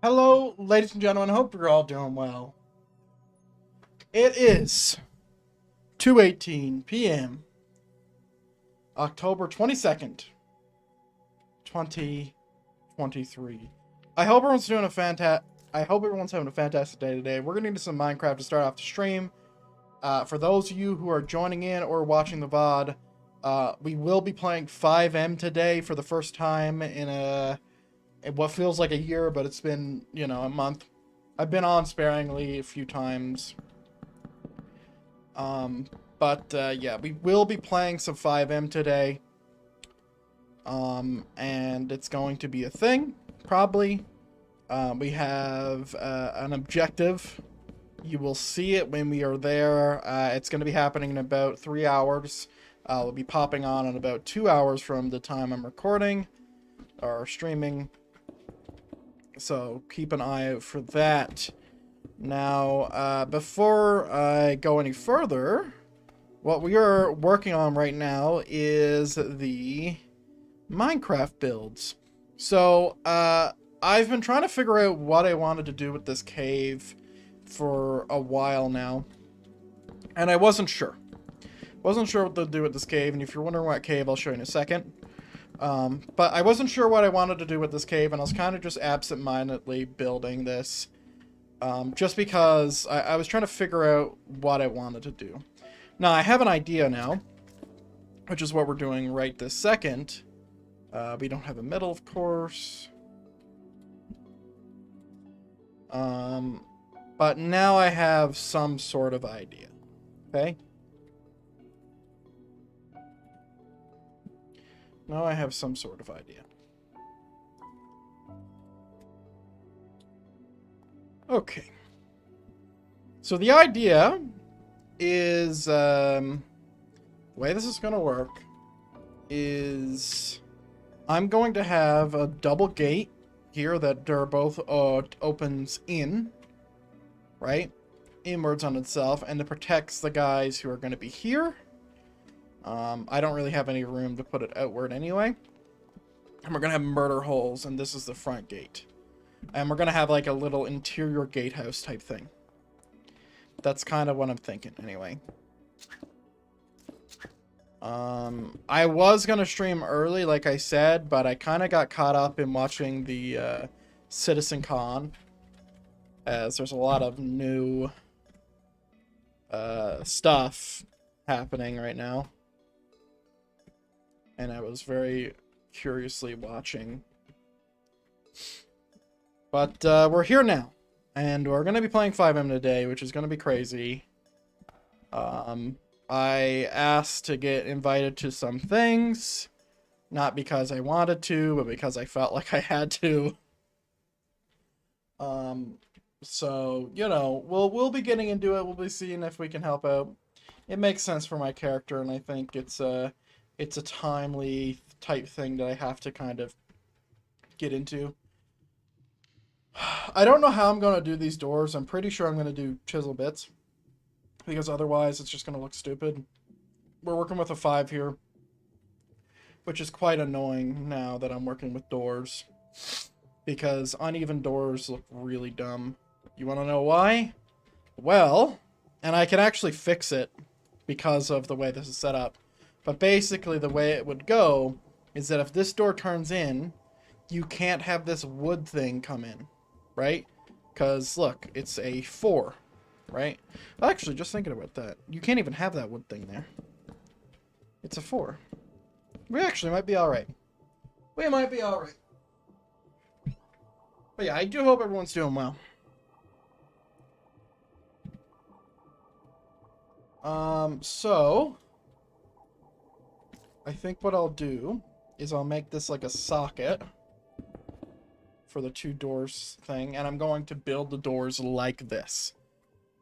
Hello, ladies and gentlemen. Hope you're all doing well. It is 2:18 p.m. October 22nd, 2023. I hope everyone's doing I hope everyone's having a fantastic day today. We're gonna do some Minecraft to start off the stream. For those of you who are joining in or watching the VOD, we will be playing FIVEM today for the first time in what feels like a year, but it's been, a month. I've been on sparingly a few times. Yeah, we will be playing some FIVEM today. And it's going to be a thing, probably. We have an objective. You will see it when we are there. It's going to be happening in about 3 hours. We'll be popping on in about 2 hours from the time I'm recording or streaming. So keep an eye out for that. Now, before I go any further, what we are working on right now is the Minecraft builds. So, I've been trying to figure out what I wanted to do with this cave for a while now. And I wasn't sure. Wasn't sure what to do with this cave, and if you're wondering what cave, I'll show you in a second. But I wasn't sure what I wanted to do with this cave, and I was kind of just absent-mindedly building this. Just because I was trying to figure out what I wanted to do. Now, I have an idea now, which is what we're doing right this second. We don't have a middle, of course. But now I have some sort of idea. Okay? Now I have some sort of idea. Okay. So the idea is, the way this is going to work is I'm going to have a double gate here that are both opens in, right? Inwards on itself, and it protects the guys who are going to be here. I don't really have any room to put it outward anyway. And we're going to have murder holes, and this is the front gate. And we're going to have like a little interior gatehouse type thing. That's kind of what I'm thinking anyway. I was going to stream early, like I said, but I kind of got caught up in watching the Citizen Con, as there's a lot of new stuff happening right now. And I was very curiously watching. But we're here now. And we're going to be playing FIVEM today, which is going to be crazy. I asked to get invited to some things. Not because I wanted to, but because I felt like I had to. So, we'll be getting into it. We'll be seeing if we can help out. It makes sense for my character, and I think it's a timely type thing that I have to kind of get into. I don't know how I'm going to do these doors. I'm pretty sure I'm going to do chisel bits, because otherwise it's just going to look stupid. We're working with a 5 here, which is quite annoying now that I'm working with doors, because uneven doors look really dumb. You want to know why? Well, and I can actually fix it because of the way this is set up. But basically the way it would go is that if this door turns in, you can't have this wood thing come in, right? Because look, it's a 4, right? Actually, just thinking about that, you can't even have that wood thing there. It's a 4. We actually might be alright. We might be alright. But yeah, I do hope everyone's doing well. So I think what I'll do is I'll make this like a socket for the 2 doors thing, and I'm going to build the doors like this.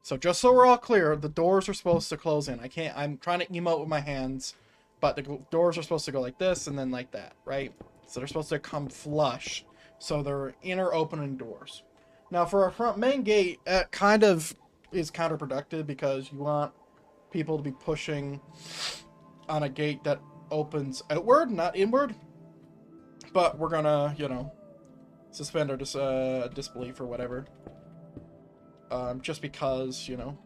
So just so we're all clear, the doors are supposed to close in. I'm trying to emote with my hands, but the doors are supposed to go like this and then like that, right? So they're supposed to come flush. So they're inner opening doors. Now for our front main gate, it kind of is counterproductive because you want people to be pushing on a gate that opens outward, not inward. But we're gonna, suspend our disbelief or whatever. Just because, you know,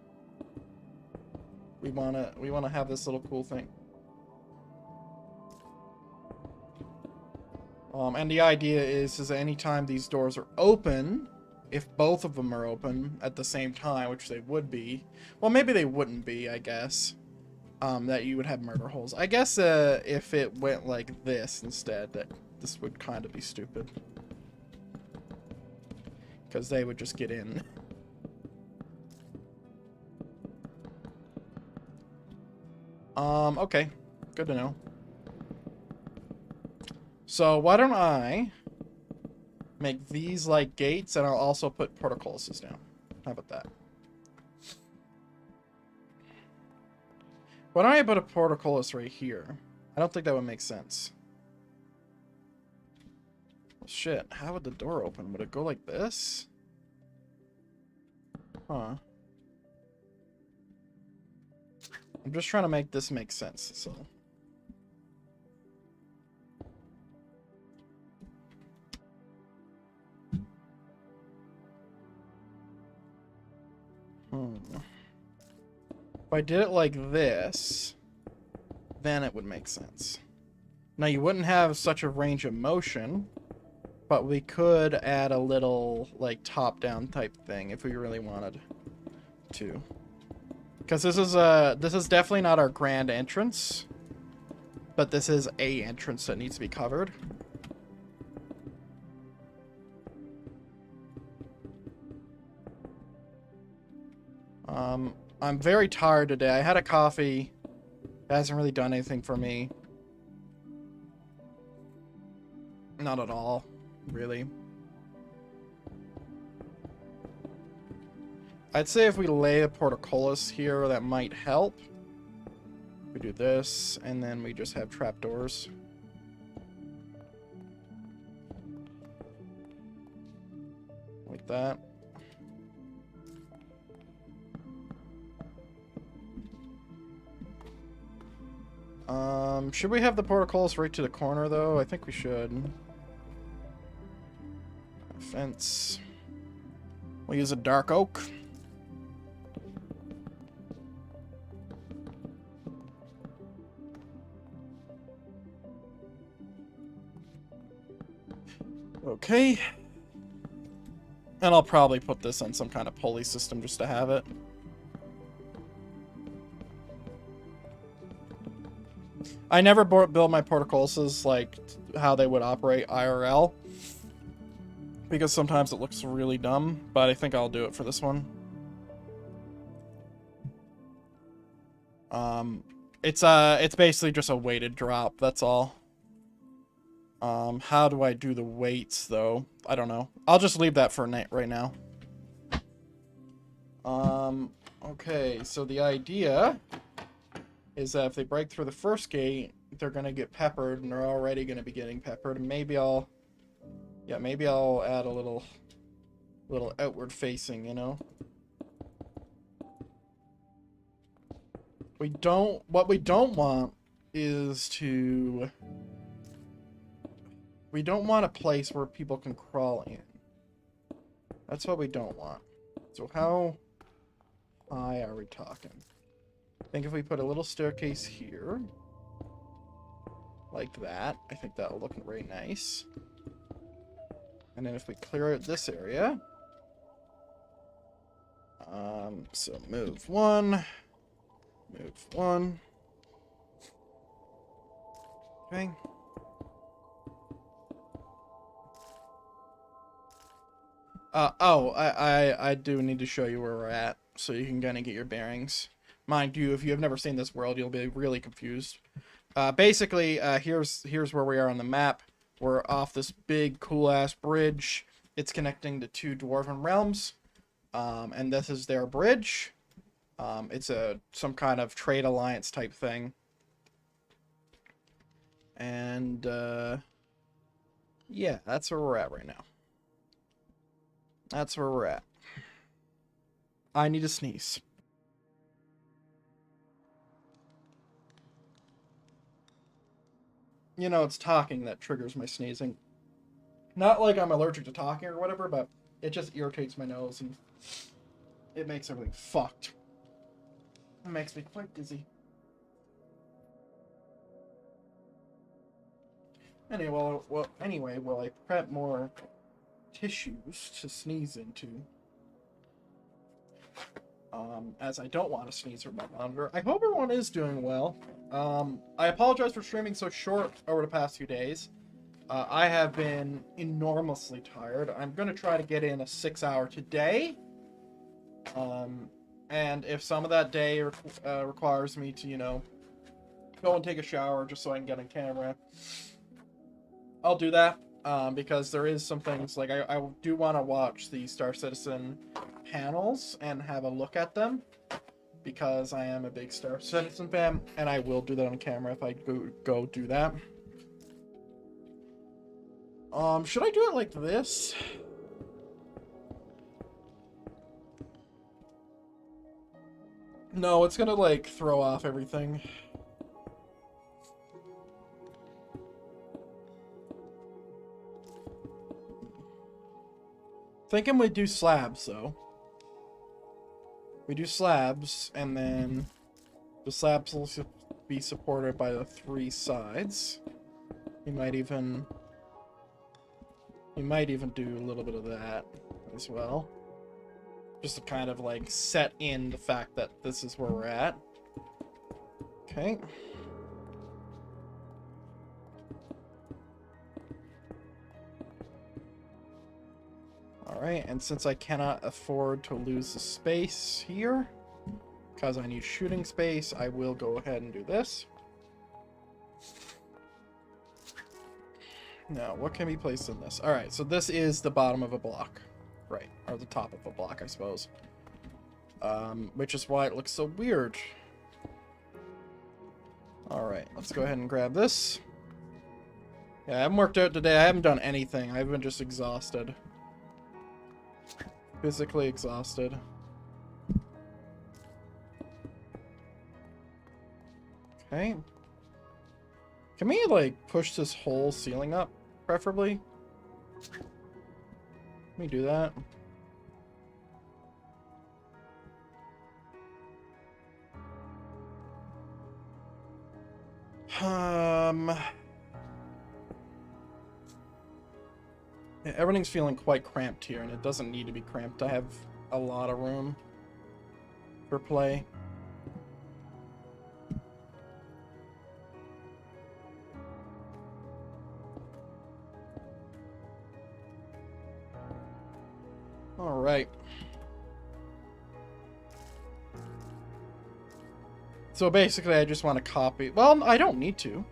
we wanna have this little cool thing. And the idea is anytime these doors are open, if both of them are open at the same time, which they would be, well, maybe they wouldn't be, I guess, that you would have murder holes. I guess if it went like this instead, that this would kind of be stupid. Because they would just get in. Okay. Good to know. So why don't I make these like gates, and I'll also put portcullises down. How about that? Why don't I put a portcullis right here? I don't think that would make sense. Well, shit, how would the door open? Would it go like this? Huh. I'm just trying to make this make sense, so... If I did it like this, then it would make sense. Now, you wouldn't have such a range of motion, but we could add a little, like, top-down type thing if we really wanted to. Because this is definitely not our grand entrance, but this is a entrance that needs to be covered. I'm very tired today. I had a coffee. It hasn't really done anything for me. Not at all, really. I'd say if we lay a portcullis here, that might help. We do this, and then we just have trapdoors. Like that. Should we have the portcullis right to the corner, though? I think we should. Fence. We'll use a dark oak. Okay. And I'll probably put this on some kind of pulley system just to have it. I never build my portcullises like how they would operate IRL. Because sometimes it looks really dumb, but I think I'll do it for this one. It's basically just a weighted drop, that's all. How do I do the weights, though? I don't know. I'll just leave that for right now. Okay, so the idea is that if they break through the first gate, they're gonna get peppered, and they're already gonna be getting peppered, and maybe I'll add a little outward facing, you know? What we don't want is to... We don't want a place where people can crawl in. That's what we don't want. So how high are we talking? I think if we put a little staircase here, like that, I think that'll look very nice. And then if we clear out this area, so move one, okay. I do need to show you where we're at, so you can kind of get your bearings. Mind you, if you have never seen this world, you'll be really confused. Basically, here's where we are on the map. We're off this big, cool-ass bridge. It's connecting the two dwarven realms, and this is their bridge. It's some kind of trade alliance type thing. And, yeah, that's where we're at right now. That's where we're at. I need to sneeze. You know, it's talking that triggers my sneezing. Not like I'm allergic to talking or whatever, but it just irritates my nose and it makes everything fucked. It makes me quite dizzy. Anyway, while I prep more tissues to sneeze into, as I don't want to sneeze from my monitor. I hope everyone is doing well. I apologize for streaming so short over the past few days. I have been enormously tired. I'm going to try to get in a 6-hour today. And if some of that day requires me to, you know, go and take a shower just so I can get on camera, I'll do that. Because there is some things, like, I do want to watch the Star Citizen panels and have a look at them. Because I am a big Star Citizen fan, and I will do that on camera if I go do that. Should I do it like this? No, it's gonna, like, throw off everything. Thinking we do slabs, though. We do slabs, and then the slabs will be supported by the 3 sides. You might even do a little bit of that as well. Just to kind of, like, set in the fact that this is where we're at. Okay. Alright, and since I cannot afford to lose the space here, because I need shooting space, I will go ahead and do this. Now, what can be placed in this? Alright, so this is the bottom of a block. Right, or the top of a block, I suppose. Which is why it looks so weird. Alright, let's go ahead and grab this. Yeah, I haven't worked out today. I haven't done anything. I've been just exhausted. Physically exhausted. Okay. Can we, like, push this whole ceiling up, preferably? Let me do that. Yeah, everything's feeling quite cramped here, and it doesn't need to be cramped. I have a lot of room for play. All right. So basically, I just want to copy. Well, I don't need to.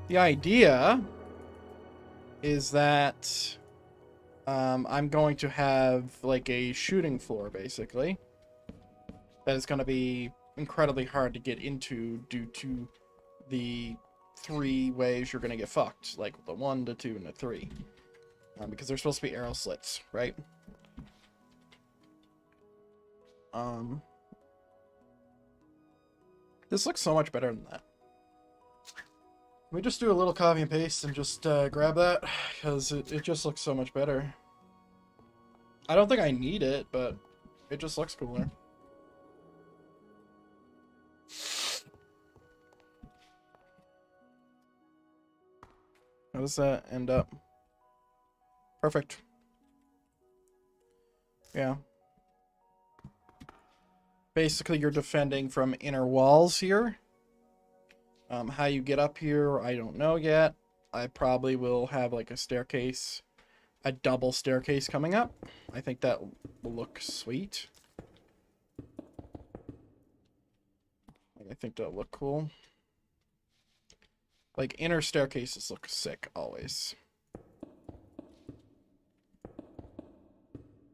The idea is that I'm going to have like a shooting floor, basically. That is going to be incredibly hard to get into due to the 3 ways you're going to get fucked. Like the 1, the 2, and the 3. Because they're supposed to be arrow slits, right? This looks so much better than that. Can we just do a little copy and paste and just grab that? Because it just looks so much better. I don't think I need it, but it just looks cooler. How does that end up? Perfect. Yeah. Basically, you're defending from inner walls here. How you get up here, I don't know yet. I probably will have like a staircase, a double staircase coming up. I think that will look sweet. I think that'll look cool. Like, inner staircases look sick, always.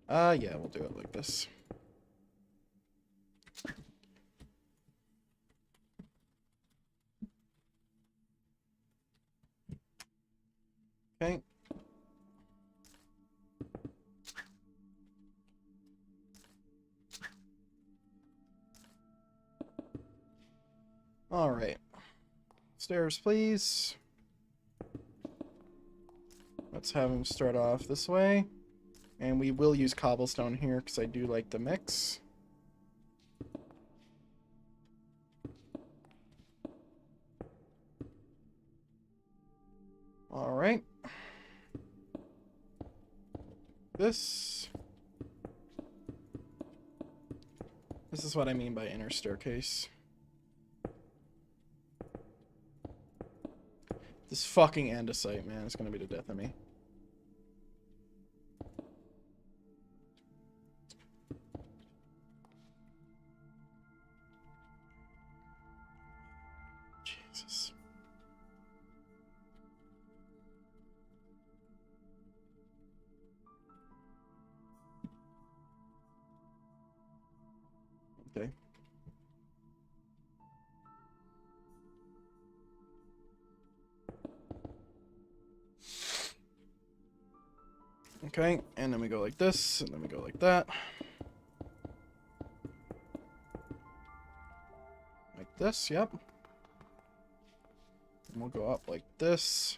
Yeah, we'll do it like this. Okay. All right. Stairs, please. let's have him start off this way. And we will use cobblestone here because I do like the mix. Alright. This is what I mean by inner staircase. This fucking andesite, man, it's gonna be the death of me. Jesus. Okay. Okay, and then we go like this, and then we go like that. Like this, yep. And we'll go up like this.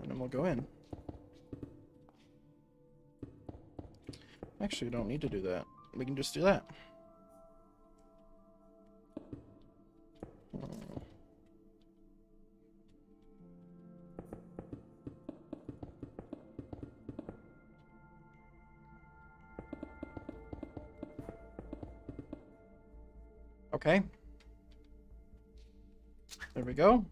And then we'll go in. Actually, we don't need to do that. We can just do that. Okay. There we go.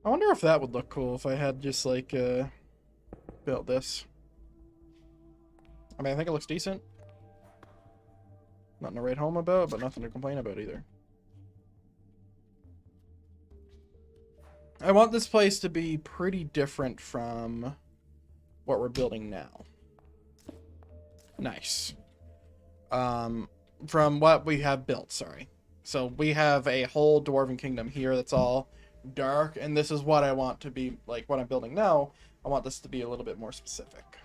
I wonder if that would look cool if I had just like built this. I mean, I think it looks decent. Nothing to write home about, but nothing to complain about either. I want this place to be pretty different from what we're building now. Nice. From what we have built, sorry. So we have a whole Dwarven Kingdom here that's all dark, and this is what I want to be, like what I'm building now. I want this to be a little bit more specific.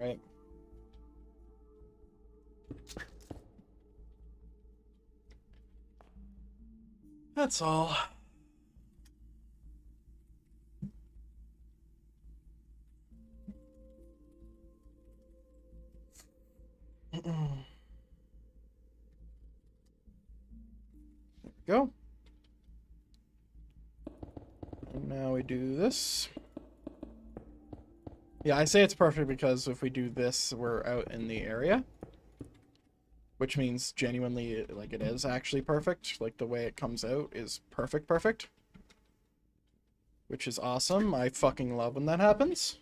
Right? That's all. There we go. And now we do this. Yeah, I say it's perfect because if we do this, we're out in the area. Which means genuinely, like, it is actually perfect. Like, the way it comes out is perfect, perfect. Which is awesome. I fucking love when that happens.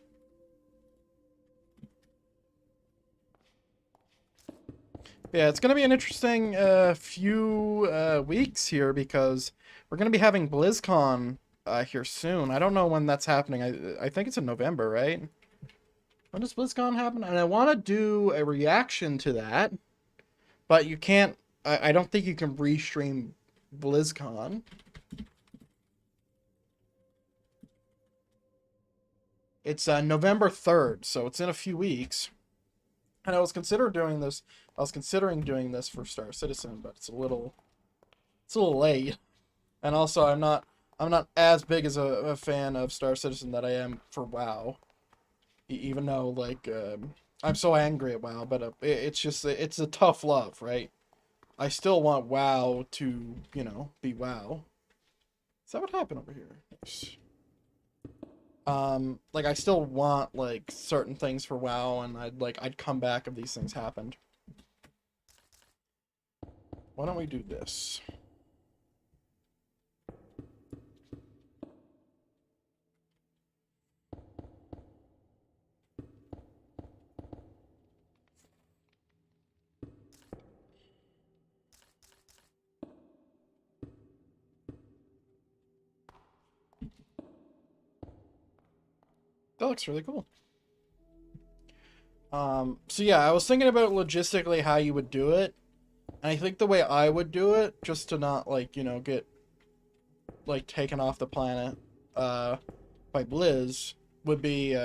Yeah, it's going to be an interesting few weeks here because we're going to be having BlizzCon here soon. I don't know when that's happening. I think it's in November, right? When does BlizzCon happen? And I want to do a reaction to that, but you can't... I don't think you can restream BlizzCon. It's November 3rd, so it's in a few weeks. And I was considering doing this for Star Citizen, but it's a little late. And also, I'm not as big as a fan of Star Citizen that I am for WoW. Even though, like, I'm so angry at WoW, but it's just, it's a tough love, right? I still want WoW to, you know, be WoW. Is that what happened over here? Like, I still want, like, certain things for WoW, and I'd come back if these things happened. Why don't we do this? That looks really cool. So yeah, I was thinking about logistically how you would do it. And I think the way I would do it, just to not, like, you know, get, like, taken off the planet, by Blizz, would be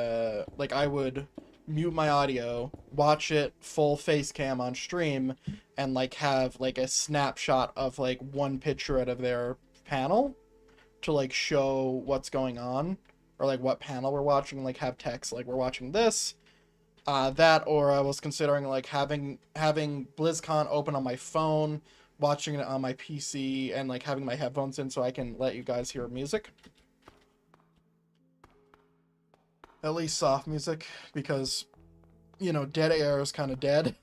like I would mute my audio, watch it full face cam on stream, and like have like a snapshot of like one picture out of their panel to like show what's going on or like what panel we're watching, like have text like we're watching this. That, or I was considering like having BlizzCon open on my phone, watching it on my PC, and like having my headphones in so I can let you guys hear music. At least soft music, because, you know, dead air is kind of dead.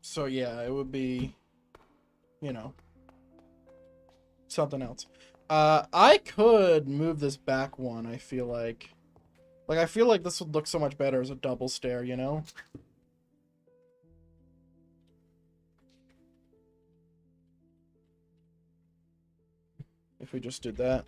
So yeah, it would be, you know, something else. I could move this back one, I feel like. Like, I feel like this would look so much better as a double stair, you know? If we just did that.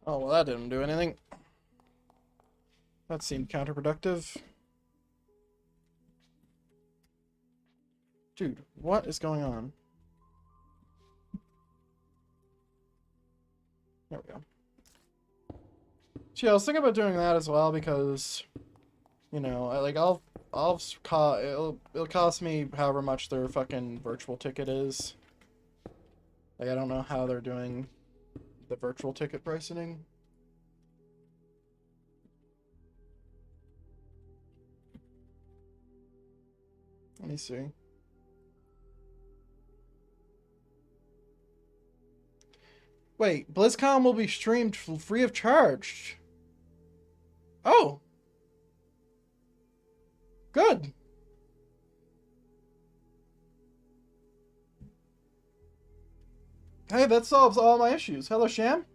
Oh, well, that didn't do anything. That seemed counterproductive. Dude, what is going on? There we go. See, I was thinking about doing that as well because, you know, it'll cost me however much their fucking virtual ticket is. Like, I don't know how they're doing the virtual ticket pricing. Let me see. Wait, BlizzCon will be streamed free of charge. Oh. Good. Hey, that solves all my issues. Hello, Sham.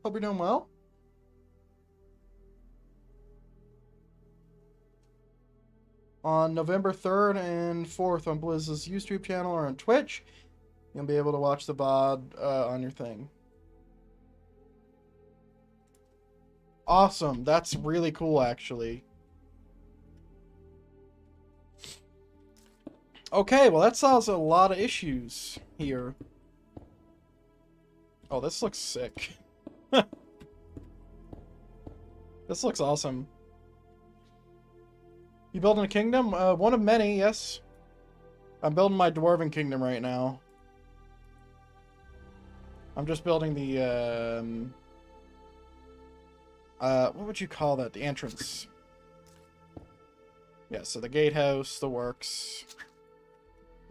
Hope you're doing well. On November 3rd and 4th on Blizz's YouTube channel or on Twitch, you'll be able to watch the VOD on your thing. Awesome. That's really cool, actually. Okay, well, that solves a lot of issues here. Oh, this looks sick. This looks awesome. You building a kingdom? One of many, yes. I'm building my dwarven kingdom right now. I'm just building the, what would you call that? The entrance. Yeah, so the gatehouse, the works.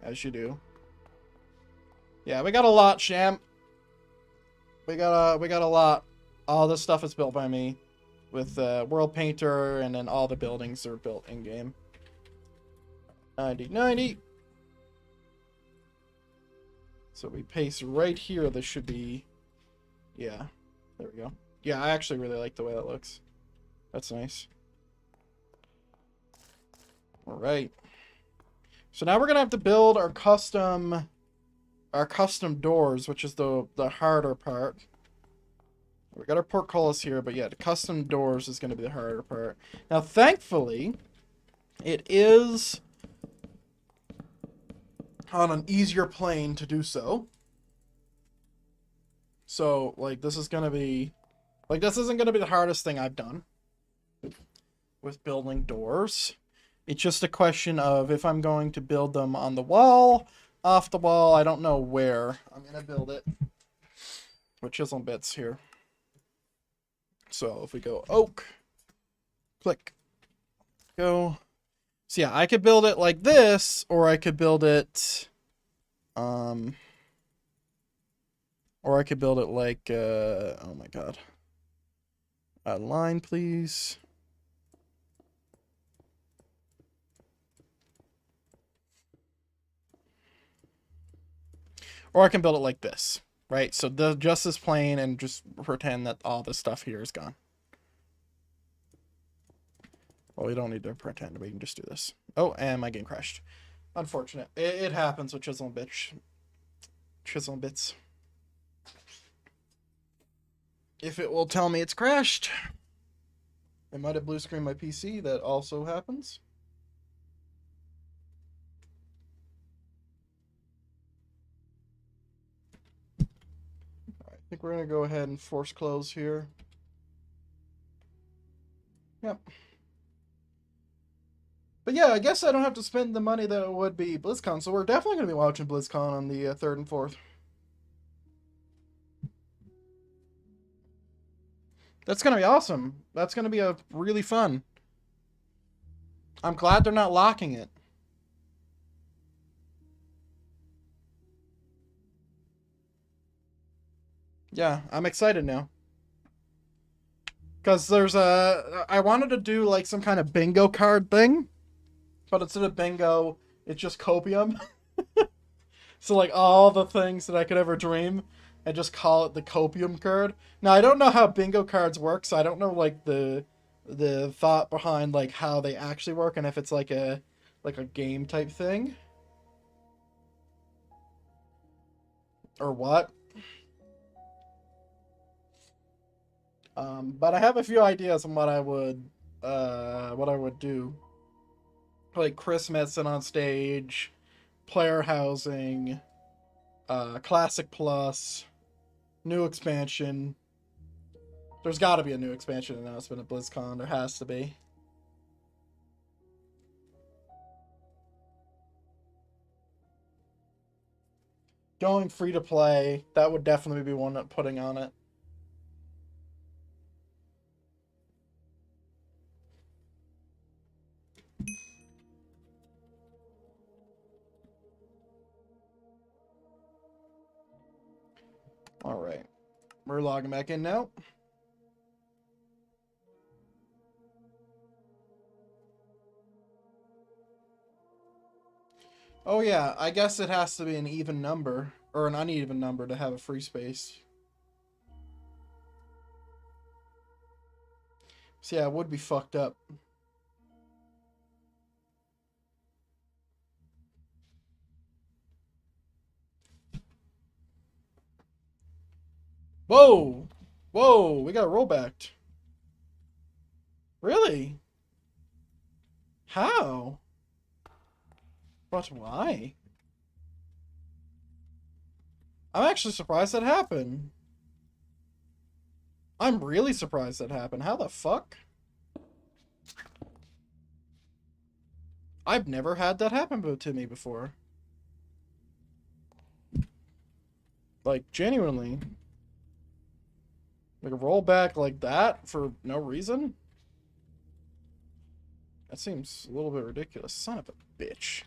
As you do. Yeah, we got a lot, Sham. We got a lot. All this stuff is built by me. With World Painter, and then all the buildings are built in-game. 90. So we paste right here. This should be... Yeah. There we go. Yeah, I actually really like the way that looks. That's nice. Alright. So now we're going to have to build our custom doors, which is the harder part. We got our portcullis here, but yeah, the custom doors is going to be the harder part. Now, thankfully, it is on an easier plane to do so. So, like, this is going to be... Like, this isn't going to be the hardest thing I've done with building doors. It's just a question of if I'm going to build them on the wall, off the wall, I don't know where. I'm going to build it with chisel bits here. So if we go oak, click, go. So yeah, I could build it like this, or I could build it, like, oh my god. Line, please. Or I can build it like this. Right, so just this plane and just pretend that all this stuff here is gone. Well, we don't need to pretend. We can just do this. Oh, and my game crashed. Unfortunate. It happens with Chisel and Bitch. Chisel and bits. If it will tell me it's crashed. It might have blue screened my PC. That also happens. I think we're going to go ahead and force close here. Yep. But yeah, I guess I don't have to spend the money that it would be BlizzCon, so we're definitely going to be watching BlizzCon on the 3rd and 4th. That's going to be awesome. That's going to be a really fun. I'm glad they're not locking it. Yeah, I'm excited now. Because there's I wanted to do like some kind of bingo card thing. But instead of bingo, it's just copium. So like all the things that I could ever dream, and just call it the copium card. Now I don't know how bingo cards work, so I don't know like the thought behind like how they actually work, and if it's like a game type thing or what. But I have a few ideas on what I would do. Like Christmas and on stage, player housing, classic plus, new expansion. There's got to be a new expansion announcement at BlizzCon. There has to be. Going free to play, that would definitely be one putting on it. All right, we're logging back in now. Oh yeah, I guess it has to be an even number or an uneven number to have a free space. So yeah, it would be fucked up. Whoa! Whoa, we got rollbacked. Really? How? But why? I'm actually surprised that happened. I'm really surprised that happened. How the fuck? I've never had that happen to me before. Like, genuinely. Like a rollback like that for no reason? That seems a little bit ridiculous. Son of a bitch.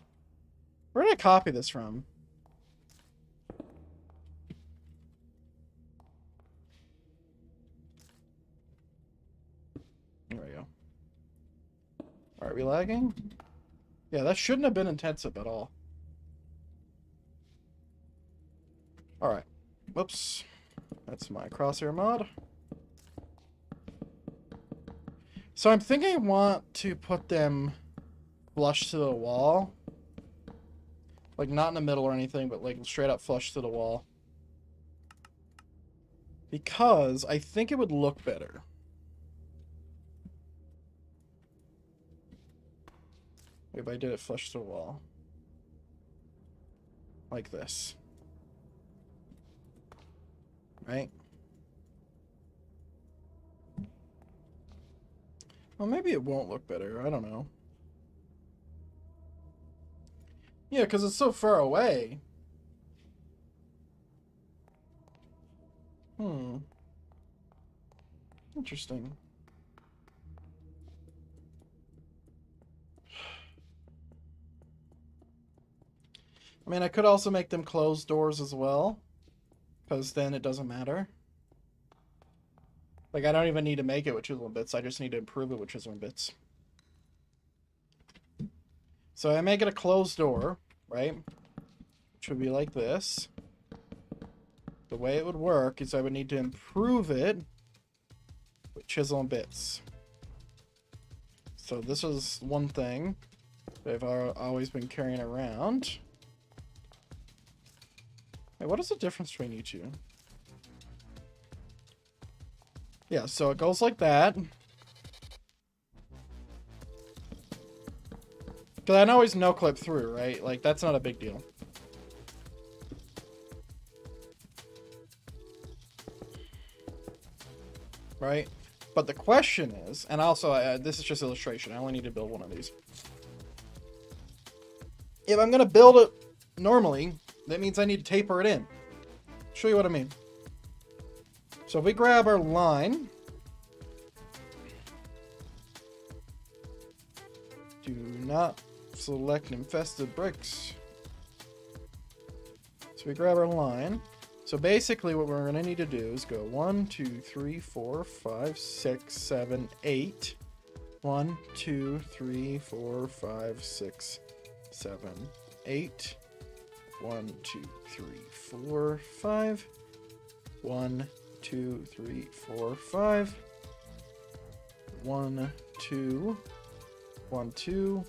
Where did I copy this from? There we go. Are we lagging? Yeah, that shouldn't have been intensive at all. Alright. Whoops. That's my crosshair mod. So I'm thinking I want to put them flush to the wall. Like, not in the middle or anything, but like straight up flush to the wall. Because I think it would look better. If I did it flush to the wall. Like this. Right? Well, maybe it won't look better. I don't know. Yeah, because it's so far away. Interesting. I mean, I could also make them closed doors as well. Because then it doesn't matter. Like, I don't even need to make it with chisel and bits. I just need to improve it with chisel and bits. So I make it a closed door, right? Which would be like this. The way it would work is I would need to improve it with chisel and bits. So this is one thing that I've always been carrying around. Wait, what is the difference between you two? Yeah, so it goes like that. Because I can always no-clip through, right? Like, that's not a big deal. Right? But the question is, and also, this is just illustration. I only need to build one of these. If I'm going to build it normally, that means I need to taper it in. Show you what I mean. So if we grab our line, do not select infested bricks. So we grab our line. So basically what we're going to need to do is go 1, 2, 3, 4, 5, 6, 7, 8. 1, 2, 3, 4, 5, 6, 7, 8. 1, 2, 3, 4, 5. 1, 2, 3, 4, 5. 1, 2. 1, 2.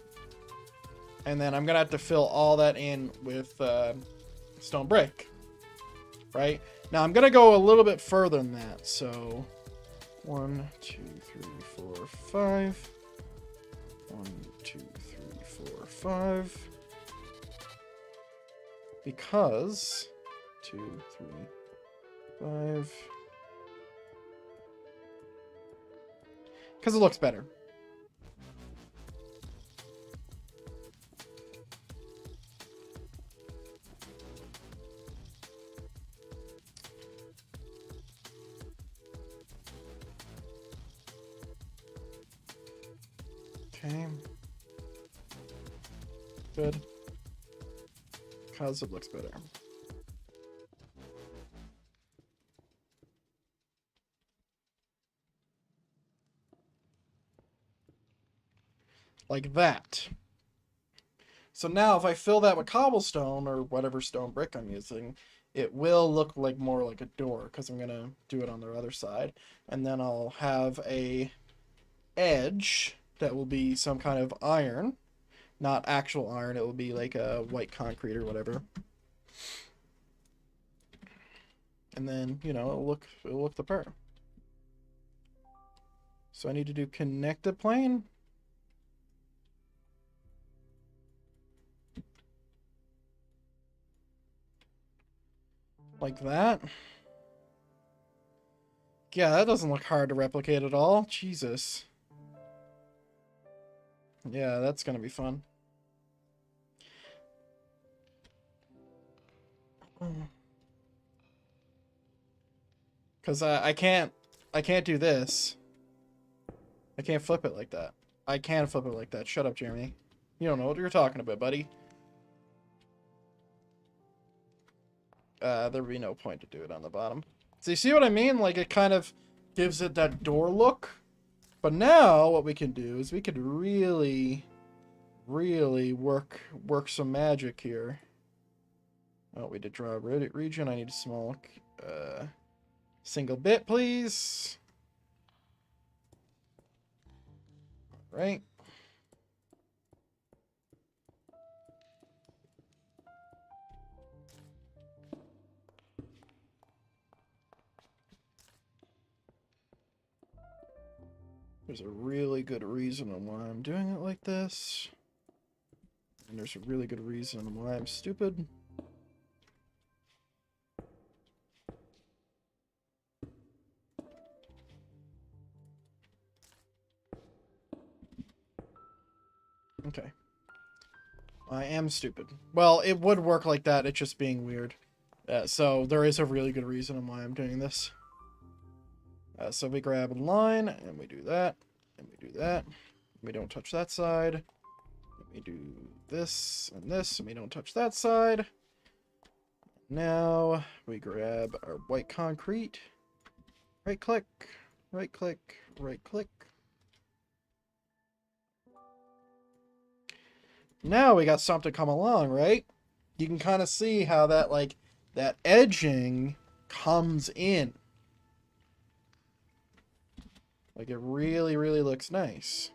And then I'm going to have to fill all that in with stone brick. Right? Now I'm going to go a little bit further than that. So 1, 2, 3, 4, 5. 1, 2, 3, 4, 5. Because 2, 3, 5. Because it looks better. Okay. Good. Because it looks better. Like that. So now if I fill that with cobblestone or whatever stone brick I'm using, it will look like more like a door because I'm going to do it on the other side. And then I'll have a edge that will be some kind of iron. Not actual iron, it will be like a white concrete or whatever. And then, you know, it'll look the part. So I need to do connected plane. Like that. Yeah, that doesn't look hard to replicate at all. Jesus. Yeah, that's gonna be fun. Because I can't do this. I can't flip it like that. I can flip it like that. Shut up, Jeremy. You don't know what you're talking about, buddy. There'd be no point to do it on the bottom. So you see what I mean? Like, it kind of gives it that door look. But now, what we can do is we could really work some magic here. Oh, we did draw a region. I need a small single bit, please. Right. There's a really good reason on why I'm doing it like this. And there's a really good reason why I'm stupid. Okay. I am stupid. Well, it would work like that, it's just being weird. So there is a really good reason on why I'm doing this. So we grab a line, and we do that, and we do that. We don't touch that side. We do this, and we don't touch that side. Now, we grab our white concrete. Right click, right click, right click. Now we got something come along, right? You can kind of see how that, like, that edging comes in. Like, it really looks nice.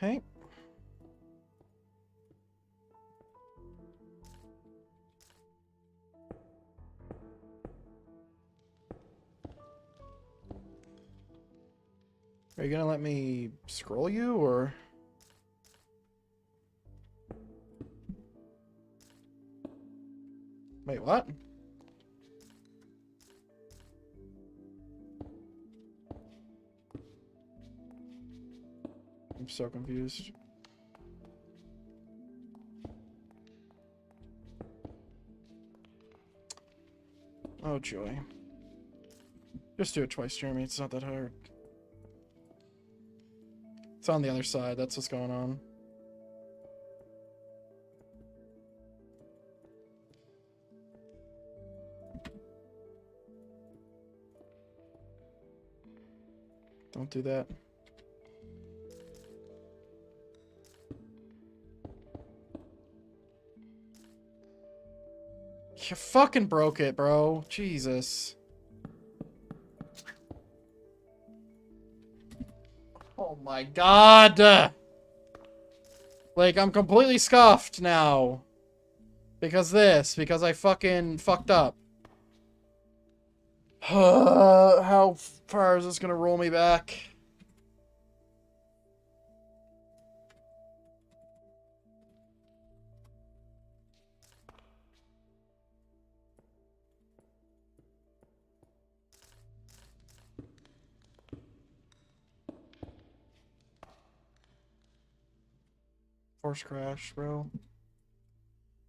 Okay. Are you gonna let me scroll you, or? Wait, what? I'm so confused. Oh, joy. Just do it twice, Jeremy. It's not that hard. It's on the other side. That's what's going on. Don't do that. You fucking broke it, bro. Jesus. Oh my god! Like, I'm completely scuffed now. Because I fucking fucked up. How far is this gonna roll me back? Force crash, bro.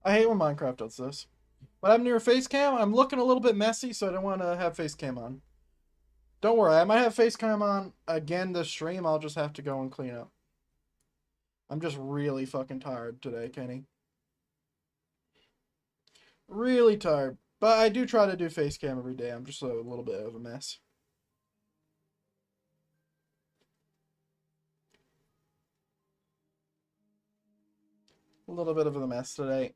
I hate when Minecraft does this. But I'm near face cam. I'm looking a little bit messy, so I don't want to have face cam on. Don't worry, I might have face cam on again this stream. I'll just have to go and clean up. I'm just really fucking tired today, Kenny. Really tired. But I do try to do face cam every day. I'm just a little bit of a mess. A little bit of a mess today.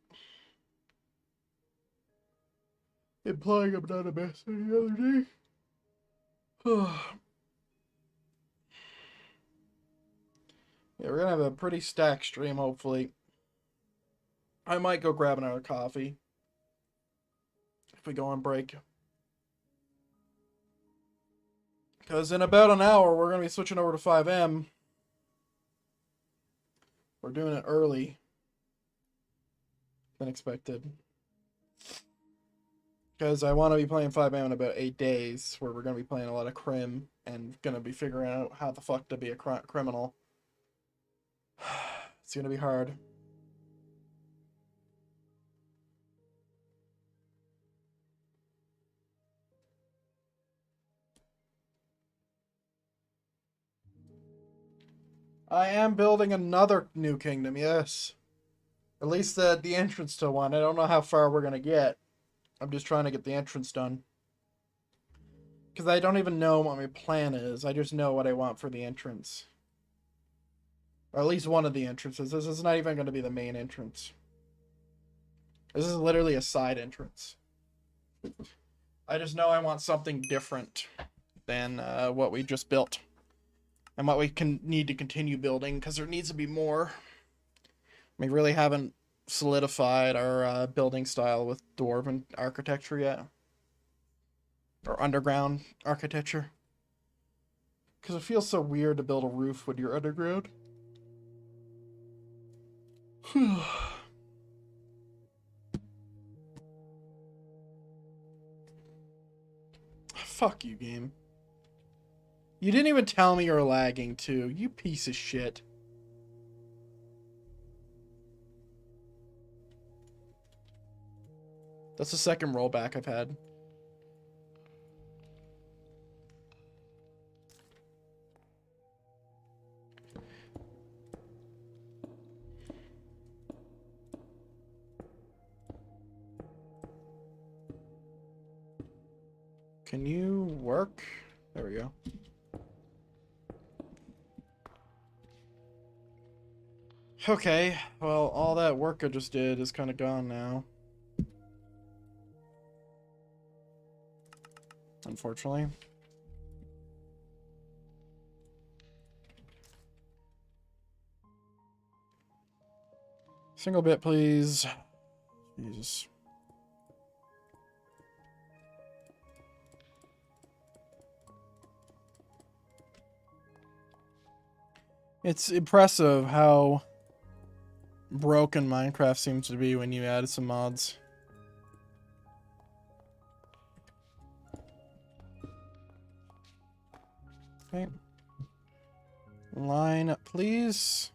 Implying I'm not a mess any other day. Yeah, we're gonna have a pretty stacked stream, hopefully. I might go grab another coffee if we go on break. Because in about an hour, we're gonna be switching over to FIVEM. We're doing it early than expected. Because I want to be playing FIVEM in about 8 days, where we're going to be playing a lot of crim, and going to be figuring out how the fuck to be a criminal. It's going to be hard. I am building another new kingdom, yes. At least the entrance to one. I don't know how far we're going to get. I'm just trying to get the entrance done. Because I don't even know what my plan is. I just know what I want for the entrance. Or at least one of the entrances. This is not even going to be the main entrance. This is literally a side entrance. I just know I want something different than what we just built. And what we need to continue building, because there needs to be more. We really haven't solidified our building style with dwarven architecture yet. Or underground architecture. Because it feels so weird to build a roof when you're underground. Fuck you, game. You didn't even tell me you're lagging, too. You piece of shit. That's the second rollback I've had. Can you work? There we go. Okay, well, all that work I just did is kind of gone now. Unfortunately. Single bit, please. Jesus. It's impressive how broken Minecraft seems to be when you add some mods. Okay. Line up, please.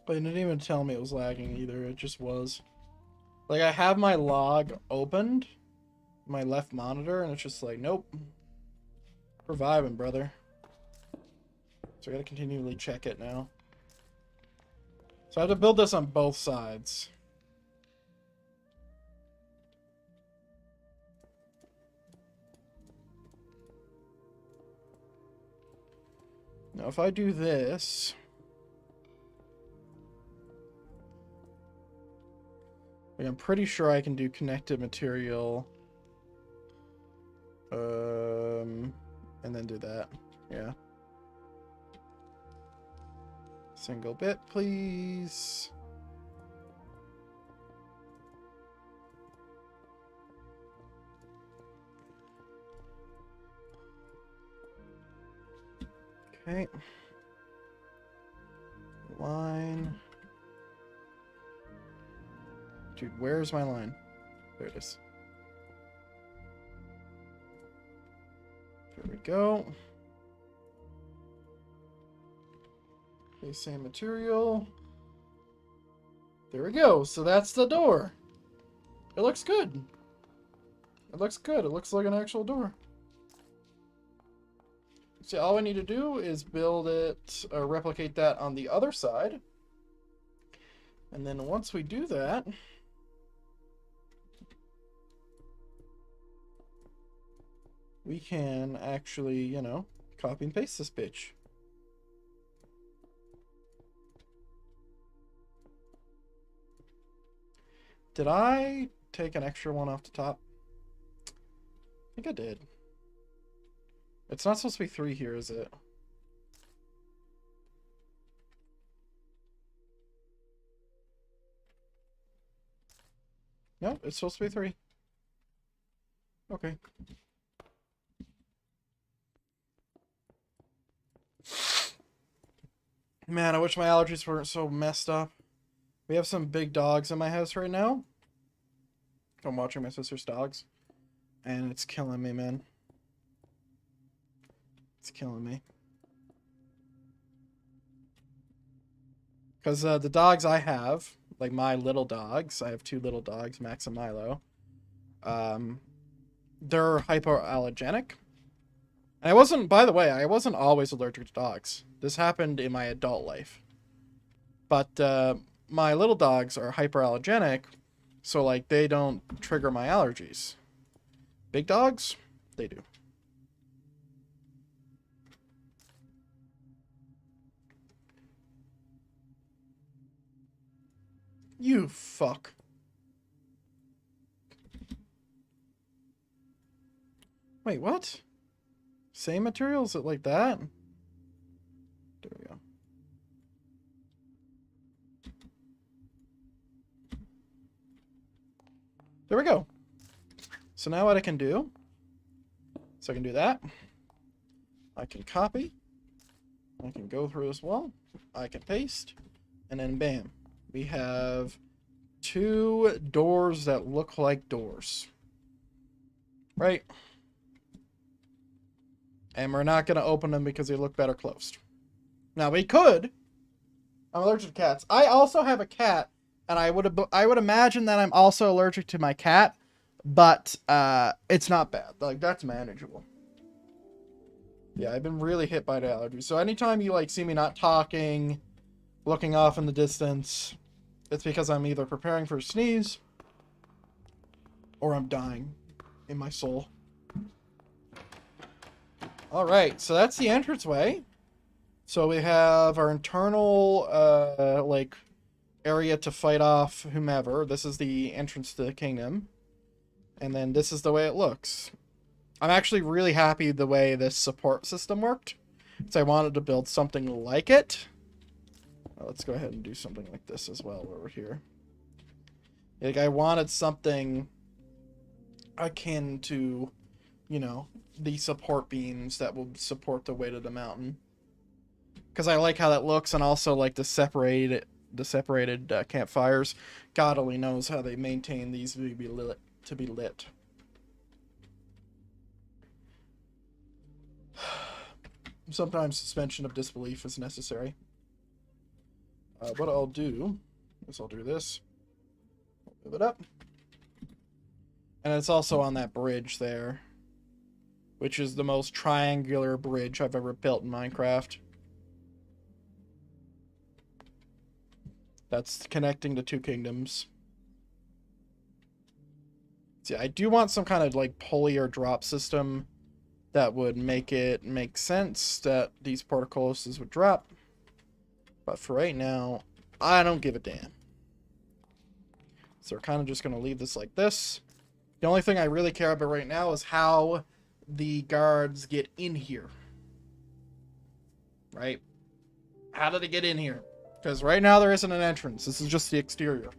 But it didn't even tell me it was lagging either. It just was. Like, I have my log opened, my left monitor, and it's just like, nope. We're vibing, brother. So I gotta continually check it now. So I have to build this on both sides. Now, if I do this... Like, I'm pretty sure I can do connected material. And then do that. Yeah. Single bit, please. Okay. Line. Dude, where's my line? There it is. There we go. Okay, same material. There we go. So that's the door. It looks good. It looks good. It looks like an actual door. See, all we need to do is build it, or replicate that on the other side. And then once we do that, we can actually, you know, copy and paste this bitch. Did I take an extra one off the top? I think I did. It's not supposed to be 3 here, is it? No, it's supposed to be 3. Okay. Man, I wish my allergies weren't so messed up. We have some big dogs in my house right now. I'm watching my sister's dogs. And it's killing me, man. It's killing me. Because the dogs I have, like my little dogs, I have 2 little dogs, Max and Milo. They're hypoallergenic. And I wasn't, by the way, I wasn't always allergic to dogs. This happened in my adult life. But my little dogs are hyperallergenic, so like they don't trigger my allergies. Big dogs, they do. You fuck. Wait, what? Same materials like that? There we go. There we go. So now what I can do, so I can do that. I can copy. I can go through as well. I can paste. And then bam. We have 2 doors that look like doors. Right? And we're not going to open them because they look better closed. Now, we could. I'm allergic to cats. I also have a cat, and I would imagine that I'm also allergic to my cat, but it's not bad. Like, that's manageable. Yeah, I've been really hit by the allergies. So anytime you, like, see me not talking, looking off in the distance, it's because I'm either preparing for a sneeze or I'm dying in my soul. Alright, so that's the entranceway. So we have our internal, like, area to fight off whomever. This is the entrance to the kingdom. And then this is the way it looks. I'm actually really happy the way this support system worked. So I wanted to build something like it. Let's go ahead and do something like this as well while we're here. Like, I wanted something akin to, you know, the support beams that will support the weight of the mountain. Because I like how that looks, and also like the separated campfires. God only knows how they maintain these to be lit. Sometimes suspension of disbelief is necessary. What I'll do is I'll do this. Move it up. And it's also on that bridge there, which is the most triangular bridge I've ever built in Minecraft. That's connecting the two kingdoms. See, I do want some kind of like pulley or drop system that would make it make sense that these portcullises would drop. But for right now, I don't give a damn. So we're kind of just going to leave this like this. The only thing I really care about right now is how the guards get in here. Right? How do they get in here? Because right now there isn't an entrance. This is just the exterior.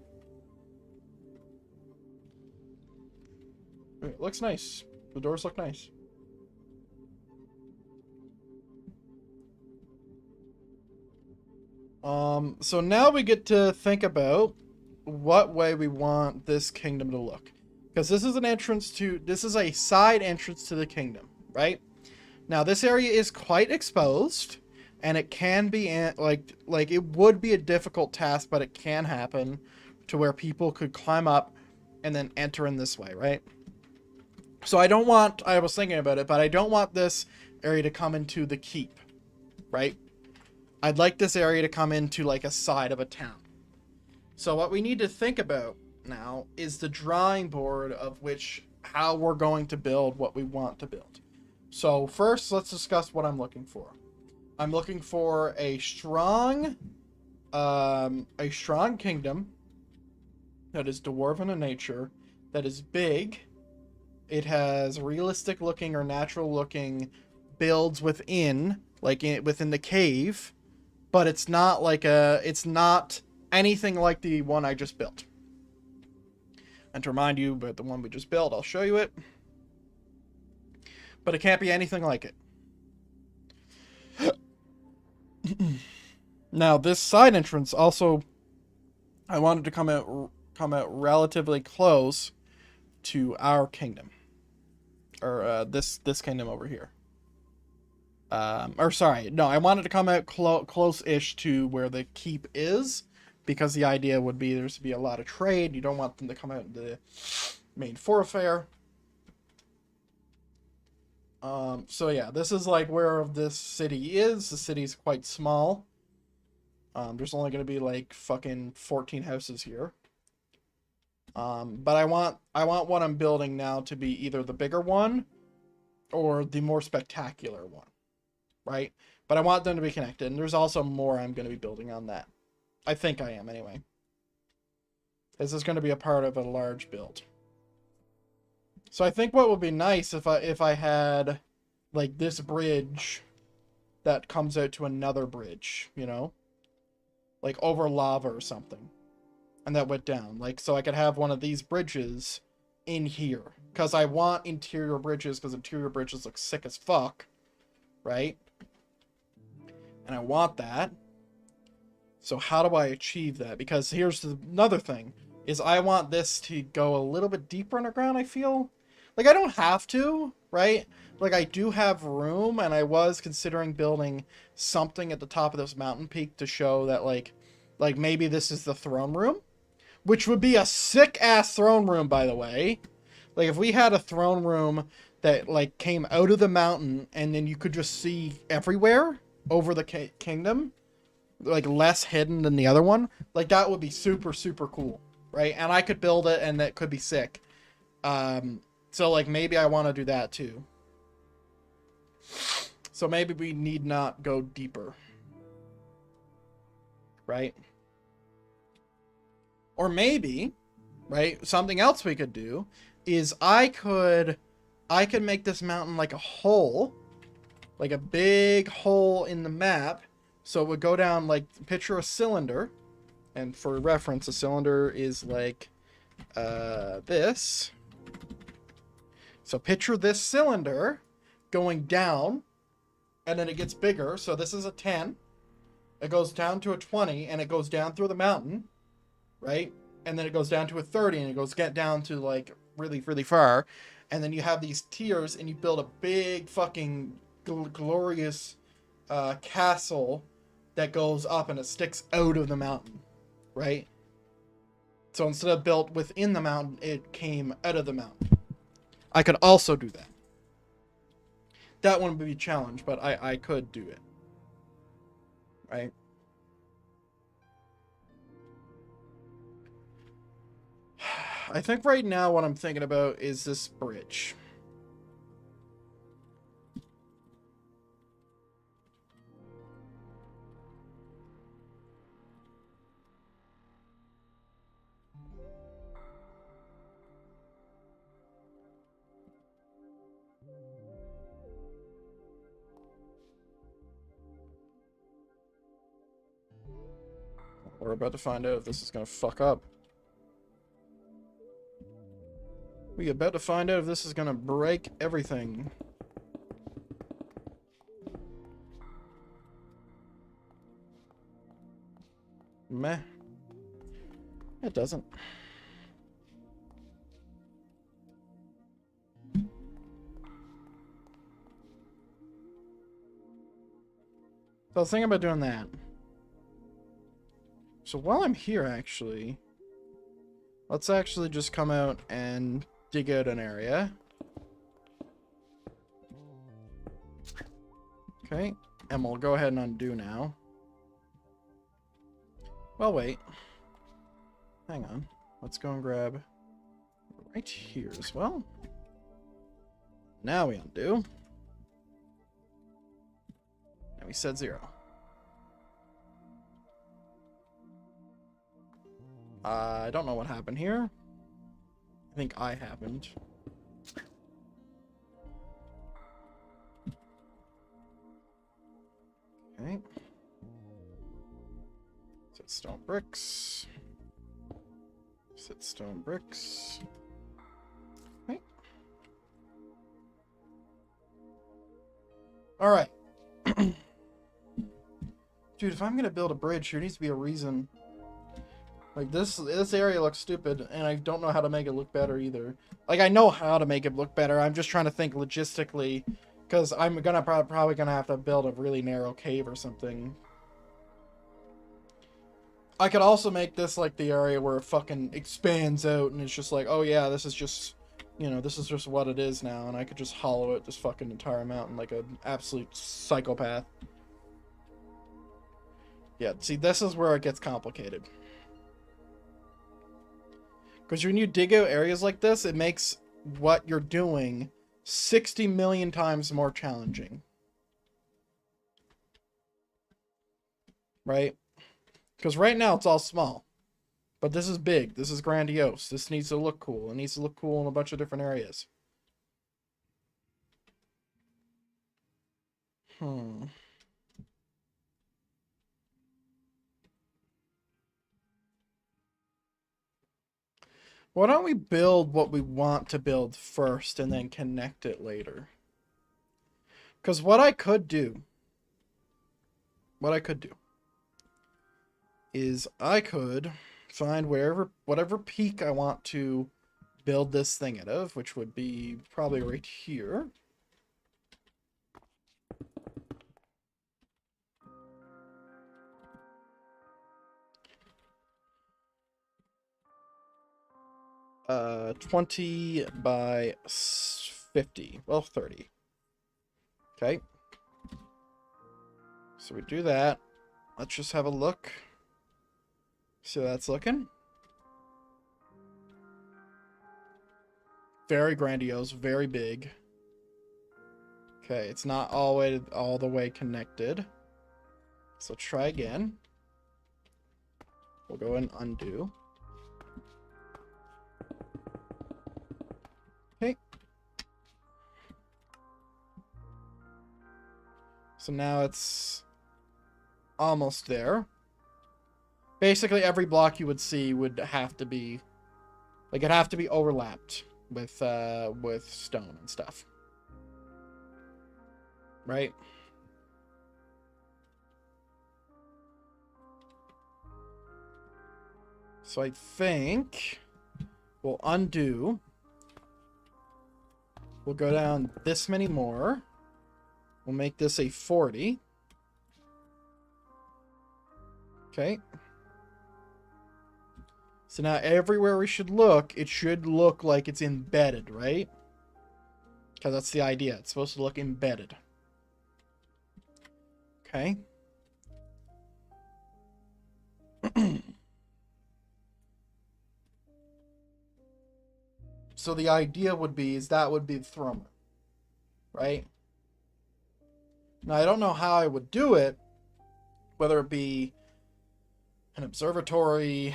It looks nice. The doors look nice. So now we get to think about what way we want this kingdom to look. Because this is this is a side entrance to the kingdom, right? Now this area is quite exposed, and it can be, like it would be a difficult task, but it can happen to where people could climb up and then enter in this way, right? So I was thinking about it, but I don't want this area to come into the keep, right? I'd like this area to come into like a side of a town. So what we need to think about now is the drawing board of how we're going to build what we want to build. So first, let's discuss what I'm looking for. I'm looking for a strong kingdom that is dwarven in nature, that is big. It has realistic looking or natural looking builds within, within the cave. But it's not anything like the one I just built. And to remind you about the one we just built, I'll show you it. But it can't be anything like it. Now, this side entrance also, I wanted to come out relatively close to our kingdom. Or this kingdom over here. I wanted to come out close-ish to where the keep is, because the idea would be there's to be a lot of trade. You don't want them to come out in the main thoroughfare. So yeah, this is like where this city is. The city's quite small. There's only going to be like fucking 14 houses here. But I want what I'm building now to be either the bigger one or the more spectacular one. Right? But I want them to be connected. And there's also more I'm going to be building on that. I think I am, anyway. This is going to be a part of a large build. So I think what would be nice if I had, like, this bridge that comes out to another bridge, you know? Like, over lava or something. And that went down. Like, so I could have one of these bridges in here. Because I want interior bridges, because interior bridges look sick as fuck. Right? And I want that. So how do I achieve that? Because here's another thing, is I want this to go a little bit deeper underground, I feel. Like, I don't have to, right? Like, I do have room, and I was considering building something at the top of this mountain peak to show that, like maybe this is the throne room. Which would be a sick-ass throne room, by the way. Like, if we had a throne room that, like, came out of the mountain, and then you could just see everywhere over the kingdom, like, less hidden than the other one, like, that would be super, super cool, right? And I could build it, and that could be sick. So, like, maybe I want to do that, too. So maybe we need not go deeper. Right? Or maybe, right, something else we could do is I could make this mountain like a hole, like a big hole in the map. So it would go down like, picture a cylinder. And for reference, a cylinder is like this. So picture this cylinder going down, and then it gets bigger. So this is a 10. It goes down to a 20, and it goes down through the mountain, right? And then it goes down to a 30, and it goes get down to like really, really far. And then you have these tiers, and you build a big fucking glorious castle that goes up, and it sticks out of the mountain, right? So instead of built within the mountain, it came out of the mountain. I could also do that. That one would be a challenge, but I could do it. Right? I think right now what I'm thinking about is this bridge. We're about to find out if this is going to fuck up. We're about to find out if this is going to break everything. Meh. It doesn't. So I was thinking about doing that. So while I'm here, actually, let's actually just come out and dig out an area. Okay, and we'll go ahead and undo now. Well, wait. Hang on. Let's go and grab right here as well. Now we undo. And we set 0. I don't know what happened here. I think I happened. Okay. Set stone bricks. Set stone bricks. Okay. Alright. Dude, if I'm gonna build a bridge, there needs to be a reason. Like, this area looks stupid, and I don't know how to make it look better either. Like, I know how to make it look better, I'm just trying to think logistically, because I'm gonna probably gonna have to build a really narrow cave or something. I could also make this like the area where it fucking expands out, and it's just like, oh yeah, this is just, you know, this is just what it is now, and I could just hollow out this fucking entire mountain like an absolute psychopath. Yeah, see, this is where it gets complicated. Because when you dig out areas like this, it makes what you're doing 60 million times more challenging. Right? Because right now it's all small. But this is big. This is grandiose. This needs to look cool. It needs to look cool in a bunch of different areas. Why don't we build what we want to build first and then connect it later? Because what I could do is I could find whatever peak I want to build this thing out of, which would be probably right here. Uh, 20 by 50. Well, 30. Okay. So we do that. Let's just have a look. See how that's looking. Very grandiose, very big. Okay, it's not all the way connected. So try again. We'll go and undo. So now it's almost there. Basically, every block you would see would have to be, like, it'd have to be overlapped with stone and stuff. Right? So I think we'll undo. We'll go down this many more. We'll make this a 40. Okay. So now everywhere we should look, it should look like it's embedded, right? Because that's the idea. It's supposed to look embedded. Okay. So the idea would be is that would be the thermometer, right? Now I don't know how I would do it, whether it be an observatory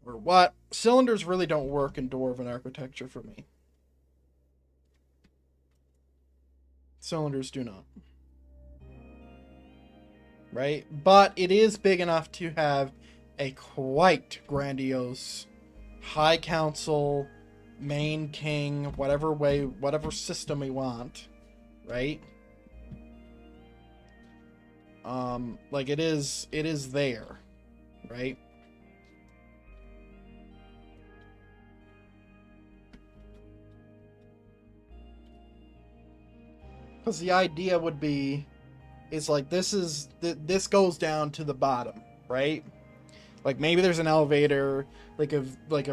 or what. Cylinders really don't work in Dwarven architecture for me. Cylinders do not. Right? But it is big enough to have a quite grandiose High Council, main king, whatever system we want, right? Like it is there, right? Because the idea would be, is like this goes down to the bottom, right? Like maybe there's an elevator, like a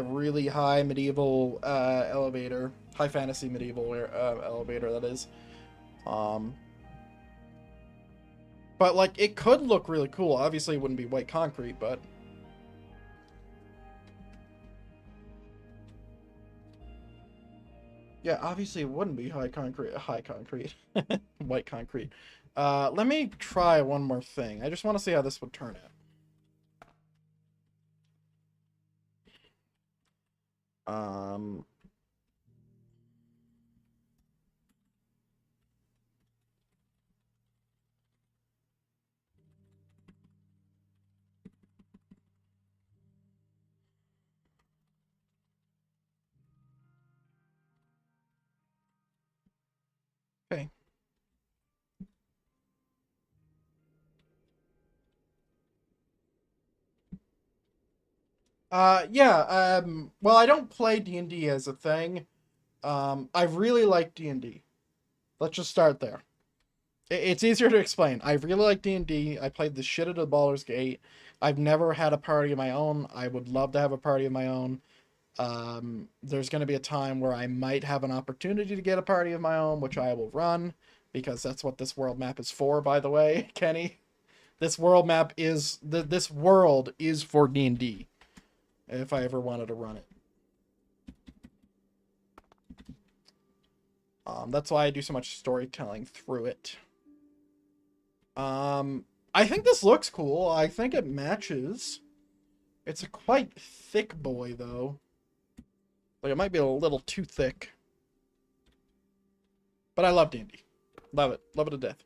really high medieval elevator, high fantasy medieval elevator that is. But like it could look really cool. Obviously, it wouldn't be white concrete, but yeah, obviously it wouldn't be high concrete, white concrete. Let me try one more thing. I just want to see how this would turn out. Okay. Yeah, well, I don't play D&D as a thing. I really like D&D. Let's just start there. It's easier to explain. I really like D&D. I played the shit out of Baldur's Gate. I've never had a party of my own. I would love to have a party of my own. There's going to be a time where I might have an opportunity to get a party of my own, which I will run, because that's what this world map is for, by the way, Kenny. This world map is... this world is for D&D, if I ever wanted to run it. That's why I do so much storytelling through it. I think this looks cool. I think it matches. It's a quite thick boy, though. Like, it might be a little too thick. But I love D&D. Love it. Love it to death.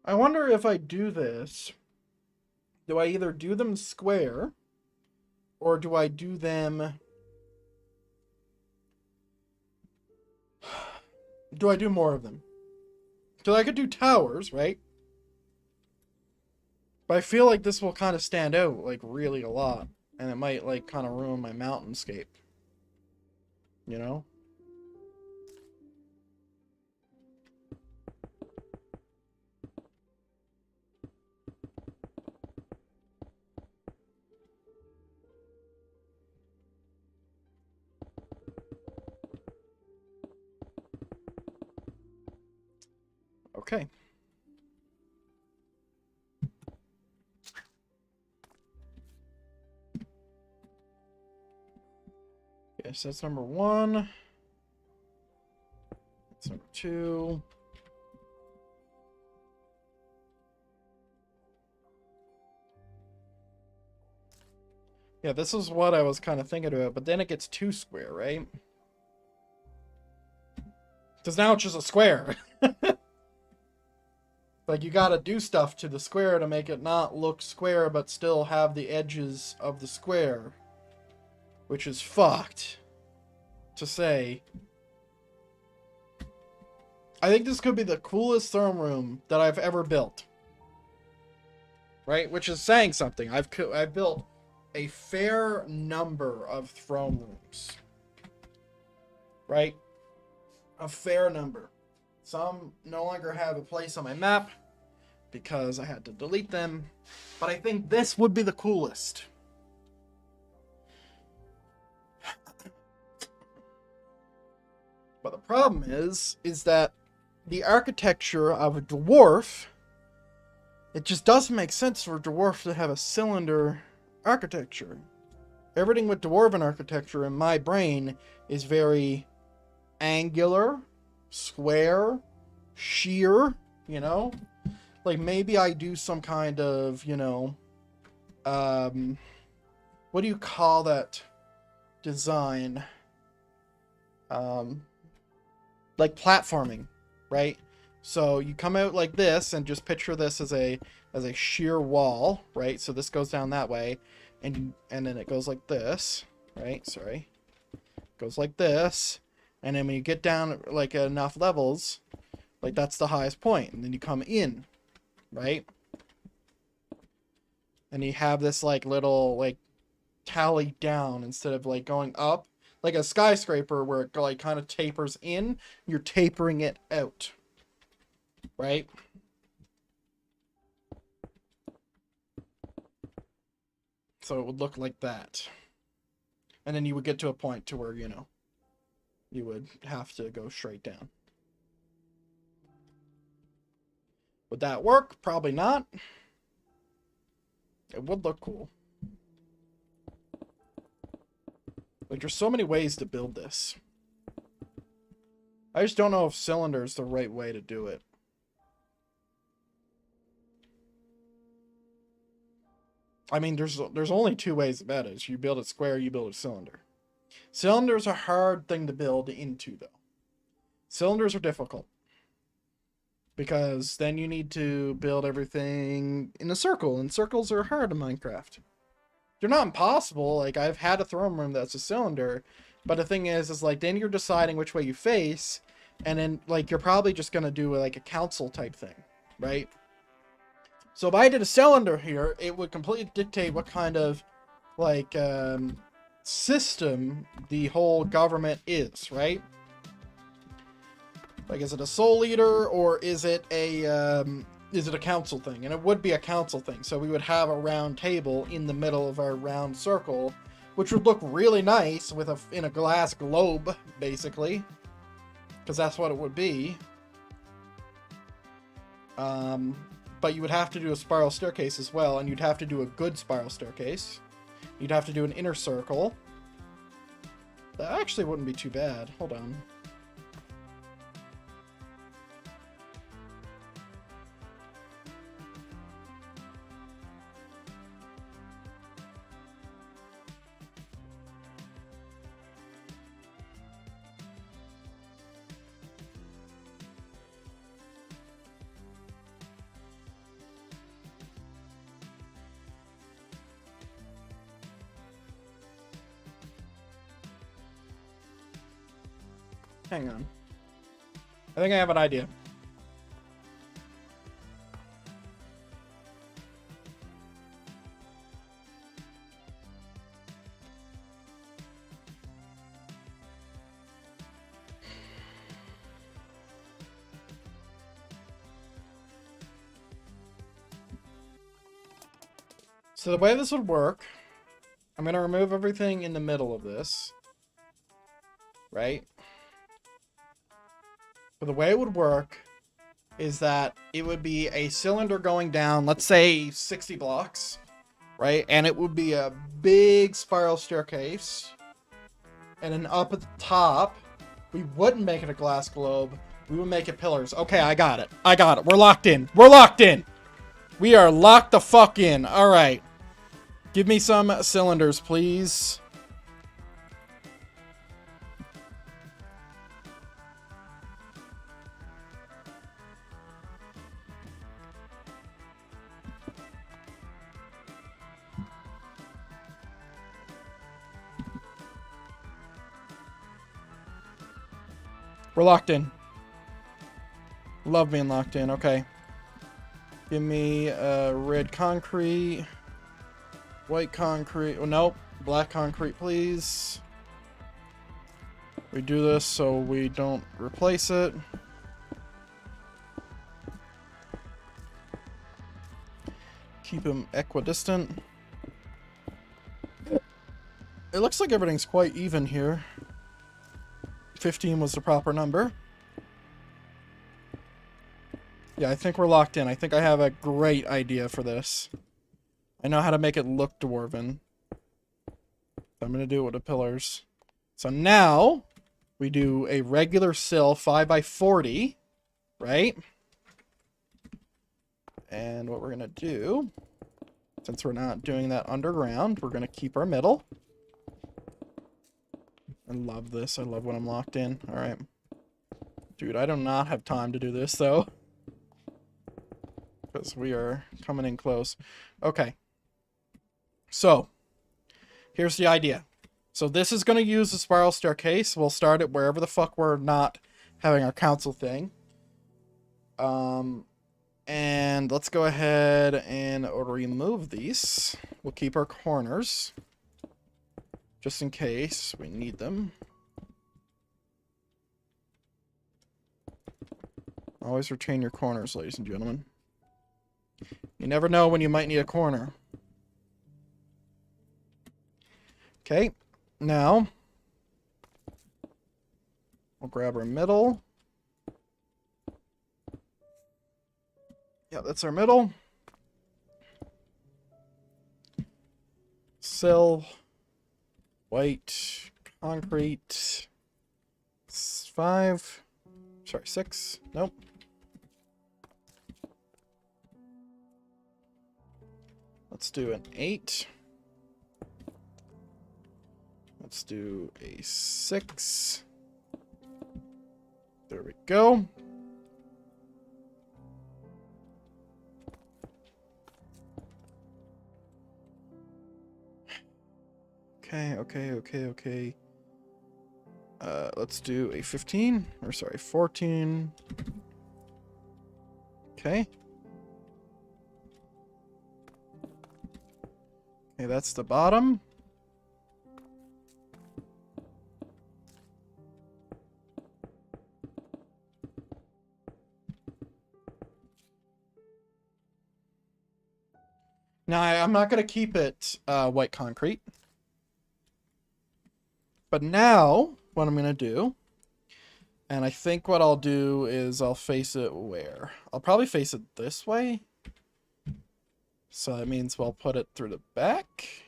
I wonder if I do this, do I either do them square, or do I do them... do I do more of them? Because I could do towers, right? But I feel like this will kind of stand out, like, really a lot. And it might, like, kind of ruin my mountainscape. You know? Okay. Yes, that's number one. That's to... Yeah, this is what I was kind of thinking about, but then it gets too square, right? Because now it's just a square. Like, you gotta do stuff to the square to make it not look square, but still have the edges of the square. Which is fucked to say. I think this could be the coolest throne room that I've ever built. Right? Which is saying something. I've built a fair number of throne rooms. Right? A fair number. Some no longer have a place on my map because I had to delete them. But I think this would be the coolest. But the problem is that the architecture of a dwarf, it just doesn't make sense for a dwarf to have a cylinder architecture. Everything with dwarven architecture in my brain is very angular, square, sheer, you know? Like, maybe I do some kind of, you know, what do you call that design? Like platforming, right? So you come out like this and just picture this as a sheer wall, right? So this goes down that way, and then it goes like this, right? Sorry. Goes like this, and then when you get down like enough levels, like that's the highest point, and then you come in, right? And you have this like little like tally down instead of like going up. Like a skyscraper where it like kind of tapers in, you're tapering it out, right? So it would look like that. And then you would get to a point to where, you know, you would have to go straight down. Would that work? Probably not. It would look cool. Like, there's so many ways to build this. I just don't know if cylinder is the right way to do it. I mean, there's only two ways about it. You build it square, you build a cylinder. Cylinders are a hard thing to build into, though. Cylinders are difficult. Because then you need to build everything in a circle, and circles are hard in Minecraft. They're not impossible. Like, I've had a throne room that's a cylinder, but the thing is like, then you're deciding which way you face, and then, like, you're probably just gonna do, like, a council type thing, right? So if I did a cylinder here, it would completely dictate what kind of, like, system the whole government is, right? Like, is it a soul eater, or is it a council thing? And it would be a council thing. So we would have a round table in the middle of our round circle, which would look really nice with in a glass globe, basically, because that's what it would be. But you would have to do a spiral staircase as well, and you'd have to do a good spiral staircase. You'd have to do an inner circle. That actually wouldn't be too bad. Hold on. Hang on. I think I have an idea. So the way this would work, I'm going to remove everything in the middle of this, right? But the way it would work is that it would be a cylinder going down, let's say 60 blocks, right? And it would be a big spiral staircase. And then up at the top, we wouldn't make it a glass globe. We will make it pillars. Okay, I got it. I got it. We're locked in. We're locked in. We are locked the fuck in. All right. Give me some cylinders, please. We're locked in. Love being locked in. Okay. Give me red concrete. White concrete. Oh, nope. Black concrete, please. We do this so we don't replace it. Keep them equidistant. It looks like everything's quite even here. 15 was the proper number. Yeah, I think we're locked in. I think I have a great idea for this. I know how to make it look dwarven. I'm going to do it with the pillars. So now, we do a regular sill 5x40, right? And what we're going to do, since we're not doing that underground, we're going to keep our middle. I love this. I love when I'm locked in. All right. Dude, I do not have time to do this, though. Because we are coming in close. Okay. So, here's the idea. So this is going to use the spiral staircase. We'll start it wherever the fuck we're not having our council thing. And let's go ahead and remove these. We'll keep our corners. Just in case we need them. Always retain your corners, ladies and gentlemen. You never know when you might need a corner. Okay, now we'll grab our middle. Yeah, that's our middle. Sill. White. Concrete. 5. Sorry, 6. Nope. Let's do an 8. Let's do a 6. There we go. Okay. Let's do a 15. Or sorry, 14. Okay. Okay, that's the bottom. Now, I'm not going to keep it white concrete. But now, what I'm going to do, and I think what I'll do is I'll face it where? I'll probably face it this way. So that means we'll put it through the back.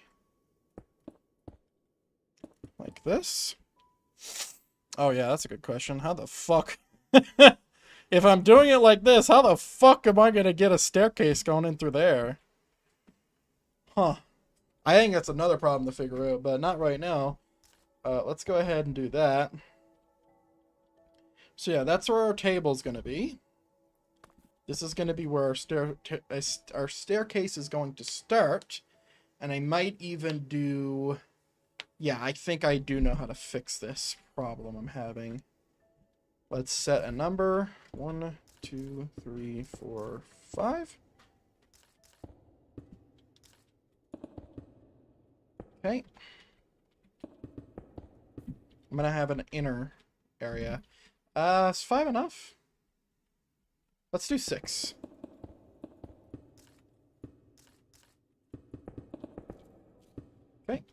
Like this. Oh yeah, that's a good question. How the fuck... If I'm doing it like this, how the fuck am I going to get a staircase going in through there? Huh. I think that's another problem to figure out, but not right now. Let's go ahead and do that. So yeah, that's where our table's going to be. This is going to be where our staircase is going to start. And I might even do... Yeah, I think I do know how to fix this problem I'm having. Let's set a number. 1, 2, 3, 4, 5. Okay. I'm going to have an inner area. Is 5 enough? Let's do 6. Okay.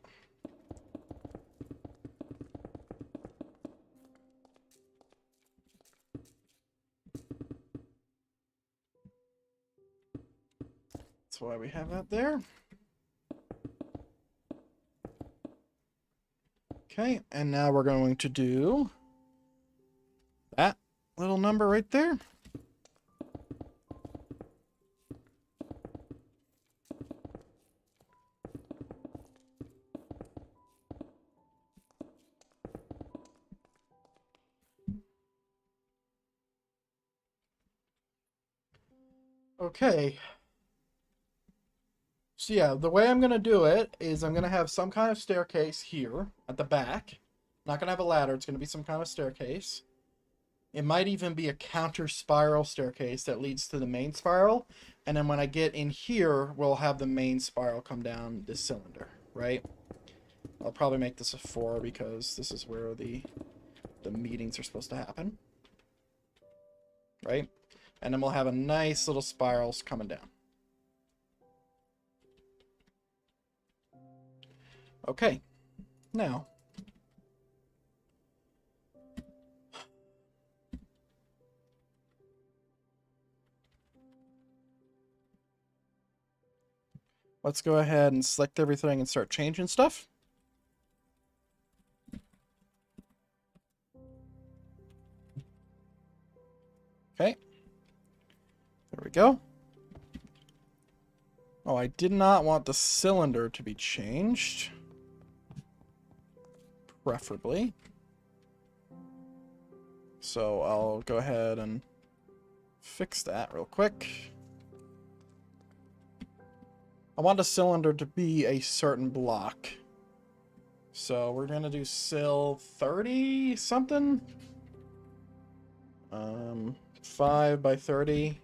That's why we have that there. Okay, and now we're going to do that little number right there. Okay. So yeah, the way I'm going to do it is I'm going to have some kind of staircase here at the back. Not going to have a ladder. It's going to be some kind of staircase. It might even be a counter spiral staircase that leads to the main spiral. And then when I get in here, we'll have the main spiral come down this cylinder, right? I'll probably make this a 4 because this is where the meetings are supposed to happen. Right? And then we'll have a nice little spirals coming down. Okay. Now, let's go ahead and select everything and start changing stuff. Okay. There we go. Oh, I did not want the cylinder to be changed. Preferably. So I'll go ahead and fix that real quick. I want the cylinder to be a certain block. So we're going to do sill 30 something. 5 by 30.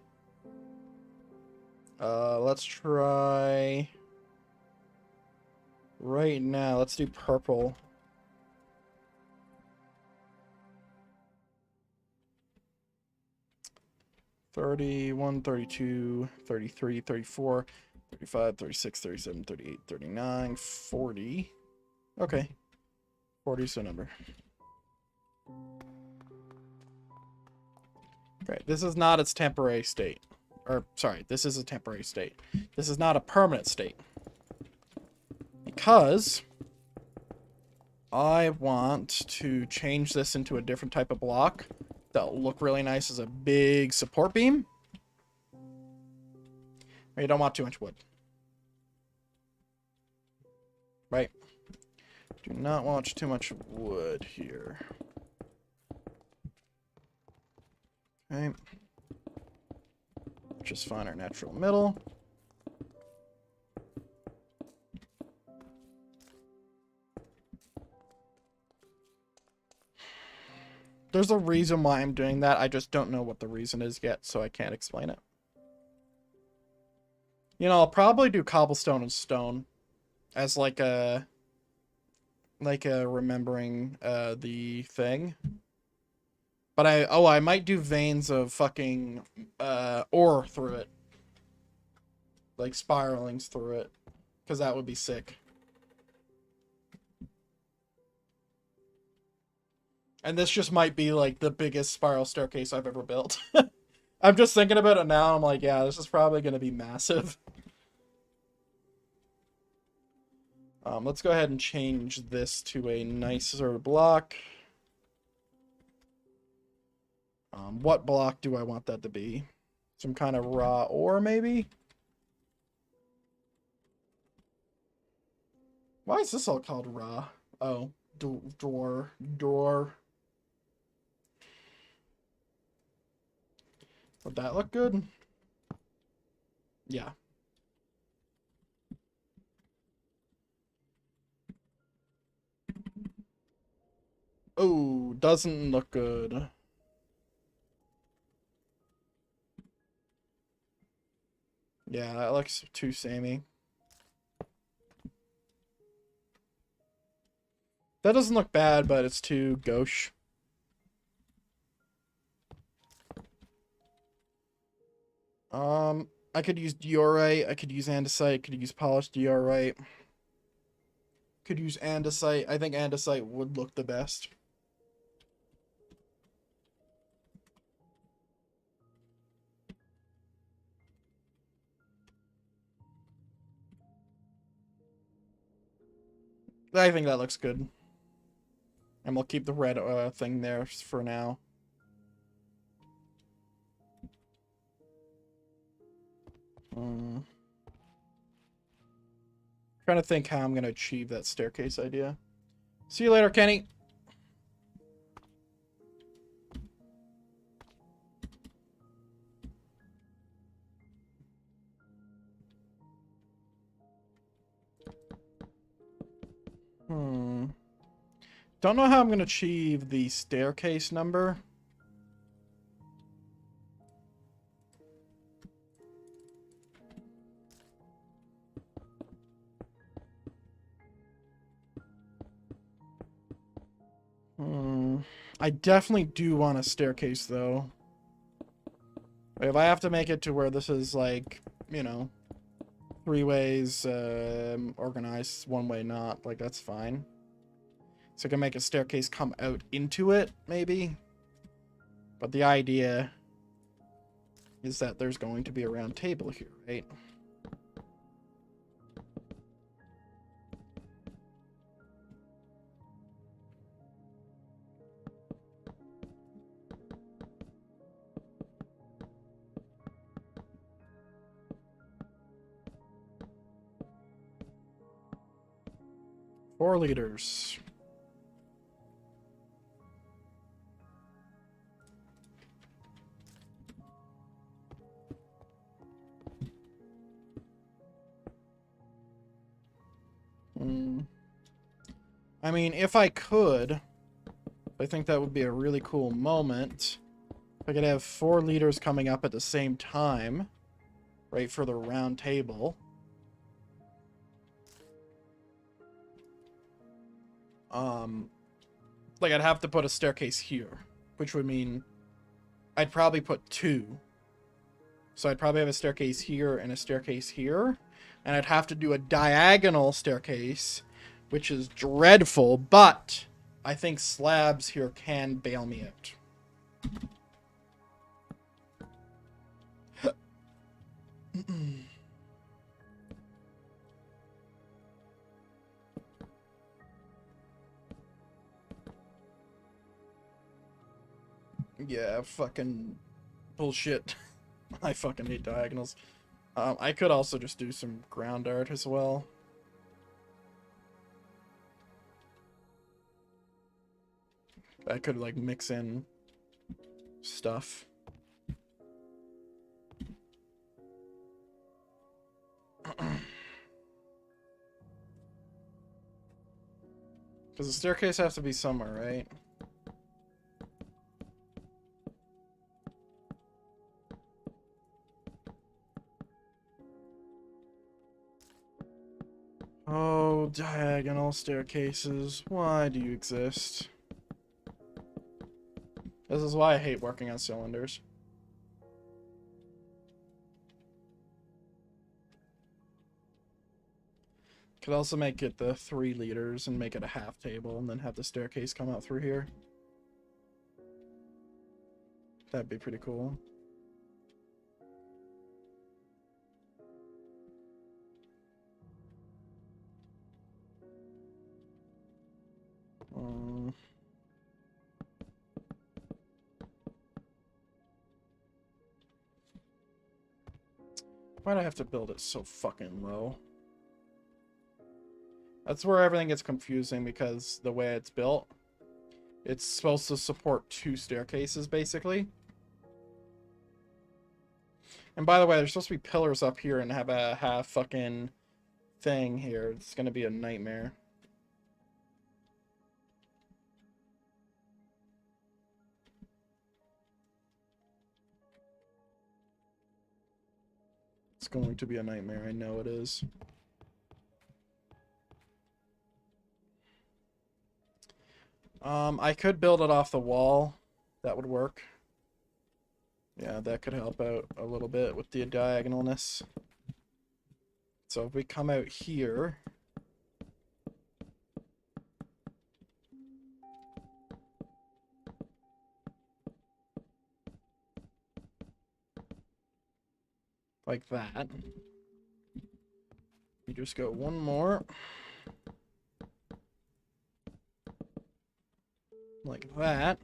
Let's try right now. Let's do purple. $31, $32, $33, $34, $35, $36, $37, $38, $39, $40. Okay. 40 is the number. Okay, this is not its temporary state. Or, sorry, this is a temporary state. This is not a permanent state. Because I want to change this into a different type of block that'll look really nice as a big support beam. You don't want too much wood. Right? Do not want too much wood here. Okay. Just find our natural middle. There's a reason why I'm doing that. I just don't know what the reason is yet, so I can't explain it. You know, I'll probably do cobblestone and stone as like a remembering the thing. But I might do veins of fucking ore through it. Like spiralings through it. Because that would be sick. And this just might be like the biggest spiral staircase I've ever built. I'm just thinking about it now. I'm like, yeah, this is probably going to be massive. Let's go ahead and change this to a nicer block. What block do I want that to be? Some kind of raw ore, maybe? Why is this all called raw? Oh, door. Would that look good? Yeah. Oh, doesn't look good. Yeah, that looks too samey. That doesn't look bad, but it's too gauche. I could use diorite, I could use andesite, could use polished diorite. Could use andesite. I think andesite would look the best. I think that looks good. And we'll keep the red thing there for now. Trying to think how I'm going to achieve that staircase idea. See you later, Kenny. Don't know how I'm going to achieve the staircase number. I definitely do want a staircase, though. If I have to make it to where this is, like, you know, 3 ways organized, 1 way not, like, that's fine. So I can make a staircase come out into it, maybe. But the idea is that there's going to be a round table here, right? Four liters. I mean, if I could, I think that would be a really cool moment. If I could have 4 liters coming up at the same time, right, for the round table. Like, I'd have to put a staircase here, which would mean I'd probably put 2. So I'd probably have a staircase here and a staircase here. And I'd have to do a diagonal staircase, which is dreadful, but I think slabs here can bail me out. Yeah, fucking bullshit. I fucking hate diagonals. I could also just do some ground art as well. I could, like, mix in stuff. Because the staircase has to be somewhere, right? Oh, diagonal staircases. Why do you exist? This is why I hate working on cylinders. Could also make it the 3 liters and make it a half table and then have the staircase come out through here. That'd be pretty cool. Why'd I have to build it so fucking low? That's where everything gets confusing because the way it's built, it's supposed to support 2 staircases, basically. And by the way, there's supposed to be pillars up here and have a half fucking thing here. It's gonna be a nightmare. It's going to be a nightmare, I know it is. I could build it off the wall. That would work. Yeah, that could help out a little bit with the diagonalness. So if we come out here... like that. You just go 1 more. Like that.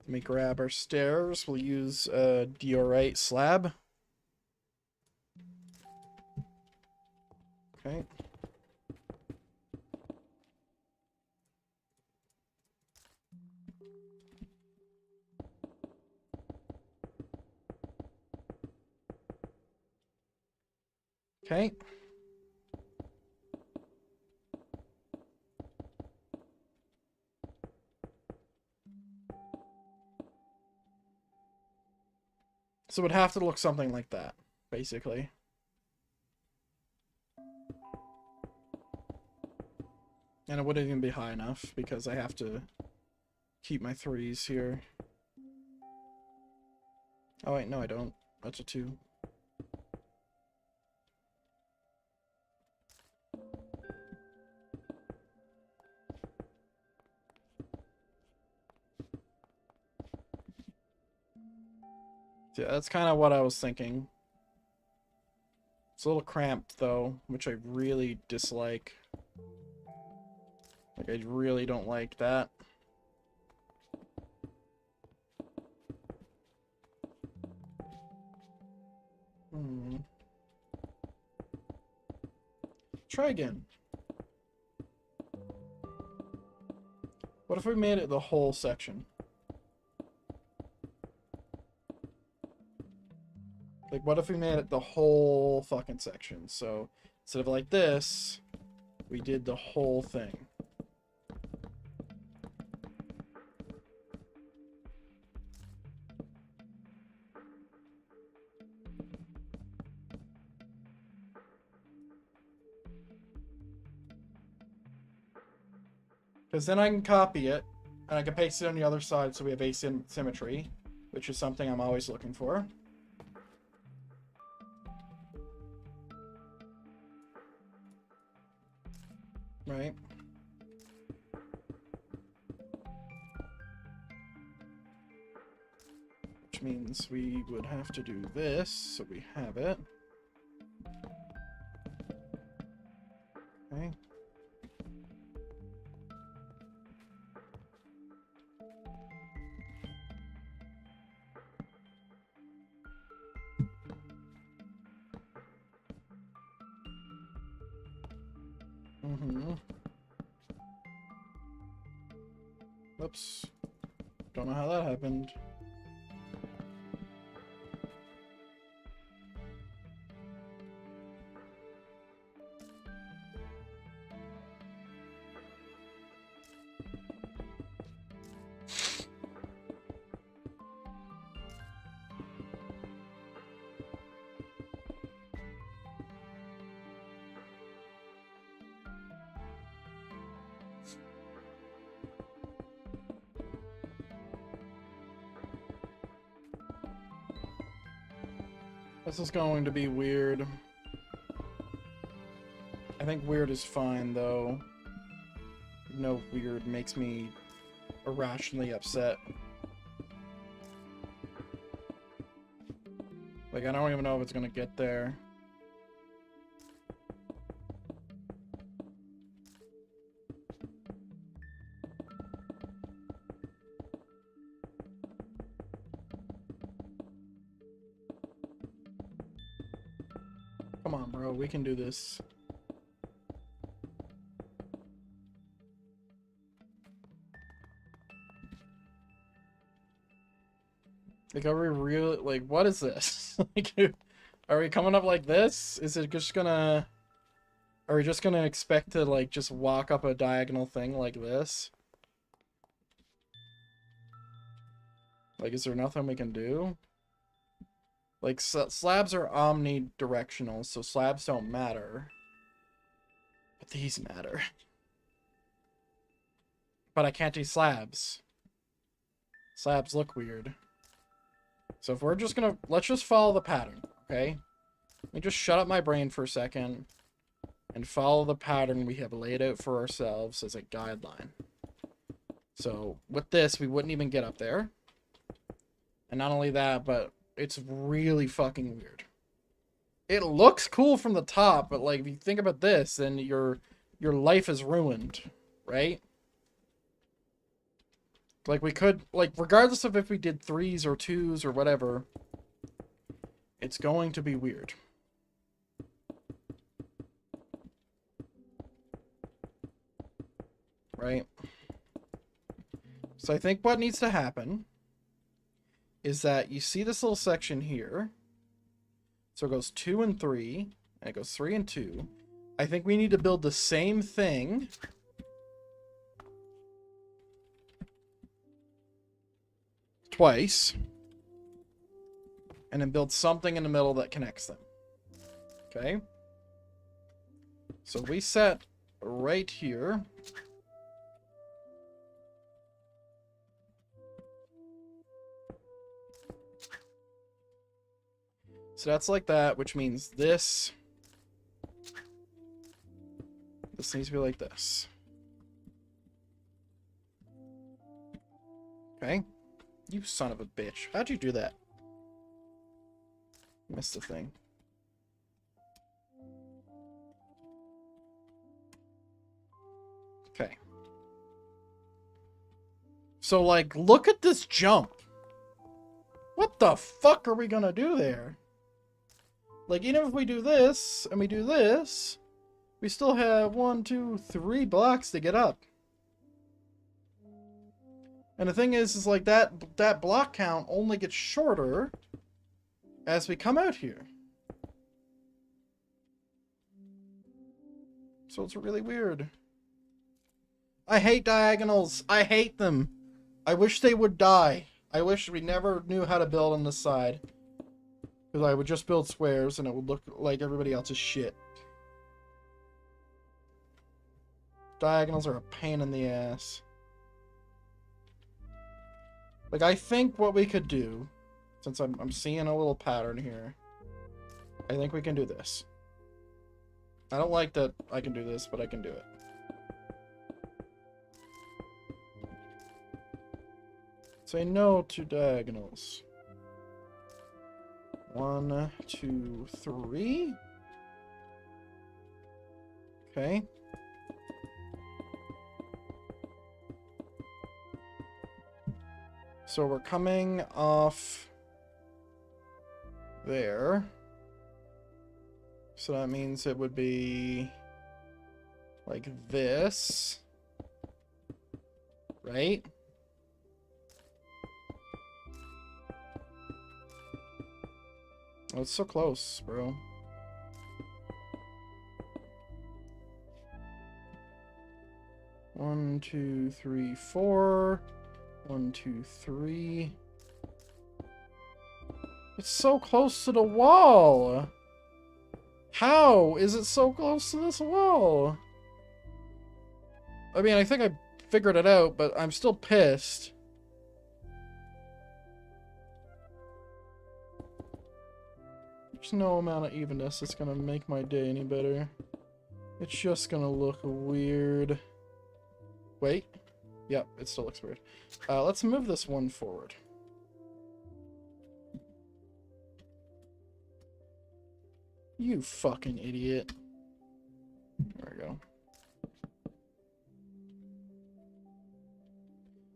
Let me grab our stairs. We'll use a diorite slab. Okay. Okay. So it would have to look something like that, basically. And it wouldn't even be high enough because I have to keep my 3s here. Oh wait, no I don't. That's a 2. Yeah, that's kind of what I was thinking. It's a little cramped though, which I really dislike. Like, I really don't like that. Try again. What if we made it the whole section? Like, what if we made it the whole fucking section? So, instead of like this, we did the whole thing. Because then I can copy it, and I can paste it on the other side so we have asymmetry, which is something I'm always looking for. Right? Which means we would have to do this, so we have it. Okay. Oops. Don't know how that happened. This is going to be weird. I think weird is fine, though. No, weird makes me irrationally upset. Like, I don't even know if it's gonna get there. Come on, bro. We can do this. Like, are we really... Like, what is this? Like, are we coming up like this? Is it just gonna... Are we just gonna expect to, like, just walk up a diagonal thing like this? Like, is there nothing we can do? Like, slabs are omnidirectional, so slabs don't matter. But these matter. But I can't do slabs. Slabs look weird. So if we're just gonna... Let's just follow the pattern, okay? Let me just shut up my brain for a second and follow the pattern we have laid out for ourselves as a guideline. So with this, we wouldn't even get up there. And not only that, but it's really fucking weird. It looks cool from the top, but like if you think about this, then your life is ruined, right? Like we could, like regardless of if we did 3s or 2s or whatever, it's going to be weird. right? So I think what needs to happen is that you see this little section here. So it goes 2 and 3, and it goes 3 and 2. I think we need to build the same thing twice, and then build something in the middle that connects them. Okay? So we set right here. So that's like that, which means this needs to be like this. Okay? You son of a bitch. How'd you do that? Missed the thing. Okay. So, like, look at this jump. What the fuck are we gonna do there? Like, even if we do this, and we do this, we still have 1, 2, 3 blocks to get up. And the thing is like that block count only gets shorter as we come out here. So it's really weird. I hate diagonals. I hate them. I wish they would die. I wish we never knew how to build on this side. Because I would just build squares and it would look like everybody else's shit. Diagonals are a pain in the ass. Like, I think what we could do, since I'm seeing a little pattern here, I think we can do this. I don't like that I can do this, but I can do it. Say no to diagonals. 1, 2, 3. Okay. So we're coming off there. So that means it would be like this. Right? Oh, it's so close, bro. One, 2, 3, 4. 1, 2, 3. It's so close to the wall. How is it so close to this wall? I mean, I think I figured it out, but I'm still pissed. There's no amount of evenness that's gonna make my day any better. It's just gonna look weird. Wait. Yep, it still looks weird. Let's move this one forward. You fucking idiot. There we go.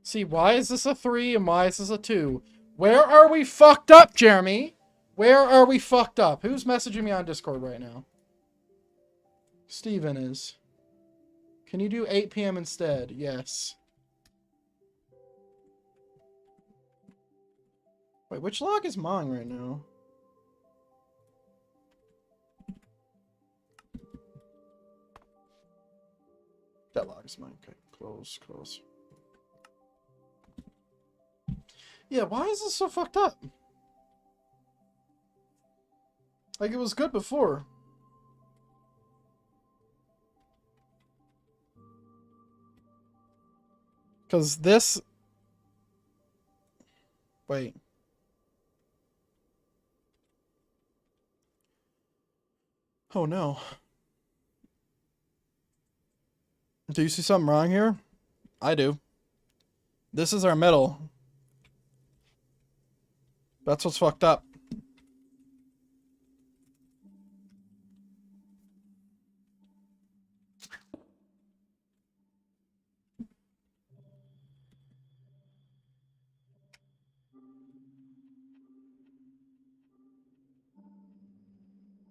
See, why is this a 3 and why is this a 2? Where are we fucked up, Jeremy? Where are we fucked up? Who's messaging me on Discord right now? Steven is. Can you do 8 p.m. instead? Yes. Wait, which log is mine right now? That log is mine. Okay, close, close. Yeah, why is this so fucked up? Like, it was good before. Because this... Wait. Oh, no. Do you see something wrong here? I do. This is our middle. That's what's fucked up.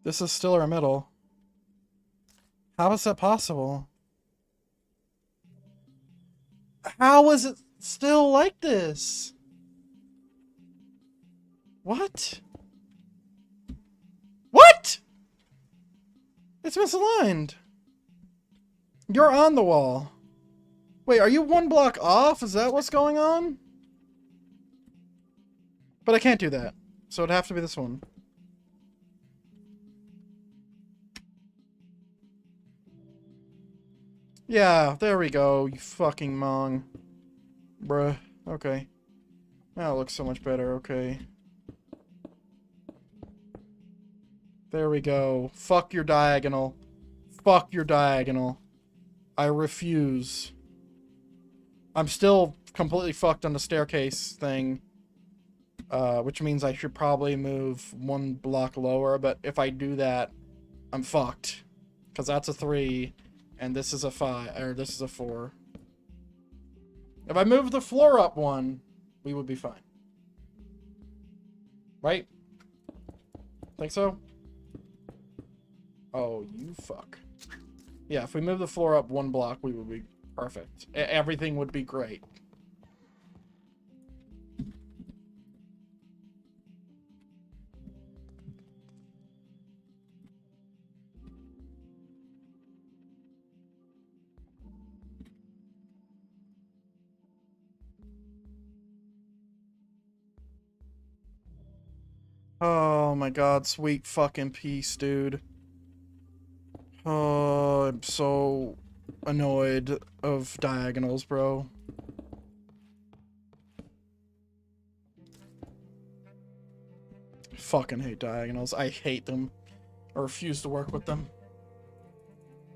This is still our middle. How is that possible? How is it still like this? What? What? It's misaligned. You're on the wall. Wait, are you one block off? Is that what's going on? But I can't do that. So it'd have to be this one. Yeah, there we go, you fucking mong. Bruh. Okay. Now it looks so much better, okay. There we go. Fuck your diagonal. Fuck your diagonal. I refuse. I'm still completely fucked on the staircase thing. Which means I should probably move one block lower, but if I do that, I'm fucked. Because that's a 3, and this is a 5, or this is a 4. If I move the floor up 1, we would be fine. Right? Think so? Oh, you fuck. Yeah, if we move the floor up 1 block, we would be perfect. Everything would be great. Oh my god, sweet fucking peace, dude. Oh, I'm so annoyed of diagonals, bro. Fucking hate diagonals. I hate them. I refuse to work with them.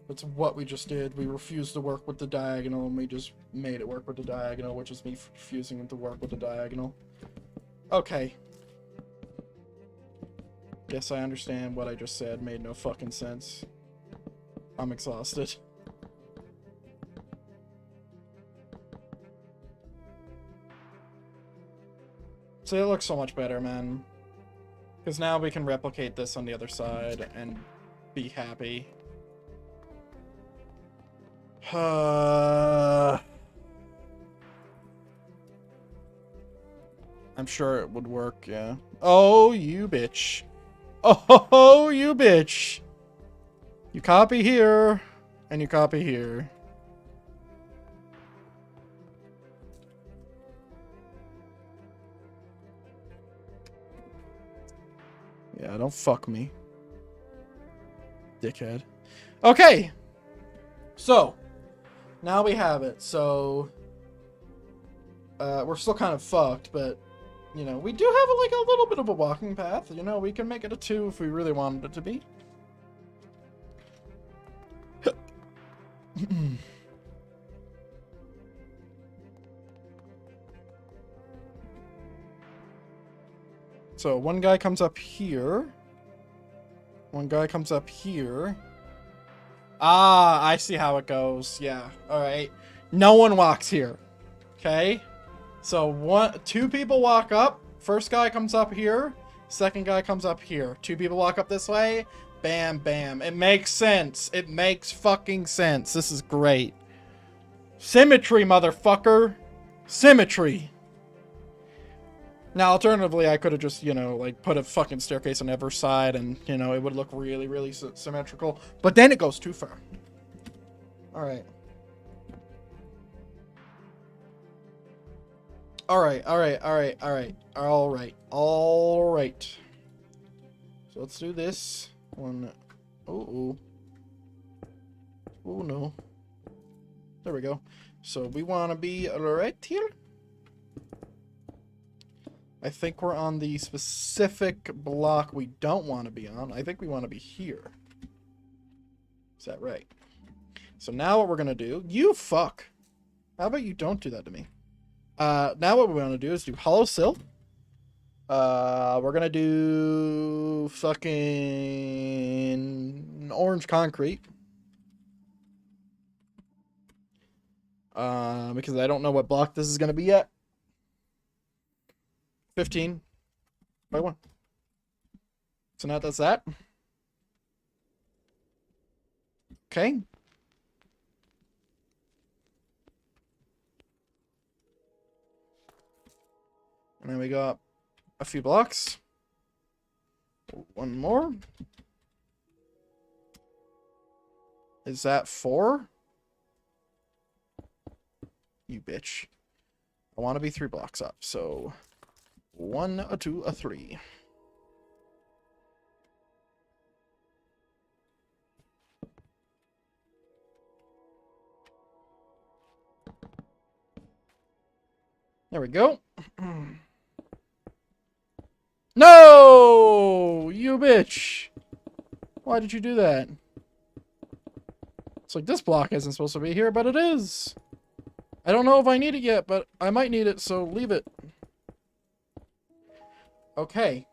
That's what we just did. We refused to work with the diagonal, and we just made it work with the diagonal, which is me refusing to work with the diagonal. Okay. Guess I understand what I just said. Made no fucking sense. I'm exhausted. So it looks so much better, man. Because now we can replicate this on the other side and be happy. I'm sure it would work, yeah. Oh, you bitch. Oh, you bitch. You copy here, and you copy here. Yeah, don't fuck me. Dickhead. Okay. So, now we have it. So, we're still kind of fucked, but, you know, we do have, like, a little bit of a walking path. You know, we can make it a 2 if we really wanted it to be. So, one guy comes up here. One guy comes up here. Ah, I see how it goes. Yeah, alright. No one walks here. Okay? So, 2 people walk up. First guy comes up here. Second guy comes up here. 2 people walk up this way. Bam, bam. It makes sense. It makes fucking sense. This is great. Symmetry, motherfucker. Symmetry. Now, alternatively, I could have just, you know, like, put a fucking staircase on every side and, you know, it would look really, really symmetrical. But then it goes too far. Alright. Alright. So let's do this one. Oh no. There we go. So we want to be right here. I think we're on the specific block we don't want to be on. I think we want to be here. Is that right? So now what we're going to do... You fuck! How about you don't do that to me? Now what we want to do is do hollow sill. We're going to do... fucking... orange concrete. Because I don't know what block this is going to be yet. 15 by 1. So now that's that. Okay. And then we go up a few blocks. One more. Is that 4? You bitch. I want to be 3 blocks up, so 1, a 2, a 3. There we go. No! You bitch! Why did you do that? It's like this block isn't supposed to be here, but it is. I don't know if I need it yet, but I might need it, so leave it. Okay.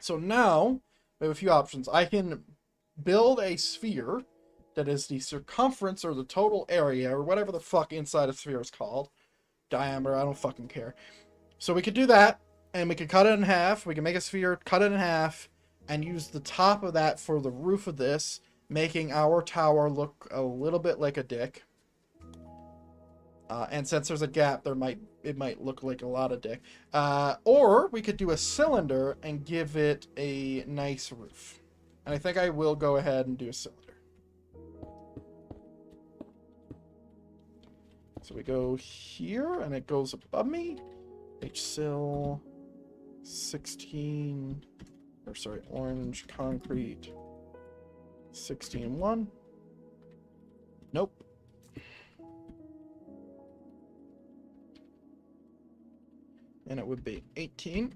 So now, we have a few options. I can build a sphere that is the circumference or the total area, or whatever the fuck inside a sphere is called. Diameter, I don't fucking care. So we could do that, and we could cut it in half. We can make a sphere, cut it in half, and use the top of that for the roof of this, making our tower look a little bit like a dick. And since there's a gap, it might look like a lot of dick. Or we could do a cylinder and give it a nice roof. And I think I will go ahead and do a cylinder. So we go here, and it goes above me. H-sill 16, or sorry, orange concrete 16-1. Nope. And it would be 18.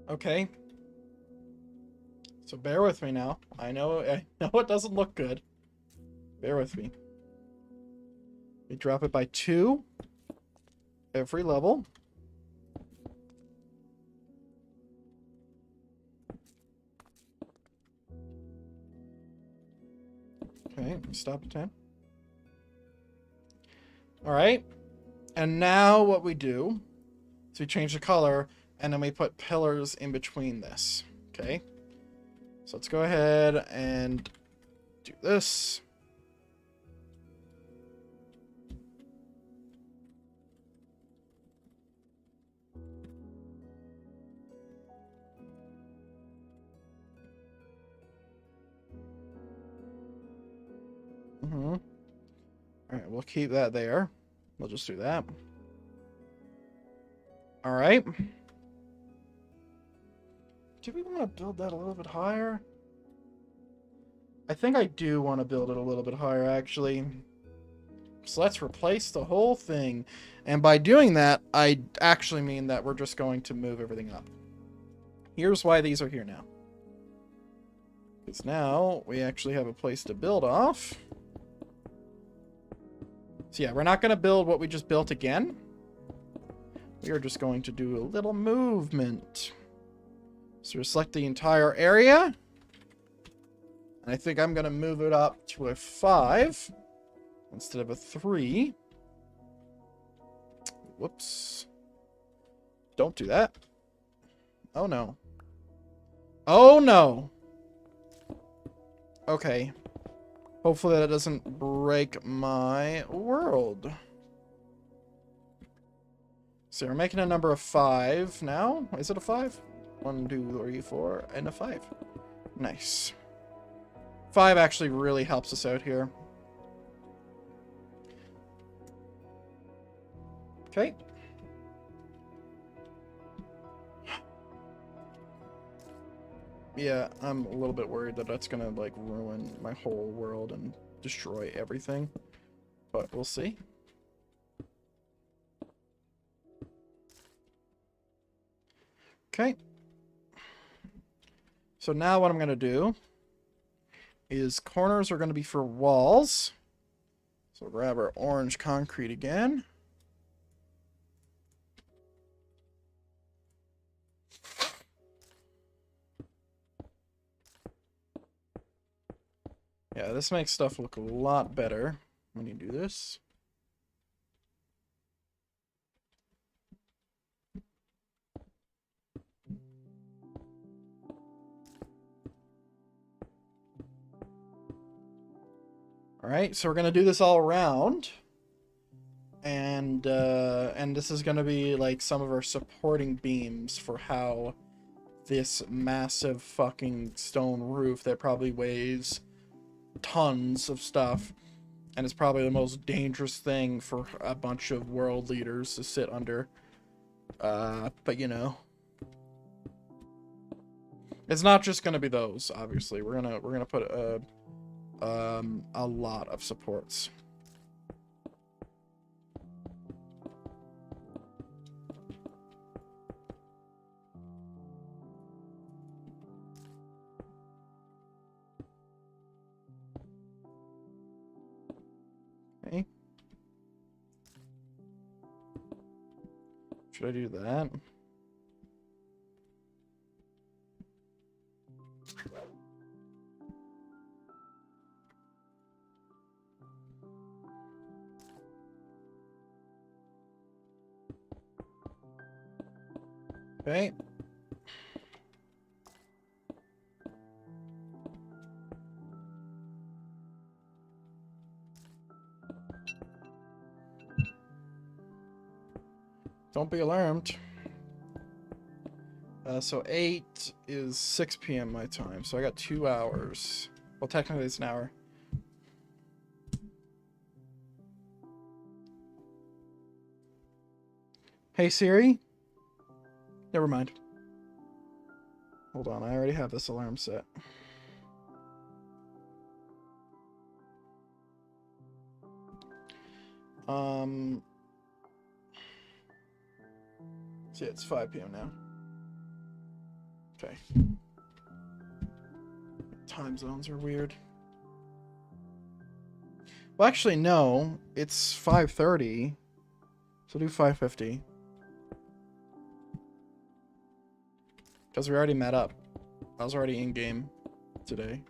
Okay. So bear with me now. I know it doesn't look good. Bear with me. We drop it by 2 every level. Okay, stop at 10. Alright. And now what we do is we change the color, and then we put pillars in between this. Okay? So let's go ahead and do this. Alright, we'll keep that there. We'll just do that. Alright. Do we want to build that a little bit higher? I think I do want to build it a little bit higher, actually. So let's replace the whole thing. And by doing that, I actually mean that we're just going to move everything up. Here's why these are here now. Because now we actually have a place to build off. So yeah, we're not going to build what we just built again. We are just going to do a little movement. So we select the entire area. And I think I'm going to move it up to a 5 instead of a 3. Whoops. Don't do that. Oh no. Oh no. Okay. Hopefully that doesn't break my world. So we're making a number of 5 now. Is it a 5? 1, 2, 3, 4, and a 5. Nice. 5 actually really helps us out here. Okay. Yeah, I'm a little bit worried that that's gonna, like, ruin my whole world and destroy everything. But we'll see. Okay. So now what I'm gonna do is corners are gonna be for walls. So grab our orange concrete again. Yeah, this makes stuff look a lot better when you do this. Alright, so we're gonna do this all around. And this is gonna be like some of our supporting beams for how this massive fucking stone roof that probably weighs tons of stuff and it's probably the most dangerous thing for a bunch of world leaders to sit under. But you know, it's not just gonna be those. Obviously, we're gonna put a lot of supports. Okay. Should I do that? Okay. Don't be alarmed. So 8 is 6 p.m. my time, so I got 2 hours. Well, technically it's an hour. Hey Siri? Never mind. Hold on, I already have this alarm set. See, it's 5 p.m. now. Okay. Time zones are weird. Well, actually, no. It's 5:30. So do 5:50. Because we already met up. I was already in game today.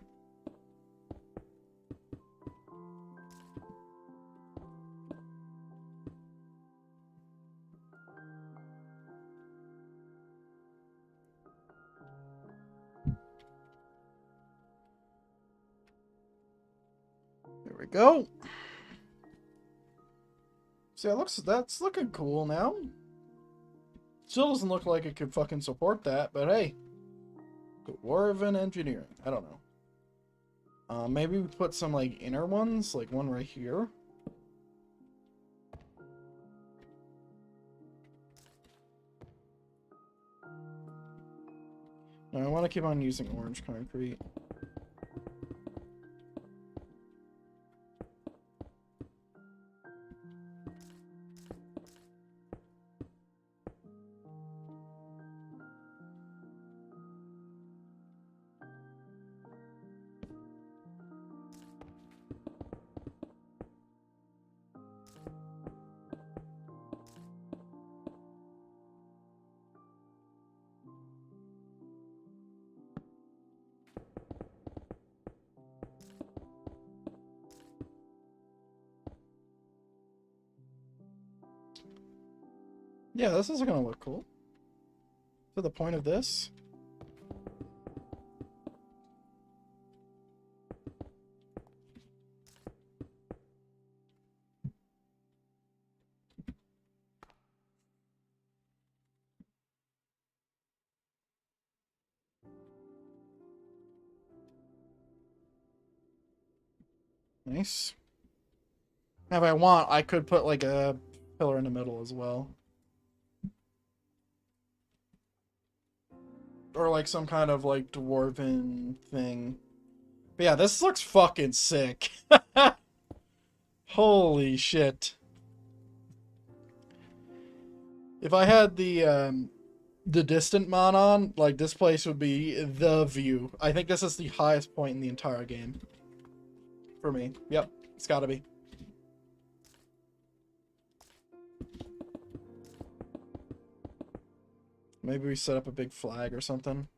There we go. See, that's looking cool now. Still doesn't look like it could fucking support that, but hey. Dwarven engineering. I don't know. Maybe we put some like inner ones, like one right here. No, I want to keep on using orange concrete. Yeah, this is gonna look cool. To the point of this. Nice. Now, if I want, I could put like a pillar in the middle as well. Or like some kind of like dwarven thing. But yeah, this looks fucking sick. Holy shit. If I had the distant mod on, like this place would be the view. I think this is the highest point in the entire game. For me. Yep, it's gotta be. Maybe we set up a big flag or something.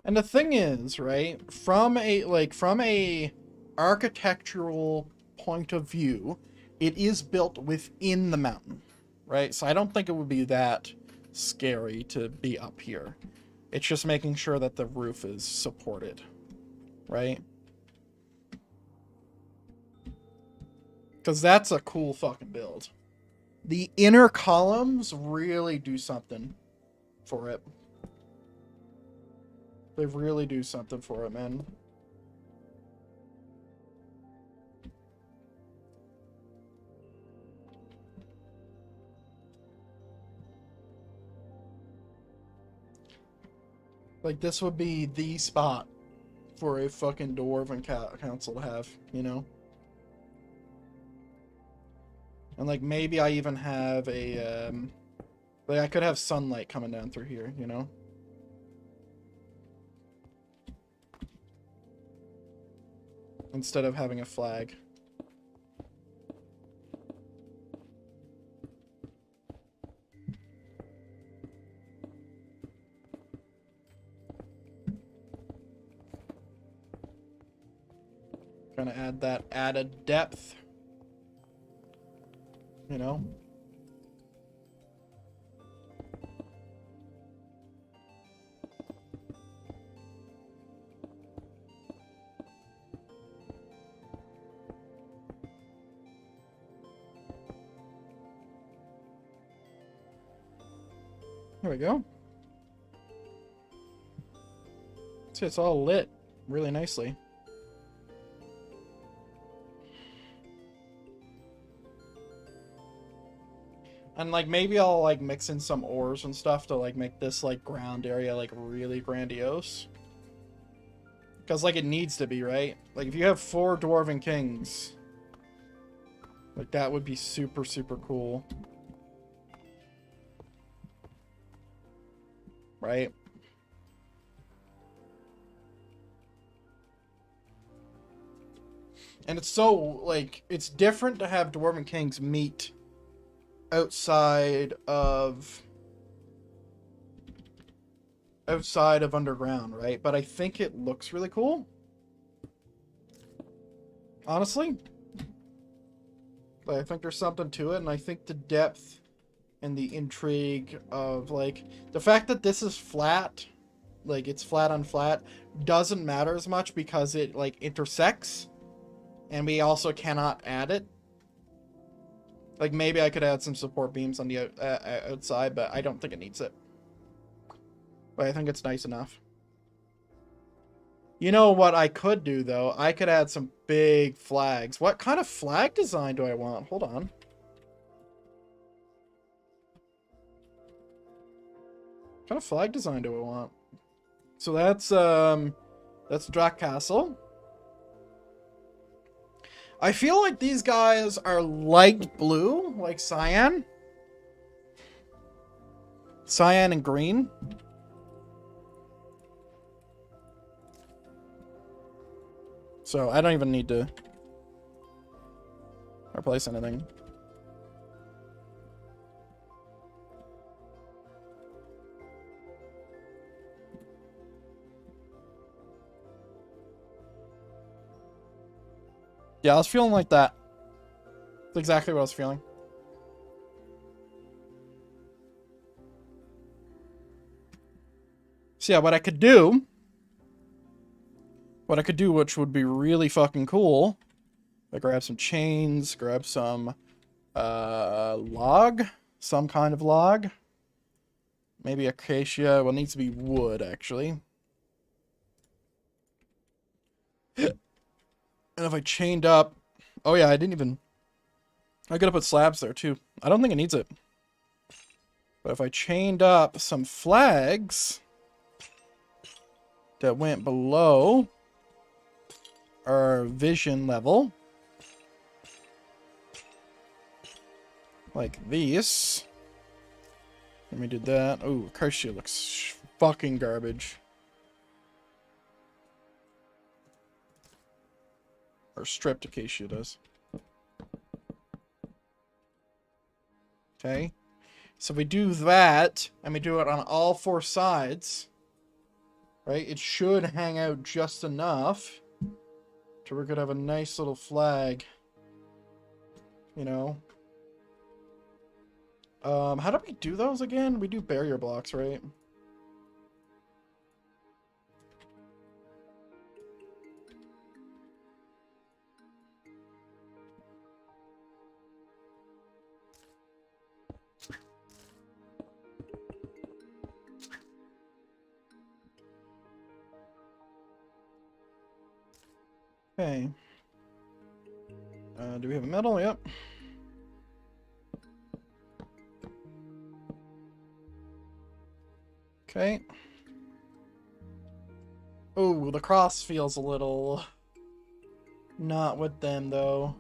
And the thing is, right, from a architectural point of view, it is built within the mountain, right? So I don't think it would be that scary to be up here. It's just making sure that the roof is supported, right? Because that's a cool fucking build. The inner columns really do something for it. They really do something for it, man. Like, this would be the spot for a fucking Dwarven council to have, you know? And, like, maybe I even have a, like, I could have sunlight coming down through here, you know? Instead of having a flag. Gonna add that added depth. You know? There we go. See, it's all lit really nicely. And, like, maybe I'll, like, mix in some ores and stuff to, like, make this, like, ground area, like, really grandiose. Because, like, it needs to be, right? Like, if you have 4 Dwarven Kings, like, that would be super, super cool. Right? And it's so, like, it's different to have Dwarven Kings meet outside of underground, right? But I think it looks really cool. Honestly. Like, I think there's something to it, and I think the depth and the intrigue of, like, the fact that this is flat, like, it's flat on flat, doesn't matter as much because it, like, intersects, and we also cannot add it. Like, maybe I could add some support beams on the outside, but I don't think it needs it. But I think it's nice enough. You know what I could do, though? I could add some big flags. What kind of flag design do I want? Hold on. What kind of flag design do I want? So that's Drac Castle. I feel like these guys are light blue, like cyan. Cyan and green. So I don't even need to replace anything. Yeah, I was feeling like that. That's exactly what I was feeling. So yeah, what I could do, which would be really fucking cool, I grab some chains, grab some log, some kind of log. Maybe acacia. Well, it needs to be wood, actually. And if I chained up... Oh, yeah, I didn't even... I could have put slabs there, too. I don't think it needs it. But if I chained up some flags that went below our vision level, like these... Let me do that. Oh, acacia looks fucking garbage. Or stripped acacia does. Okay. So if we do that, and we do it on all 4 sides, right, it should hang out just enough to we could have a nice little flag, you know. How do we do those again? We do barrier blocks, right? Okay. Do we have a metal? Yep. Okay. Oh, the cross feels a little... not with them, though.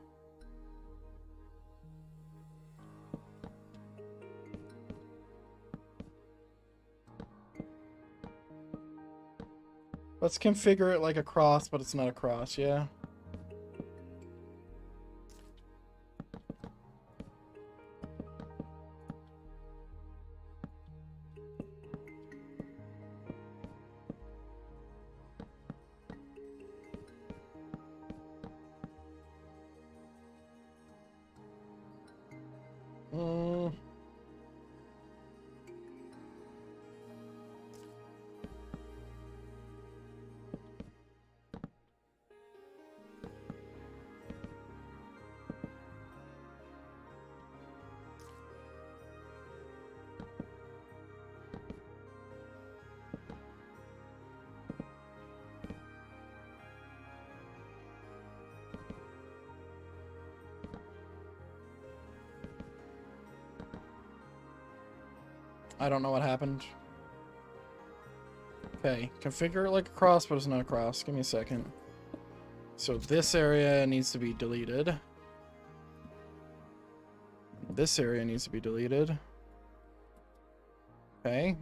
Let's configure it like a cross, but it's not a cross, yeah? I don't know what happened. Okay, configure it like a cross, but it's not a cross. Give me a second. So this area needs to be deleted. This area needs to be deleted. Okay.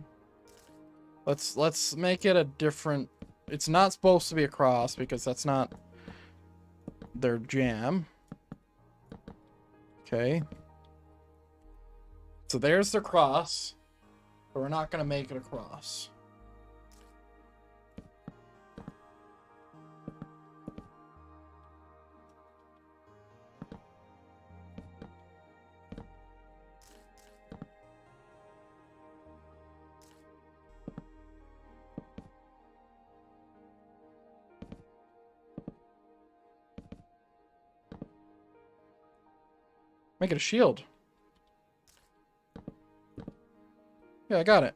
Let's make it a different... It's not supposed to be a cross because that's not their jam. Okay. So there's the cross. But we're not going to make it a cross. Make it a shield. Yeah, I got it.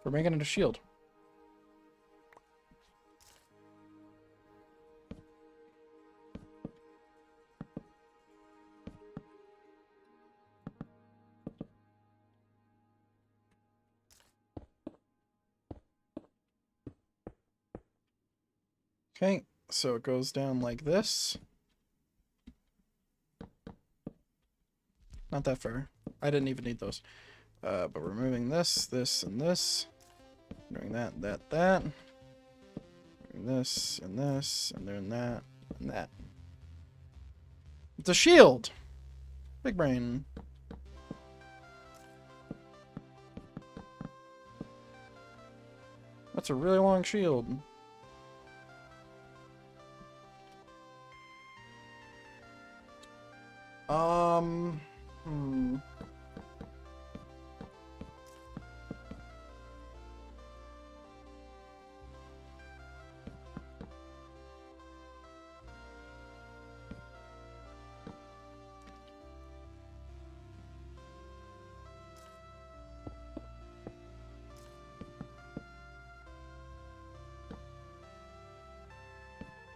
We're making it a shield. Okay, so it goes down like this. Not that far. I didn't even need those. But we're removing this, this, and this. Doing that, that, that. Doing this, and this, and doing that, and that. It's a shield! Big brain. That's a really long shield.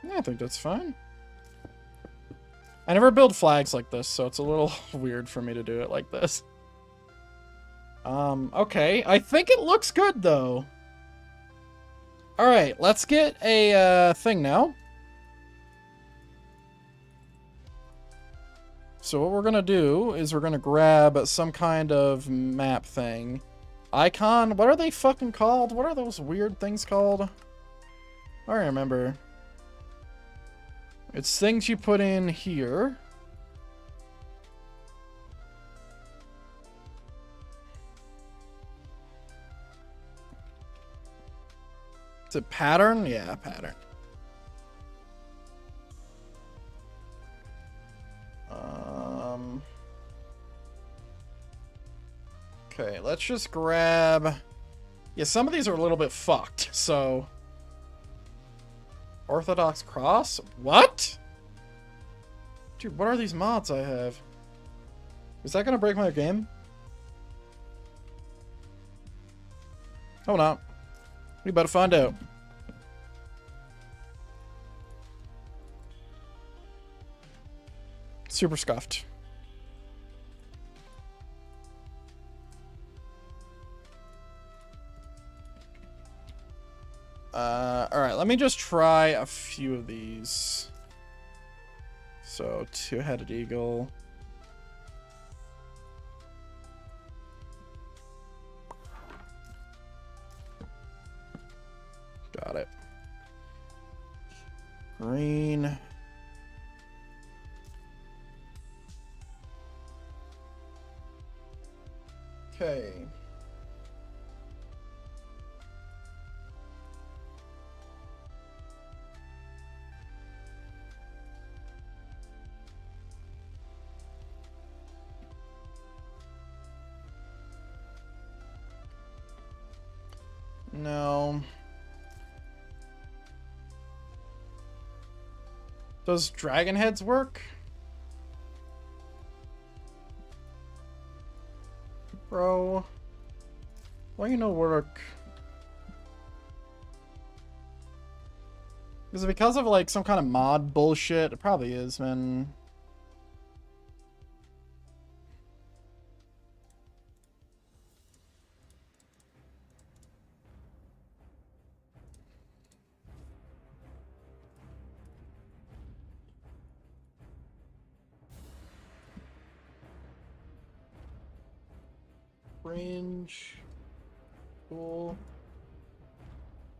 Yeah, I think that's fine. I never build flags like this, so it's a little weird for me to do it like this. Okay. I think it looks good, though. Alright, let's get a, thing now. So what we're gonna do is we're gonna grab some kind of map thing. Icon? What are they fucking called? What are those weird things called? I don't remember. It's things you put in here. Is it pattern? Yeah, pattern. Okay, let's just grab... Yeah, some of these are a little bit fucked, so... Orthodox Cross? What? Dude, what are these mods I have? Is that gonna break my game? Hold on. We better find out. Super scuffed. Alright, let me just try a few of these. So, two-headed eagle. Got it. Green. Okay. No. Does dragon heads work? Bro. Why you no work? Is it because of like some kind of mod bullshit? It probably is, man. Fringe. Cool.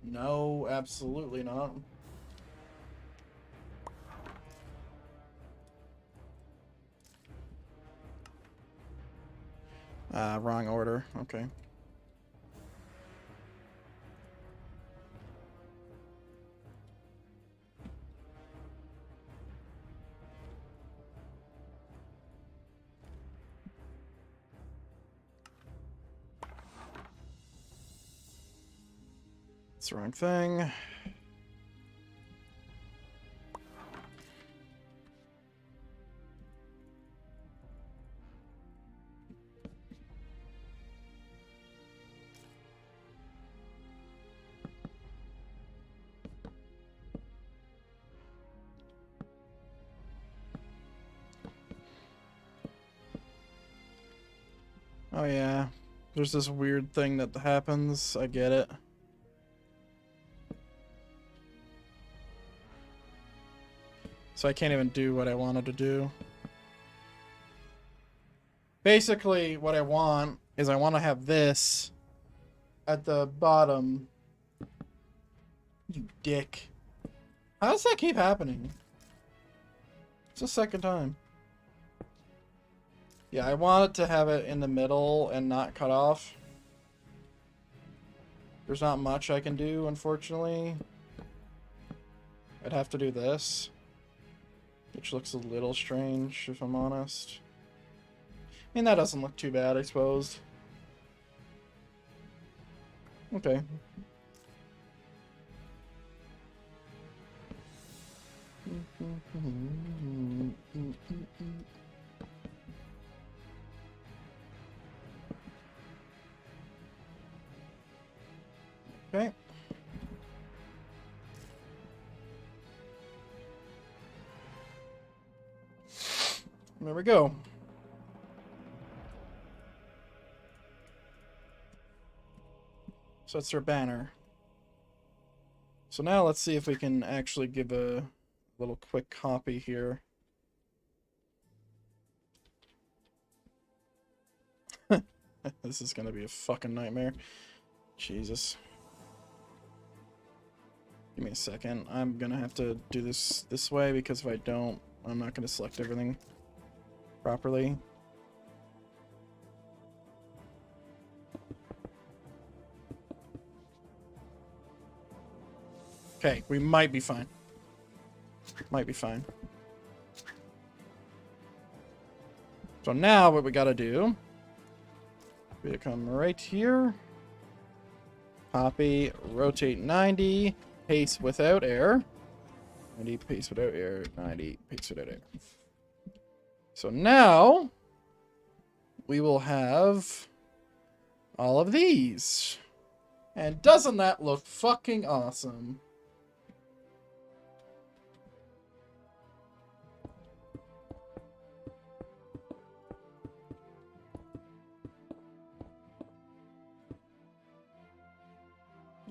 No, absolutely not. Wrong order. Okay. It's the wrong thing. Oh yeah, there's this weird thing that happens. I get it. So I can't even do what I wanted to do. Basically, what I want is I want to have this at the bottom. You dick. How does that keep happening? It's the second time. Yeah, I want it to have it in the middle and not cut off. There's not much I can do, unfortunately. I'd have to do this, which looks a little strange, if I'm honest. I mean, that doesn't look too bad, I suppose. Okay. Okay. There we go. So that's our banner. So now let's see if we can actually give a little quick copy here. This is gonna be a fucking nightmare. Jesus. Give me a second. I'm gonna have to do this way, because if I don't, I'm not gonna select everything properly. Okay, we might be fine. Might be fine. So now what we gotta do We come right here. Copy, rotate 90, paste without error. 90, paste without error, 90, paste without error. So now we will have all of these. And doesn't that look fucking awesome?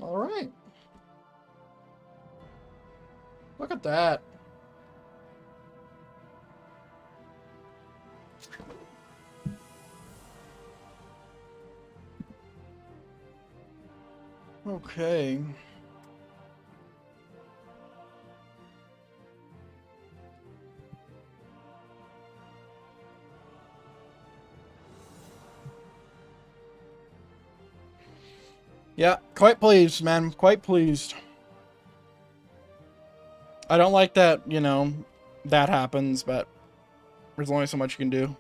All right. Look at that. Okay. Yeah, quite pleased, man. Quite pleased. I don't like that, you know, that happens, but there's only so much you can do.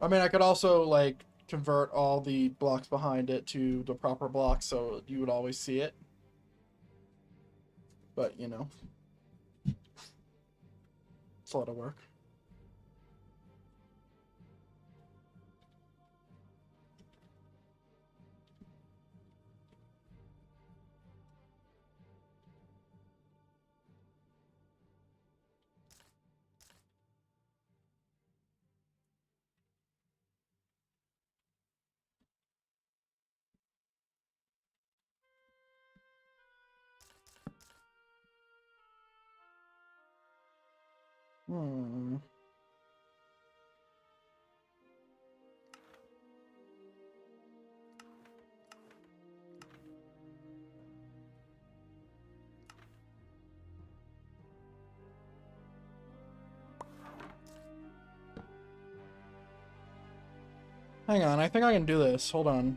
I mean, I could also, like, convert all the blocks behind it to the proper blocks so you would always see it. But, you know, it's a lot of work. Hmm. Hang on, I think I can do this. Hold on.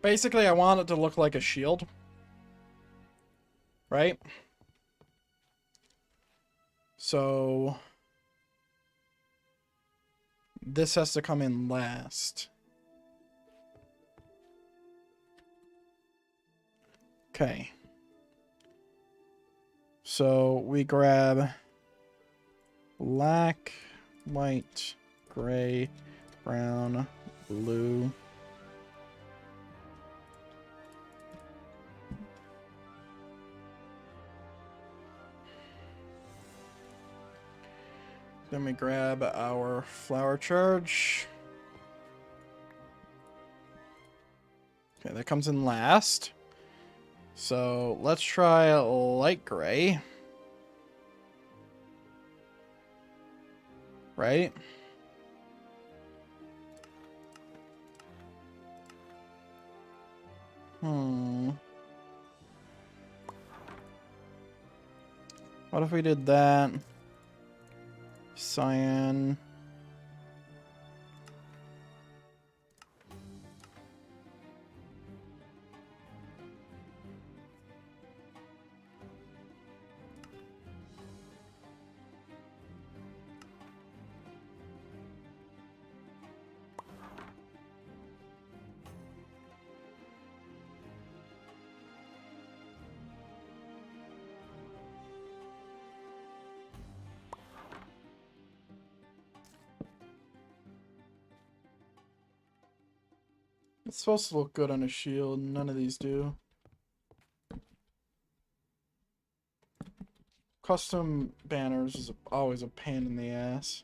Basically, I want it to look like a shield. Right? So this has to come in last. Okay. So we grab black, white, gray, brown, blue. Then we grab our flower charge. Okay, that comes in last. So let's try light gray. Right? What if we did that? Cyan. It's supposed to look good on a shield. None of these do. Custom banners is always a pain in the ass.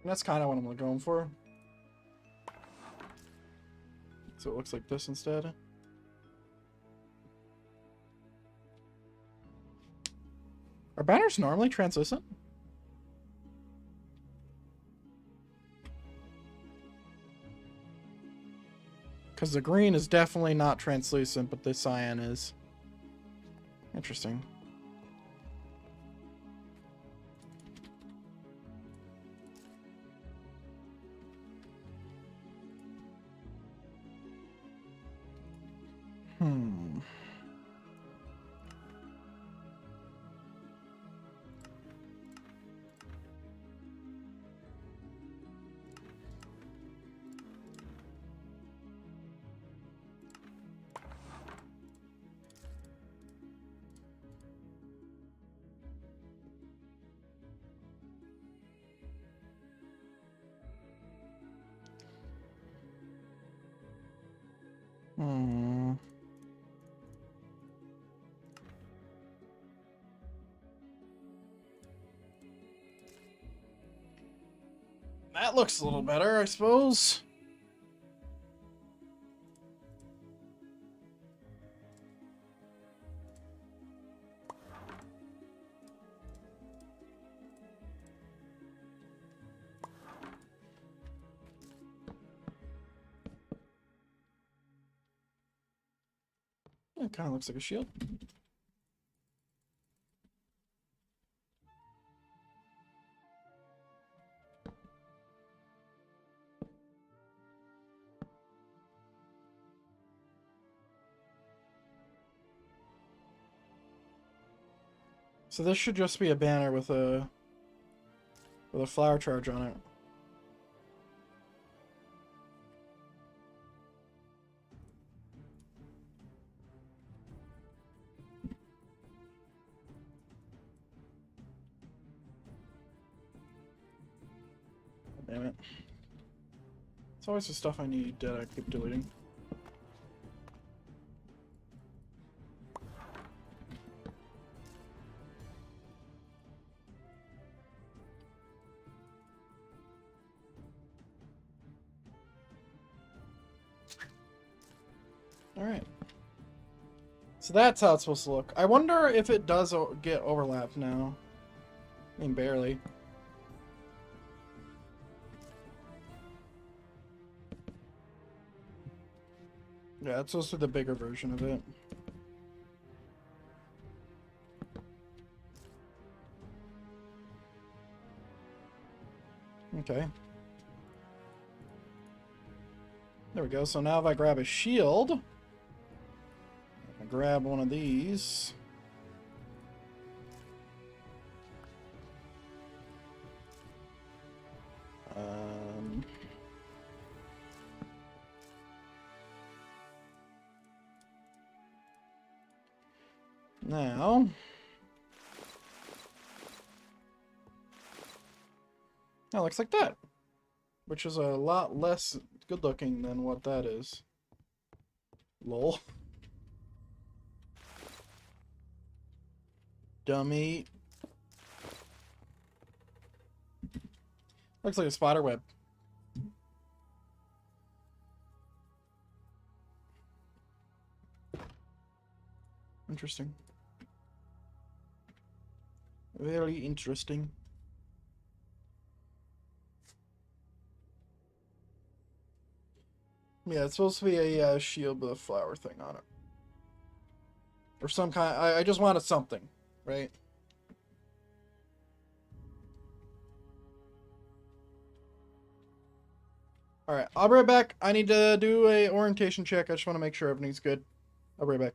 And that's kind of what I'm going for. So it looks like this instead. Are banners normally translucent? Because the green is definitely not translucent, but the cyan is. Interesting. That looks a little better, I suppose. It kind of looks like a shield. So this should just be a banner with a flower charge on it. Damn it. It's always the stuff I need that I keep deleting. Alright. So that's how it's supposed to look. I wonder if it does get overlapped now. I mean, barely. Yeah, it's supposed to be the bigger version of it. Okay. There we go. So now if I grab a shield, I grab one of these. Now, it looks like that, which is a lot less good looking than what that is. Lol. Dummy. Looks like a spider web. Interesting. Very interesting. Yeah, it's supposed to be a shield with a flower thing on it. Or some kind. I just wanted something, right? Alright, I'll be right back. I need to do a orientation check. I just want to make sure everything's good. I'll be right back.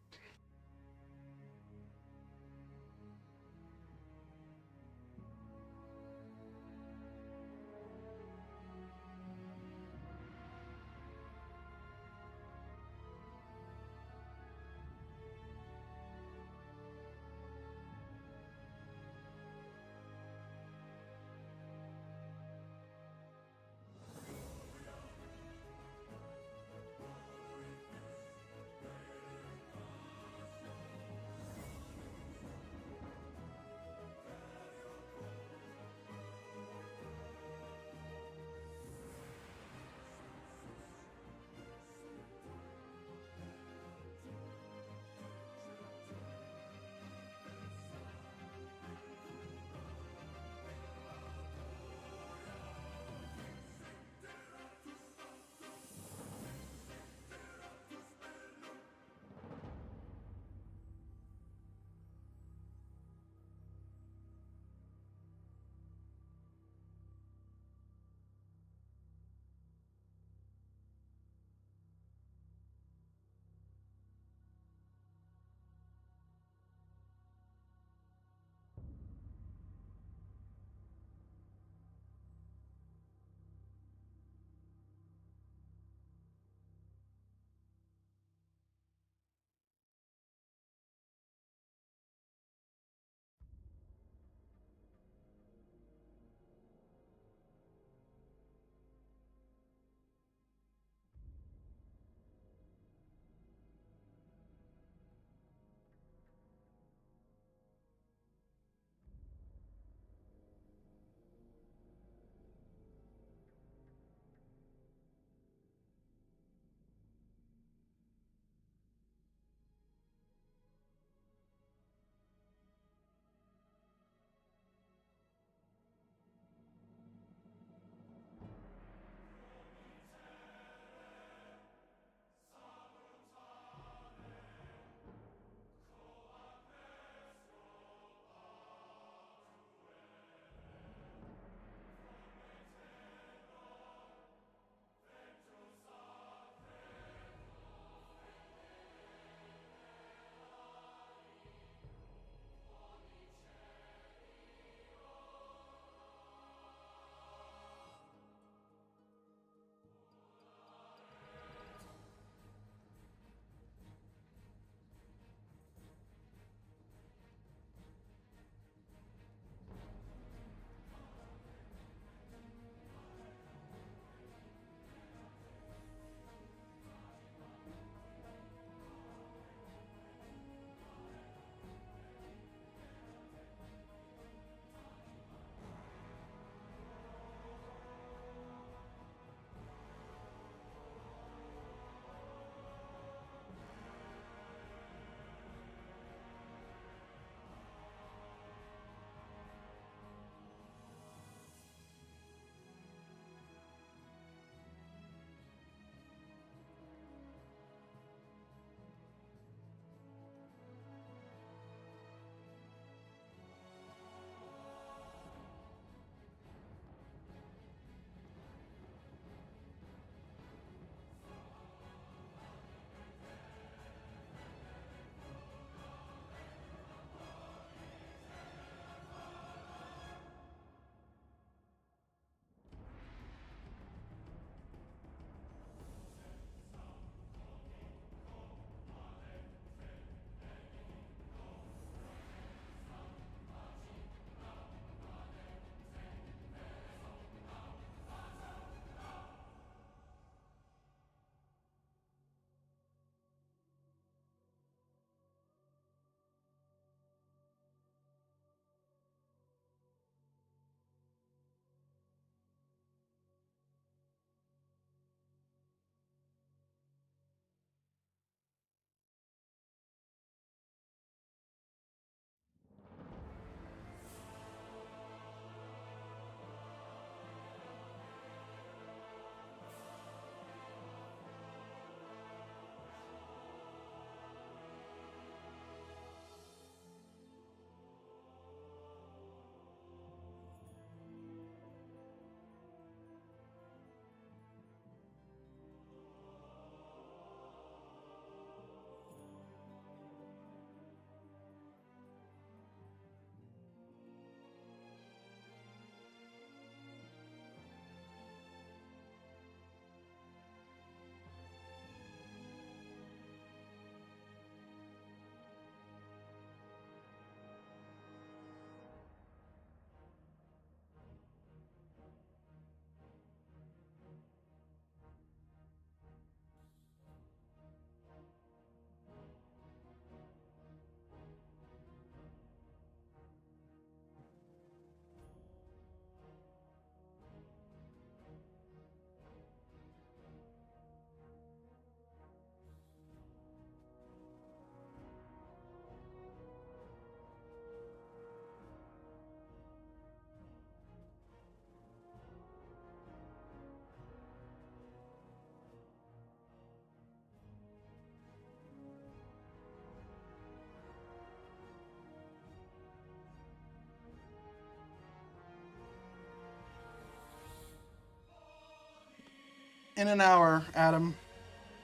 In an hour, Adam.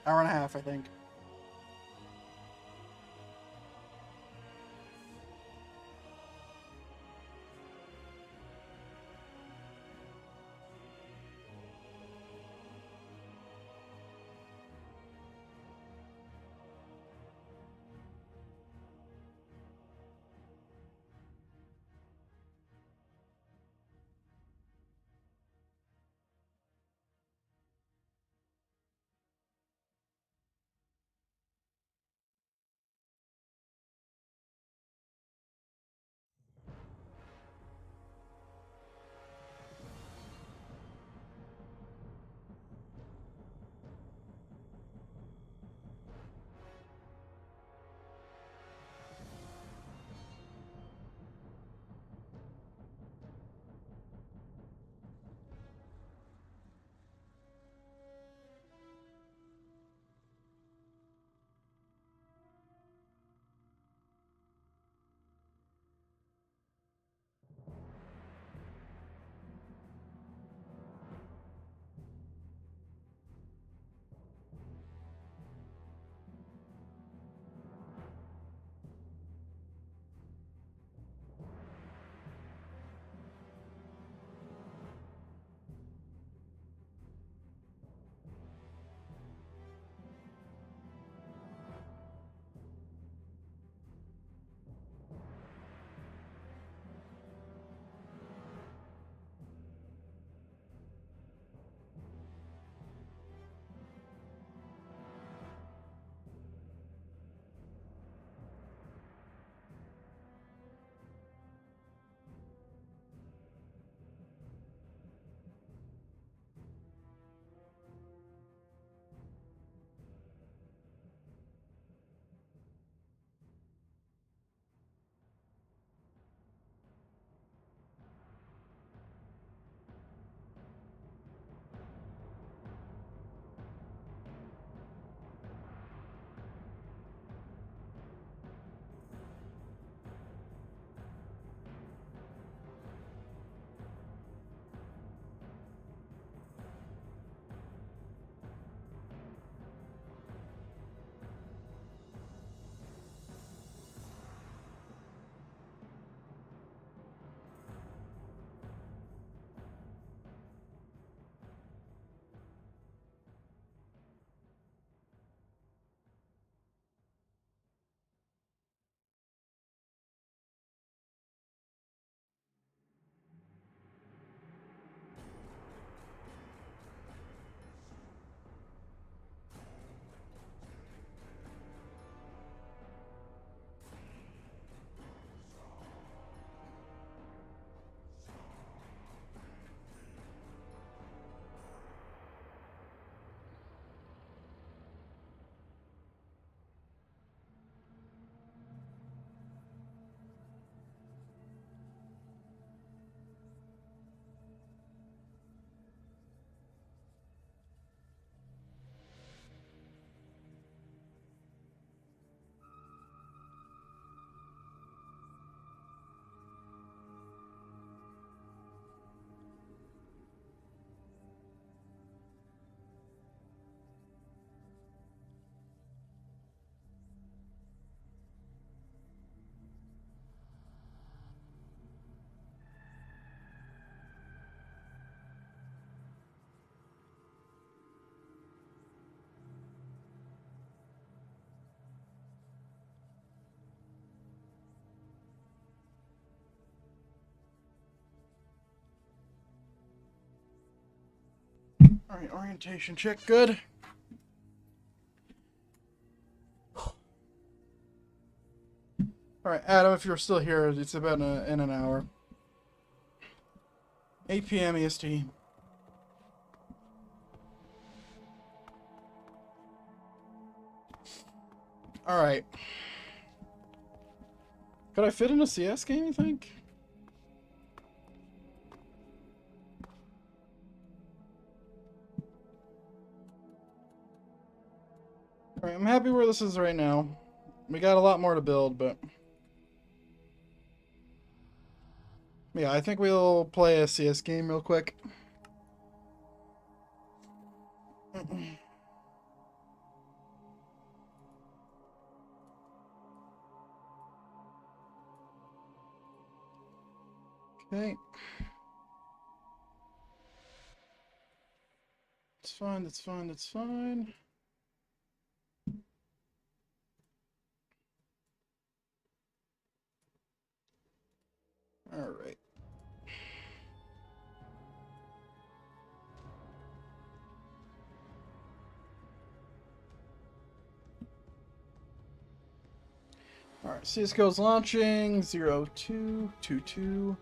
Hour and a half, I think. Alright, orientation check, good. Alright, Adam, if you're still here, it's about in an hour. 8 p.m. EST. Alright. Could I fit in a CS game, you think? Alright, I'm happy where this is right now. We got a lot more to build, but... yeah, I think we'll play a CS game real quick. Okay. It's fine, that's fine, that's fine. All right. All right, CSGO's launching 022200.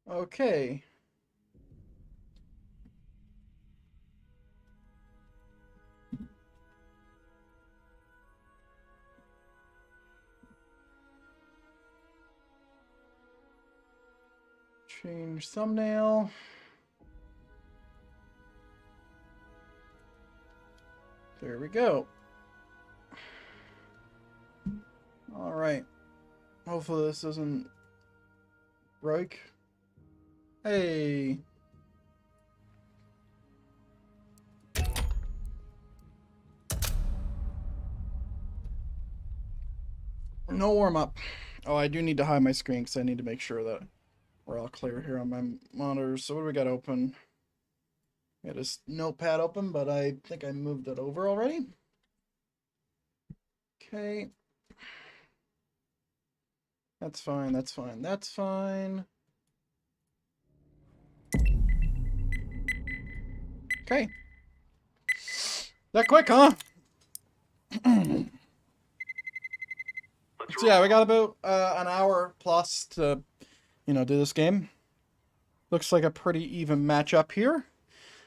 Okay. Change thumbnail. There we go. All right. Hopefully this doesn't break. Hey. No warm up. Oh, I do need to hide my screen because I need to make sure that we're all clear here on my monitors. So what do we got open? We got this notepad open, but I think I moved it over already. Okay. That's fine, that's fine, that's fine. Okay. That quick, huh? So yeah, we got about an hour plus to, do this game. Looks like a pretty even matchup here.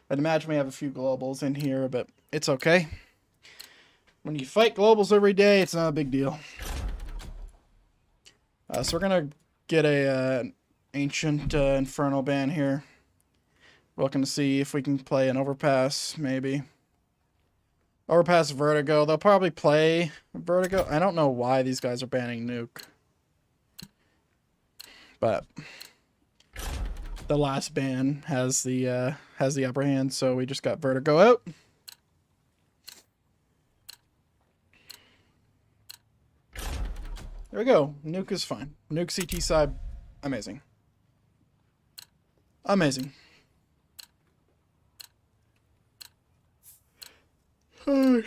I'd imagine we have a few globals in here, but it's okay. When you fight globals every day, it's not a big deal. So we're gonna get a ancient Inferno ban here. We're looking to see if we can play an Overpass, maybe. Overpass Vertigo. They'll probably play Vertigo. I don't know why these guys are banning Nuke. But the last ban has the upper hand, so we just got Vertigo out. There we go. Nuke is fine. Nuke CT side, amazing. Amazing. Oh,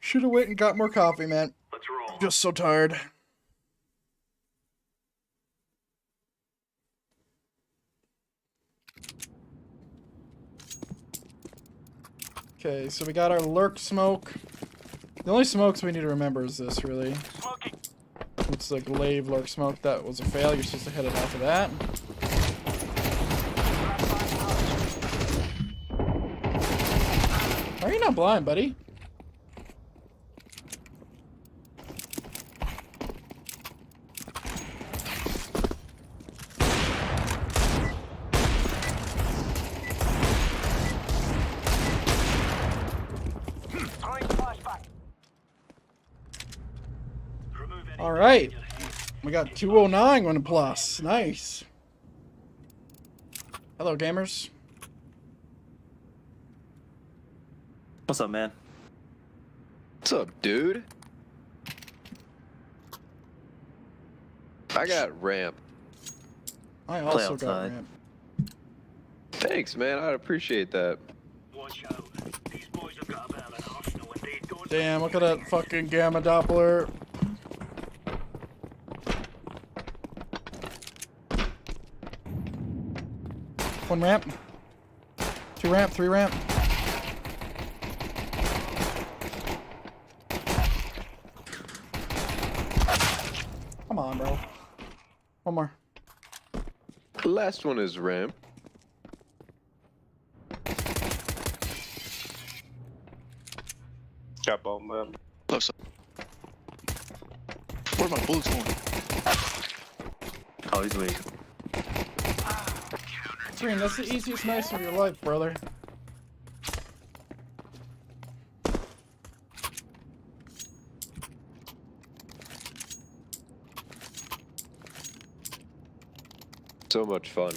should have went and got more coffee, man. Let's roll. I'm just so tired. Okay, so we got our lurk smoke. The only smokes we need to remember is this, really. Smoking. It's the glaive lurk smoke. That was a fail. You're supposed to hit it off of that. Why are you not blind, buddy? All right, we got 209 on the plus. Nice. Hello, gamers. What's up, man? What's up, dude? I got ramp. I also got outside. ramp. Thanks, man. I'd appreciate that. Watch out. These boys have got a bit of an arsenal and they don't. Damn, look at that fucking gamma Doppler. One ramp. 2 ramp, 3 ramp. Come on, bro. One more. The last one is ramp. Got bomb, man. Close up. Where are my bullets going? Oh, he's weak. Green, that's the easiest nice of your life, brother. So much fun.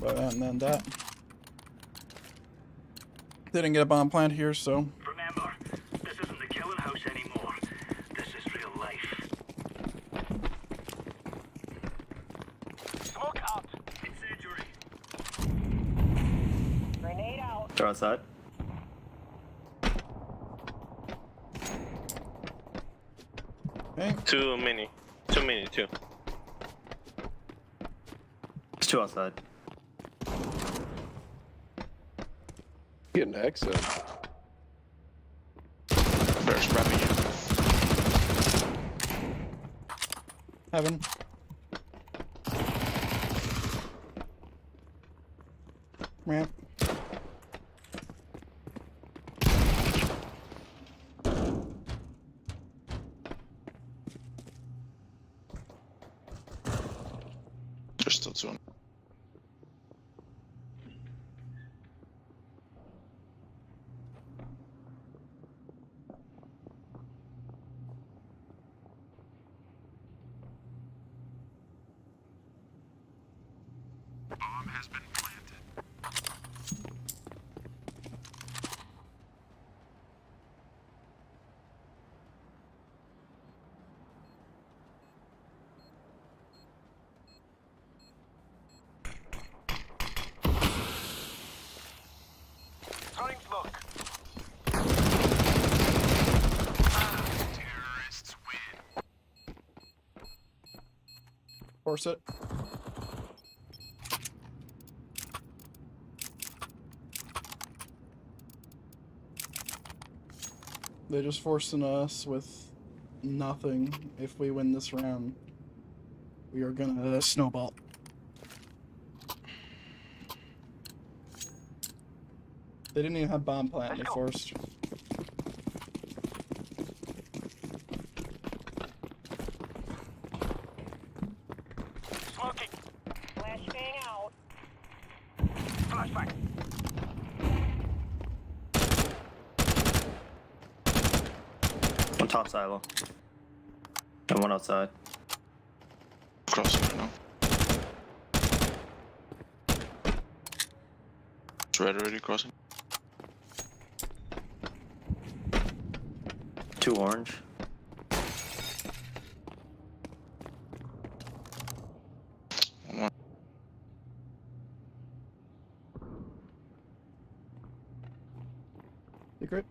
But and then that. Didn't get a bomb plant here, so Remember, this isn't the killing house anymore. This is real life. Smoke out. Incendiary. Grenade out. They're outside. okay. Too many. Too many, too. There's two outside. Getting excellent. Bears wrapping you. Heaven. Ramp. There's still two. Throwing smoke. Force it. They're just forcing us with nothing. If we win this round, we are gonna snowball. They didn't even have bomb plant. They forced. Smoking. Flashbang out. Flashback. One top silo. And one outside. Crossing right now. It's red already crossing. Two orange. One. Secret.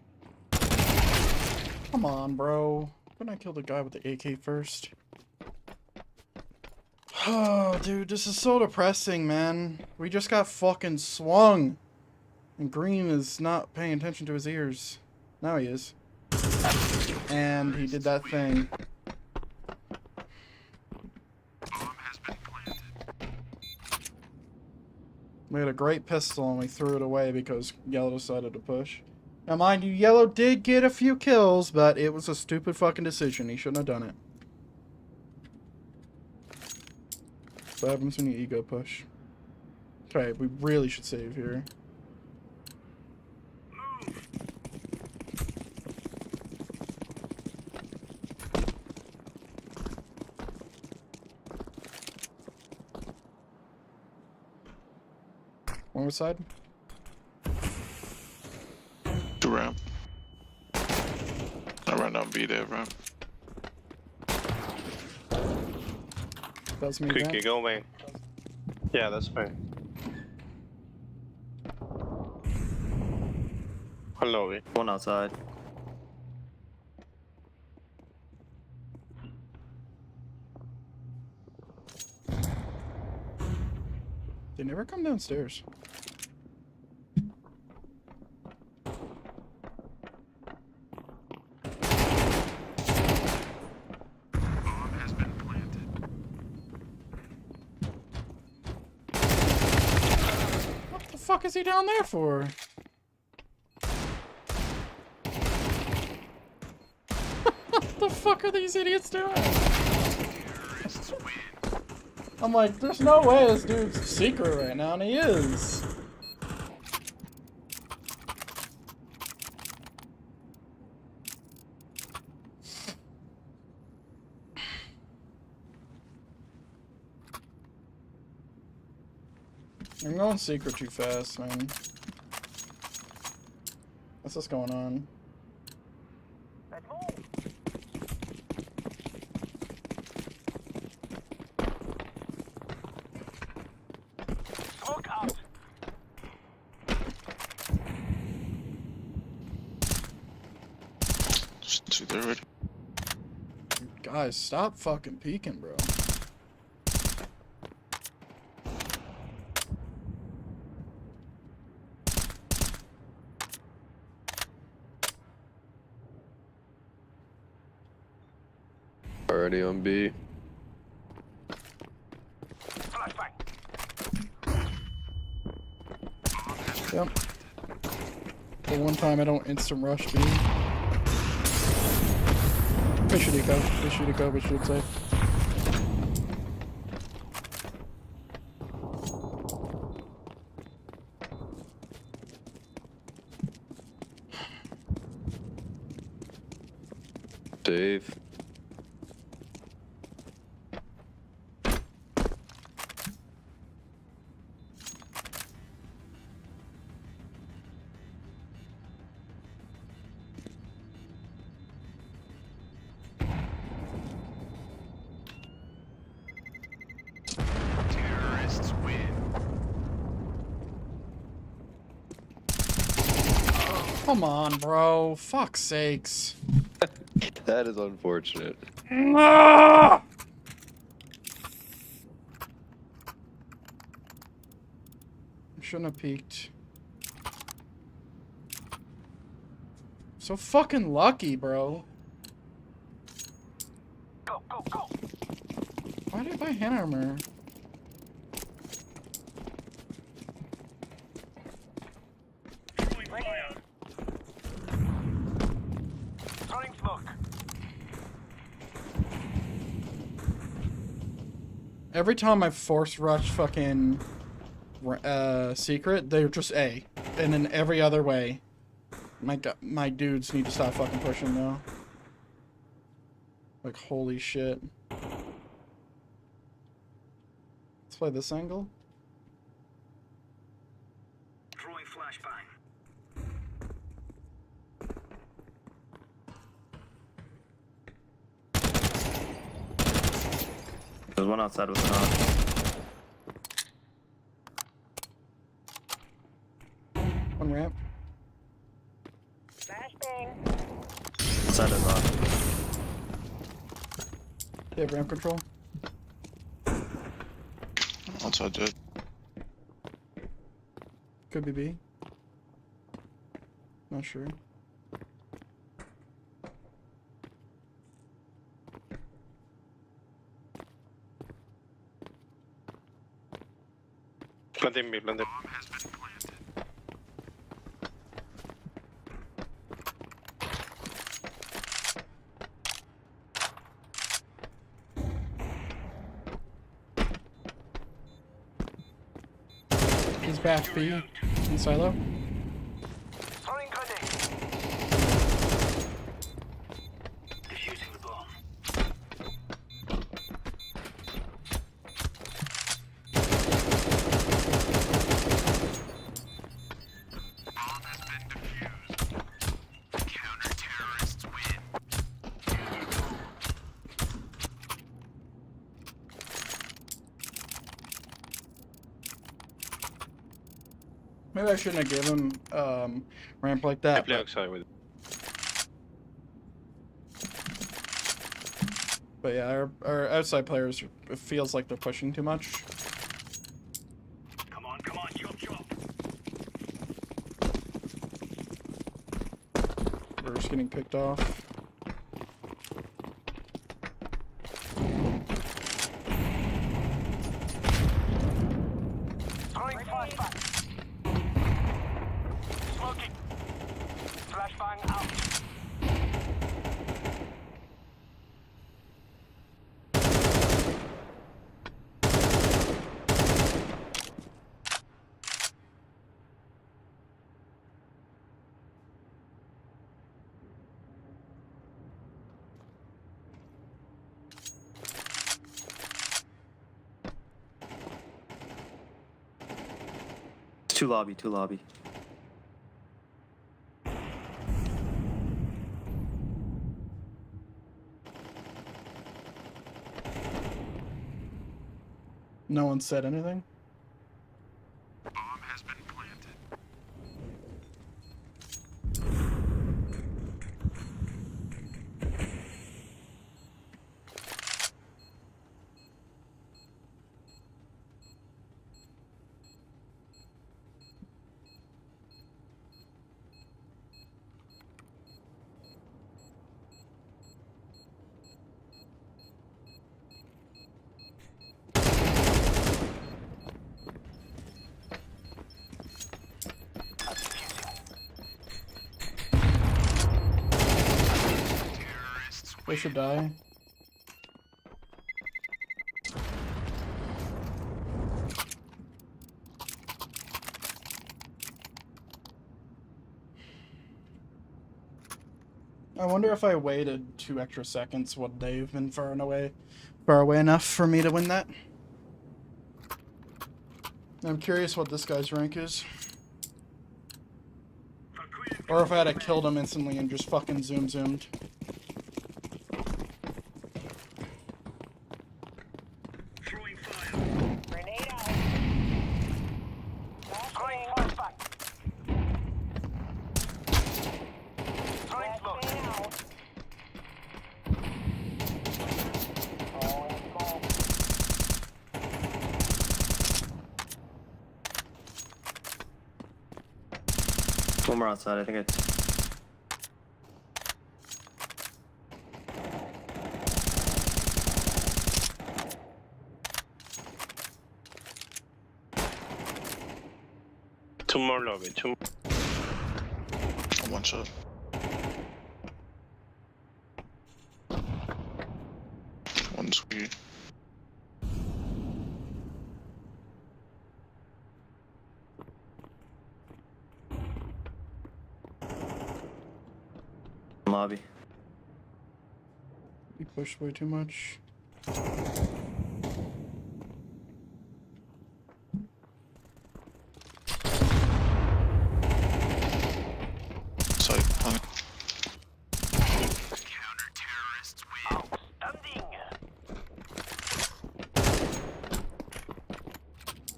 Come on, bro. Couldn't I kill the guy with the AK first? Oh, dude, this is so depressing, man. We just got fucking swung. And Green is not paying attention to his ears. Now he is. And he did that thing. We had a great pistol and we threw it away because Yellow decided to push. Now, mind you, Yellow did get a few kills, but it was a stupid fucking decision. He shouldn't have done it. What happens when you ego push? Okay, we really should save here. One more side. To ramp. I ran down B there, ramp. That's me. Quickly, Vamp. go main. Yeah, that's fine. Hello. One outside. They never come downstairs. What the fuck is he down there for? fuck are these idiots doing? I'm like, there's no way this dude's secret right now, and he is. I'm going secret too fast, man. What's this going on? Let's move. Smoke out. Just two there already. Guys, stop fucking peeking, bro. Already on B. Flashbang. Yep. The one time I don't instant rush B. We should eco. We should eco. We should say. Safe. Come on, bro. Fuck's sakes. That is unfortunate. Ah! I shouldn't have peeked. So fucking lucky, bro. Go, go, go. Why did I buy hand armor? Throwing smoke. Every time I force rush fucking secret, they're just A. And then every other way. My dudes need to stop fucking pushing now. Like, holy shit. Let's play this angle. Throwing flashbang. There's one outside with an on. One ramp. Flashbang. Inside is on. They have ramp control. Outside dead. Could be B. Not sure. Planting B, planting. He's back B. In silo. Throwing grenade. Defusing the bomb. Maybe I shouldn't have given him ramp like I that. play But, outside with. but yeah, our outside players, it feels like they're pushing too much. Come on, chop, chop. We're just getting picked off. Throwing flashbang. Smoking. Flashbang out. Two lobby, two lobby. No one said anything. They should die. I wonder if I waited 2 extra seconds, would they have been far away enough for me to win that? I'm curious what this guy's rank is. Or if I had killed him instantly and just fucking zoomed. Throwing fire. Grenade out. Throwing flashbang. Throwing smoke. One more outside, I think it's... Two more lobby. Two. One shot. One squee. Lobby. You pushed way too much. Side. Honey. Outstanding.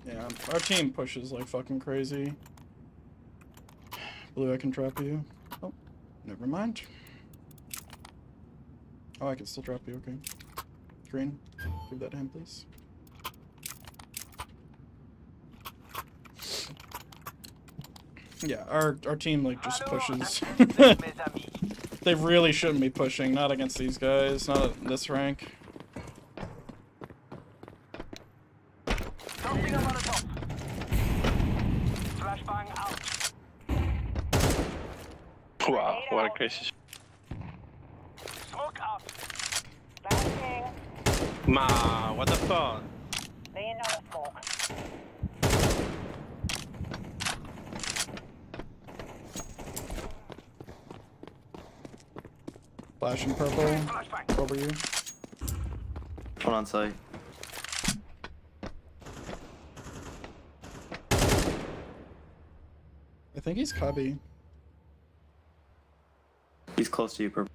Yeah, our team pushes like fucking crazy. Blue, I can trap you. Oh, never mind. Oh, I can still drop you, okay. Green, give that to him, please. Yeah, our team like just pushes. Mes amis. They really shouldn't be pushing, not against these guys, not at this rank. Something over the top. Flashbang out. Wow, what a crazy. Smoke out. Ma, what the fuck? Laying down the smoke. Flashing purple Flashbang. over you. One on site. I think he's cubby. He's close to you, purple.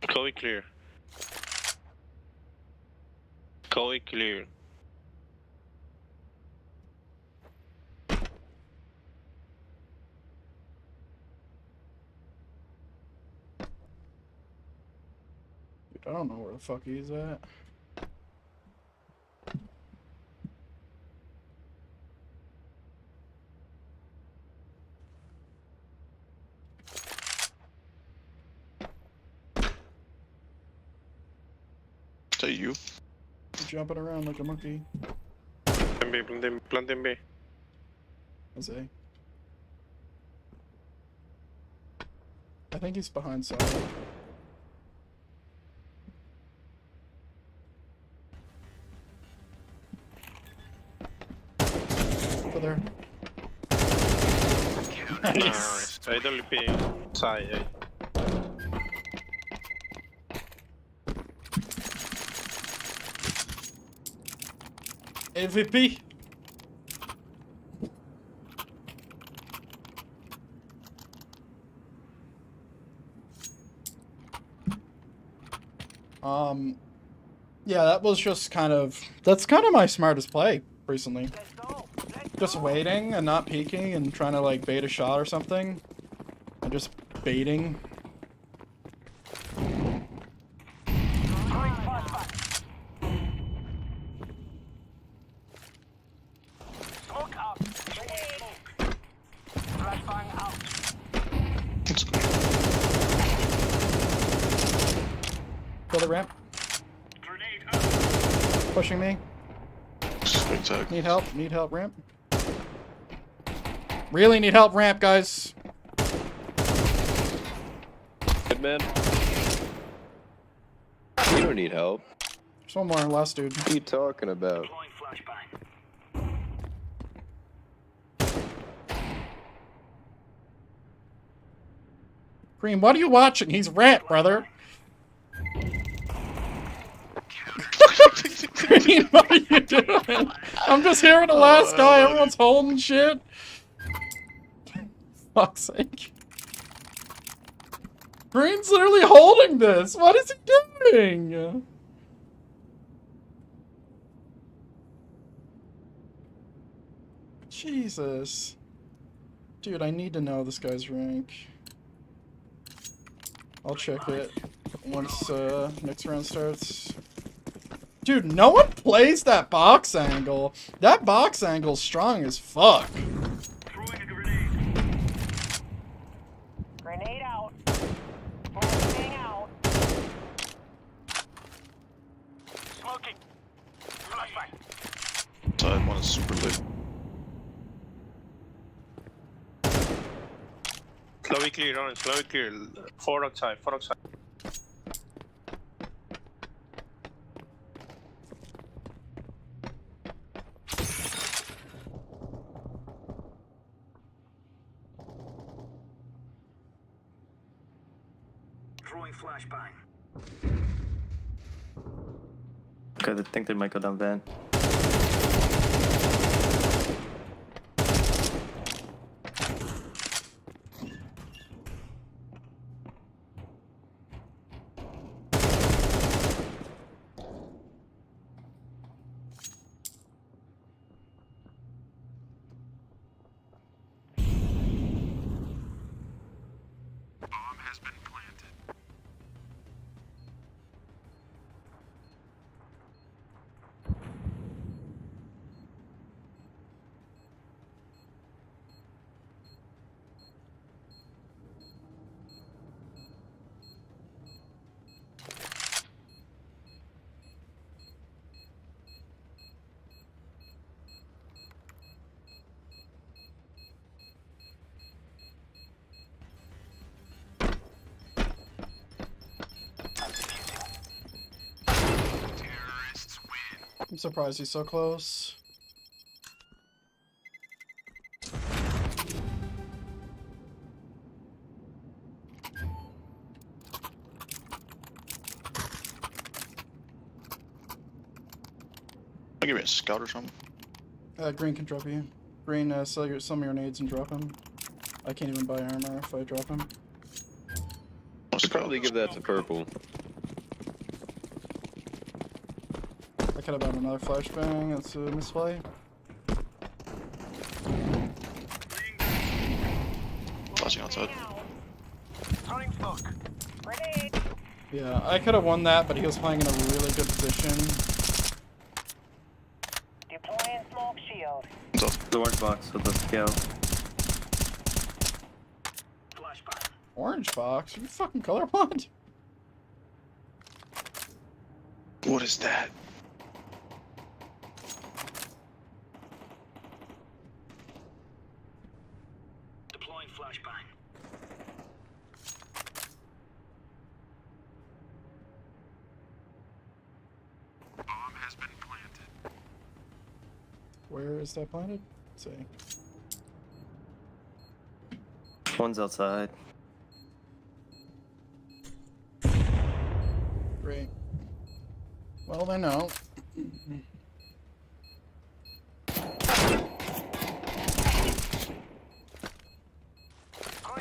Chloe clear. Chloe clear. Dude, I don't know where the fuck he's at. Is that you? Jumping around like a monkey. Planting B. Jose. I think he's behind side. Over there. Nice. I don't ping side. MVP. Yeah, that was just that's kind of my smartest play recently. Let's go. Let's Just waiting and not peeking and trying to like bait a shot or something. And just baiting. Throwing flashbang. Smoke out. Grenade. Flashbang out. Let's go. Kill the ramp. Grenade out. Pushing me. Straight tag. Need help. Need help, ramp. Really need help, ramp, guys. Good man. You don't need help. There's one more, last dude. What are you talking about? Deploying flashbang. Green, what are you watching? He's ramp, brother. Green, what are you doing? I'm just hearing the last guy. Everyone's holding shit. Fuck's sake. Green's literally holding this. What is he doing? Jesus. Dude, I need to know this guy's rank. I'll check it once next round starts. Dude, no one plays that box angle. That box angle's strong as fuck. Throwing a grenade. Grenade out. Flashbang out. Smoking. Flashbang. Side one is super lit. Slowly clear, orange, slowly clear. 4 outside, 4 outside. Throwing flashbang. Okay, I think they might go down van. I'm surprised he's so close. I'll give me a scout or something. Green can drop you. Green, sell some of your nades and drop them. I can't even buy armor if I drop them. A Should probably give that to purple. I could have done another flashbang. That's a misplay. Flashing outside. Throwing smoke. Grenade. Yeah, I could have won that, but he was playing in a really good position. Deploying smoke shield. What's up? The orange box with the scale. Flashbang. Orange box? Are you fucking colorblind? What is that? Deploying flashbang. Bomb has been planted. Where is that planted? Let's see. One's outside. Great. Well, they know.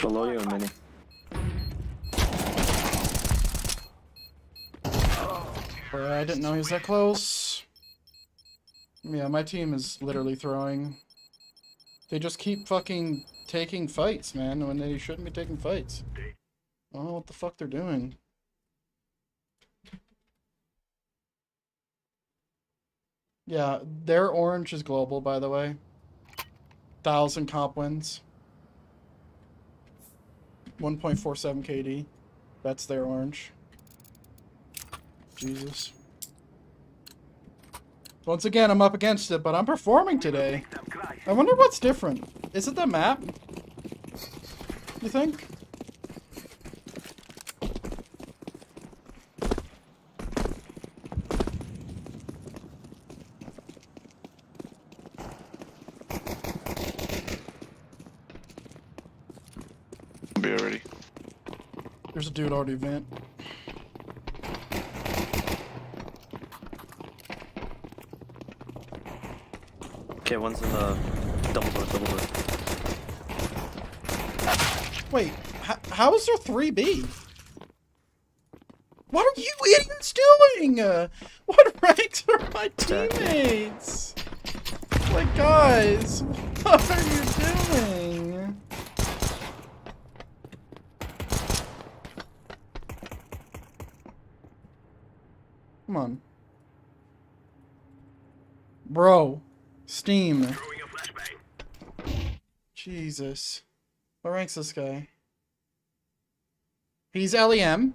Below you, mini. Bro, I didn't know he was that close. Yeah, my team is literally throwing. They just keep fucking taking fights, man, when they shouldn't be taking fights. I don't know what the fuck they're doing. Yeah, their orange is global, by the way. 1,000 comp wins. 1.47 KD. That's their orange. Jesus. Once again, I'm up against it, but I'm performing today. I wonder what's different. Is it the map? You think? Be already. There's a dude already vent. Okay, one's in the double door, double door. Wait, how is there 3B? What are you idiots doing? What ranks are my teammates? Like, guys, what are you doing? Come on. Bro. Steam. Jesus. What rank's this guy? He's LEM.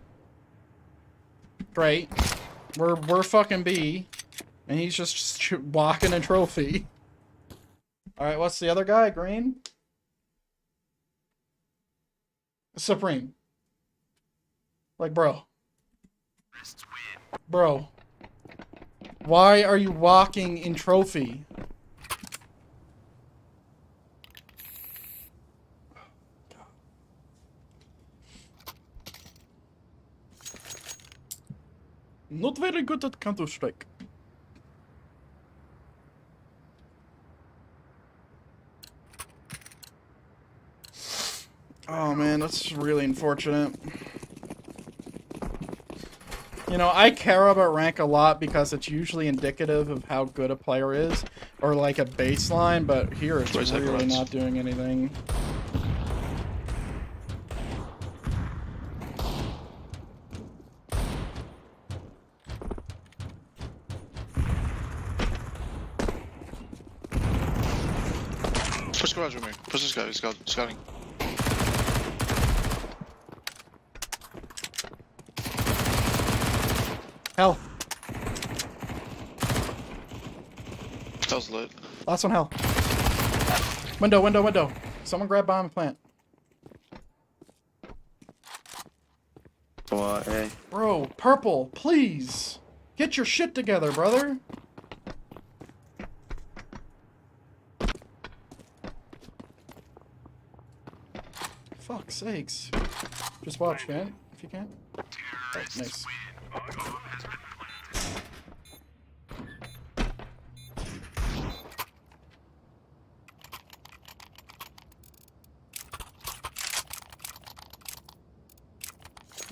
Great. We're fucking B. And he's just walking a trophy. Alright, what's the other guy? Green? Supreme. Like, bro. Bro. Why are you walking in trophy? Not very good at Counter-Strike. Oh man, that's really unfortunate. You know, I care about rank a lot because it's usually indicative of how good a player is, or like a baseline, but here it's Where's that really garage? not doing anything. Push garage with me. Push this guy. He's scouting. Hell. That was lit. Last one, hell. Window, window, window. Someone grab bomb and plant. Hey. Bro, purple, please. Get your shit together, brother. Fuck's sakes. Just watch, man, if you can. Oh, nice.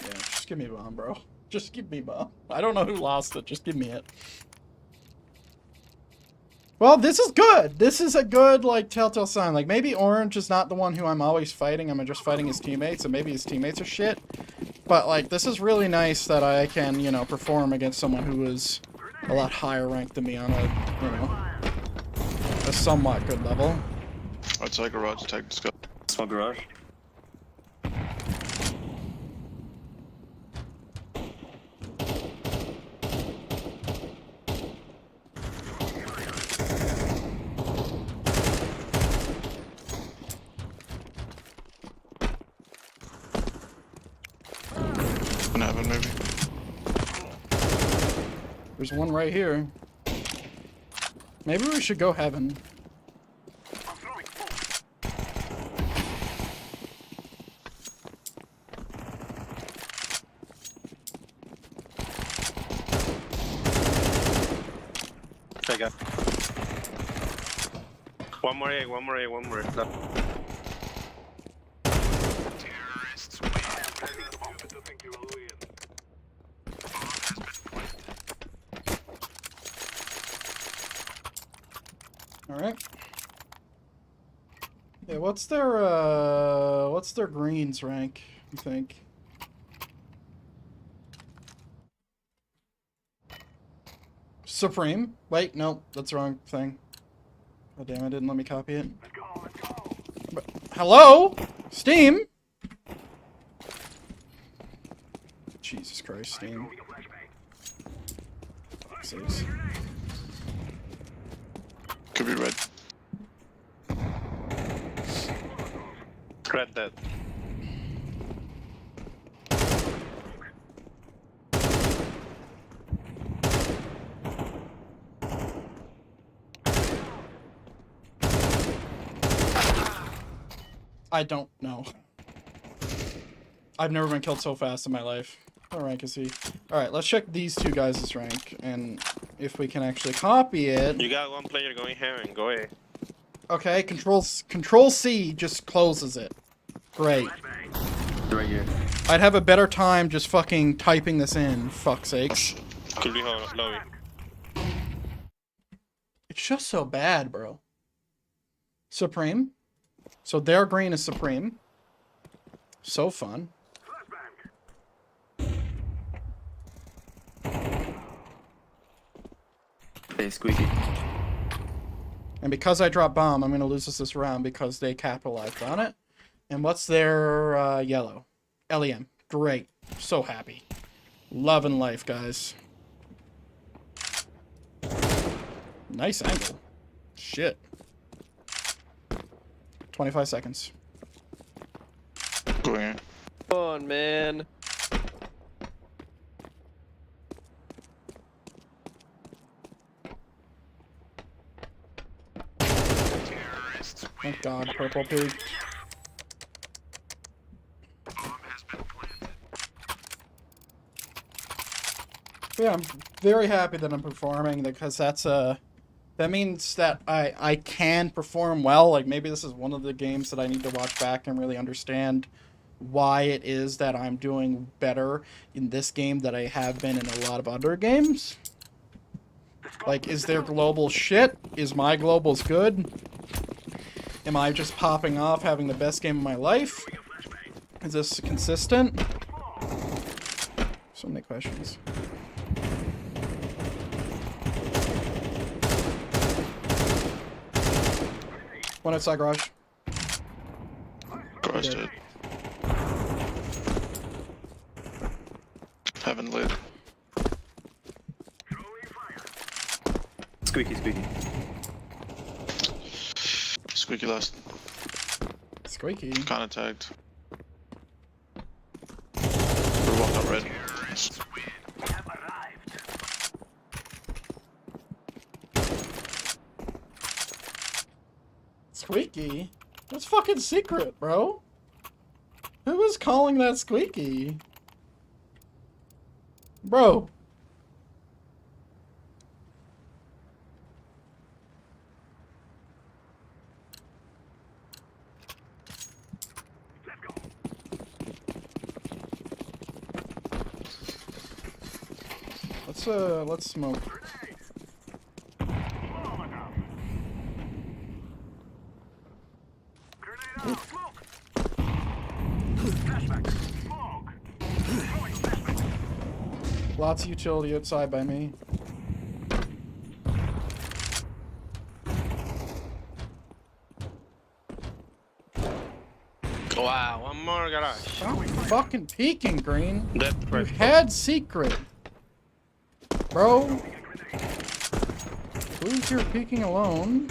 Yeah, just give me bomb, bro. Just give me bomb. I don't know who lost it, just give me it. Well, this is good. This is a good, like, telltale sign. Like, maybe Orange is not the one who I'm always fighting. I'm just fighting his teammates, and maybe his teammates are shit. But, like, this is really nice that I can, you know, perform against someone who is a lot higher ranked than me on a, you know, a somewhat good level. Outside garage, attack the scout. Small garage. One heaven, maybe. There's one right here. Maybe we should go heaven. I got. One more egg, one more egg, one more egg. Yeah, what's their greens rank, you think? Supreme? Wait, no, that's the wrong thing. Oh damn, I didn't let me copy it. But, hello? Steam? Jesus Christ, Steam. Sakes. Could be red. Red dead. I don't know. I've never been killed so fast in my life. What rank is he? Alright, let's check these two guys' rank, and if we can actually copy it. You got one player going here and go A. Okay, Control C just closes it. Great. Right here. I'd have a better time just fucking typing this in, fuck's sakes. Could be lobby. It's just so bad, bro. Supreme. So their green is Supreme. So fun. Hey, Squeaky. And because I dropped bomb, I'm going to lose this round because they capitalized on it. And what's their yellow? LEM. Great. So happy. Love and life, guys. Nice angle. Shit. 25 seconds. Going in. Come on, man. Thank God, purple pig. Yeah, I'm very happy that I'm performing because that means that I can perform well. Like maybe this is one of the games that I need to watch back and really understand why it is that I'm doing better in this game than I have been in a lot of other games. Like, is their global shit? Is my globals good? Am I just popping off having the best game of my life? Is this consistent? So many questions. One outside garage. Garage dead. Haven't lit. Squeaky. Squeaky last. Squeaky. Kinda tagged. We're walking up red. Squeaky? That's fucking secret, bro. Who is calling that Squeaky? Bro. Let's smoke. Lots of utility outside by me. Wow, one more garage. Stop fucking peeking, Green. Dead You first. had secret. Bro. Who's here peeking alone?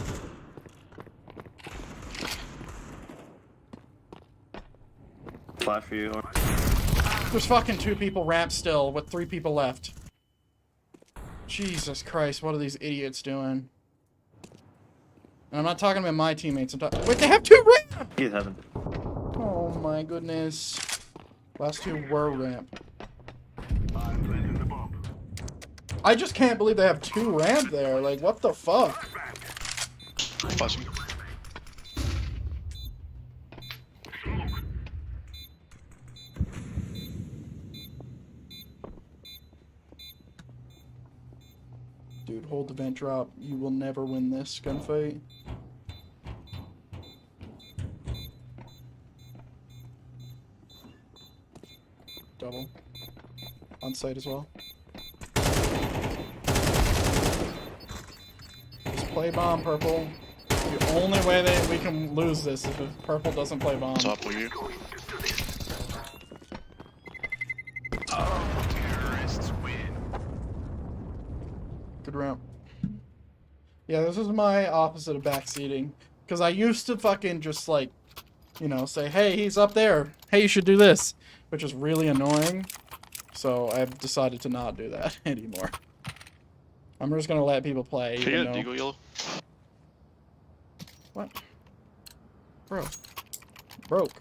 Flat for you. There's fucking 2 people ramp still with 3 people left. Jesus Christ, what are these idiots doing? And I'm not talking about my teammates. I'm talking. Wait, they have 2 ramp! He's heaven. Oh my goodness. Last 2 were ramp. I just can't believe they have 2 ramp there. Like, what the fuck? Flashing. Dude, hold the vent drop. You will never win this gunfight. double. On site as well. Just play bomb, purple. The only way that we can lose this is if purple doesn't play bomb. Top of you. Good ramp. Yeah, this is my opposite of backseating. Because I used to fucking just like, you know, say, hey, he's up there. Hey, you should do this. Which is really annoying. So I've decided to not do that anymore. I'm just going to let people play. Can Even you though... deagle yellow? What? Bro. Broke.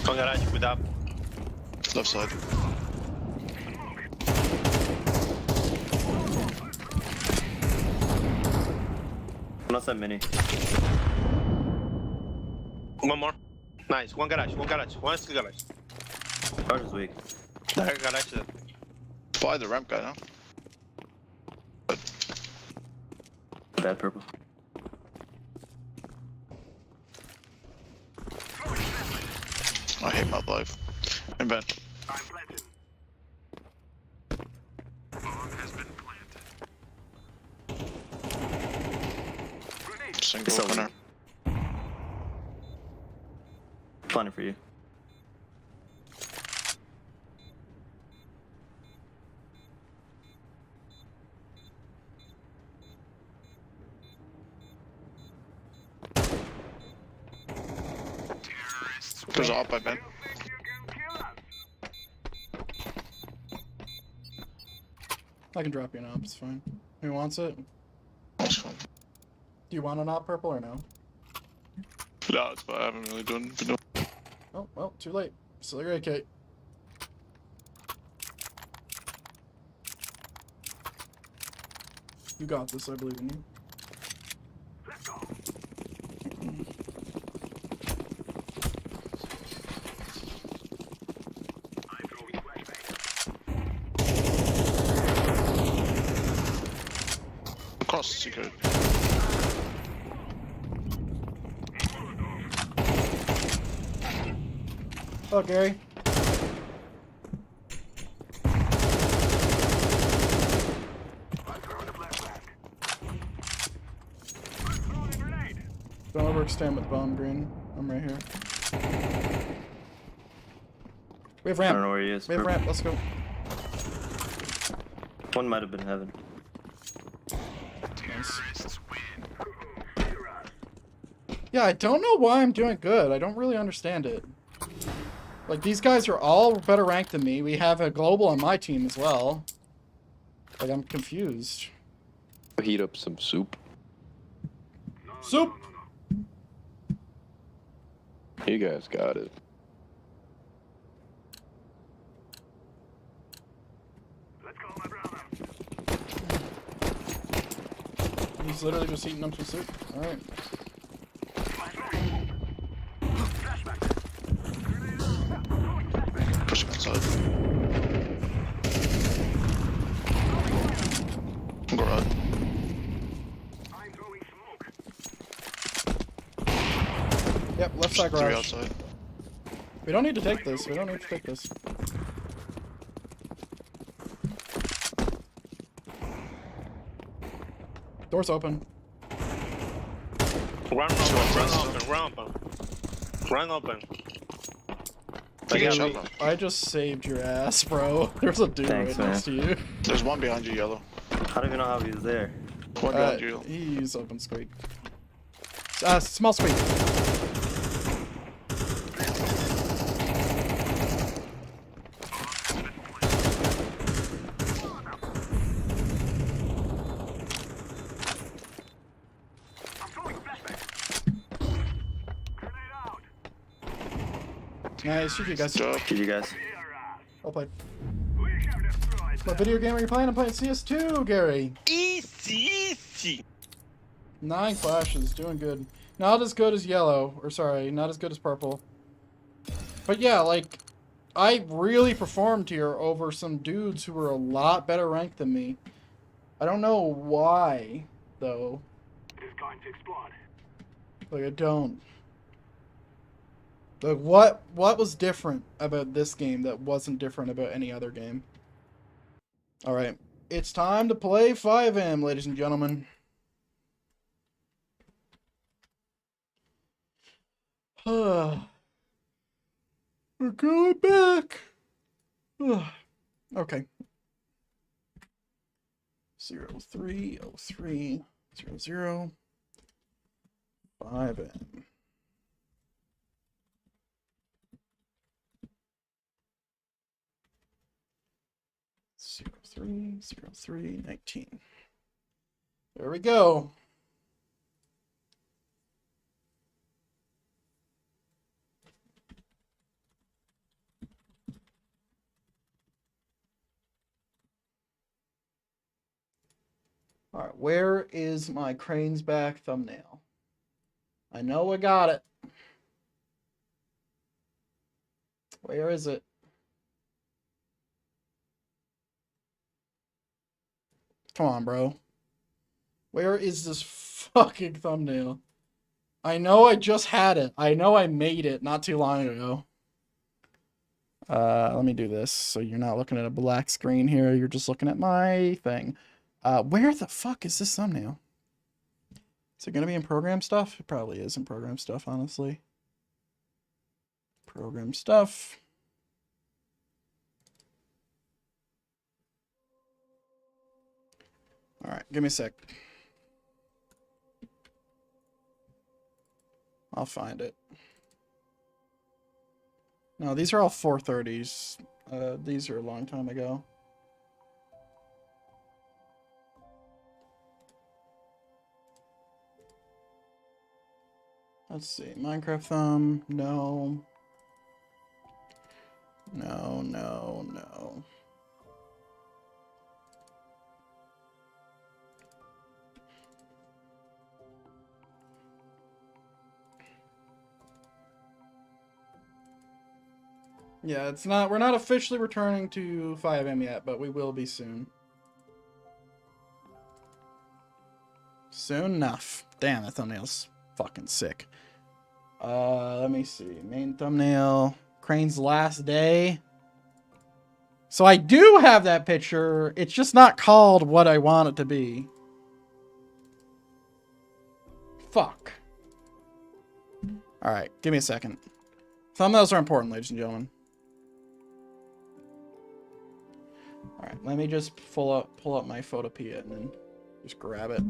Con garage, cuidado. Left side. Not that many. One more. Nice. One garage, one garage. One still garage. Garage is weak. There, garage. Buy the ramp guy now. Bad purple. I hate my life. In bed. I'm planted. Bomb has been planted. Grenade. Single So opener. Planning for you. There's an op by Ben. Think you can kill us? I can drop you an op, it's fine. Who wants it? That's fine. Do you want an op, purple, or no? No, it's fine. I haven't really been doing. Oh, well, too late. Still your AK. You got this, I believe in you. Let's go. I'm throwing flashbang. Across the secret. Oh, Gary. I'm throwing a flashbang. I'm throwing a grenade. Don't overextend with bomb green. I'm right here. We have I don't know ramp. where he is. We have Purple. ramp. Let's go. One might have been heaven. Nice. Yeah, I don't know why I'm doing good. I don't really understand it. Like, these guys are all better ranked than me. We have a global on my team as well. Like, I'm confused. Heat up some soup. Soup! You guys got it. Let's go, my brother. He's literally just eating up some soup. Alright. Pushing inside. Garage. I'm throwing smoke. Yep, left side Three garage. outside. We don't need to take this. We don't need to take this. Door's open. Run open, run open. Run open. Take a Yeah, shot, we- bro. I just saved your ass, bro. There's a dude Thanks, right next to you. There's one behind you, yellow. I don't even know how he was there. One behind you. He's open squeak. Small squeak. I'm throwing a flashbang. Grenade out. Nice, GG guys. Job. GG guys. Here, Well played. we have destroyed What video game are you playing? I'm playing CS2, Gary. Easy, easy. 9 flashes, doing good. Not as good as yellow, or sorry, not as good as purple. But yeah, like, I really performed here over some dudes who were a lot better ranked than me. I don't know why, though. It is going to explode. Like, I don't. Like, what was different about this game that wasn't different about any other game? Alright. It's time to play FIVEM, ladies and gentlemen. We're going back. Okay. 030300 FIVEM. Zero 030319. There we go. All right, where is my Cranes back thumbnail? I know I got it. Where is it? Come on, bro. Where is this fucking thumbnail? I know I just had it. I know I made it not too long ago. Let me do this so you're not looking at a black screen here. You're just looking at my thing. Where the fuck is this thumbnail? Is it going to be in program stuff? It probably is in program stuff, honestly. Program stuff. All right, give me a sec. I'll find it. No, these are all 430s. These are a long time ago. Let's see. Minecraft thumb. No. No, no, no. Yeah, it's not, we're not officially returning to FIVEM yet, but we will be soon. Soon enough. Damn, that thumbnail's fucking sick. Let me see. Main thumbnail. Crane's last day. So I do have that picture. It's just not called what I want it to be. Fuck. Alright, give me a second. Thumbnails are important, ladies and gentlemen. Alright, let me just pull up my Photopea and then just grab it.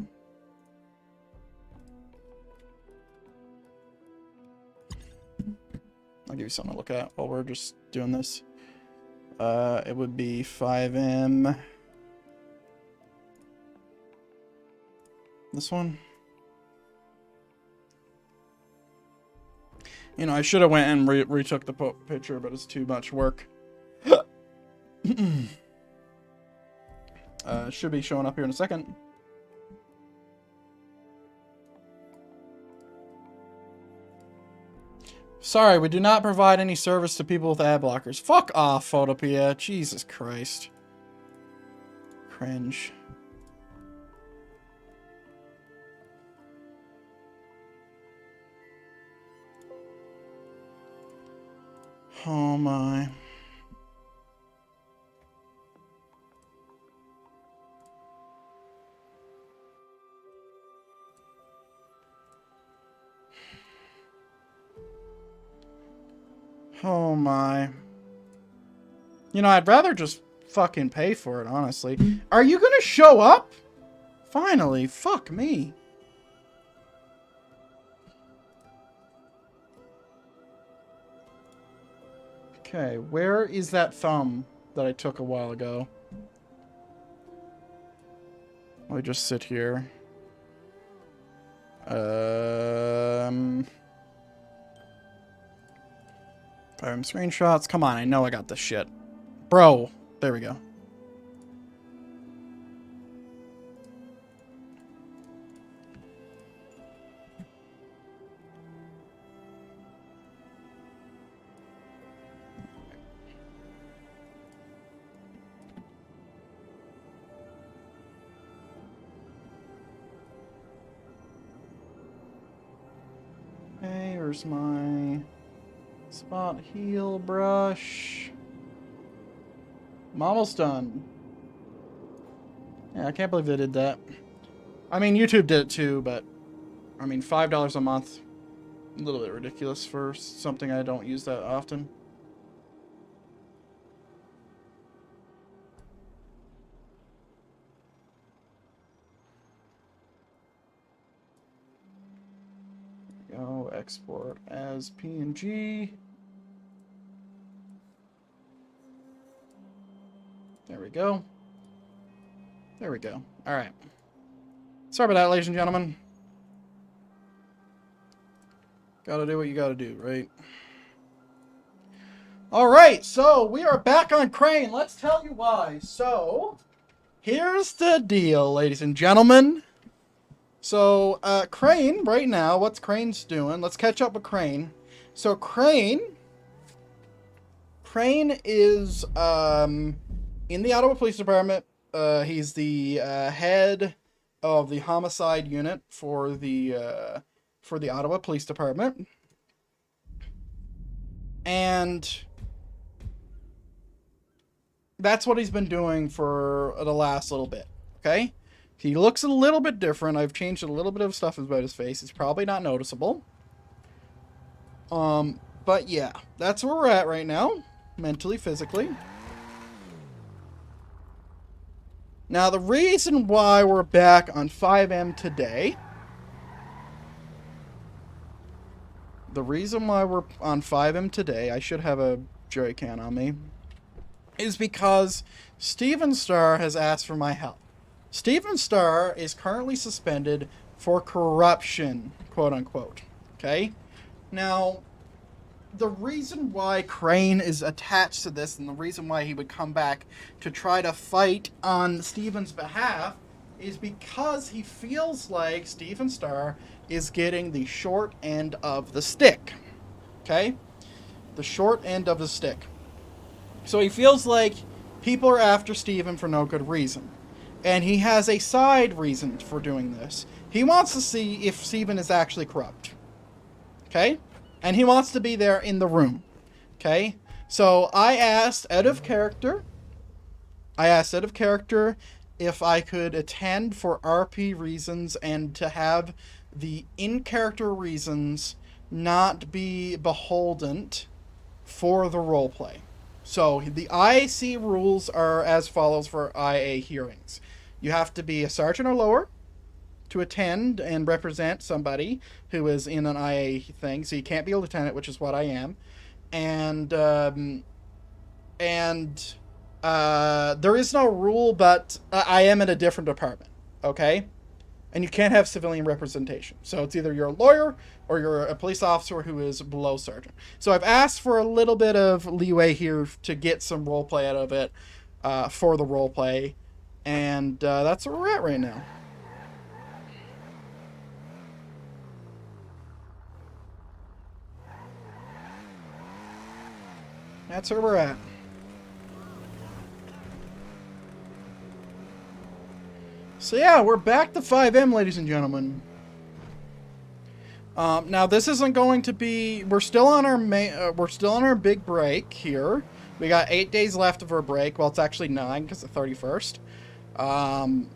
I'll give you something to look at while we're just doing this. It would be FIVEM. This one. You know, I should have went and retook the picture, but it's too much work. Should be showing up here in a second. Sorry, we do not provide any service to people with ad blockers. Fuck off, Photopea. Jesus Christ. Cringe. Oh my. Oh my. You know, I'd rather just fucking pay for it, honestly. Are you gonna show up? Finally, fuck me. Okay, where is that thumb that I took a while ago? Let me just sit here. FIVEM screenshots. Come on, I know I got this shit. Bro, there we go. Where's my spot heal brush? I'm almost done. Yeah, I can't believe they did that. I mean, YouTube did it too, but I mean, $5 a month, a little bit ridiculous for something I don't use that often. Go export as PNG. There we go. There we go. All right. Sorry about that, ladies and gentlemen. Gotta do what you gotta do, right? All right, so we are back on Crane. Let's tell you why. So, here's the deal, ladies and gentlemen. So, Crane, right now, what's Crane's doing? Let's catch up with Crane. So, Crane is, in the Ottawa Police Department. He's the, head of the homicide unit for the Ottawa Police Department. And that's what he's been doing for the last little bit, okay? He looks a little bit different. I've changed a little bit of stuff about his face. It's probably not noticeable. But yeah, that's where we're at right now, mentally, physically. Now, the reason why we're back on FIVEM today, I should have a jerry can on me, is because Steven Starr has asked for my help. Steven Starr is currently suspended for corruption, quote unquote. Okay? Now, the reason why Crane is attached to this and the reason why he would come back to try to fight on Steven's behalf is because he feels like Steven Starr is getting the short end of the stick. Okay? The short end of the stick. So he feels like people are after Steven for no good reason. And he has a side reason for doing this. He wants to see if Steven is actually corrupt. Okay? And he wants to be there in the room. Okay? So I asked out of character if I could attend for RP reasons and to have the in-character reasons not be beholden for the roleplay. So the IAC rules are as follows for IA hearings. You have to be a sergeant or lower to attend and represent somebody who is in an IA thing. So you can't be a lieutenant, which is what I am. And there is no rule, but I am in a different department. Okay? And you can't have civilian representation. So it's either you're a lawyer or you're a police officer who is below sergeant. So I've asked for a little bit of leeway here to get some roleplay out of it for the roleplay. And that's where we're at right now. That's where we're at. So yeah, we're back to FIVEM, ladies and gentlemen. Now this isn't going to be. We're still on our big break here. We got 8 days left of our break. Well, it's actually 9 because the 31st.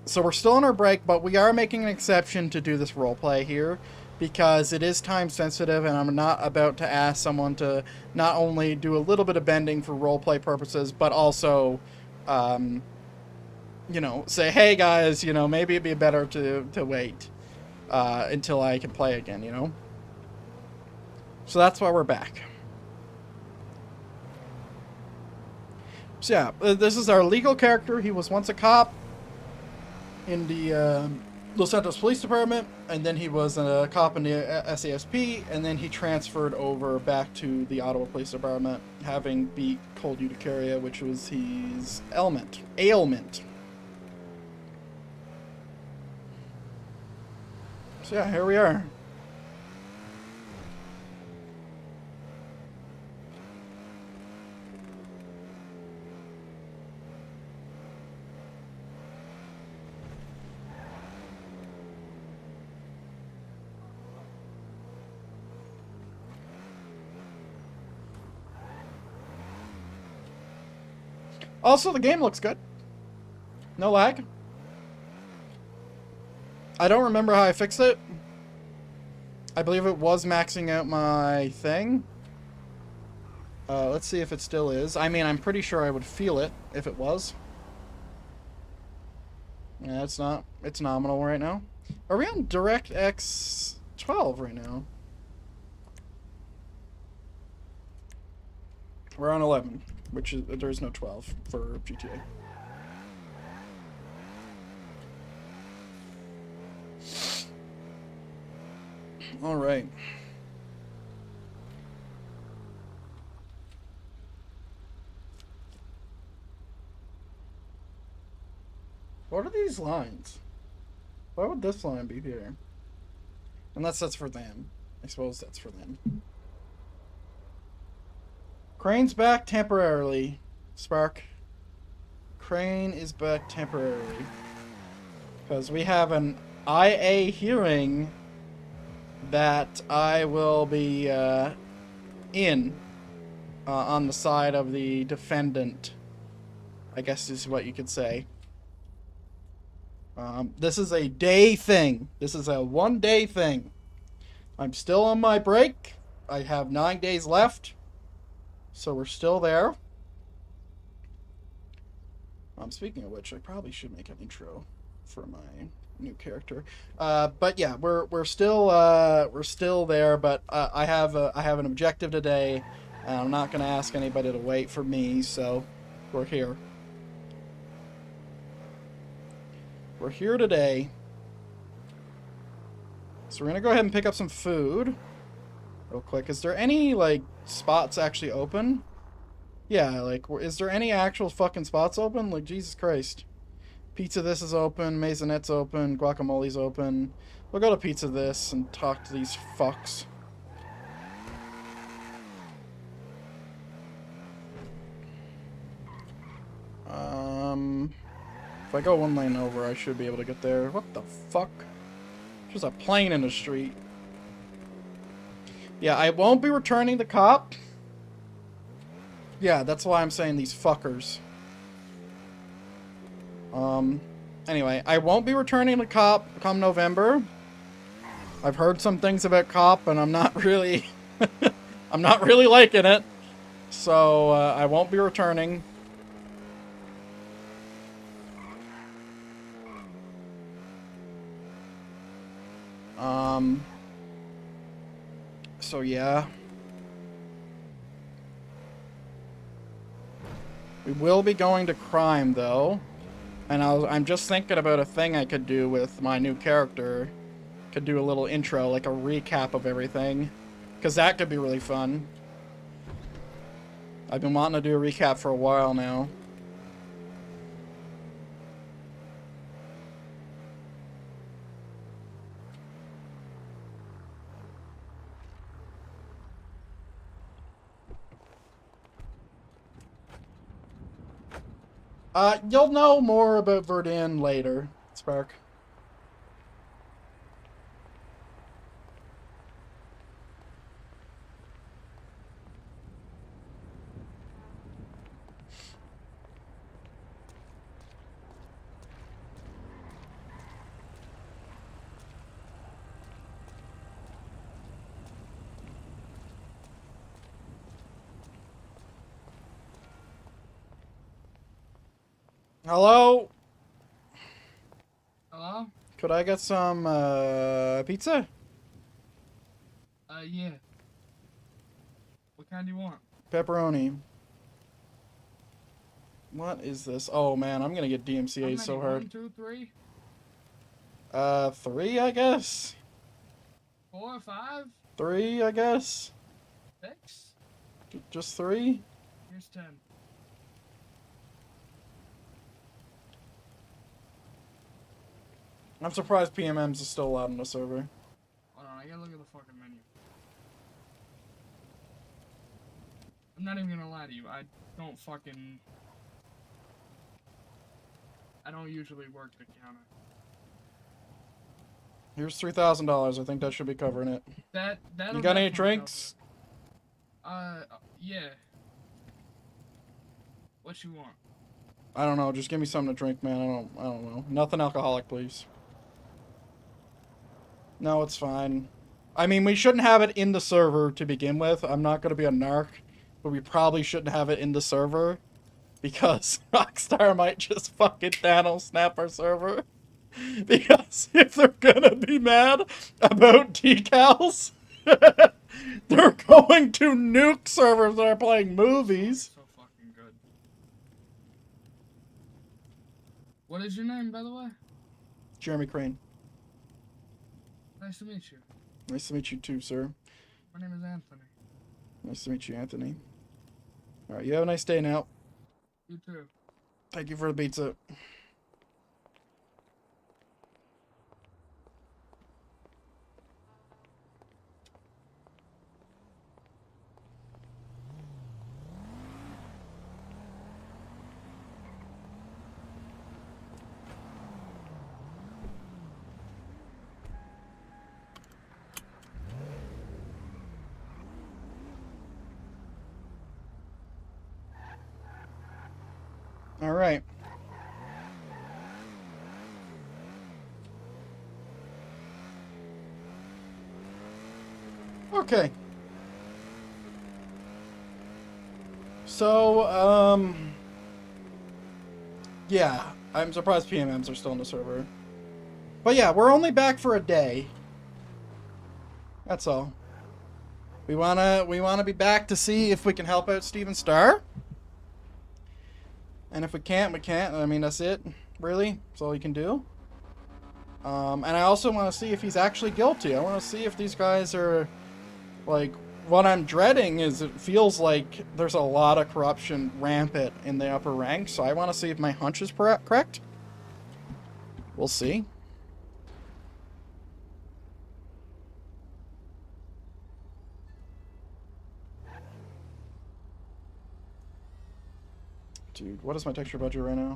So we're still on our break, but we are making an exception to do this roleplay here because it is time sensitive, and I'm not about to ask someone to not only do a little bit of bending for roleplay purposes, but also, you know, say, hey guys, you know, maybe it'd be better to wait until I can play again, you know? So that's why we're back. So yeah, this is our legal character. He was once a cop in the Los Santos Police Department, and then he was a cop in the SASP, and then he transferred over back to the Ottawa Police Department, having beat Cold Urticaria, which was his ailment. So yeah, here we are. Also, the game looks good. No lag. I don't remember how I fixed it. I believe it was maxing out my thing. Let's see if it still is. I mean, I'm pretty sure I would feel it if it was. Yeah, it's not. It's nominal right now. Are we on DirectX 12 right now? We're on 11, which is there's no 12 for GTA. All right. What are these lines? Why would this line be here? Unless that's for them. I suppose that's for them. Crane's back temporarily. Spark. Crane is back temporarily. Because we have an IA hearing that I will be in on the side of the defendant, I guess is what you could say. This is a day thing. This is a 1-day thing. I'm still on my break. I have 9 days left. So we're still there. Speaking of which, I probably should make an intro for my new character. But yeah, we're still there. But I have an objective today, and I'm not gonna ask anybody to wait for me. So we're here. We're here today. So we're gonna go ahead and pick up some food real quick. Is there any like spots actually open? Yeah, like is there any actual fucking spots open? Like Jesus Christ. Pizza this is open, Maisonette's open, guacamole's open. We'll go to Pizza this and talk to these fucks. If I go 1 lane over, I should be able to get there. What the fuck? There's a plane in the street. Yeah, I won't be returning the cop. Yeah, that's why I'm saying these fuckers. Anyway, I won't be returning the cop come November. I've heard some things about cop, and I'm not really... I'm not really liking it. So, I won't be returning. So yeah. We will be going to crime though. And I'm just thinking about a thing I could do with my new character. Could do a little intro, like a recap of everything. Because that could be really fun. I've been wanting to do a recap for a while now. You'll know more about Verdun later, Spark. Hello? Hello? Could I get some, pizza? Yeah. What kind do you want? Pepperoni. What is this? Oh man, I'm gonna get DMCA'd so hard. 1, 2, 3, 3, I guess? 4, 5, 3, I guess? 6? Just 3? Here's 10. I'm surprised PMMs is still allowed in the server. Hold on, I gotta look at the fucking menu. I'm not even gonna lie to you, I don't usually work the counter. Here's $3,000. I think that should be covering it. That'll You got any definitely drinks? cover it. Yeah. What you want? I don't know. Just give me something to drink, man. I don't know. Nothing alcoholic, please. No, it's fine. I mean, we shouldn't have it in the server to begin with. I'm not going to be a narc, but we probably shouldn't have it in the server because Rockstar might just fucking Thanos snap our server. Because if they're going to be mad about decals, they're going to nuke servers that are playing movies. So fucking good. What is your name, by the way? Jeremy Crane. Nice to meet you. Nice to meet you too, sir. My name is Anthony. Nice to meet you, Anthony. Alright, you have a nice day now. You too. Thank you for the pizza. All right. Okay. So, yeah, I'm surprised PMMs are still in the server. But yeah, we're only back for a day. That's all. We wanna be back to see if we can help out Steven Starr. And if we can't, we can't. I mean, that's it. Really? That's all you can do. And I also want to see if he's actually guilty. I want to see if these guys are, like, what I'm dreading is it feels like there's a lot of corruption rampant in the upper ranks. So I want to see if my hunch is correct. We'll see. Dude, what is my texture budget right now?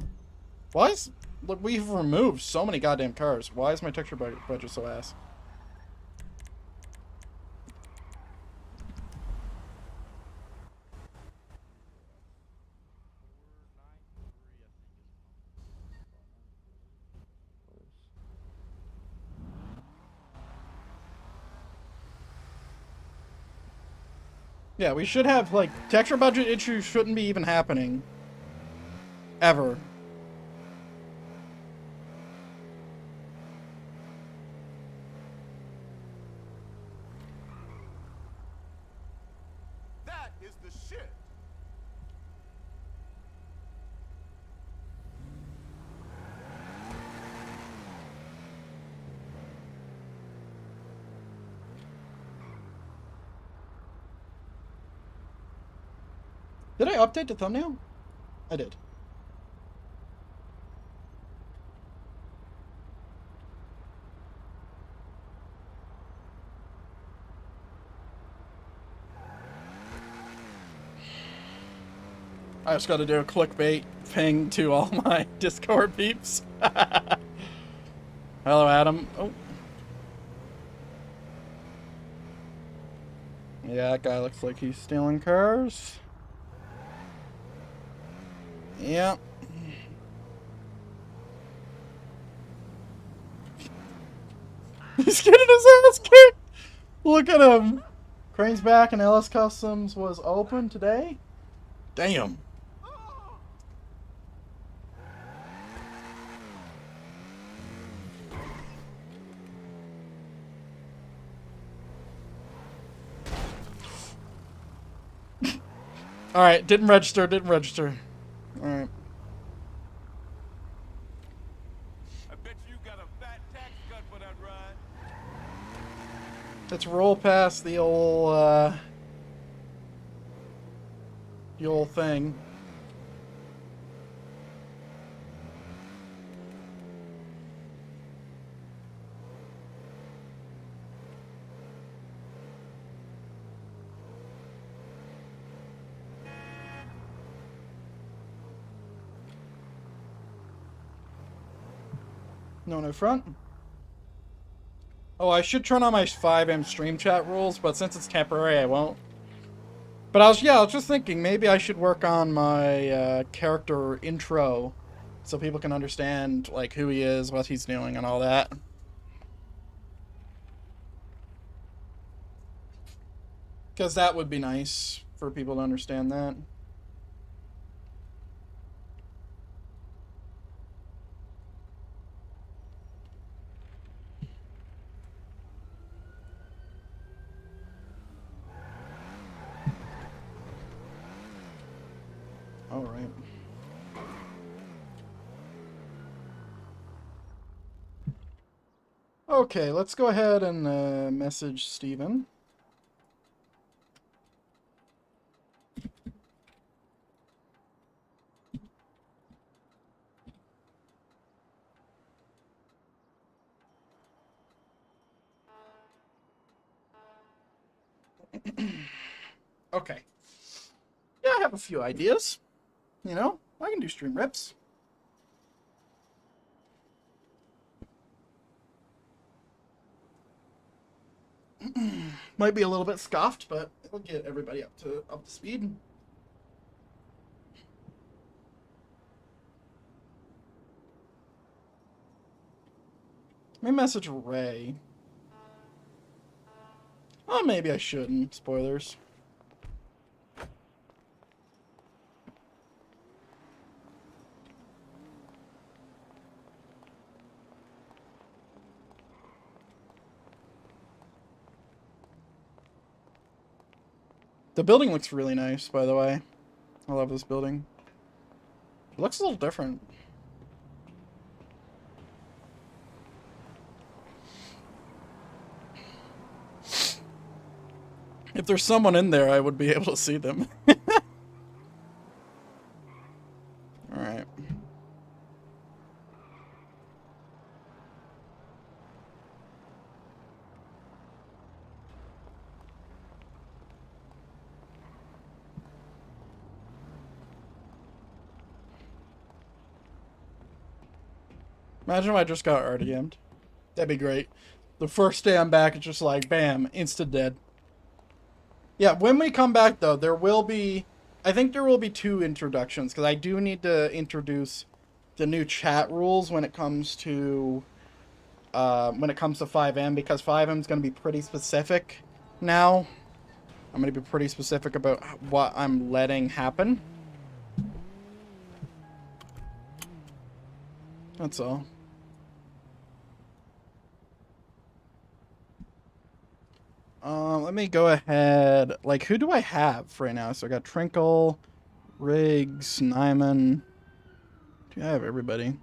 Why is... Look, we've removed so many goddamn cars. Why is my texture budget so ass? Yeah, we should have, like, texture budget issues shouldn't be even happening. Ever. That is the shit. Did I update the thumbnail? I did. I just gotta do a clickbait ping to all my Discord peeps. Hello, Adam. Oh. Yeah, that guy looks like he's stealing cars. Yeah. He's getting his ass kicked! Look at him! Crane's back and LS Customs was open today? Damn. Alright, didn't register. Alright. I bet you got a fat tax cut for that ride. Let's roll past the old thing. No front. Oh, I should turn on my FIVEM stream chat rules, but since it's temporary, I won't. But I was just thinking maybe I should work on my character intro so people can understand like who he is, what he's doing, and all that. Because that would be nice for people to understand that. All right. Okay, let's go ahead and message Steven. Okay. Yeah, I have a few ideas. You know, I can do stream rips. Might be a little bit scoffed, but it'll get everybody up to speed. Let me message Ray. Oh, maybe I shouldn't. Spoilers. The building looks really nice, by the way. I love this building. It looks a little different. If there's someone in there, I would be able to see them. Alright. Imagine if I just got RDM'd. That'd be great. The first day I'm back, it's just like, bam, instant dead. Yeah, when we come back, though, there will be... I think there will be 2 introductions, because I do need to introduce the new chat rules when it comes to... FIVEM, because FIVEM is going to be pretty specific now. I'm going to be pretty specific about what I'm letting happen. That's all. Let me go ahead. Like, who do I have right now? So I got Trinkle, Riggs, Nyman. I have everybody.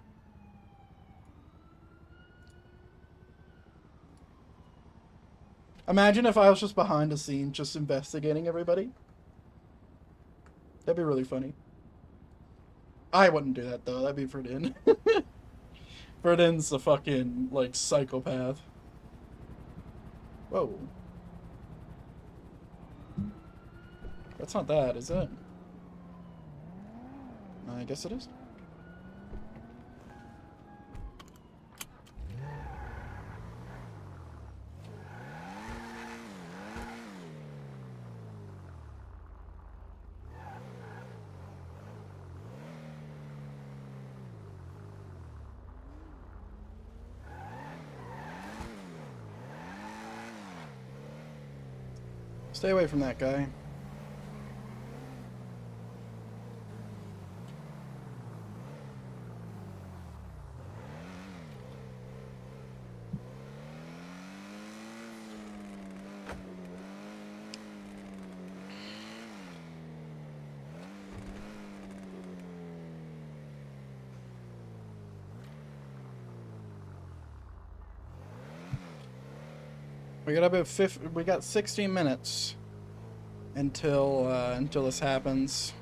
Imagine if I was just behind the scenes, just investigating everybody. That'd be really funny. I wouldn't do that, though. That'd be Verdin. Verdin's a fucking, like, psychopath. Whoa. That's not that, is it? I guess it is. Stay away from that guy. We got about 16 minutes until this happens.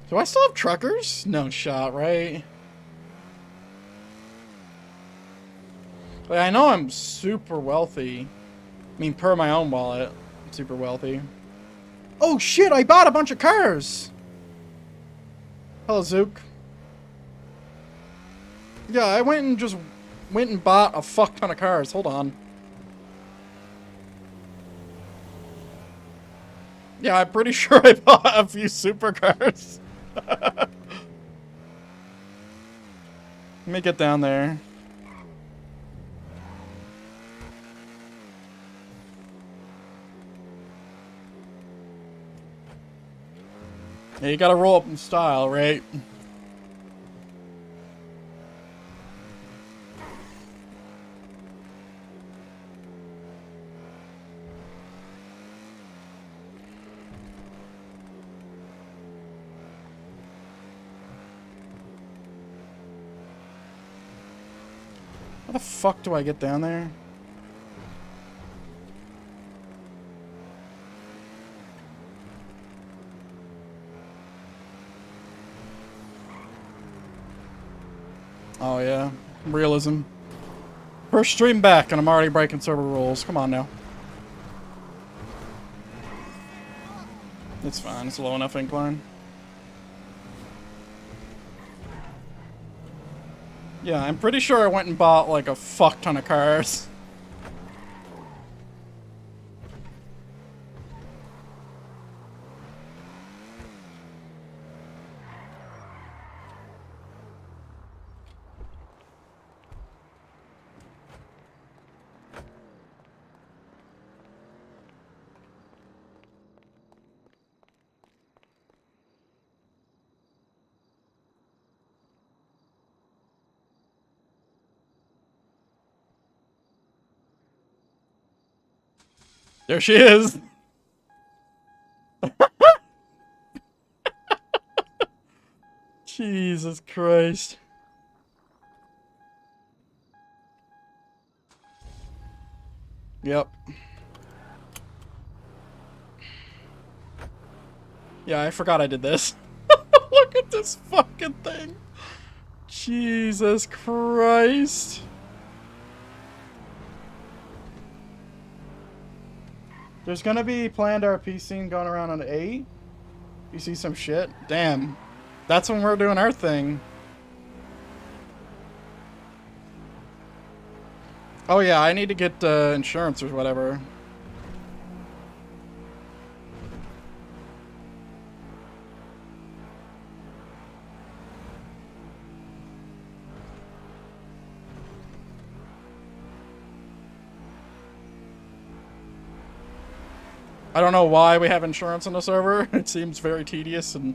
Do I still have truckers? No shot, right? Like, I know I'm super wealthy, I mean, per my own wallet, I'm super wealthy. Oh shit, I bought a bunch of cars! Hello, Zook. Yeah, I went and bought a fuck ton of cars. Hold on. Yeah, I'm pretty sure I bought a few supercars. Let me get down there. Yeah, you gotta roll up in style, right? How the fuck do I get down there? Oh yeah, realism. First stream back and I'm already breaking server rules. Come on now. It's fine, it's a low enough incline. Yeah, I'm pretty sure I went and bought like a fuck ton of cars. There she is. Jesus Christ. Yep. Yeah, I forgot I did this. Look at this fucking thing. Jesus Christ. There's gonna be planned RP scene going around on 8. You see some shit? Damn. That's when we're doing our thing. Oh yeah, I need to get insurance or whatever. I don't know why we have insurance on the server. It seems very tedious and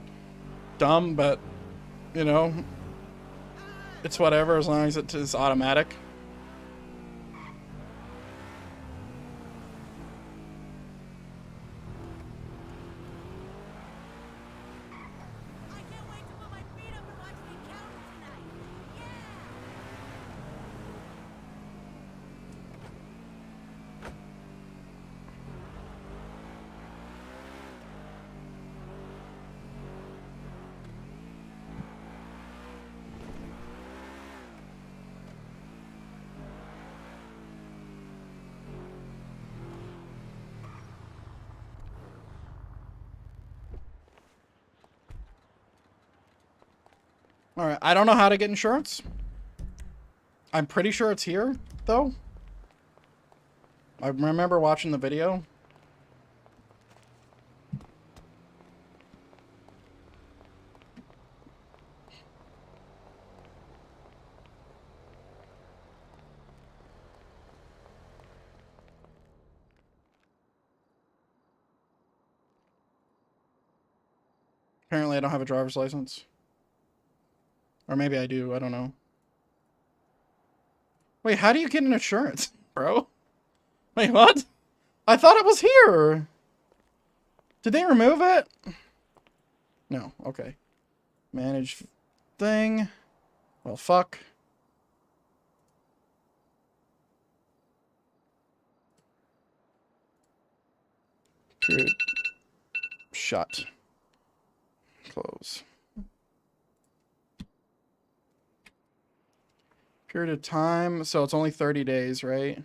dumb, but, you know, it's whatever as long as it is automatic. Alright, I don't know how to get insurance. I'm pretty sure it's here, though. I remember watching the video. Apparently I don't have a driver's license. Or maybe I do, I don't know. Wait, how do you get an insurance, bro? Wait, what? I thought it was here! Did they remove it? No, okay. Manage thing. Well, fuck. Period. Shut. Close. Period of time, so it's only 30 days, right?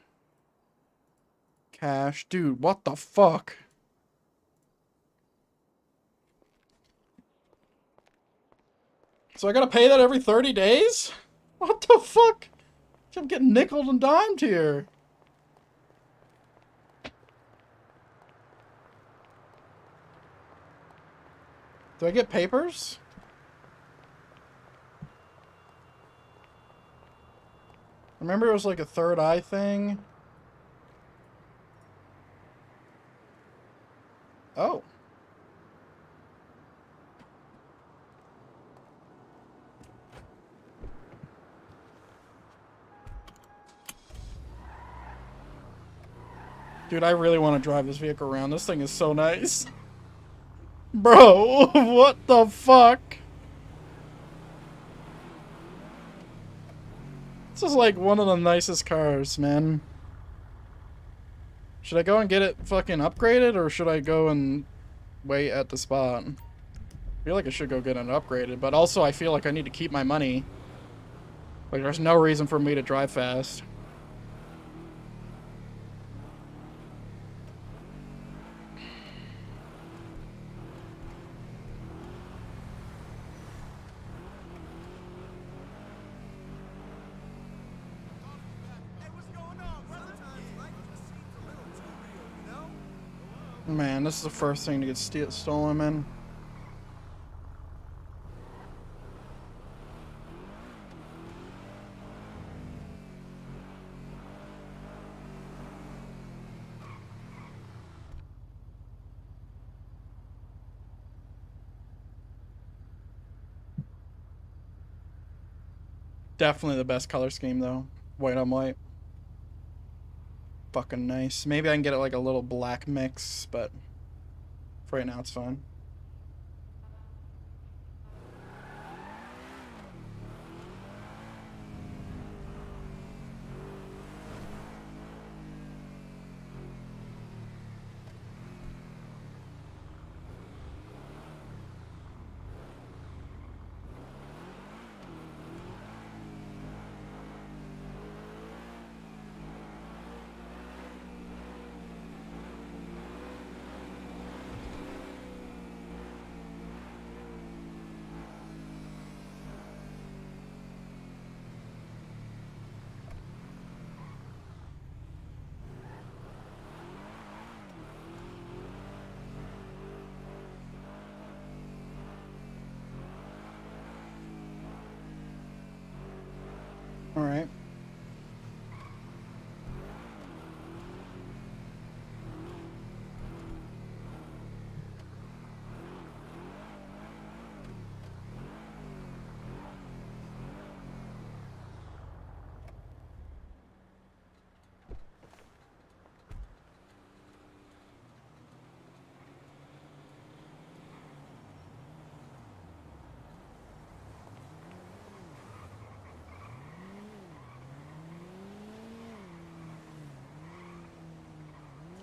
Cash. Dude, what the fuck? So I gotta pay that every 30 days? What the fuck? I'm getting nickeled and dimed here. Do I get papers? Remember it was like a third eye thing? Oh. Dude, I really want to drive this vehicle around. This thing is so nice. Bro, what the fuck? This is like one of the nicest cars, man. Should I go and get it fucking upgraded, or should I go and wait at the spot? I feel like I should go get it upgraded, but also I feel like I need to keep my money. Like, there's no reason for me to drive fast. Man, this is the first thing to get stolen, man. Definitely the best color scheme, though. White on white. Fucking nice. Maybe I can get it like a little black mix, but for right now it's fine. All right.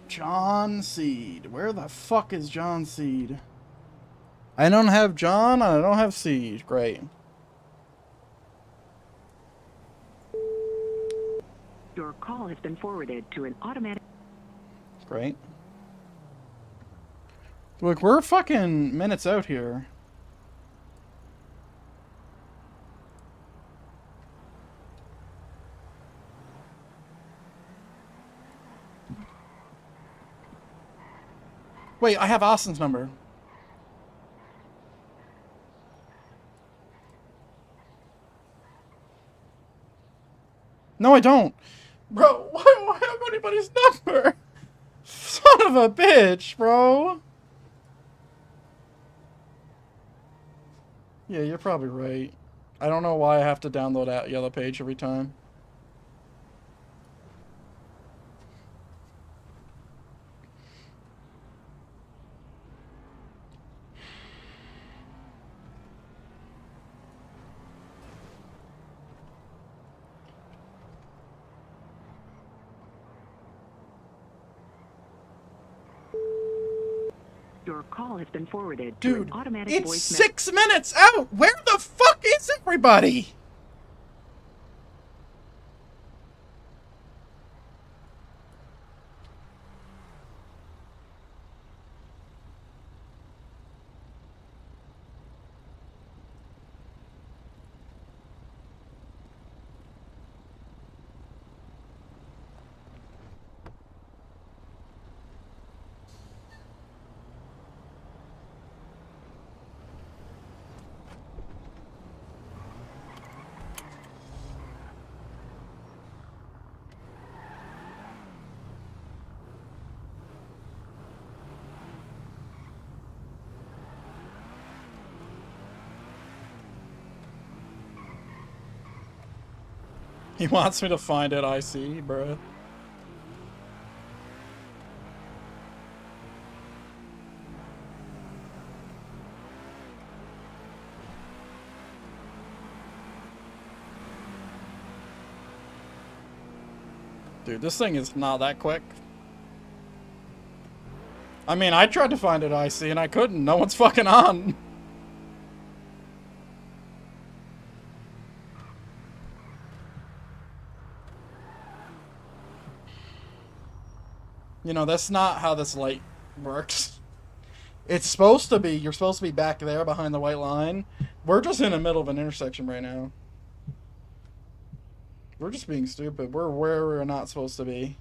John Seed. Where the fuck is John Seed? I don't have John, and I don't have Seed. Great. Your call has been forwarded to an automatic... Great. Look, we're fucking minutes out here. Wait, I have Austin's number. No, I don't. Bro, why don't I have anybody's number? Son of a bitch, bro. Yeah, you're probably right. I don't know why I have to download that yellow page every time. Your call has been forwarded to Dude, an automatic it's voice 6 minutes out! Where the fuck is everybody? He wants me to find it, I see, bruh. Dude, this thing is not that quick. I mean, I tried to find it, IC, and I couldn't. No one's fucking on. You know, that's not how this light works. It's supposed to be, you're supposed to be back there behind the white line. We're just in the middle of an intersection right now. We're just being stupid. We're where we're not supposed to be.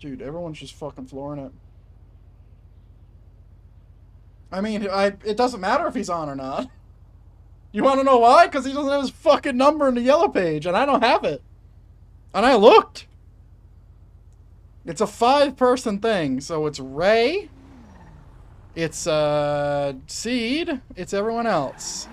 Dude, everyone's just fucking flooring it. I mean, it doesn't matter if he's on or not. You want to know why? Because he doesn't have his fucking number in the yellow page, and I don't have it. And I looked. It's a 5-person thing, so it's Ray, it's Seed, it's everyone else.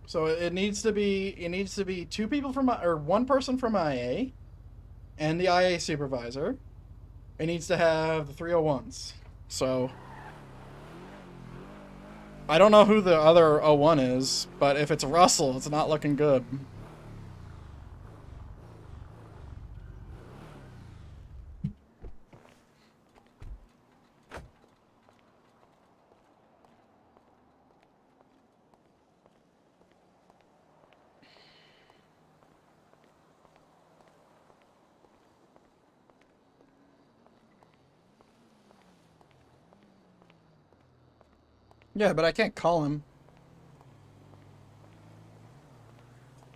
So it needs to be 2 people from, or 1 person from IA and the IA supervisor. It needs to have the 301s. So I don't know who the other 01 is, but if it's Russell, it's not looking good. Yeah, but I can't call him.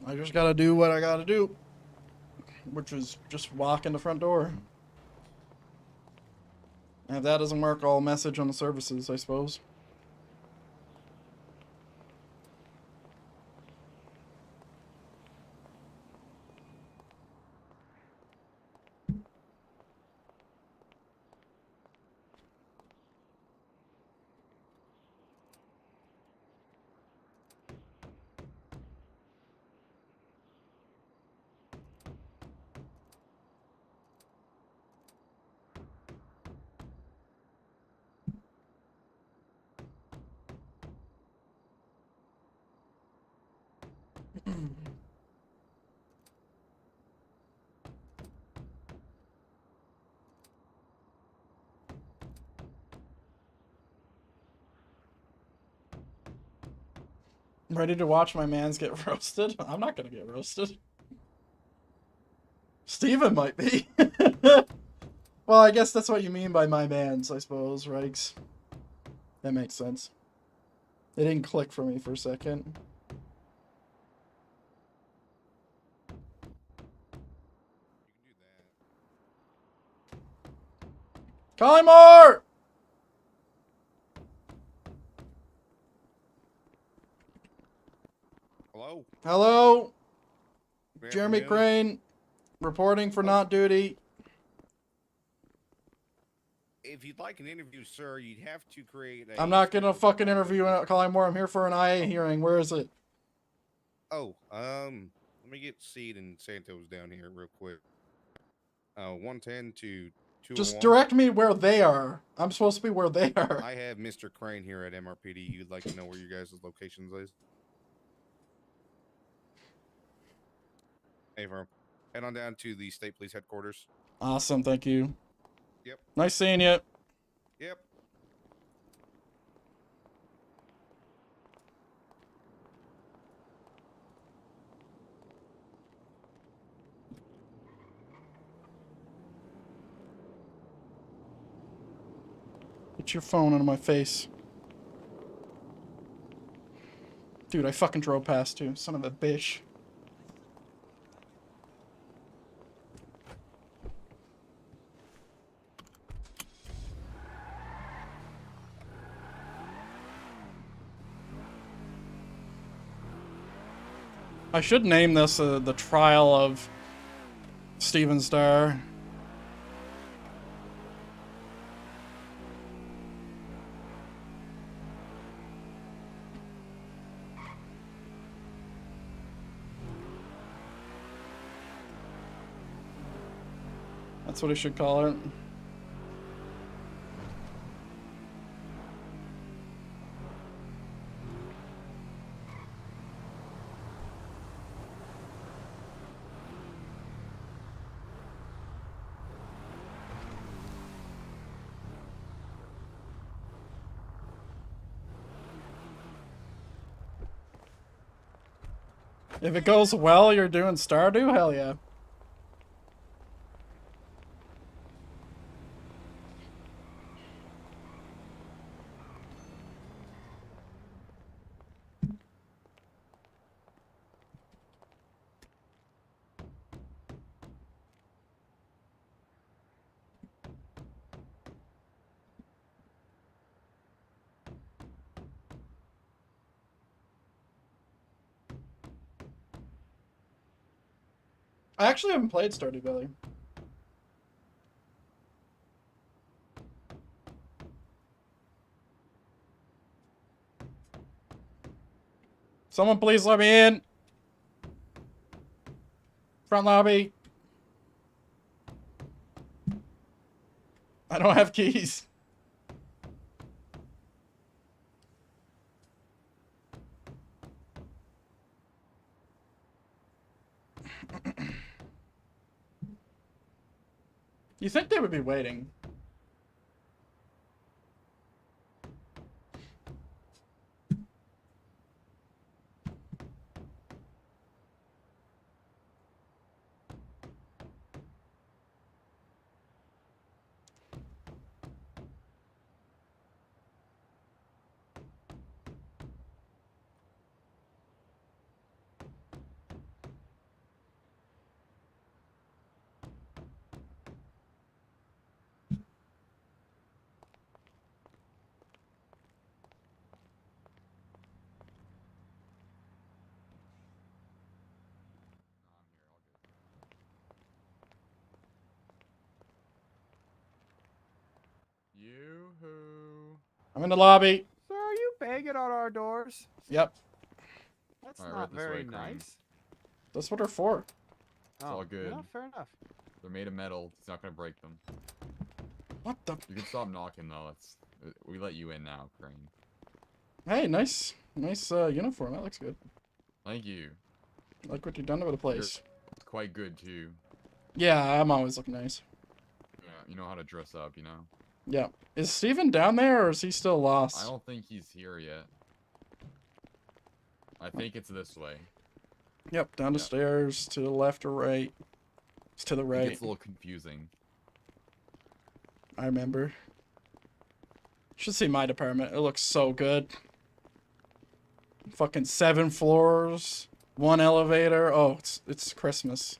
I just gotta do what I gotta do. Which is just walk in the front door. And if that doesn't work, I'll message on the services, I suppose. Ready to watch my mans get roasted? I'm not gonna get roasted. Steven might be. Well, I guess that's what you mean by my mans, I suppose, Rikes. That makes sense. It didn't click for me for a second. Collymore! Hello? Hello? Good Jeremy afternoon. Crane, reporting for not duty. If you'd like an interview, sir, you'd have to create a... I'm not gonna fucking interview Collymore. I'm here for an IA hearing. Where is it? Oh, let me get Seed and Santos down here real quick. 110 to 201. Just direct me where they are. I'm supposed to be where they are. I have Mr. Crane here at MRPD. You'd like to know where you guys' locations is? Hey, firm. Head on down to the State Police Headquarters. Awesome, thank you. Yep. Nice seeing you. Yep. Get your phone out of my face. Dude, I fucking drove past too. Son of a bitch. I should name this the trial of Steven Starr. That's what I should call it. If it goes well, you're doing Stardew? Hell yeah. I actually haven't played Stardew Valley. Someone please let me in. Front lobby. I don't have keys. You think they would be waiting? Yoo-hoo. I'm in the lobby. So are you banging on our doors? Yep. That's Alright, not right this very way, Crane. nice. That's what they're for. It's all good. Yeah, fair enough. They're made of metal. It's not gonna break them. What the? You can stop knocking though. It's we let you in now, Crane. Hey, nice uniform. That looks good. Thank you. I like what you've done to the place. It's quite good too. Yeah, I'm always looking nice. Yeah, you know how to dress up, you know. Yeah. Is Steven down there or is he still lost? I don't think he's here yet. I think it's this way. Yep, down the stairs, to the left or right. It's to the It right. gets a little confusing. I remember. Should see my department. It looks so good. Fucking 7 floors, 1 elevator. Oh, it's Christmas.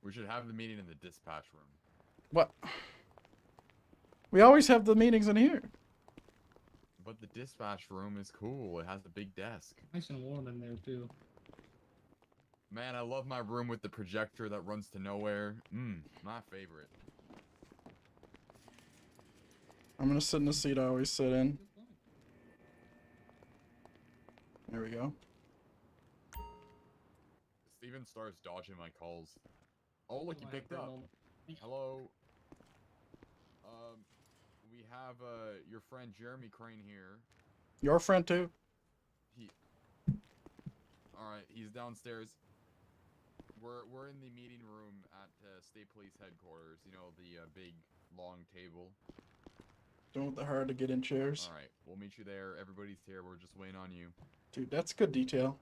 We should have the meeting in the dispatch room. What? We always have the meetings in here. But the dispatch room is cool. It has a big desk. Nice and warm in there too. Man, I love my room with the projector that runs to nowhere. My favorite. I'm gonna sit in the seat I always sit in. There we go. Steven starts dodging my calls. Oh, look, he picked up. Hello. We have your friend Jeremy Crane here. Your friend too? Alright, he's downstairs. We're in the meeting room at State Police Headquarters. You know, the big, long table. Don't the hard to get in chairs. Alright, we'll meet you there. Everybody's here. We're just waiting on you. Dude, that's good detail.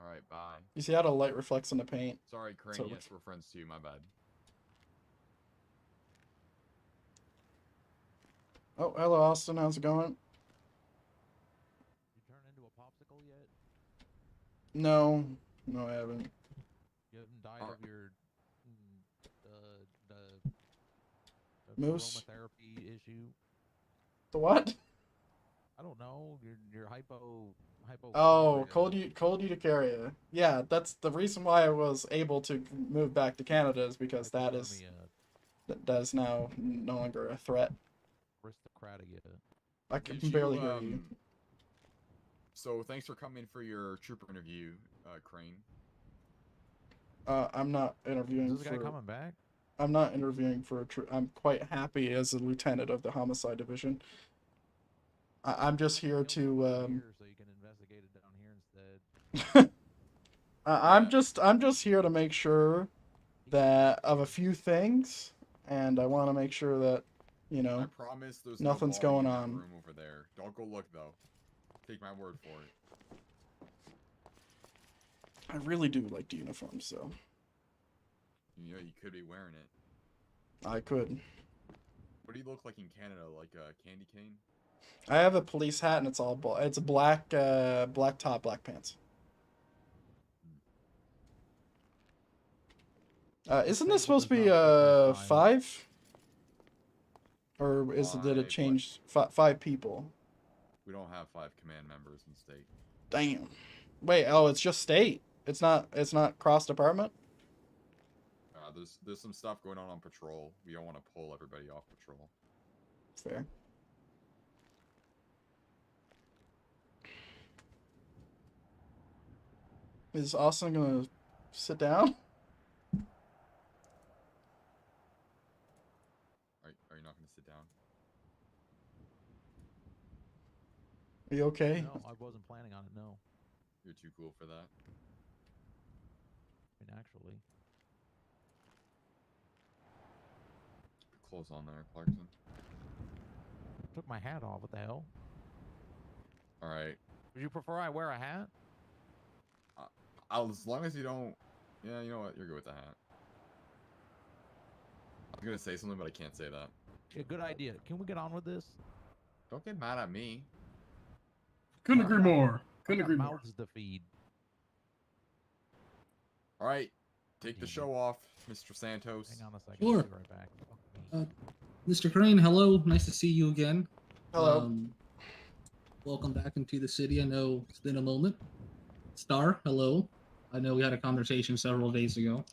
Alright, bye. You see how the light reflects in the paint? Sorry, Crane. So yes, we're friends too. My bad. Oh, hello, Austin. How's it going? He No, no, I haven't. You haven't died of your the Moose? aromatherapy issue. The what? I don't know. Your hypo. Oh, cold urticaria. Yeah, that's the reason why I was able to move back to Canada is because that is now no longer a threat. Aristocratia. I can Did barely hear you. So thanks for coming for your trooper interview, Crane. I'm not interviewing Is this guy for. coming back? I'm not interviewing for a I'm quite happy as a lieutenant of the homicide division. I'm just here to. So you can investigate it down here instead. I'm just here to make sure that of a few things, and I want to make sure that, you know, I promise there's nothing's no body going in that on. room over there. Don't go look though. Take my word for it. I really do like the uniform, so You know, you could be wearing it. I could. What do you look like in Canada? Like a candy cane? I have a police hat, and it's all it's a black black top, black pants. Isn't this supposed to be 5? Or did it change 5 people? We don't have 5 command members in state. Damn. Wait, oh, it's just state. It's not cross department. There's some stuff going on patrol. We don't want to pull everybody off patrol. Fair. Is Austin gonna sit down? Are you not gonna sit down? Are you okay? No, I wasn't planning on it. No. You're too cool for that. I mean, actually. Clothes on there, Clarkson. Took my hat off. What the hell? All right. Would you prefer I wear a hat? As long as you don't. Yeah, you know what? You're good with the hat. I was gonna say something, but I can't say that. Yeah, good idea. Can we get on with this? Don't get mad at me. Couldn't agree more. Couldn't agree more. Mouths to feed. All right, take the show off, Mr. Santos. Hang on a second. Sure. I'll be right back. Mr. Crane, hello. Nice to see you again. Hello. Welcome back into the city. I know it's been a moment. Star, hello. I know we had a conversation several days ago.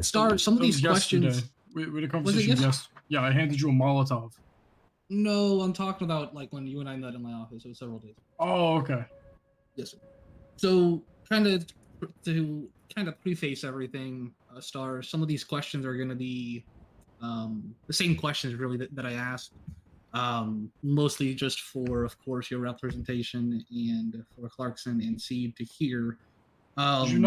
Star, some of these questions. We had a conversation. Yes. Yeah, I handed you a Molotov. No, I'm talking about like when you and I met in my office. It was several days. Oh, okay. Yes, sir. So, to preface everything, Star, some of these questions are going to be the same questions really that I asked. Mostly just for, of course, your representation and for Clarkson and Seed to hear. Did you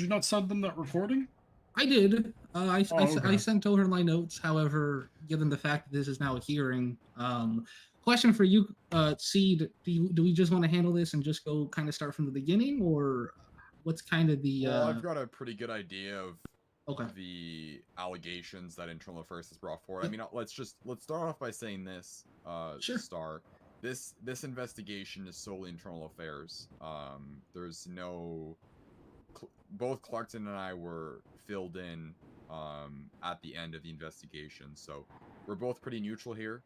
not send them that recording? I did. I okay. sent over my notes. However, given the fact that this is now a hearing, question for you, Seed, do we just want to handle this and just go kind of start from the beginning, or what's kind of the? Well, I've got a pretty good idea of okay. the allegations that Internal Affairs has brought forward. I mean, let's start off by saying this, Sure. Star. This investigation is solely Internal Affairs. There's no. Both Clarkson and I were filled in at the end of the investigation, so we're both pretty neutral here.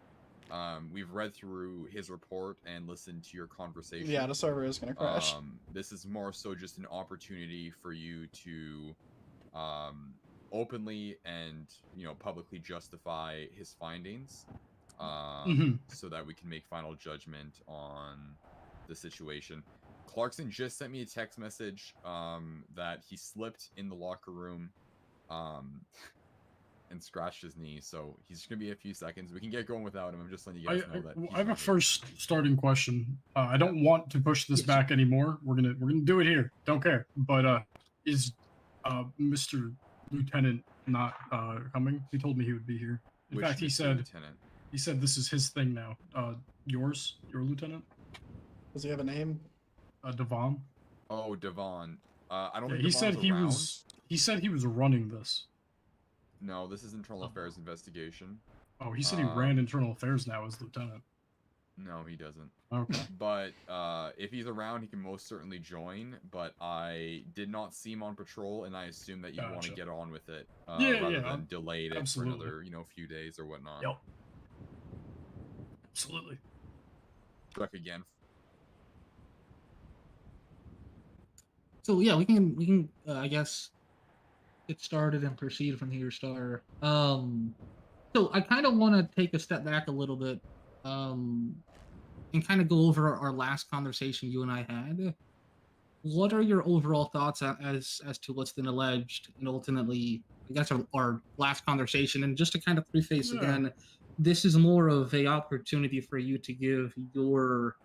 We've read through his report and listened to your conversation. Yeah, the server is gonna crash. This is more so just an opportunity for you to openly and publicly justify his findings, so that we can make final judgment on the situation. Clarkson just sent me a text message that he slipped in the locker room and scratched his knee, so he's just gonna be a few seconds. We can get going without him. I'm just letting you guys know that. I have a first starting question. I don't want to push this back anymore. We're gonna do it here. Don't care. But is Mr. Lieutenant not coming? He told me he would be here. In fact, he said this is his thing now. Your lieutenant? Does he have a name? Devon. Oh, Devon. I don't think he Devon's said he around. He said he was running this. No, this is Internal Affairs investigation. Oh, he said he ran Internal Affairs now as lieutenant. No, he doesn't. Okay. But if he's around, he can most certainly join. But I did not see him on patrol, and I assume that you want to Gotcha. get on with it Yeah, rather yeah, than delayed it absolutely. for another, few days or whatnot. Yep. Absolutely. Check again. So yeah, we can I guess get started and proceed from here, Star. So I kind of want to take a step back a little bit, and kind of go over our last conversation you and I had. What are your overall thoughts as to what's been alleged, and ultimately, I guess our last conversation? And just to kind of preface again, this is more of a opportunity for you to give your,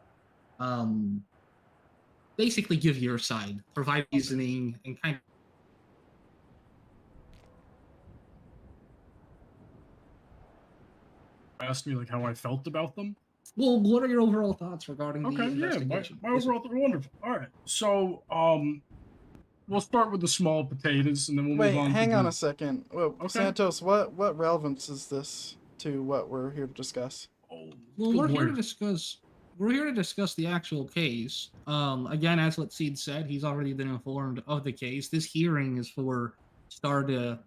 basically give your side, provide reasoning, and kind of. Asked me like how I felt about them. Well, what are your overall thoughts regarding the Okay, yeah, investigation? my overall wonderful. All right, so we'll start with the small potatoes, and then we'll Wait, move on. hang to on the... a second. Well, Okay. Santos, what relevance is this to what we're here to discuss? Well, we're here to discuss. We're here to discuss the actual case. Again, as what Seed said, he's already been informed of the case. This hearing is for Star to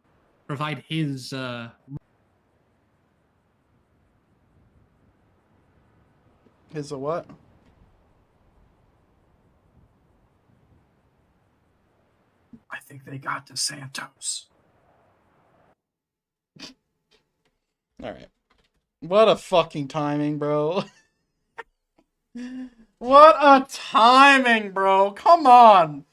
provide his. His a what? I think they got to Santos. All right. What a fucking timing, bro. What a timing, bro. Come on.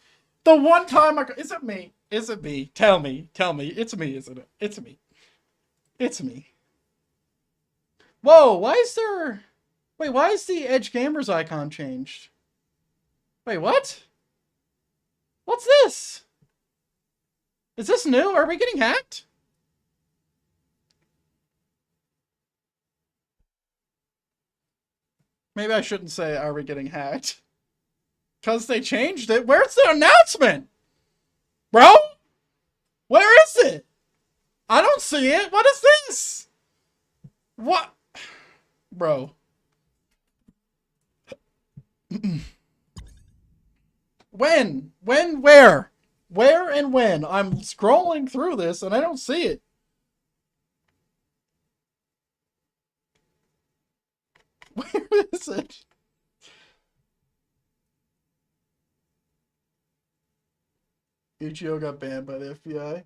The one time is it me? Is it me? Tell me. It's me, isn't it? It's me. It's me. Whoa, why is there... Wait, why is the Edge Gamers icon changed? Wait, what? What's this? Is this new? Are we getting hacked? Maybe I shouldn't say, are we getting hacked? Because they changed it. Where's the announcement? Bro? Where is it? I don't see it. What is this? What? Bro. When? When? Where? Where and when? I'm scrolling through this and I don't see it. Where is it? Ichio got banned by the FBI.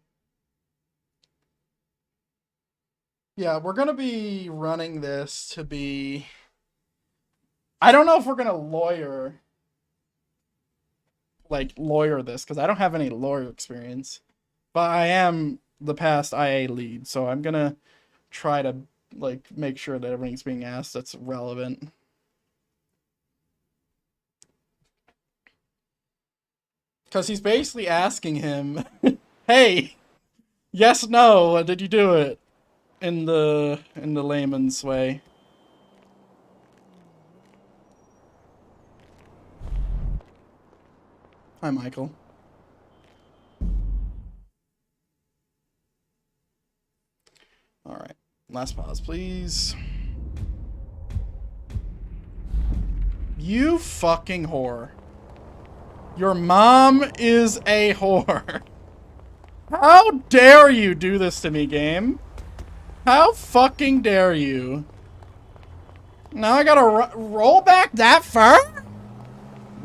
Yeah, we're going to be running this to be... I don't know if we're going to lawyer this, because I don't have any lawyer experience. But I am the past IA lead, so I'm going to try to make sure that everything's being asked that's relevant. Because he's basically asking him, hey, yes, no, did you do it? In the layman's way. Hi, Michael. All right. Last pause, please. You fucking whore. Your mom is a whore. How dare you do this to me, game? How fucking dare you? Now I gotta roll back that far?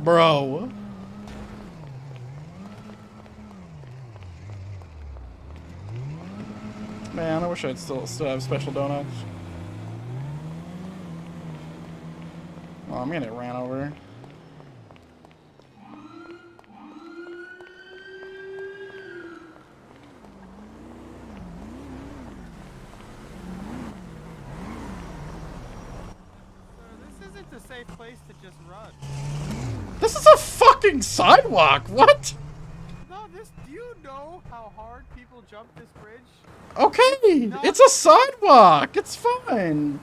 Bro. Man, I wish I'd still have special donuts. Oh, I'm gonna get ran over. This isn't a safe place to just run. This is a fucking sidewalk. What? No, do you know how hard people jump this bridge? Okay, No. it's a sidewalk. It's fine.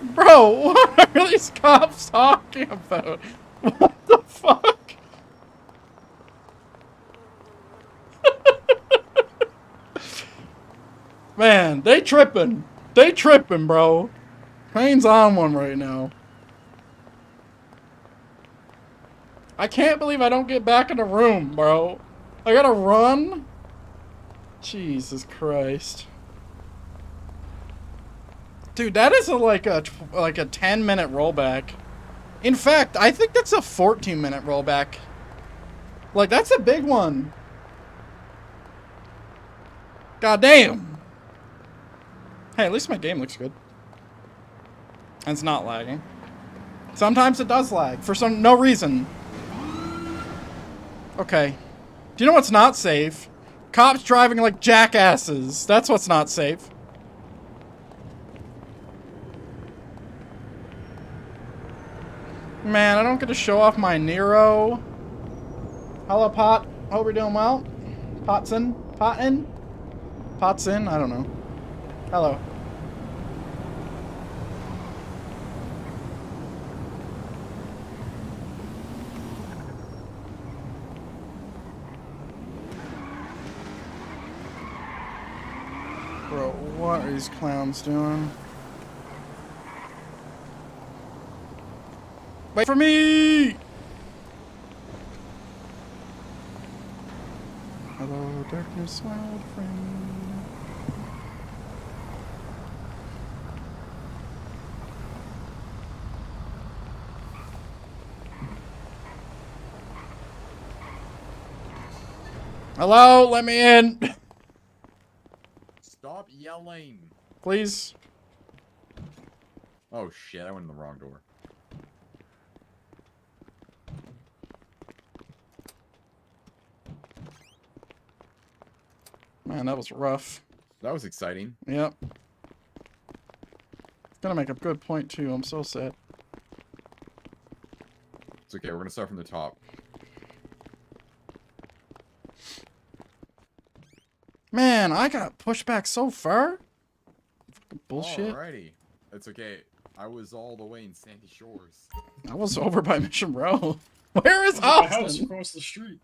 Bro, what are these cops talking about? What the fuck? Man, they tripping. They tripping, bro. Crane's on one right now. I can't believe I don't get back in the room, bro. I gotta run? Jesus Christ. Dude, that is like a 10-minute rollback. In fact, I think that's a 14-minute rollback. Like, that's a big one. God damn. Hey, at least my game looks good. And it's not lagging. Sometimes it does lag for no reason. Okay. Do you know what's not safe? Cops driving like jackasses. That's what's not safe. Man, I don't get to show off my Nero. Hello, Pot. Hope you're doing well. Pot's in? Pot in? Pot's in? I don't know. Hello. Bro, what are these clowns doing? Wait for me! Hello, darkness, my old friend. Hello, let me in. Stop yelling. Please. Oh shit, I went in the wrong door. Man, that was rough. That was exciting. Yep. Gonna make a good point too. I'm so sad. It's okay, we're gonna start from the top. Man, I got pushed back so far. Fucking bullshit. Alrighty. It's okay. I was all the way in Sandy Shores. I was over by Mission Row. Where is My house Austin? across the street.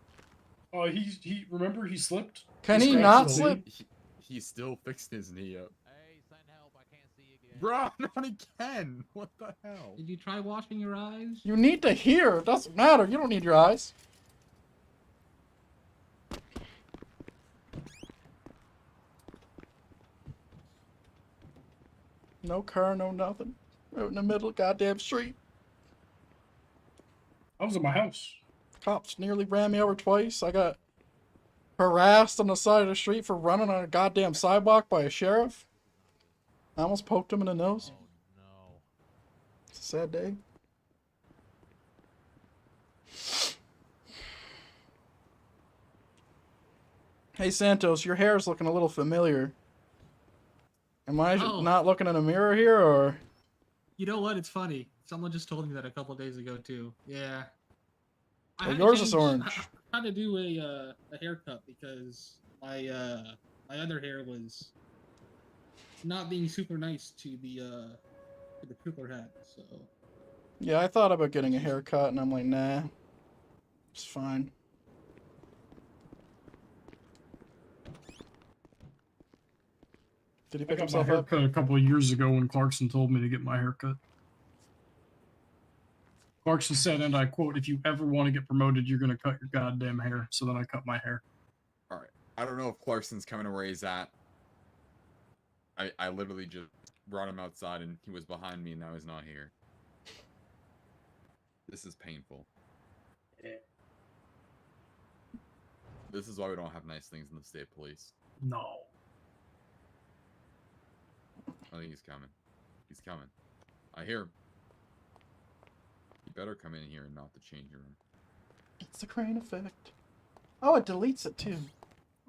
Remember he slipped? Can He he scratched not his slip? knee? He still fixed his knee up. Hey, send help. I can't see again. Bro, not again. What the hell? Did you try washing your eyes? You need to hear. It doesn't matter. You don't need your eyes. No car, no nothing. Out in the middle of the goddamn street. I was at my house. Cops nearly ran me over twice. I got harassed on the side of the street for running on a goddamn sidewalk by a sheriff. I almost poked him in the nose. Oh no. It's a sad day. Hey Santos, your hair is looking a little familiar. Am I Oh. not looking in a mirror here, or? You know what? It's funny. Someone just told me that a couple days ago too. Yeah. I Well, had to yours is change- orange. I had to do a haircut because my other hair was not being super nice to the cooler hat. So Yeah, I thought about getting a haircut, and I'm like, nah, it's fine. Did he I pick got my himself up? haircut a couple of years ago when Clarkson told me to get my haircut. Clarkson said, and I quote, "If you ever want to get promoted, you're going to cut your goddamn hair." So then I cut my hair. Alright. I don't know if Clarkson's coming to where he's at. I literally just brought him outside and he was behind me and now he's not here. This is painful. This is why we don't have nice things in the state police. No. I think he's coming. He's coming. I hear him. You better come in here and not the change room. It's the crane effect. Oh, it deletes it too.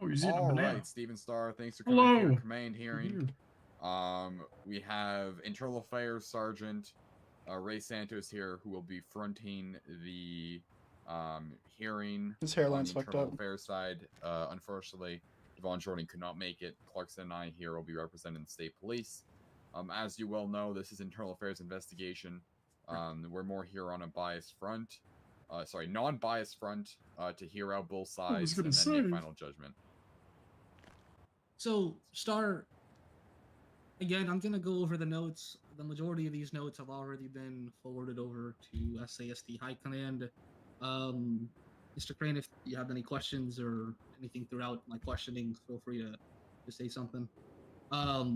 Oh, he's eating a banana. Alright, Steven Starr, thanks for coming Hello. here. Command hearing. We have Internal Affairs Sergeant Ray Santos here, who will be fronting the hearing. His on hairline's the fucked Internal up. Affairs side. Unfortunately, Devon Jordan could not make it. Clarkson and I here will be representing the state police. As you well know, this is Internal Affairs investigation. We're more here on a biased front. Non-biased front to hear out both sides and then make final judgment. So Star, again, I'm gonna go over the notes. The majority of these notes have already been forwarded over to SASD High Command. Mr. Crane, if you have any questions or anything throughout my questioning, feel free to say something. I will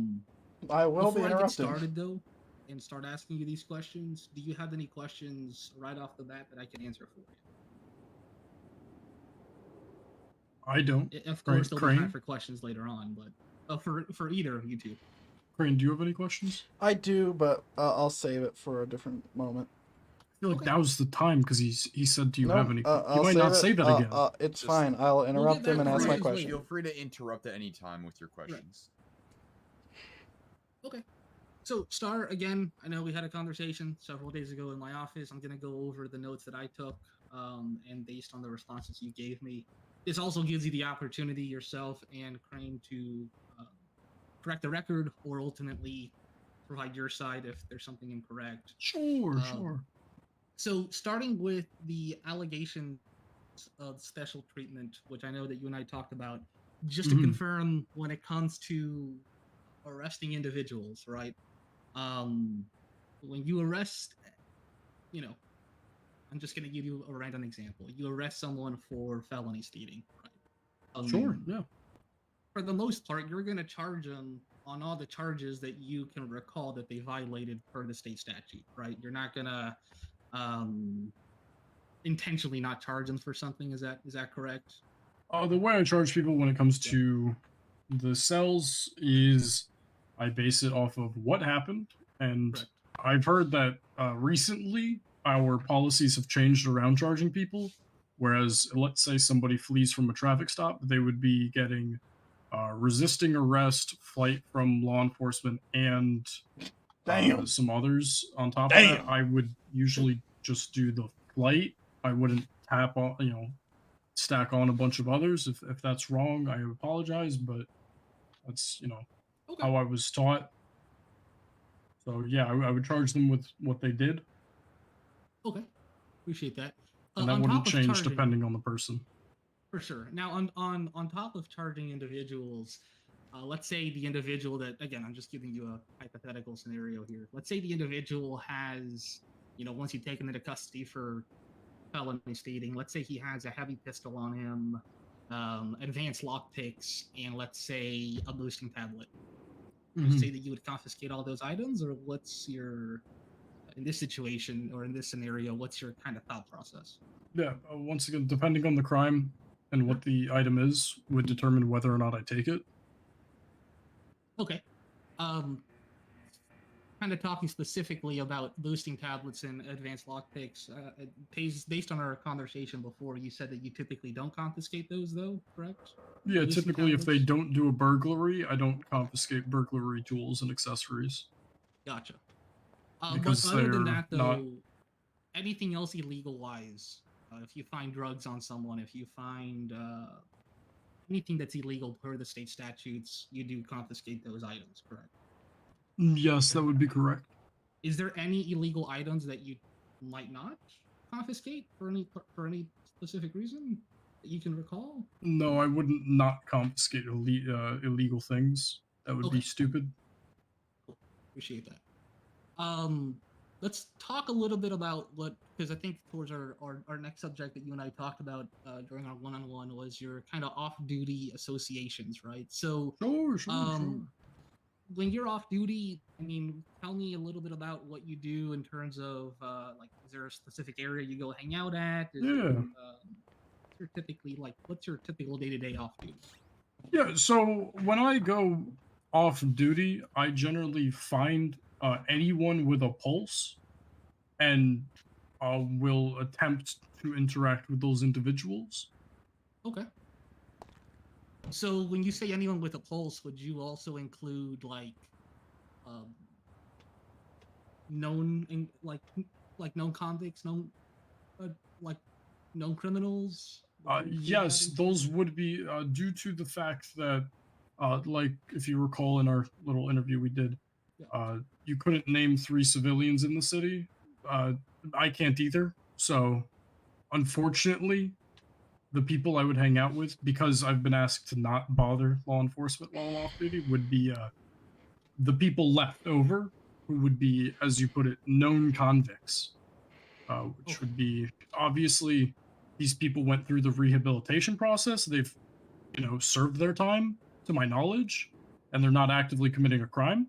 be Before I get interrupting. started though, and start asking you these questions, do you have any questions right off the bat that I can answer for you? I don't. Of course, there'll be time Crane? for questions later on, but for either of you two. Crane, do you have any questions? I do, but I'll save it for a different moment. I feel like now's the time because he said, "Do you No, have any?" I'll You might not say that again. It's Just- fine. I'll interrupt him and ask my questions question. Feel free to interrupt at any time with your questions. Okay. So, Star, again, I know we had a conversation several days ago in my office. I'm going to go over the notes that I took, and based on the responses you gave me. This also gives you the opportunity yourself and Crane to correct the record or ultimately provide your side if there's something incorrect. Sure, sure. So, starting with the allegations of special treatment, which I know that you and I talked about, just to confirm when it comes to arresting individuals, right? When you arrest, I'm just going to give you a random example. You arrest someone for felony speeding, right? Sure, yeah. For the most part, you're going to charge them on all the charges that you can recall that they violated per the state statute, right? You're not going to intentionally not charge them for something. Is that correct? The way I charge people when it comes to the cells is I base it off of what happened, and Correct. I've heard that recently our policies have changed around charging people, whereas let's say somebody flees from a traffic stop, they would be getting resisting arrest, flight from law enforcement, and some others on top of that. I would usually just do the flight. I wouldn't tap on, stack on a bunch of others. If that's wrong, I apologize, but that's, how I was taught. So yeah, I would charge them with what they did. Okay, appreciate that. And that on wouldn't top of change charging- depending on the person. For sure. Now, on top of charging individuals, let's say the individual that, again, I'm just giving you a hypothetical scenario here. Let's say the individual has, once you take him into custody for felony speeding, let's say he has a heavy pistol on him, advanced lockpicks, and let's say a boosting tablet. Mhm. Say that you would confiscate all those items, or what's your, in this situation or in this scenario, what's your kind of thought process? Yeah, once again, depending on the crime and what the item is, would determine whether or not I take it. Okay. Kind of talking specifically about boosting tablets and advanced lockpicks, based on our conversation before, you said that you typically don't confiscate those, though, correct? Yeah, Boosting typically if they tablets? don't do a burglary, I don't confiscate burglary tools and accessories. Gotcha. Because but other than they're that, though, not- anything else illegal-wise, if you find drugs on someone, if you find anything that's illegal per the state statutes, you do confiscate those items, correct? Yes, that would be correct. Is there any illegal items that you might not confiscate for any specific reason that you can recall? No, I wouldn't not confiscate illegal things. That would be stupid. Appreciate that. Let's talk a little bit about because I think towards our next subject that you and I talked about during our one-on-one was your kind of off-duty associations, right? So, sure. When you're off duty, I mean, tell me a little bit about what you do in terms of is there a specific area you go hang out at? What's your typical day-to-day off duty? Yeah, so when I go off duty, I generally find anyone with a pulse and will attempt to interact with those individuals. Okay. So when you say anyone with a pulse, would you also include known known convicts, known known criminals? Yes, those would be due to the fact that, if you recall in our little interview we did, you couldn't name 3 civilians in the city. I can't either. So, unfortunately, the people I would hang out with, because I've been asked to not bother law enforcement while I'm off duty, would be the people left over, who would be, as you put it, known convicts, which would be obviously these people went through the rehabilitation process. They've, served their time, to my knowledge, and they're not actively committing a crime.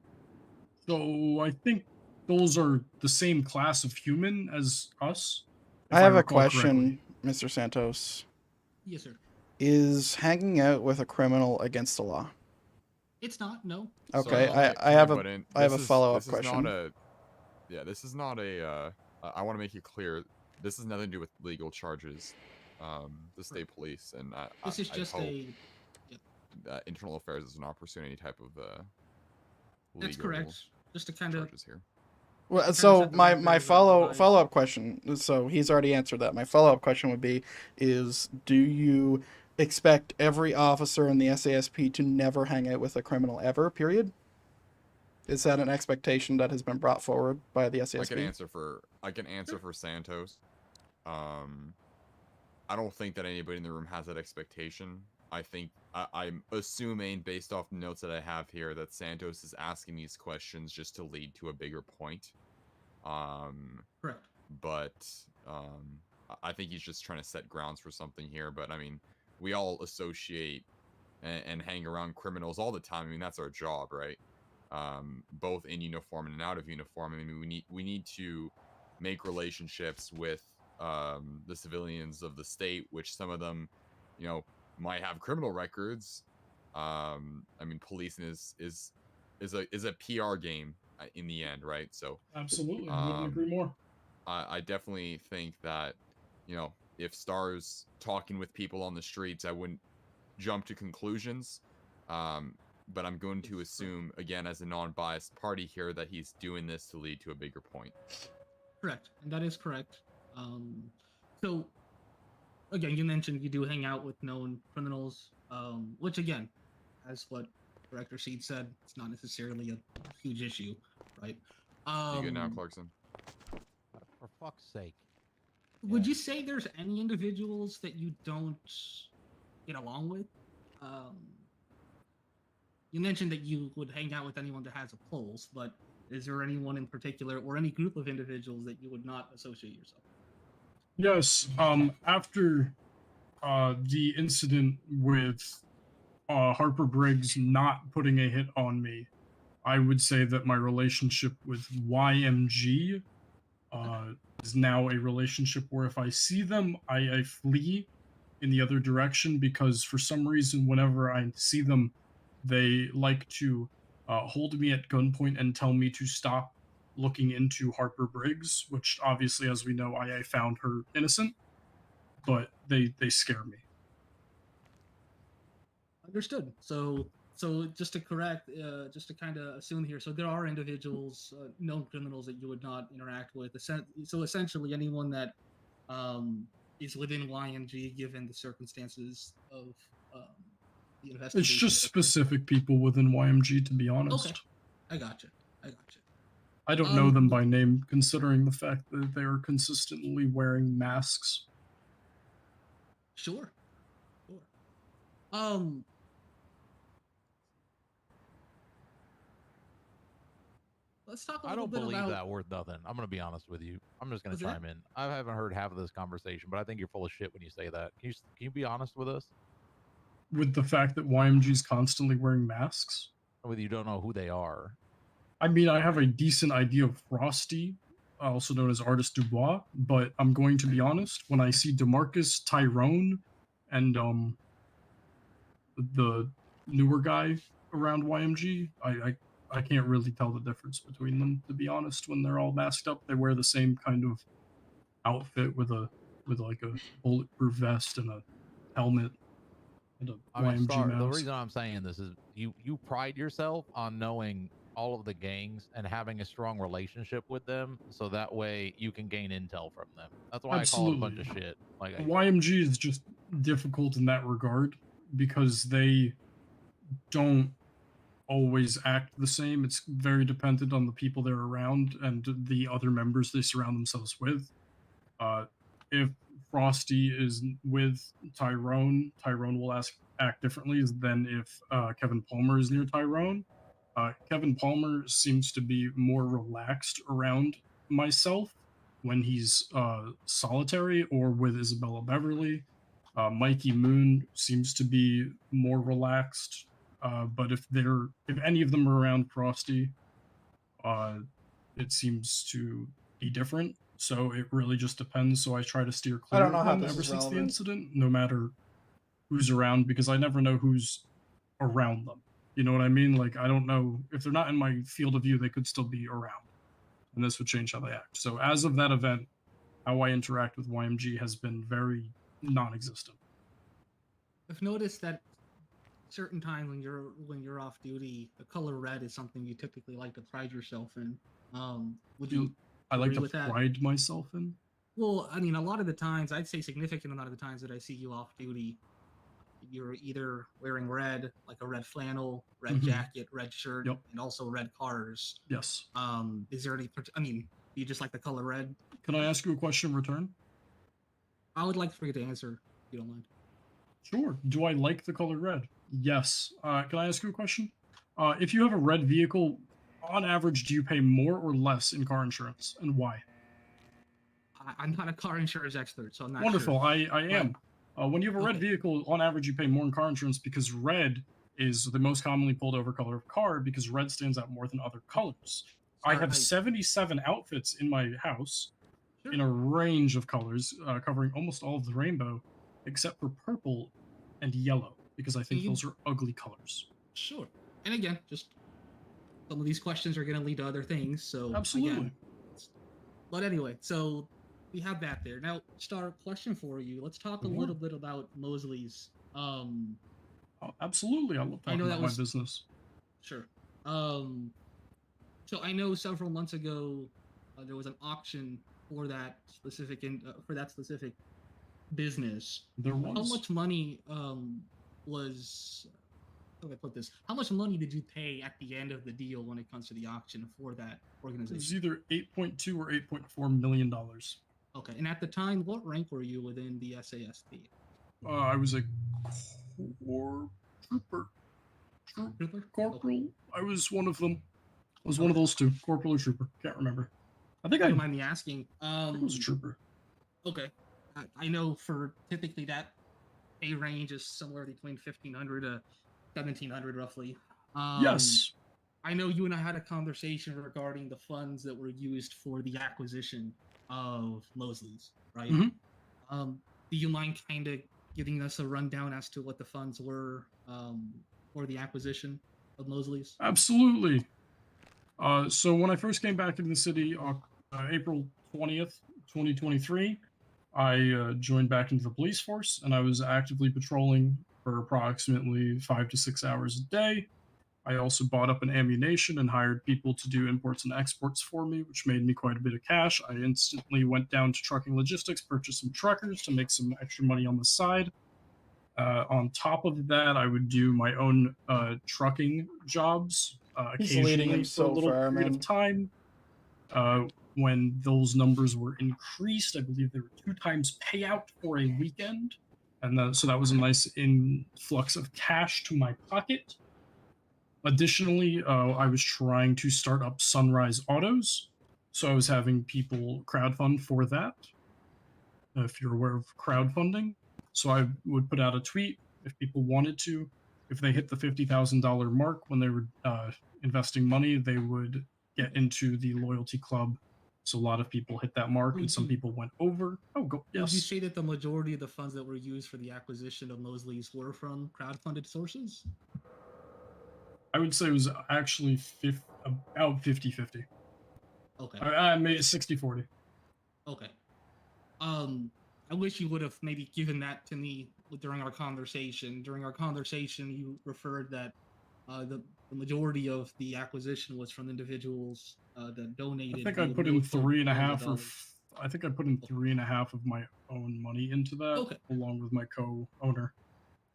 So I think those are the same class of human as us. I have a recall question, correctly. Mr. Santos. Yes, sir. Is hanging out with a criminal against the law? It's not. No. Okay, So, I have butt a in? I have a This is- follow-up this is question. Not a, yeah, this is not a. I want to make it clear. This has nothing to do with legal charges. The state police and This is just I hope internal affairs is not pursuing any type of legal That's correct. Just to kind of. charges here. Well, kinda so set the my record follow-up question. So he's already answered that. My follow-up question would be: do you expect every officer in the SASP to never hang out with a criminal ever? Period. Is that an expectation that has been brought forward by the SASP? I can answer for Santos. I don't think that anybody in the room has that expectation. I think I'm assuming, based off the notes that I have here, that Santos is asking these questions just to lead to a bigger point. Correct. But I think he's just trying to set grounds for something here. But I mean, we all associate and hang around criminals all the time. I mean, that's our job, right? Both in uniform and out of uniform. I mean, we need to make relationships with the civilians of the state, which some of them, might have criminal records. I mean, policing is a PR game in the end, right? So Absolutely, I wouldn't agree more. I definitely think that, if Star's talking with people on the streets, I wouldn't jump to conclusions. But I'm going to assume, again, as a non-biased party here, that he's doing this to lead to a bigger point. Correct, and that is correct. So, again, you mentioned you do hang out with known criminals, which, again, as what Director Seed said, it's not necessarily a huge issue, right? You good now, Clarkson? For fuck's sake. Would you say there's any individuals that you don't get along with? You mentioned that you would hang out with anyone that has a pulse, but is there anyone in particular or any group of individuals that you would not associate yourself with? Yes. After the incident with Harper Briggs not putting a hit on me, I would say that my relationship with YMG is now a relationship where if I see them, I flee in the other direction, because for some reason, whenever I see them, they like to hold me at gunpoint and tell me to stop looking into Harper Briggs, which obviously, as we know, I found her innocent, but they scare me. Understood. So just to correct, just to kind of assume here, so there are individuals, known criminals that you would not interact with. So essentially, anyone that is within YMG, given the circumstances of the investigation. It's just specific people within YMG, to be honest. Okay, I gotcha. I don't know them by name, considering the fact that they are consistently wearing masks. Sure. Let's talk a little bit about... I don't believe that worth nothing. I'm going to be honest with you. I'm just going to chime in. I haven't heard half of this conversation, but I think you're full of shit when you say that. Can you be honest with us? With the fact that YMG is constantly wearing masks? Whether you don't know who they are. I mean, I have a decent idea of Frosty, also known as Artist Dubois, but I'm going to be honest, when I see DeMarcus, Tyrone, and the newer guy around YMG, I can't really tell the difference between them, to be honest. When they're all masked up, they wear the same kind of outfit with like a bulletproof vest and a helmet and a YMG mask. The reason I'm saying this is you pride yourself on knowing all of the gangs and having a strong relationship with them, so that way you can gain intel from them. That's why Absolutely. I call it a bunch of shit. YMG is just difficult in that regard because they don't always act the same. It's very dependent on the people they're around and the other members they surround themselves with. If Frosty is with Tyrone will act differently than if Kevin Palmer is near Tyrone. Kevin Palmer seems to be more relaxed around myself when he's solitary or with Isabella Beverly. Mikey Moon seems to be more relaxed, but if any of them are around Frosty, it seems to be different. So it really just depends. So I try to steer I clear don't know of how them this ever is since the relevant. incident, no matter who's around, because I never know who's around them. You know what I mean? Like, I don't know if they're not in my field of view, they could still be around, and this would change how they act. So as of that event, how I interact with YMG has been very non-existent. I've noticed that certain times when you're off duty, the color red is something you typically like to pride yourself in. Would you I like agree to with that? pride myself in. Well, I mean, a lot of the times, I'd say significant amount of the times that I see you off duty, you're either wearing red, like a red flannel, red jacket, red shirt, and also red cars. Yes. Is there any? I mean, do you just like the color red? Can I ask you a question in return? I would like for you to answer, if you don't mind. Sure. Do I like the color red? Yes. Can I ask you a question? If you have a red vehicle, on average, do you pay more or less in car insurance, and why? I'm not a car insurance expert, so I'm not Wonderful. sure. I am. When you have a red vehicle, on average, you pay more in car insurance because red is the most commonly pulled over color of car because red stands out more than other colors. I have 77 outfits in my house in a range of colors, covering almost all of the rainbow, except for purple and yellow, because I think those are ugly colors. Sure. And again, just some of these questions are going to lead to other things, so Absolutely. Again, but anyway, so we have that there. Now, Star, question for you. Let's talk a little bit about Mosley's. Absolutely, I love talking about my business. Sure. So I know several months ago there was an auction for that specific business. There was. How much money was? How do I put this? How much money did you pay at the end of the deal when it comes to the auction for that organization? It was either $8.2 or $8.4 million. Okay, and at the time, what rank were you within the SASP? I was a trooper. Corporal. I was one of them. I was one of those two, corporal or trooper. Can't remember. I think I don't mind me asking. I was a trooper. Okay, I know for typically that pay range is somewhere between 1,500 to 1,700 roughly. Yes. I know you and I had a conversation regarding the funds that were used for the acquisition of Mosley's, right? Do you mind kind of giving us a rundown as to what the funds were for the acquisition of Mosley's? Absolutely. So when I first came back into the city, April 20th, 2023, I joined back into the police force, and I was actively patrolling for approximately 5 to 6 hours a day. I also bought up an ammunition and hired people to do imports and exports for me, which made me quite a bit of cash. I instantly went down to trucking logistics, purchased some truckers to make some extra money on the side. On top of that, I would do my own trucking jobs occasionally for a little period of time. When those numbers were increased, I believe there were 2 times payout for a weekend. And so that was a nice influx of cash to my pocket. Additionally, I was trying to start up Sunrise Autos. So I was having people crowdfund for that, if you're aware of crowdfunding. So I would put out a tweet if people wanted to. If they hit the $50,000 mark when they were investing money, they would get into the loyalty club. So a lot of people hit that mark, and some people went over. Yes. Would you say that the majority of the funds that were used for the acquisition of Mosley's were from crowdfunded sources? I would say it was actually about 50-50. Okay. I made it 60-40. Okay. I wish you would have maybe given that to me during our conversation. During our conversation, you referred that the majority of the acquisition was from individuals that donated. I think I put in 3.5 I think I put in 3.5 of my own money into that, along with my co-owner.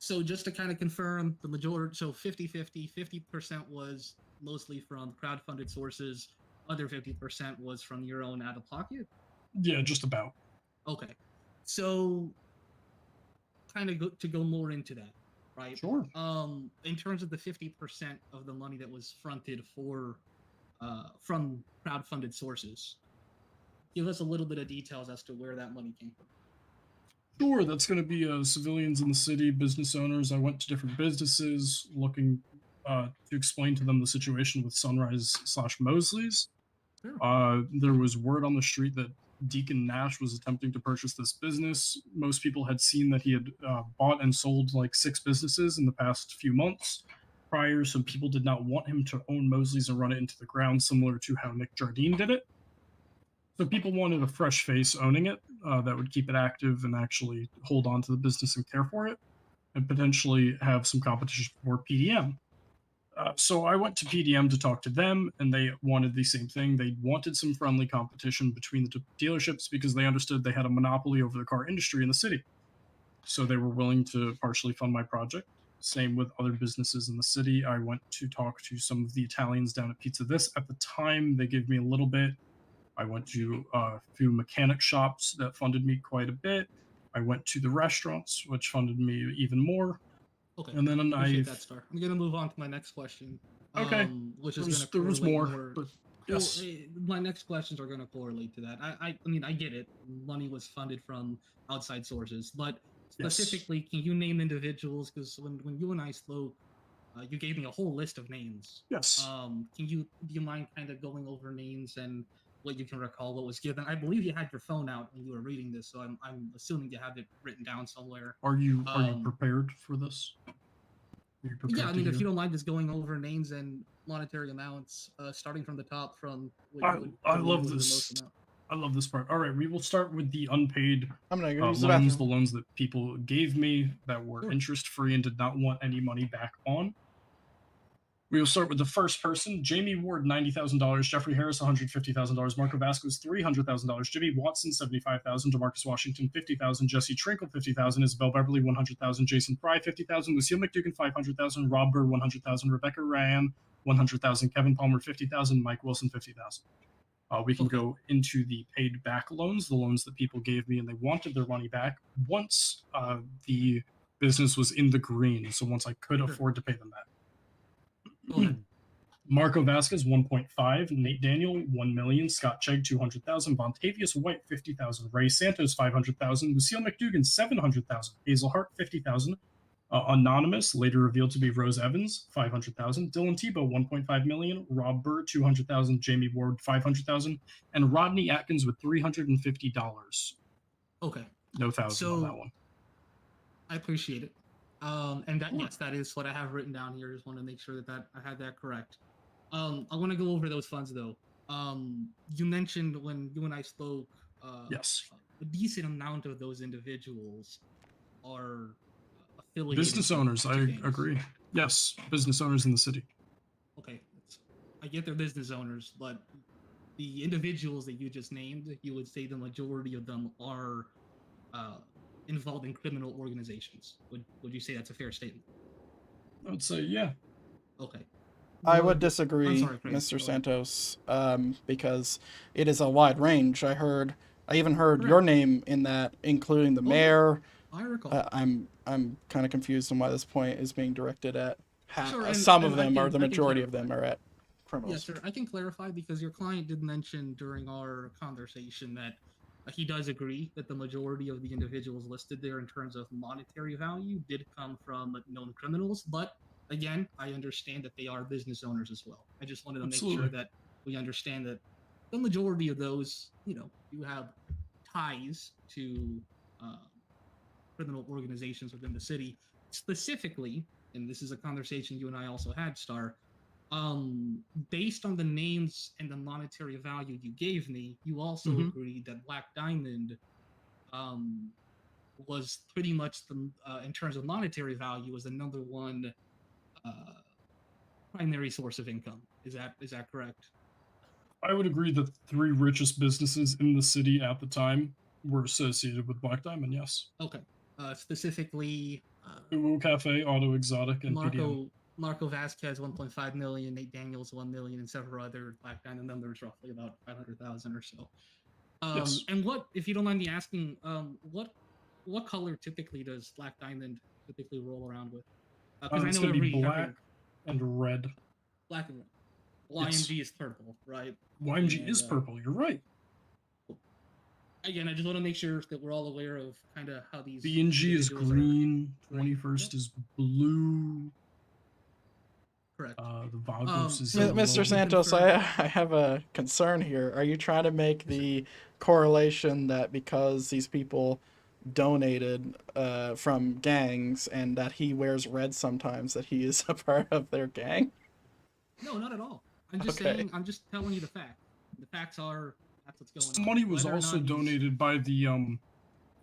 So just to kind of confirm, the majority, so 50-50, 50% was mostly from crowdfunded sources, other 50% was from your own out-of-pocket? Yeah, just about. Okay. So kind of to go more into that, right? Sure. In terms of the 50% of the money that was fronted for from crowd-funded sources, give us a little bit of details as to where that money came from. Sure, that's going to be civilians in the city, business owners. I went to different businesses looking to explain to them the situation with Sunrise/Mosley's. There was word on the street that Deacon Nash was attempting to purchase this business. Most people had seen that he had bought and sold like 6 businesses in the past few months prior, so people did not want him to own Mosley's and run it into the ground, similar to how Nick Jardine did it. So people wanted a fresh face owning it that would keep it active and actually hold on to the business and care for it, and potentially have some competition for PDM. So I went to PDM to talk to them, and they wanted the same thing. They wanted some friendly competition between the dealerships because they understood they had a monopoly over the car industry in the city. So they were willing to partially fund my project. Same with other businesses in the city. I went to talk to some of the Italians down at Pizza This. At the time, they gave me a little bit. I went to a few mechanic shops that funded me quite a bit. I went to the restaurants, which funded me even more. Okay. And then Appreciate that, Star. I'm gonna move on to my next question. Okay. Which is gonna there was correlate more, but yes. My next questions are gonna correlate to that. I mean, I get it. Money was funded from outside sources, but specifically, can you name individuals? Because when you and I spoke, you gave me a whole list of names. Yes. Do you mind kind of going over names and what you can recall what was given? I believe you had your phone out when you were reading this, so I'm assuming you have it written down somewhere. Are you prepared for this? Yeah, I mean, if you don't mind just going over names and monetary amounts, starting from the top from. I love this. I love this part. All right, we will start with the unpaid I'm gonna go use loans, the the loans that people gave me that were interest-free and did not want any money back on. We will start with the first person, Jamie Ward, $90,000, Jeffrey Harris, $150,000, Marco Vasquez, $300,000, Jimmy Watson, $75,000, DeMarcus Washington, $50,000, Jesse Trinkle, $50,000, Isabel Beverly, $100,000, Jason Fry, $50,000, Lucille McDougan, $500,000, Rob Burr, $100,000, Rebecca Ryan, $100,000, Kevin Palmer, $50,000, Mike Wilson, $50,000. We can go into the paid back loans, the loans that people gave me and they wanted their money back once the business was in the green. So once I could afford to pay them back. Marco Vasquez, 1.5, Nate Daniel, 1 million, Scott Chegg, 200,000, Vontavious White, 50,000, Ray Santos, 500,000, Lucille McDougan, 700,000, Hazel Hart, 50,000, Anonymous, later revealed to be Rose Evans, 500,000, Dylan Tebow, 1.5 million, Rob Burr, 200,000, Jamie Ward, 500,000, and Rodney Atkins with $350. Okay. No thousand on that one. I appreciate it. And that, yes, that is what I have written down here. Just want to make sure that I had that correct. I want to go over those funds though. You mentioned when you and I spoke, yes, a decent amount of those individuals are affiliated. Business owners, I agree. Yes, business owners in the city. Okay, I get they're business owners, but the individuals that you just named, you would say the majority of them are involved in criminal organizations. Would you say that's a fair statement? I would say, yeah. Okay. I would disagree, I'm sorry, Craig. Mr. Santos, because it is a wide range. I even heard your name in that, including the mayor. I recall. I'm kind of confused on why this point is being directed at Sure, some of them, or the majority of them are at criminals. Yes, sir. I can clarify because your client did mention during our conversation that he does agree that the majority of the individuals listed there in terms of monetary value did come from known criminals. But again, I understand that they are business owners as well. I just wanted to make sure that we understand that the majority of those, you have ties to criminal organizations within the city. Specifically, and this is a conversation you and I also had, Star, based on the names and the monetary value you gave me, you also agreed that Black Diamond was pretty much the, in terms of monetary value, was the number one primary source of income. Is that correct? I would agree that the 3 richest businesses in the city at the time were associated with Black Diamond, yes. Okay. Specifically, Uwu Cafe, Auto Exotic, and PDM. Marco Vasquez, 1.5 million, Nate Daniels, 1 million, and several other Black Diamond members, roughly about 500,000 or so. Yes. And what, if you don't mind me asking, what color typically does Black Diamond typically roll around with? Because I It's know gonna be every black and red. black and red. Well, It's- IMG is purple, right? YMG And, is purple. You're right. Again, I just want to make sure that we're all aware of kind of how these. BNG is individuals are- green. 21st is blue. Correct. The Vagos is M- yellow. Mr. Santos, I have a concern here. Are you trying to make the correlation that because these people donated from gangs and that he wears red sometimes, that he is a part of their gang? No, not at all. I'm just Okay. saying. I'm just telling you the fact. The facts are that's what's going on. Some money was Whether or also not he's- donated by the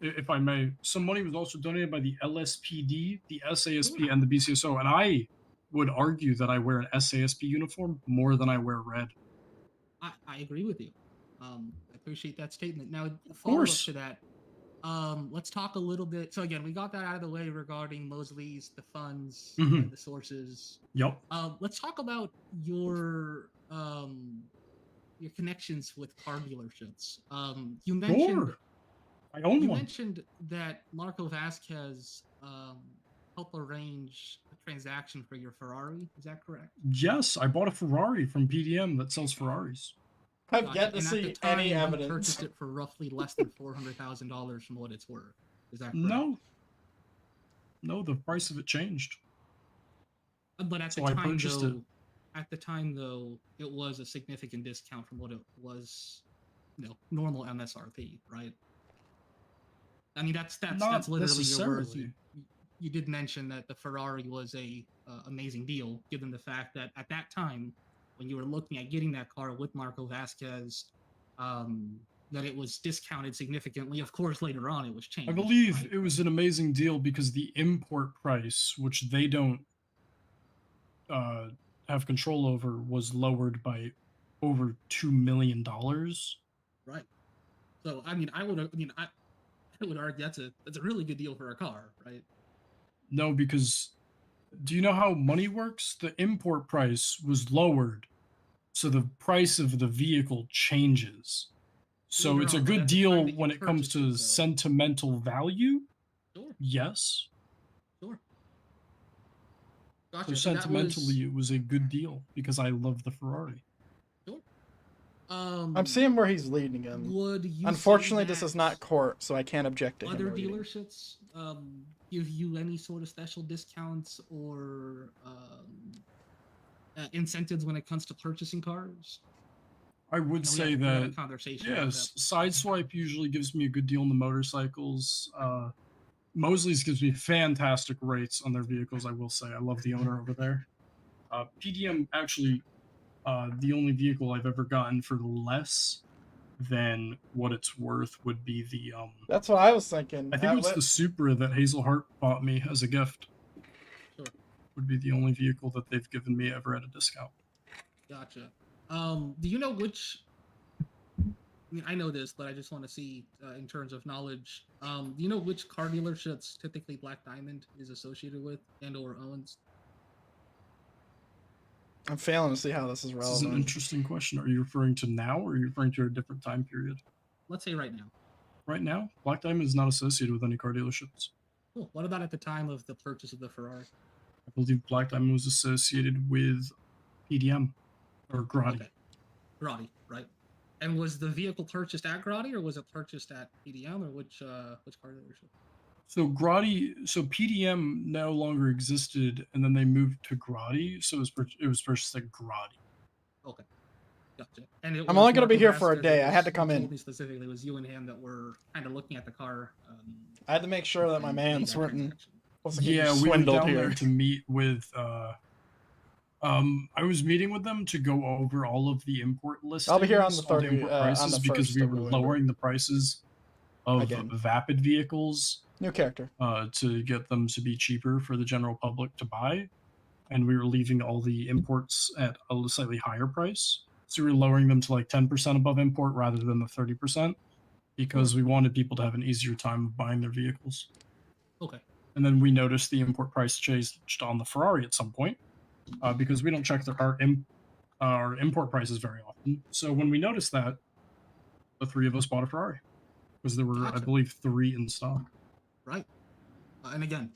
if I may, some money was also donated by the LSPD, the SASP, and the BCSO, and I would argue that I wear an SASP uniform more than I wear red. I agree with you. I appreciate that statement. Now, Of follow up course. to that. Let's talk a little bit. So again, we got that out of the way regarding Mosley's, the funds, Mhm. and the sources. Yep. Let's talk about your connections with car dealerships. You mentioned Sure. I own you one. mentioned that Marco Vasquez helped arrange a transaction for your Ferrari. Is that correct? Yes, I bought a Ferrari from PDM that sells Ferraris. I've yet to And at see the time, any you evidence. purchased it for roughly less than $400,000 from what it's worth. Is that correct? No. No, the price of it changed. But at So the I time, purchased though, it. at the time though, it was a significant discount from what it was, normal MSRP, right? I mean, that's Not literally your words. necessarily. You did mention that the Ferrari was a amazing deal, given the fact that at that time, when you were looking at getting that car with Marco Vasquez, that it was discounted significantly. Of course, later on it was changed. I believe right? it was an amazing deal because the import price, which they don't have control over, was lowered by over $2 million. Right. So I would argue that's a really good deal for a car, right? No, because do you know how money works? The import price was lowered, so the price of the vehicle changes. So Later it's a on, but good at the time deal that you when it comes purchased to it, though. sentimental value. Sure. Yes. Sure. So Gotcha. So that sentimentally, it was a good deal because I love the Ferrari. Sure. I'm seeing where he's leading him. Would you Unfortunately, say this is that not court, so I can't object to him. other reading. dealerships give you any sort of special discounts or incentives when it comes to purchasing cars? I would We say had a that conversation about yes, that. Sideswipe usually gives me a good deal on the motorcycles. Mosley's gives me fantastic rates on their vehicles. I will say I love the owner over there. PDM actually, the only vehicle I've ever gotten for less than what it's worth would be the That's what I was thinking. I think it was the Supra that Hazel Hart bought me as a gift. Sure. Would be the only vehicle that they've given me ever at a discount. Gotcha. Do you know which? I mean, I know this, but I just want to see in terms of knowledge. Do you know which car dealerships typically Black Diamond is associated with and/or owns? I'm failing to see how this is This is an relevant. interesting question. Are you referring to now or are you referring to a different time period? Let's say right now. Right now, Black Diamond is not associated with any car dealerships. Cool. What about at the time of the purchase of the Ferrari? I believe Black Diamond was associated with PDM or Grotti. Okay. Grotti, right? And was the vehicle purchased at Grotti or was it purchased at PDM or which car dealership? So PDM no longer existed, and then they moved to Grotti. So it was purchased at Grotti. Okay. Gotcha. And I'm only gonna be here for a day. I had to come in. Told me specifically, it was you and him that were kind of looking at the car. I had to make sure that my and man's made that wasn't getting Yeah, we went swindled down here. there to meet with. I was meeting with them to go over all of the import listings. I'll be here on the all 30 import on prices the because 1st we of were November. lowering the prices of Again. vapid vehicles. New character. To get them to be cheaper for the general public to buy, and we were leaving all the imports at a slightly higher price. So we were lowering them to like 10% above import rather than the 30% because we wanted people to have an easier time of buying their vehicles. Okay. And then we noticed the import price changed on the Ferrari at some point because we don't check our import prices very often. So when we noticed that, the three of us bought a Ferrari because there were, I Gotcha. believe, 3 in stock. Right. And again,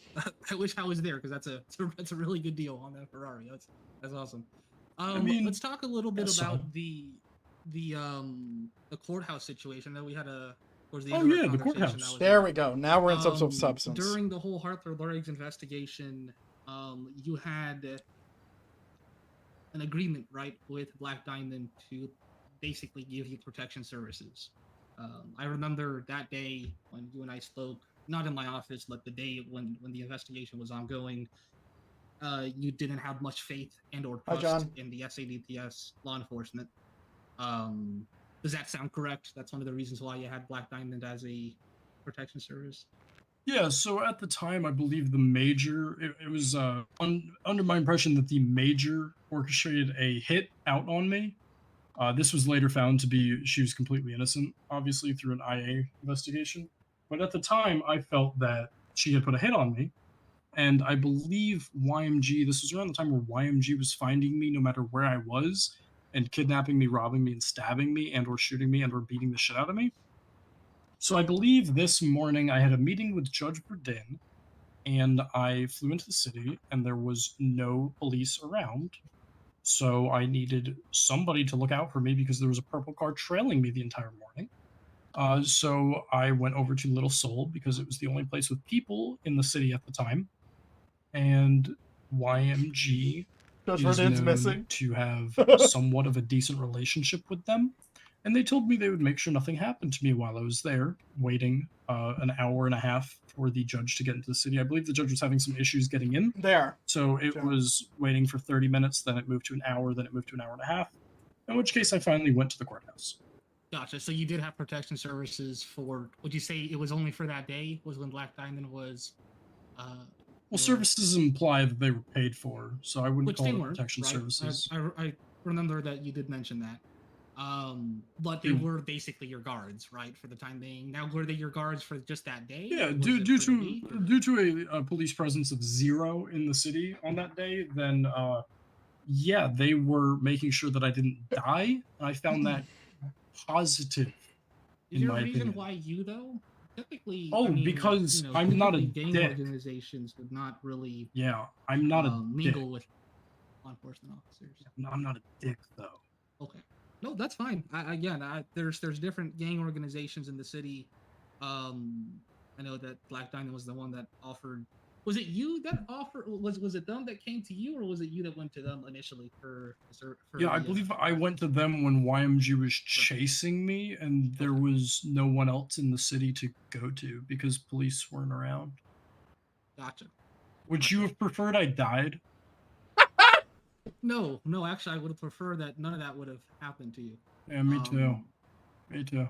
I wish I was there because that's a really good deal on that Ferrari. That's awesome. mean, Let's talk a little bit so- about the courthouse situation that we had towards the Oh, end of our yeah, the conversation. courthouse. That was There we go. Now we're in some um, substance. During the whole Hartler Lurig's investigation, you had an agreement, right, with Black Diamond to basically give you protection services. I remember that day when you and I spoke, not in my office, but the day when the investigation was ongoing. You didn't have much faith and or Hi, trust John. in the SADPS law enforcement. Does that sound correct? That's one of the reasons why you had Black Diamond as a protection service. Yeah, so at the time, I believe the major, it was under my impression that the major orchestrated a hit out on me. This was later found to be she was completely innocent, obviously, through an IA investigation. But at the time, I felt that she had put a hit on me. And I believe YMG, this was around the time where YMG was finding me no matter where I was and kidnapping me, robbing me, and stabbing me, and or shooting me, and or beating the shit out of me. So I believe this morning I had a meeting with Judge Verdin, and I flew into the city, and there was no police around. So I needed somebody to look out for me because there was a purple car trailing me the entire morning. So I went over to Little Seoul because it was the only place with people in the city at the time. And YMG Judge is Verdin's known missing. to have somewhat of a decent relationship with them. And they told me they would make sure nothing happened to me while I was there, waiting an hour and a half for the judge to get into the city. I believe the judge was having some issues getting in. There. So it Sure. was waiting for 30 minutes, then it moved to an hour, then it moved to an hour and a half. In which case I finally went to the courthouse. Gotcha. So you did have protection services for, would you say it was only for that day? Was when Black Diamond was Well, services imply that they were paid for, so I wouldn't which call they it weren't, protection right? services. I remember that you did mention that. But they Yeah. were basically your guards, right, for the time being. Now, were they your guards for just that day? Yeah, or was due it due for the week, to or- due to a police presence of 0 in the city on that day, then yeah, they were making sure that I didn't die, and I found that positive. Is in there a my reason opinion. why you though? Typically, Oh, I mean, because I'm not a typically gang dick. organizations would not really Yeah, I'm not a dick. mingle with law enforcement officers. No, I'm not a dick though. Okay, no, that's fine. There's different gang organizations in the city. I know that Black Diamond was the one that offered. Was it you that offered? Was it them that came to you, or was it you that went to them initially for Yeah, I believe I went to them when YMG was chasing me, and there was no one else in the city to go to because police weren't around. Gotcha. Would you have preferred I died? No, actually, I would have preferred that none of that would have happened to you. Yeah, me too. Me too.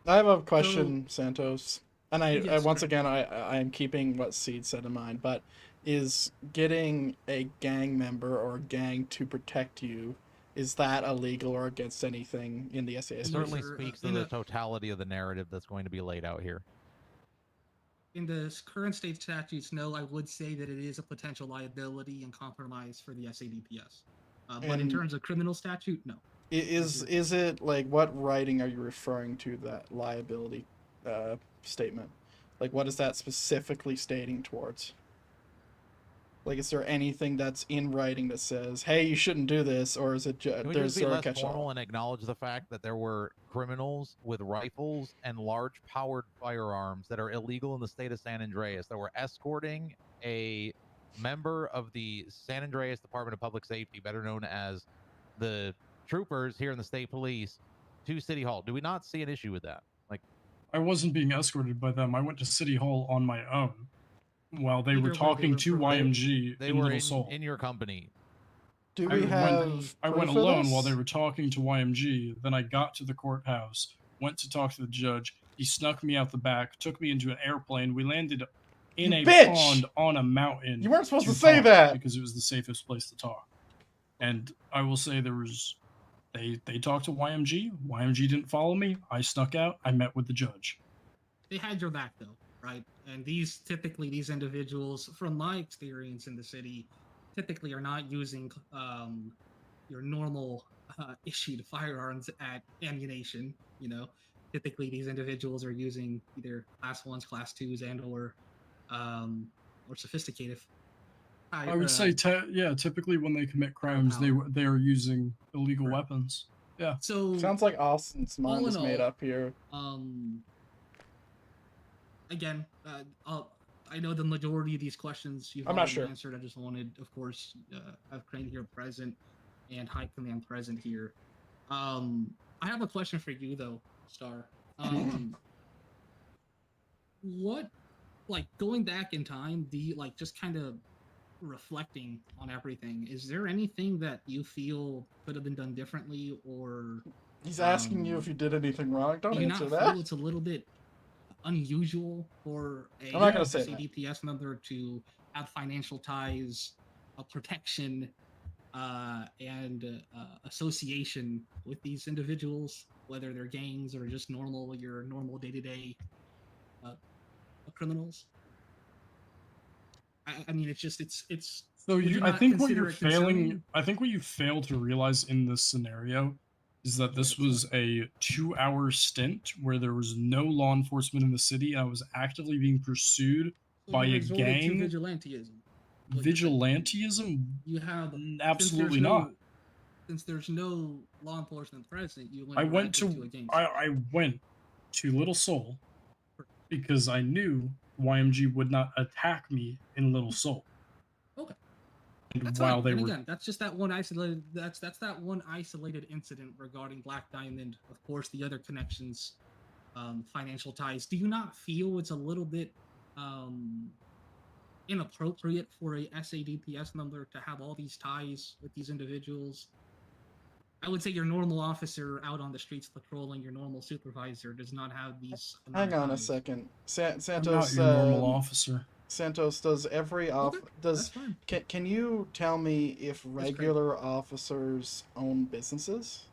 I have a question, Santos. And I Yes, once sure. again, I am keeping what Seed said in mind, but is getting a gang member or a gang to protect you, is that illegal or against anything in the It SAS? certainly sir, speaks in to the a- totality of the narrative that's going to be laid out here. In the current state statutes, no, I would say that it is a potential liability and compromise for the SADPS. But in And- terms of criminal statute, no. Is it like, what writing are you referring to that liability statement? Like, what is that specifically stating towards? Like, is there anything that's in writing that says, "Hey, you shouldn't do this," or is it Can we there's just be there a less catch-all? formal and acknowledge the fact that there were criminals with rifles and large powered firearms that are illegal in the state of San Andreas that were escorting a member of the San Andreas Department of Public Safety, better known as the troopers here in the state police, to City Hall? Do we not see an issue with that? Like, I wasn't being escorted by them. I went to City Hall on my own while they Either were way, they talking were to providing- YMG they in were Little Seoul. in your company. Do I we went- have I went proof of alone while this? they were talking to YMG. Then I got to the courthouse, went to talk to the judge. He snuck me out the back, took me into an airplane. We landed in You a bitch! pond on a mountain. You weren't supposed to say talk that! because it was the safest place to talk. And I will say there was they talked to YMG. YMG didn't follow me. I snuck out. I met with the judge. They had your back though, right? And these individuals, from my experience in the city, typically are not using your normal issued firearms at ammunition. You know, typically these individuals are using either class 1s, class 2s, and or or sophisticated. I would say, typically when they commit crimes, they are using illegal weapons. Yeah. So Sounds like Austin's mind all is in made all, up here. Again, I know the majority of these questions you've I'm not already sure. answered. I just wanted, of course, have Crane here present and High Command present here. I have a question for you though, Star. What, like, going back in time, just kind of reflecting on everything, is there anything that you feel could have been done differently, or He's asking you if you did anything wrong. Don't do you answer not that. feel it's a little bit unusual for a I'm not gonna say that. CDPS member to have financial ties, protection, and association with these individuals, whether they're gangs or just your normal day-to-day criminals? I mean, it's So would I not think what consider you're it concerning? failing, I think what you fail to realize in this scenario is that this was a 2-hour stint where there was no law enforcement in the city. I was actively being pursued So by you a resorted to gang. vigilantism. What you're saying. Vigilantism? You have Absolutely not. Since there's no law enforcement present, you went I went directly to a gang. I went to Little Seoul because I knew YMG would not attack me in Little Seoul. Okay. And That's while fine. they And were again, that's just that one isolated. That's that one isolated incident regarding Black Diamond. Of course, the other connections, financial ties. Do you not feel it's a little bit inappropriate for a SADPS member to have all these ties with these individuals? I would say your normal officer out on the streets patrolling, your normal supervisor, does not have these. Hang on a second. Santos. I'm not your normal officer. Santos, does every can you tell me if regular officers own businesses?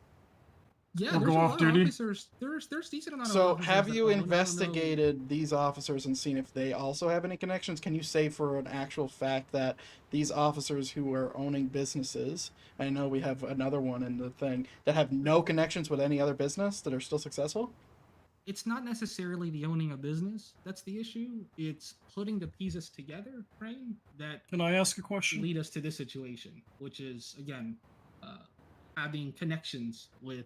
Yeah, Or there's go a off lot duty? of officers. There's decent amount of So officers have that you own. I don't know. investigated these officers and seen if they also have any connections? Can you say for an actual fact that these officers who are owning businesses, I know we have another one in the thing, that have no connections with any other business that are still successful? It's not necessarily the owning a business that's the issue. It's putting the pieces together, Crane, that Can I ask a question? lead us to this situation, which is, again, having connections with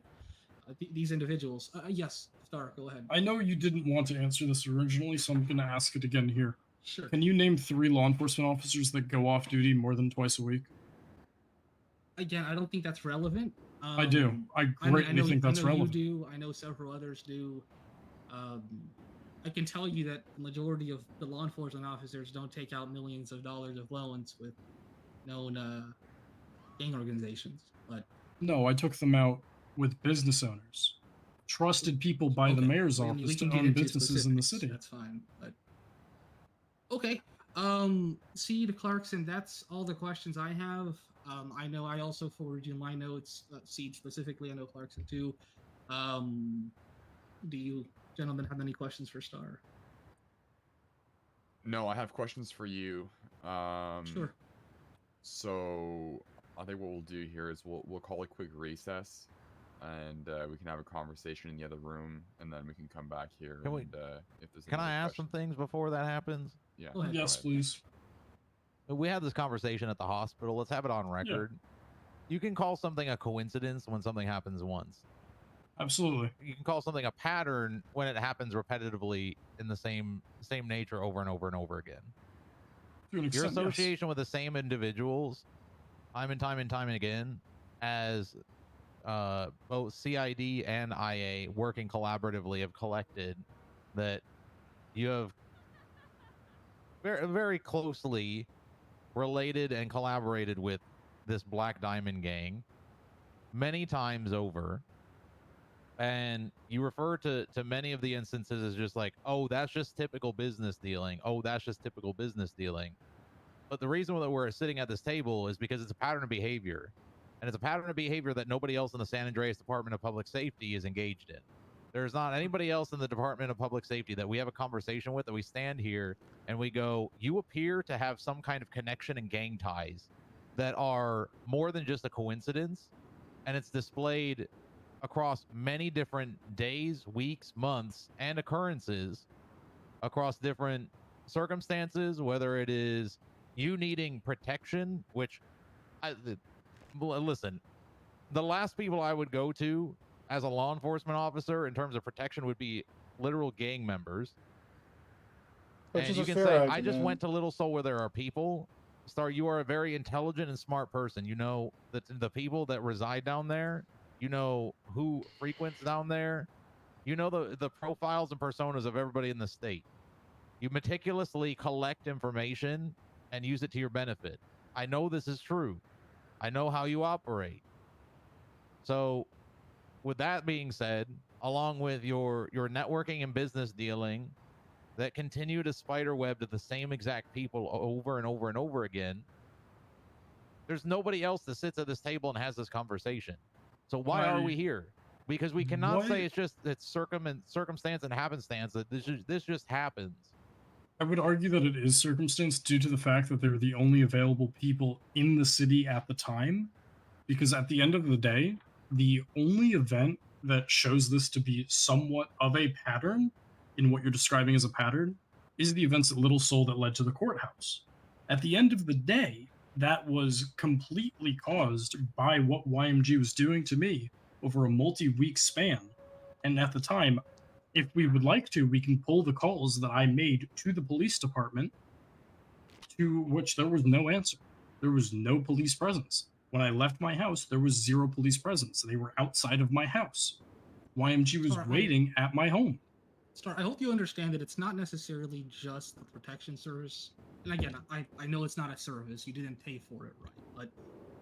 these individuals. Yes, Star, go ahead. I know you didn't want to answer this originally, so I'm going to ask it again here. Sure. Can you name 3 law enforcement officers that go off duty more than twice a week? Again, I don't think that's relevant. I do. I greatly think that's relevant. You do. I know several others do. I can tell you that the majority of the law enforcement officers don't take out millions of dollars of loans with known gang organizations. But No, I took them out with business owners. Trusted people by the mayor's we office can to get own into businesses in the specifics. city. That's fine. But okay. See to Clarkson, that's all the questions I have. I know I also forwarded you my notes, Seed specifically. I know Clarkson too. Do you gentlemen have any questions for Star? No, I have questions for you. Sure. So I think what we'll do here is we'll call a quick recess, and we can have a conversation in the other room, and then we can come back here. Can we- and, if there's Can any I other ask some questions. things before that happens? Yeah. Go ahead. Yes, please. We had this conversation at the hospital. Let's have it on record. You can call something a coincidence when something happens once. Absolutely. You can call something a pattern when it happens repetitively in the same nature over and over and over again. To an Your extent, yes. association with the same individuals, time and time again, as both CID and IA working collaboratively have collected that you have very, very closely related and collaborated with this Black Diamond gang many times over. And you refer to many of the instances as just like, oh, that's just typical business dealing. Oh, that's just typical business dealing. But the reason that we're sitting at this table is because it's a pattern of behavior. And it's a pattern of behavior that nobody else in the San Andreas Department of Public Safety is engaged in. There's not anybody else in the Department of Public Safety that we have a conversation with, that we stand here and we go, you appear to have some kind of connection and gang ties that are more than just a coincidence. And it's displayed across many different days, weeks, months, and occurrences across different circumstances, whether it is you needing protection, which listen, the last people I would go to as a law enforcement officer in terms of protection would be literal gang members. Which and is you a can fair say, argument. I just went to Little Seoul where there are people. Star, you are a very intelligent and smart person. You know that the people that reside down there, you know who frequents down there, you know the profiles and personas of everybody in the state. You meticulously collect information and use it to your benefit. I know this is true. I know how you operate. So with that being said, along with your networking and business dealing that continue to spiderweb to the same exact people over and over and over again, there's nobody else that sits at this table and has this conversation. So why are we here? Because we cannot say it's circumstance and happenstance that this just happens. I would argue that it is circumstance due to the fact that they're the only available people in the city at the time. Because at the end of the day, the only event that shows this to be somewhat of a pattern in what you're describing as a pattern is the events at Little Seoul that led to the courthouse. At the end of the day, that was completely caused by what YMG was doing to me over a multi-week span. And at the time, if we would like to, we can pull the calls that I made to the police department, to which there was no answer. There was no police presence. When I left my house, there was zero police presence. They were outside of my house. YMG was waiting at my home. Star, I hope you understand that it's not necessarily just the protection service. And again, I know it's not a service. You didn't pay for it, right? But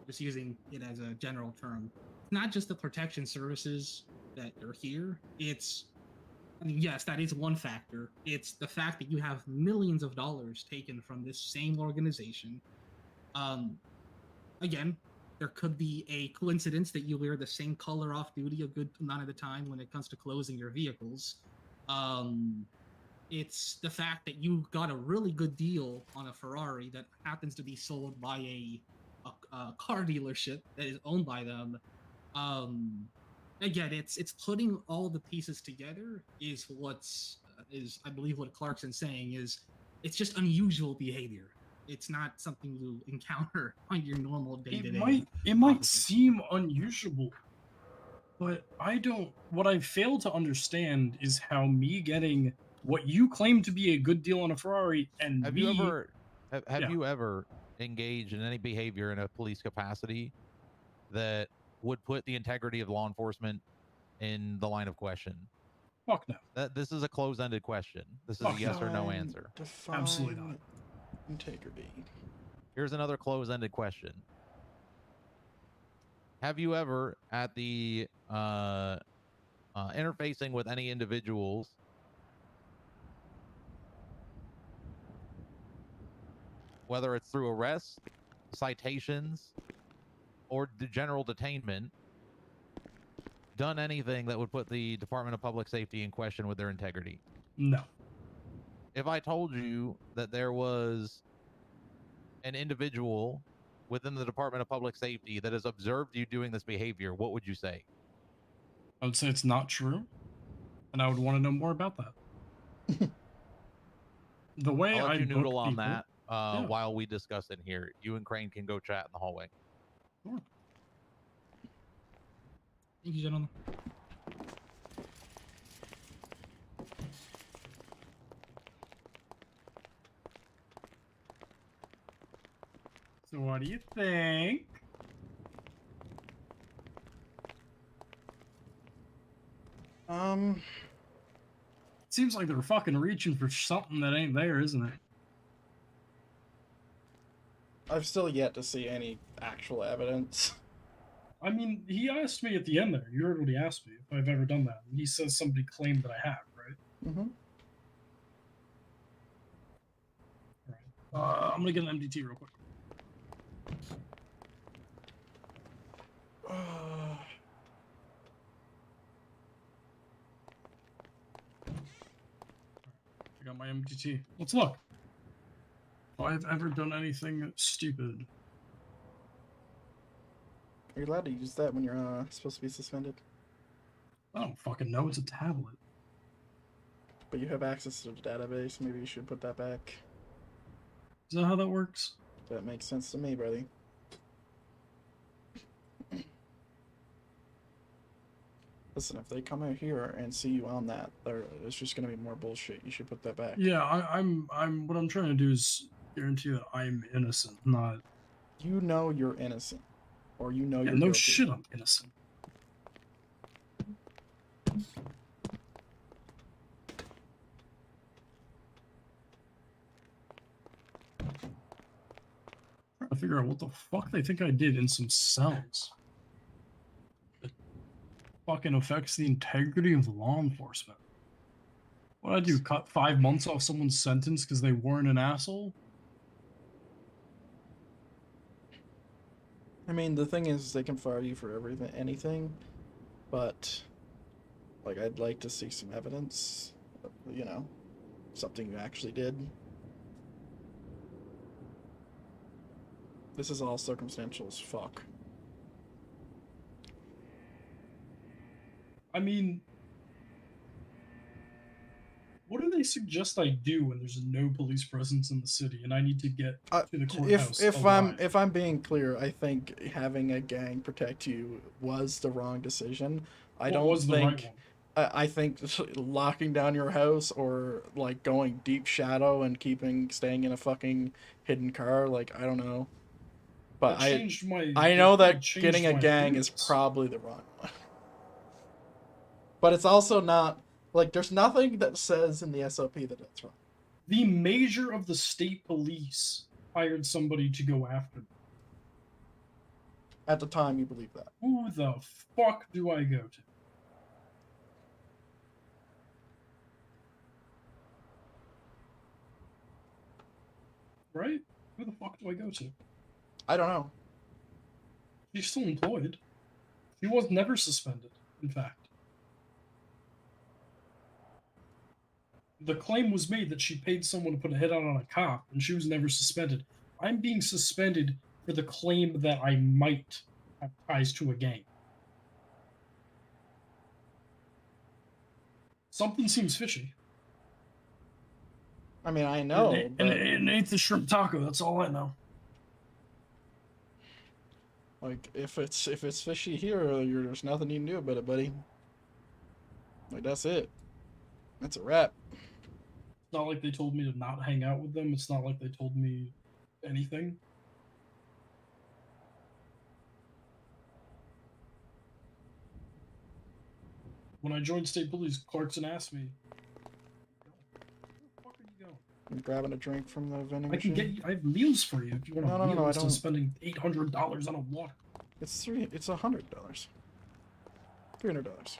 just using it as a general term, it's not just the protection services that are here. I mean, yes, that is one factor. It's the fact that you have millions of dollars taken from this same organization. Again, there could be a coincidence that you wear the same color off duty a good amount of the time when it comes to closing your vehicles. It's the fact that you got a really good deal on a Ferrari that happens to be sold by a car dealership that is owned by them. Again, it's putting all the pieces together is I believe what Clarkson's saying is it's just unusual behavior. It's not something you encounter on your normal day-to-day. It might seem unusual, but what I fail to understand is how me getting what you claim to be a good deal on a Ferrari and have you ever engaged in any behavior in a police capacity that would put the integrity of law enforcement in the line of question? Fuck no. This is a closed-ended question. This is a yes or no answer. Absolutely not. Integrity. Here's another closed-ended question. Have you ever, at the interfacing with any individuals, whether it's through arrests, citations, or the general detainment, done anything that would put the Department of Public Safety in question with their integrity? No. If I told you that there was an individual within the Department of Public Safety that has observed you doing this behavior, what would you say? I would say it's not true, and I would want to know more about that. The way I'll let you book noodle on people- that Yeah. while we discuss it here. You and Crane can go chat in the hallway. Sure. Thank you, gentlemen. So what do you think? Seems like they're fucking reaching for something that ain't there, isn't it? I've still yet to see any actual evidence. I mean, he asked me at the end there. You heard what he asked me if I've ever done that. And he says somebody claimed that I have, right? Mm-hmm. Alright. I'm gonna get an MDT real quick. I got my MDT. Let's look. If I've ever done anything stupid. Are you allowed to use that when you're supposed to be suspended? I don't fucking know. It's a tablet. but you have access to the database. Maybe you should put that back. Is that how that works? That makes sense to me, buddy. Listen, if they come out here and see you on that, it's just gonna be more bullshit. You should put that back. Yeah, I'm what I'm trying to do is guarantee that I'm innocent, not. You know you're innocent, or you know Yeah, you're no guilty. shit, I'm innocent. Trying to figure out what the fuck they think I did in some cells. It fucking affects the integrity of law enforcement. What'd I do? Cut 5 months off someone's sentence because they weren't an asshole? I mean, the thing is, they can fire you for everything, anything, but like, I'd like to see some evidence. You know, something you actually did. This is all circumstantial as fuck. I mean, what do they suggest I do when there's no police presence in the city and I need to get to the courthouse? If I'm being clear, I think having a gang protect you was the wrong decision. I don't think. I think locking down your house or like going deep shadow and staying in a fucking hidden car, like, I don't know. But I know that getting a gang is probably the wrong one. But it's also not, like, there's nothing that says in the SOP that it's wrong. The major of the state police hired somebody to go after me. At the time, you believe that. Who the fuck do I go to? Right? Who the fuck do I go to? I don't know. She's still employed. She was never suspended, in fact. The claim was made that she paid someone to put a hit out on a cop, and she was never suspended. I'm being suspended for the claim that I might have ties to a gang. Something seems fishy. I mean, I know, and it ain't the shrimp taco. That's all I know. Like, if it's fishy here, there's nothing you can do about it, buddy. Like, that's it. That's a wrap. It's not like they told me to not hang out with them. It's not like they told me anything. When I joined state police, Clarkson asked me, I'm grabbing a drink from the vending I can machine. get you, I have meals for you if you want a meal I instead don't. of spending $800 on a water. It's $100. $300.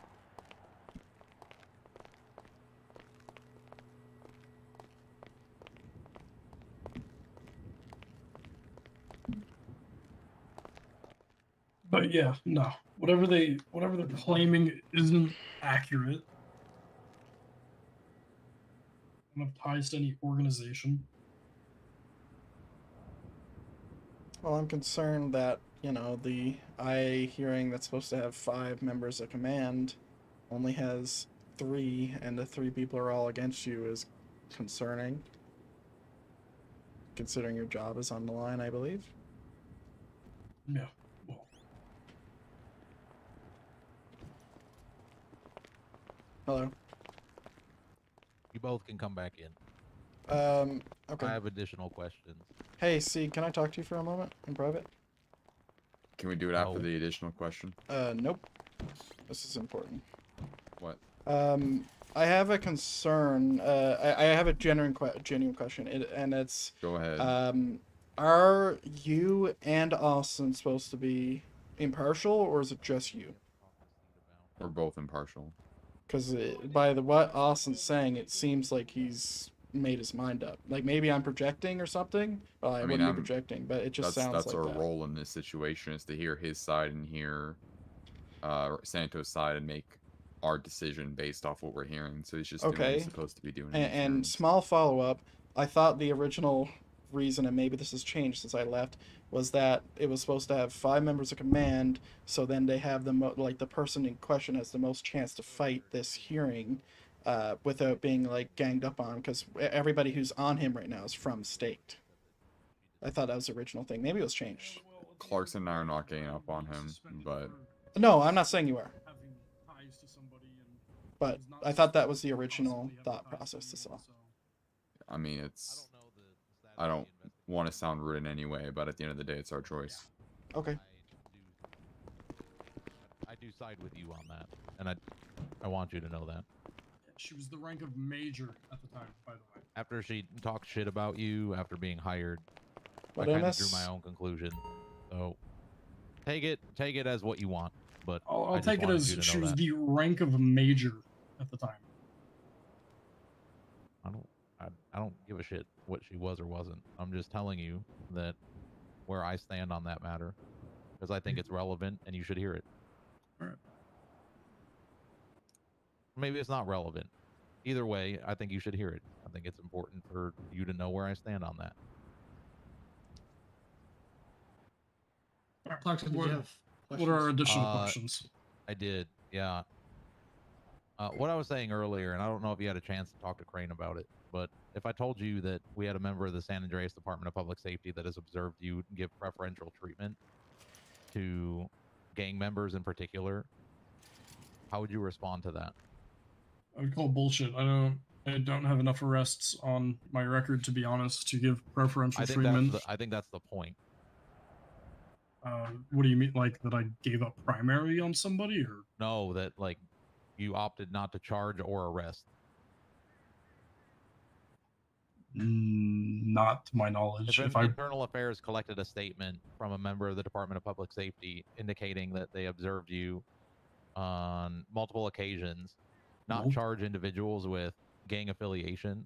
But yeah, no. Whatever they're claiming isn't accurate. I don't have ties to any organization. Well, I'm concerned that, you know, the hearing that's supposed to have 5 members of command only has 3, and the 3 people are all against you is concerning. Considering your job is on the line, I believe. Yeah. Well. Hello. You both can come back in. Okay. I have additional questions. Hey, C, can I talk to you for a moment in private? Can we do it after the additional question? Nope. This is important. What? I have a concern. I have a genuine question, and it's... Go ahead. Are you and Austin supposed to be impartial, or is it just you? We're both impartial. Because by what Austin's saying, it seems like he's made his mind up. Like, maybe I'm projecting or something. Well, I wouldn't be projecting, but it just sounds like that's our role in this situation, is to hear his side and hear Santos' side and make our decision based off what we're hearing. So he's just doing what he's supposed to be doing. And small follow-up, I thought the original reason, and maybe this has changed since I left, was that it was supposed to have 5 members of command, so then they have the person in question has the most chance to fight this hearing, without being like ganged up on, because everybody who's on him right now is from state. I thought that was the original thing. Maybe it was changed. Clarkson and I are not getting up on him, but No, I'm not saying you are. Having ties to somebody and But is not I thought that was the suspected of original possibly having thought ties to process as anyone, well. so- I mean, it's. I don't want to sound rude in any way, but at the end of the day, it's our choice. Okay. I do side with you on that, and I want you to know that. She was the rank of major at the time, by the way. After she talked shit about you after being hired, What I did I kind of drew miss? my own conclusion. So take it as what you want, but I'll I just take it wanted as you to she know was that. the rank of major at the time. I don't give a shit what she was or wasn't. I'm just telling you that where I stand on that matter, because I think it's relevant and you should hear it. Alright. Maybe it's not relevant. Either way, I think you should hear it. I think it's important for you to know where I stand on that. Clarkson, did you have What are our questions? additional questions? I did, yeah. What I was saying earlier, and I don't know if you had a chance to talk to Crane about it, but if I told you that we had a member of the San Andreas Department of Public Safety that has observed you give preferential treatment to gang members in particular, how would you respond to that? I would call bullshit. I don't have enough arrests on my record, to be honest, to give preferential treatment. I think that's the point. What do you mean, like that I gave up primary on somebody, or No, that like you opted not to charge or arrest. Not to my knowledge. If Internal Affairs collected a statement from a member of the Department of Public Safety indicating that they observed you on multiple occasions, not charge individuals with gang affiliation,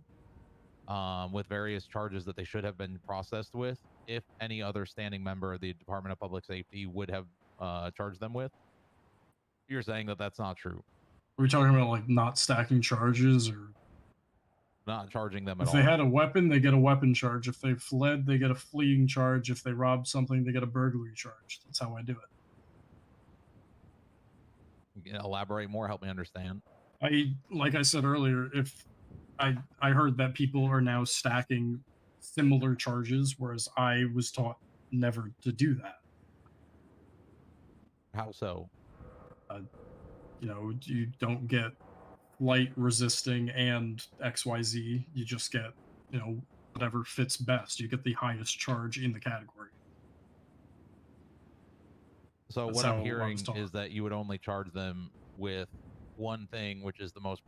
with various charges that they should have been processed with, if any other standing member of the Department of Public Safety would have charged them with, you're saying that that's not true. are we talking about like not stacking charges, or not charging them at if all? they had a weapon, they get a weapon charge. If they fled, they get a fleeing charge. If they robbed something, they get a burglary charge. That's how I do it. You can elaborate more, help me understand. Like I said earlier, if I heard that people are now stacking similar charges, whereas I was taught never to do that. How so? You don't get light resisting and XYZ. You just get, whatever fits best. You get the highest charge in the category. So That's what I'm how I hearing was taught. is that you would only charge them with one thing, which is the most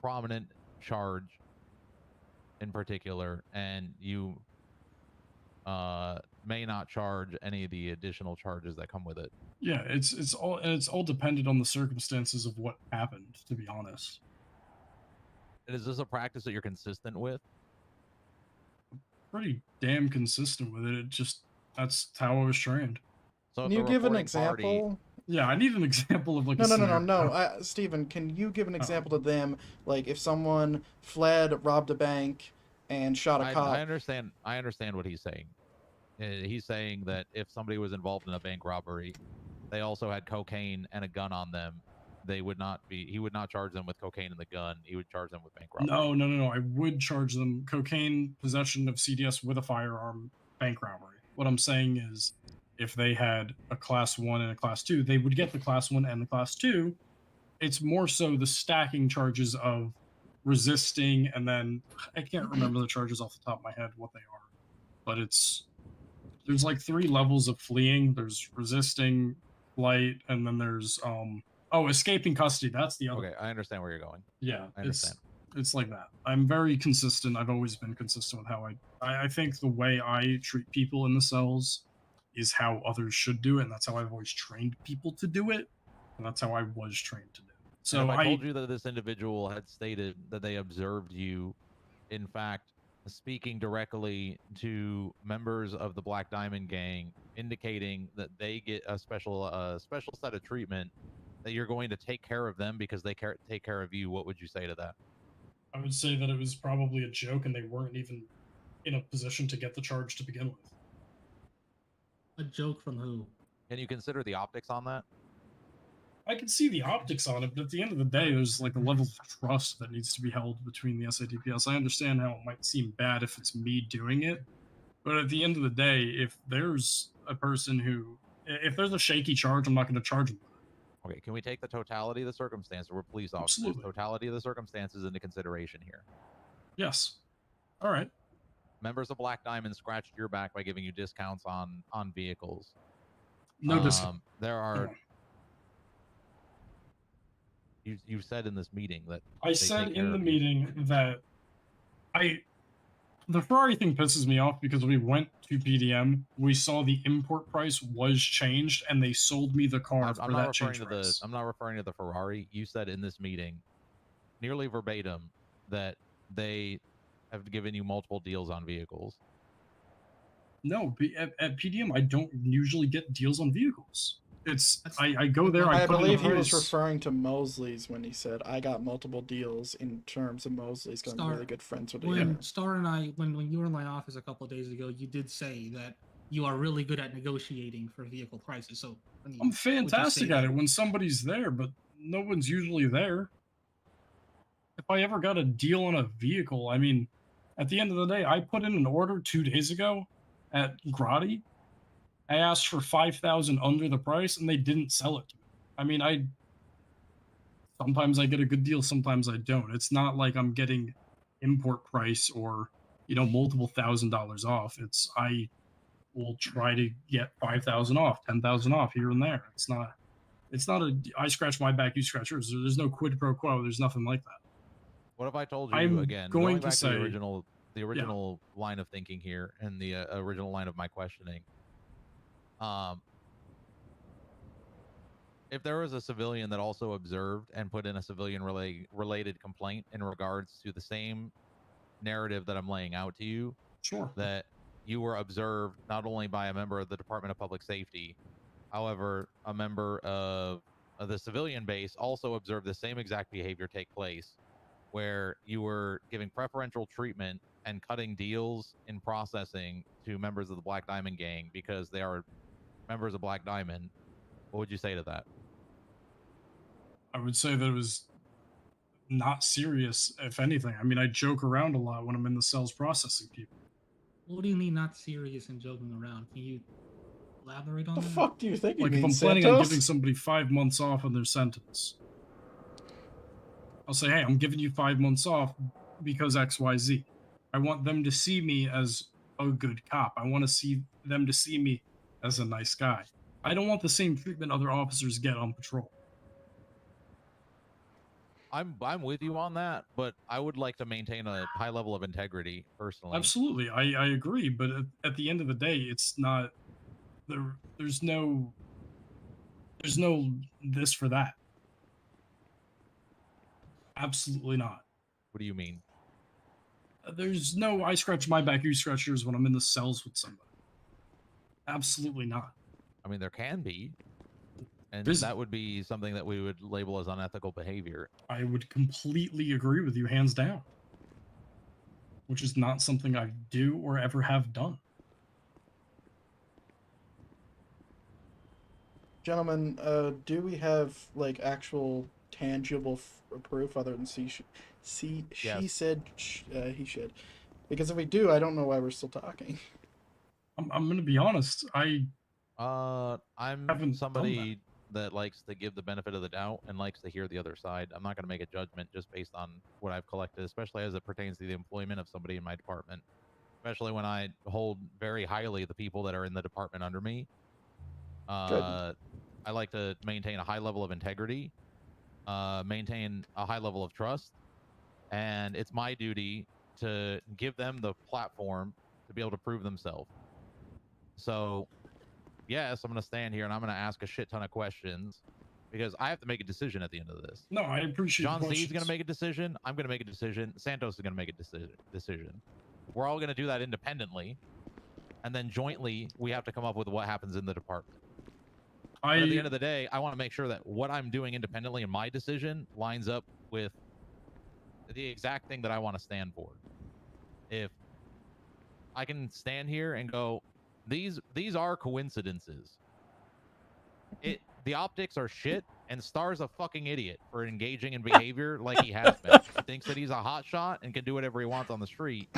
prominent charge in particular, and you may not charge any of the additional charges that come with it. Yeah, it's all dependent on the circumstances of what happened, to be honest. And is this a practice that you're consistent with? Pretty damn consistent with it. That's how I was trained. So Can you give an example? Yeah, I need an example of like No. Steven, can you give an example to them? Like if someone fled, robbed a bank, and shot a cop. I understand what he's saying. He's saying that if somebody was involved in a bank robbery, they also had cocaine and a gun on them, he would not charge them with cocaine and the gun. He would charge them with bank robbery. No. I would charge them cocaine, possession of CDS with a firearm, bank robbery. What I'm saying is, if they had a class 1 and a class 2, they would get the class 1 and the class 2. It's more so the stacking charges of resisting, and then I can't remember the charges off the top of my head what they are, but there's like 3 levels of fleeing. There's resisting, flight, and then there's escaping custody. That's the other. Okay, I understand where you're going. Yeah, I understand. It's like that. I'm very consistent. I've always been consistent with how I think the way I treat people in the cells is how others should do it, and that's how I've always trained people to do it, and that's how I was trained to do it. So if I told you that this individual had stated that they observed you, in fact, speaking directly to members of the Black Diamond Gang, indicating that they get a special set of treatment, that you're going to take care of them because they take care of you, what would you say to that? I would say that it was probably a joke, and they weren't even in a position to get the charge to begin with. A joke from who? Can you consider the optics on that? I can see the optics on it, but at the end of the day, there's like a level of trust that needs to be held between the SADPS. I understand how it might seem bad if it's me doing it, but at the end of the day, if there's a person who, if there's a shaky charge, I'm not going to charge them. Okay, can we take the totality of the circumstances? We're police officers. Absolutely. Totality of the circumstances into consideration here. Yes. All right. Members of Black Diamond scratched your back by giving you discounts on vehicles. No discount. There are. No. You said in this meeting that I said in the meeting that the Ferrari thing pisses me off because we went to PDM, we saw the import price was changed, and they sold me the car for that change price. I'm not referring to the Ferrari. You said in this meeting, nearly verbatim, that they have given you multiple deals on vehicles. No, at PDM, I don't usually get deals on vehicles. I go there. I put in believe the he was price. referring to Mosley's when he said I got multiple deals in terms of Mosley's. Because I'm really good friends with When him. Star and I, when you were in my office a couple of days ago, you did say that you are really good at negotiating for vehicle prices. So I mean, I'm fantastic at it when somebody's there, but no one's usually there. If I ever got a deal on a vehicle, I mean, at the end of the day, I put in an order 2 days ago at Grotti. I asked for 5,000 under the price, and they didn't sell it to me. I mean, sometimes I get a good deal, sometimes I don't. It's not like I'm getting import price or, multiple $1,000s off. I will try to get 5,000 off, 10,000 off here and there. It's not I scratch my back, you scratch yours. There's no quid pro quo. There's nothing like that. What if I told you I'm again? going back to say the original line of thinking here and the original line of my questioning. If there was a civilian that also observed and put in a civilian related complaint in regards to the same narrative that I'm laying out to you, sure, that you were observed not only by a member of the Department of Public Safety, however, a member of the civilian base also observed the same exact behavior take place, where you were giving preferential treatment and cutting deals in processing to members of the Black Diamond gang because they are members of Black Diamond, what would you say to that? I would say that it was not serious, if anything. I mean, I joke around a lot when I'm in the cells processing people. What do you mean not serious and joking around? Can you elaborate on that? The fuck do you think? Like, if I'm planning on giving somebody 5 months off on their sentence, I'll say, hey, I'm giving you 5 months off because XYZ. I want them to see me as a good cop. I want to see them to see me as a nice guy. I don't want the same treatment other officers get on patrol. I'm with you on that, but I would like to maintain a high level of integrity personally. Absolutely, I agree, but at the end of the day, it's not there's no this for that. Absolutely not. What do you mean? There's no I scratch my back, you scratch yours when I'm in the cells with somebody. Absolutely not. I mean, there can be, and There's- that would be something that we would label as unethical behavior. I would completely agree with you, hands down. Which is not something I do or ever have done. Gentlemen, do we have like actual tangible proof other than she Yes. said he should? Because if we do, I don't know why we're still talking. I'm going to be honest. I'm haven't somebody that likes to give the benefit of the doubt and likes to hear the other side. I'm not going to make a judgment just based on what I've collected, especially as it pertains to the employment of somebody in my department, especially when I hold very highly the people that are in the department under me. I like to maintain a high level of integrity, maintain a high level of trust, and it's my duty to give them the platform to be able to prove themselves. So, yes, I'm going to stand here and I'm going to ask a shit ton of questions because I have to make a decision at the end of this. No, I appreciate John the C's going to questions. make a decision. I'm going to make a decision. Santos is going to make a decision. We're all going to do that independently. And then jointly, we have to come up with what happens in the department. But at the end of the day, I want to make sure that what I'm doing independently in my decision lines up with the exact thing that I want to stand for. If I can stand here and go, these are coincidences. The optics are shit, And Star's a fucking idiot for engaging in behavior like he has been. He thinks that he's a hot shot and can do whatever he wants on the street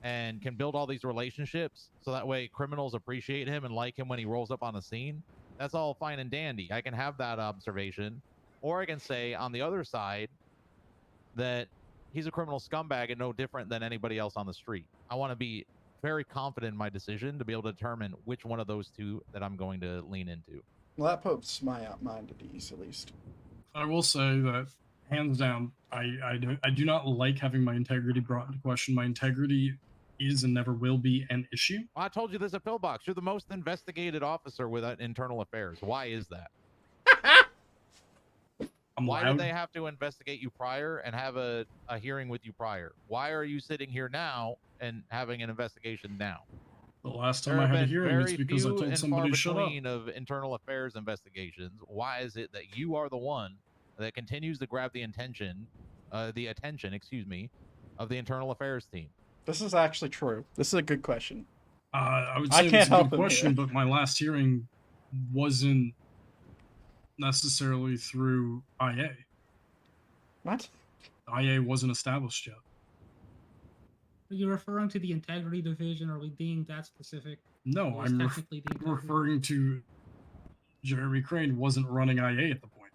and can build all these relationships so that way criminals appreciate him and like him when he rolls up on the scene. That's all fine and dandy. I can have that observation. Or I can say on the other side that he's a criminal scumbag and no different than anybody else on the street. I want to be very confident in my decision to be able to determine which one of those two that I'm going to lean into. Well, that puts my mind at ease, at least. I will say that, hands down, I do not like having my integrity brought into question. My integrity is and never will be an issue. Well, I told you there's a pillbox. You're the most investigated officer with internal affairs. Why is that? Why did they have to investigate you prior and have a hearing with you prior? Why are you sitting here now and having an investigation now? The last time I had a hearing, it's because I told somebody to shut up. Of internal affairs investigations. Why is it that you are the one that continues to grab the attention, excuse me, of the internal affairs team? This is actually true. This is a good question. I would say it's a good question, but my last hearing wasn't necessarily through IA. What? IA wasn't established yet. Are you referring to the integrity division? Are we being that specific? No, I'm referring to Jeremy Crane wasn't running IA at the point.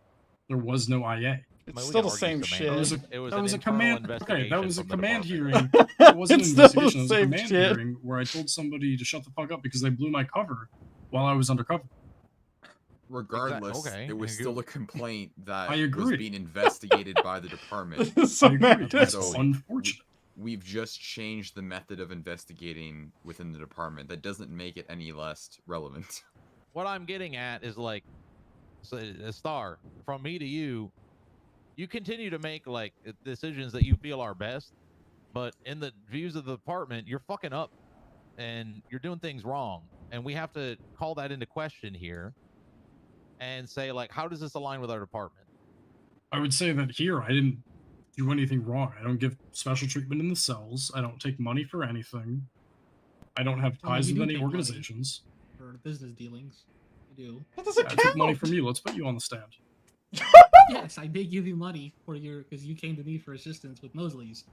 There was no IA. It's still the same shit. That was a command. Okay, that was a command hearing. It wasn't an investigation. It was a command hearing where I told somebody to shut the fuck up because they blew my cover while I was undercover. Regardless, it was still a complaint that I agree. was being investigated by the department. So unfortunate. We've just changed the method of investigating within the department. That doesn't make it any less relevant. What I'm getting at is like, a Star, from me to you, you continue to make like decisions that you feel are best, but in the views of the department, you're fucking up and you're doing things wrong. And we have to call that into question here and say, like, how does this align with our department? I would say that here, I didn't do anything wrong. I don't give special treatment in the cells. I don't take money for anything. I don't have ties with any organizations. For business dealings, you do. That doesn't count. I took money from you. Let's put you on the stand. Yes, I did give you money for because you came to me for assistance with Mosley's.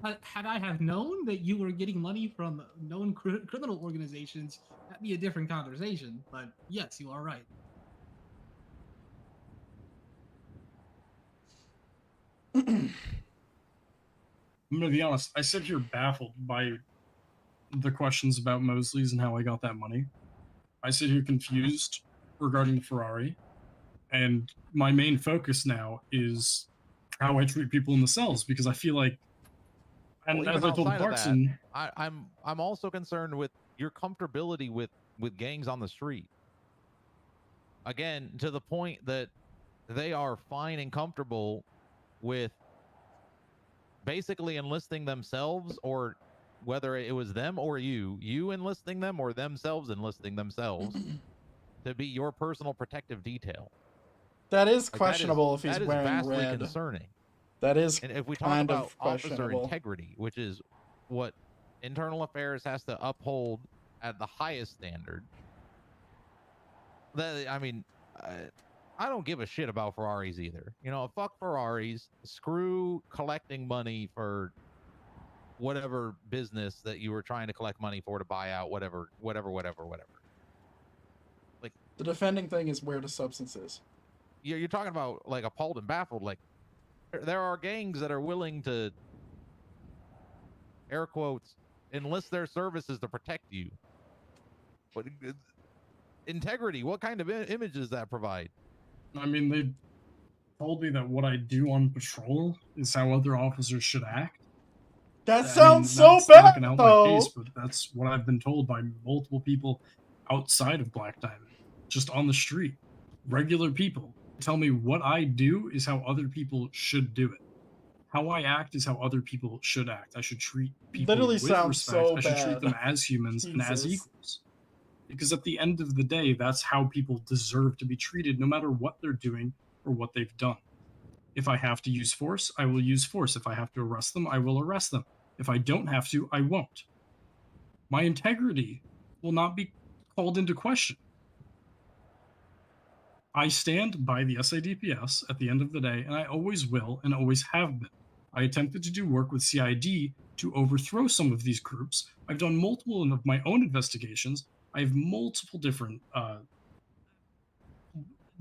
Had I have known that you were getting money from known criminal organizations, that'd be a different conversation. But yes, you are right. I'm gonna be honest. I sit here baffled by the questions about Mosley's and how I got that money. I sit here confused regarding the Ferrari, and my main focus now is how I treat people in the cells because I feel like, and Well, as I told Clarkson, I'm also concerned with your comfortability with gangs on the street. Again, to the point that they are fine and comfortable with basically enlisting themselves, or whether it was them or you enlisting them or themselves enlisting themselves to be your personal protective detail. That is questionable if he's that is wearing vastly red. Concerning. That is and if we talk kind about of officer questionable. integrity, which is what internal affairs has to uphold at the highest standard. I mean, I don't give a shit about Ferraris either. You know, fuck Ferraris. Screw collecting money for whatever business that you were trying to collect money for to buy out, whatever. Like, the defending thing is where the substance is. You're talking about like appalled and baffled. Like, there are gangs that are willing to, air quotes, enlist their services to protect you. But integrity, what kind of image does that provide? I mean, they told me that what I do on patrol is how other officers should act. That sounds so bad, not gonna help though. my case, but that's what I've been told by multiple people outside of Black Diamond, just on the street. Regular people tell me what I do is how other people should do it. How I act is how other people should act. I should treat people Literally with sounds respect. so I should treat bad. them as humans and as Jesus. equals. Because at the end of the day, that's how people deserve to be treated, no matter what they're doing or what they've done. If I have to use force, I will use force. If I have to arrest them, I will arrest them. If I don't have to, I won't. My integrity will not be called into question. I stand by the SADPS at the end of the day, and I always will and always have been. I attempted to do work with CID to overthrow some of these groups. I've done multiple of my own investigations. I have multiple different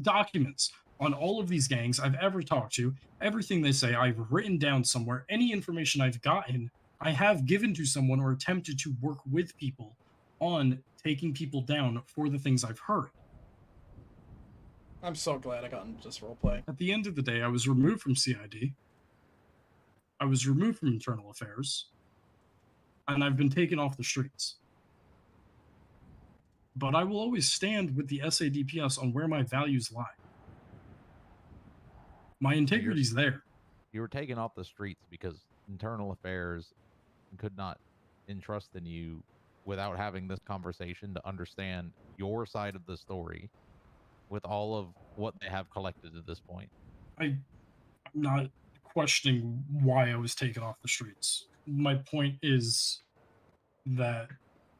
documents on all of these gangs I've ever talked to. Everything they say, I've written down somewhere. Any information I've gotten, I have given to someone or attempted to work with people on taking people down for the things I've heard. I'm so glad I got into this roleplay. At the end of the day, I was removed from CID. I was removed from Internal Affairs. And I've been taken off the streets. But I will always stand with the SADPS on where my values lie. My integrity's there. You were taken off the streets because Internal Affairs could not entrust in you without having this conversation to understand your side of the story with all of what they have collected at this point. I'm not questioning why I was taken off the streets. My point is that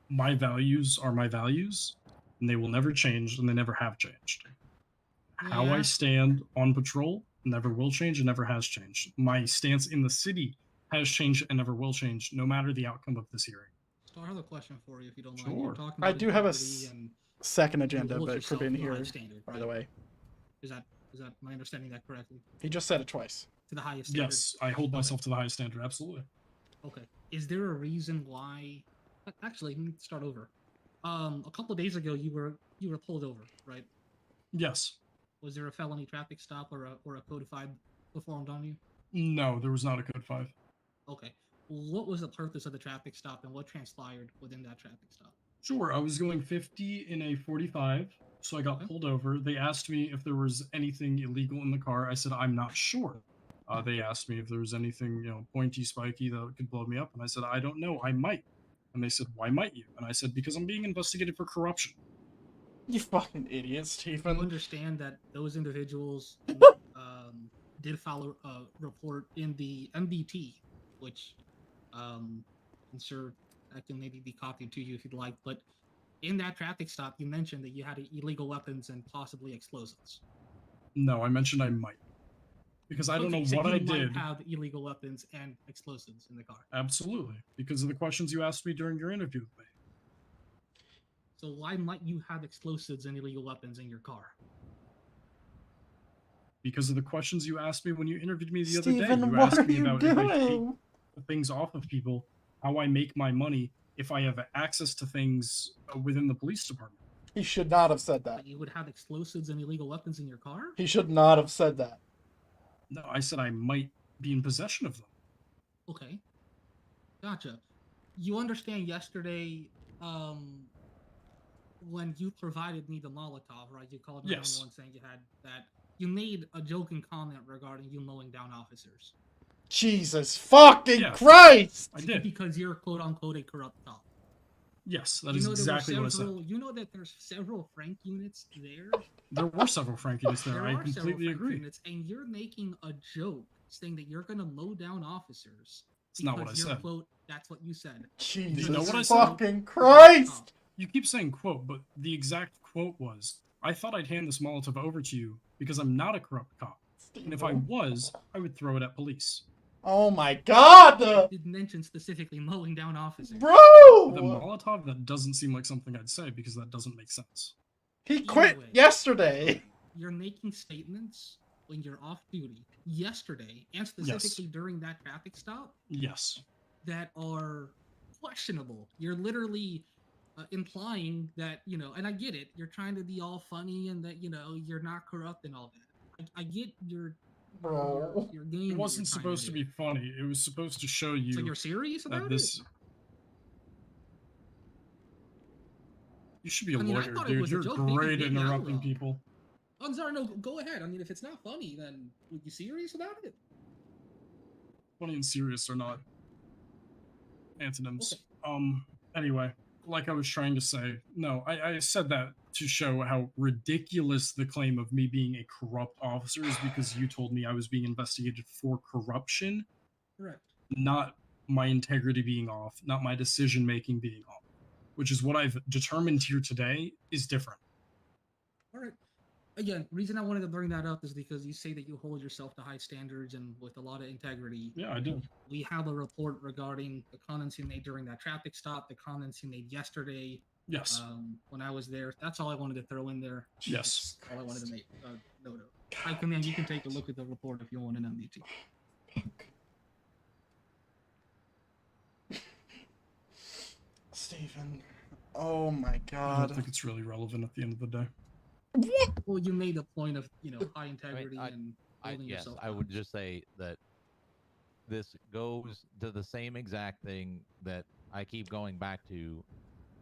my values are my values, and they will never change, and they never have changed. How I stand on patrol never will change and never has changed. My stance in the city has changed and never will change, no matter the outcome of this hearing. So I have a question for you, if you don't mind. Sure. You're talking I about do have a integrity and second you agenda, hold but yourself forbidden to the here, highest standard, by right? the way. Is that my understanding that correctly? He just said it twice. To the highest standard. Yes, I hold myself to the highest standard, absolutely. Okay. Is there a reason why? Actually, let me start over. A couple of days ago, you were pulled over, right? Yes. Was there a felony traffic stop or a code 5 performed on you? No, there was not a code 5. Okay. What was the purpose of the traffic stop and what transpired within that traffic stop? Sure, I was going 50 in a 45, so I got pulled over. They asked me if there was anything illegal in the car. I said, I'm not sure. They asked me if there was anything, pointy, spiky that could blow me up, and I said, I don't know, I might. And they said, why might you? And I said, because I'm being investigated for corruption. You fucking idiot, Stephen. You understand that those individuals did file a report in the MDT, which sir, I can maybe be copied to you if you'd like, but in that traffic stop, you mentioned that you had illegal weapons and possibly explosives. No, I mentioned I might. Because I don't know so what you I might did. have illegal weapons and explosives in the car. Absolutely. Because of the questions you asked me during your interview with me. So why might you have explosives and illegal weapons in your car? Because of the questions you asked me when you interviewed me the Stephen, other day. You what asked are me you about if I take doing? things off of people, how I make my money, if I have access to things within the police department. He should not have said that. But you would have explosives and illegal weapons in your car? He should not have said that. No, I said I might be in possession of them. Okay. Gotcha. You understand yesterday, when you provided me the Molotov, right? You called 911 saying you had that. You made a joking comment regarding you mowing down officers. Jesus fucking Christ! I did. Because you're quote unquote a corrupt cop. Yes, that is exactly what I said. You know that there's several Frank units there? There were several Frank units there. I are several completely Frank agree. Units, and you're making a joke saying that you're going to mow down officers. It's not what I said. Quote, that's what you said. Jesus you know what I fucking said? Christ! You keep saying quote, but the exact quote was, I thought I'd hand this Molotov over to you because I'm not a corrupt cop. And if I was, I would throw it at police. Oh my god! I did mention specifically mowing down officers. Bro! The Molotov, that doesn't seem like something I'd say because that doesn't make sense. He quit yesterday. You're making statements when you're off duty yesterday and specifically during that traffic stop. Yes. That are questionable. You're literally implying that, and I get it. You're trying to be all funny and that, you're not corrupt and all that. I get your game. It wasn't supposed to be funny. It was supposed to show you. So you're serious about this. it? You should be a lawyer, dude. You're great at interrupting people. I'm sorry, no, go ahead. I mean, if it's not funny, then would you serious about it? Funny and serious are not antonyms. Okay. Anyway, like I was trying to say, no, I said that to show how ridiculous the claim of me being a corrupt officer is because you told me I was being investigated for corruption. Correct. Not my integrity being off, not my decision-making being off, which is what I've determined here today is different. All right. again, reason I wanted to bring that up is because you say that you hold yourself to high standards and with a lot of integrity. Yeah, I do. We have a report regarding the comments you made during that traffic stop, the comments you made yesterday. Yes. When I was there. That's all I wanted to throw in there. Yes. That's all I wanted to make note of. High Command, you can take a look at the report if you want an MDT. Stephen. Oh my I god. don't think it's really relevant at the end of the day. Well, you made a point of, high integrity and holding Yes, yourself. I would just say that this goes to the same exact thing that I keep going back to,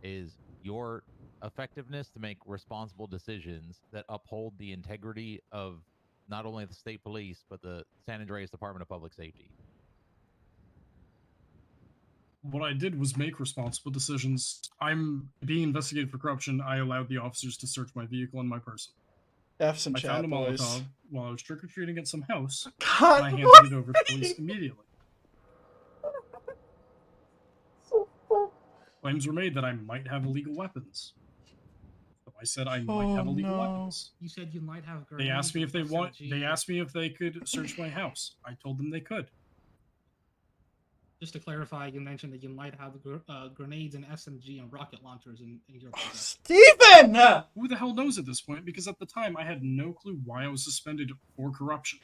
is your effectiveness to make responsible decisions that uphold the integrity of not only the state police, but the San Andreas Department of Public Safety. What I did was make responsible decisions. I'm being investigated for corruption. I allowed the officers to search my vehicle and my person. F's and I chat, found a boys. Molotov while I was trick-or-treating at some house, God, and I handed what? it over to police immediately. Claims were made that I might have illegal weapons. So I said I might have illegal weapons. You said you might have. They asked me if they SMG. They asked me if they could search my house. I told them they could. Just to clarify, you mentioned that you might have grenades and SMG and rocket launchers in your possession. Stephen! Who the hell knows at this point? Because at the time, I had no clue why I was suspended for corruption.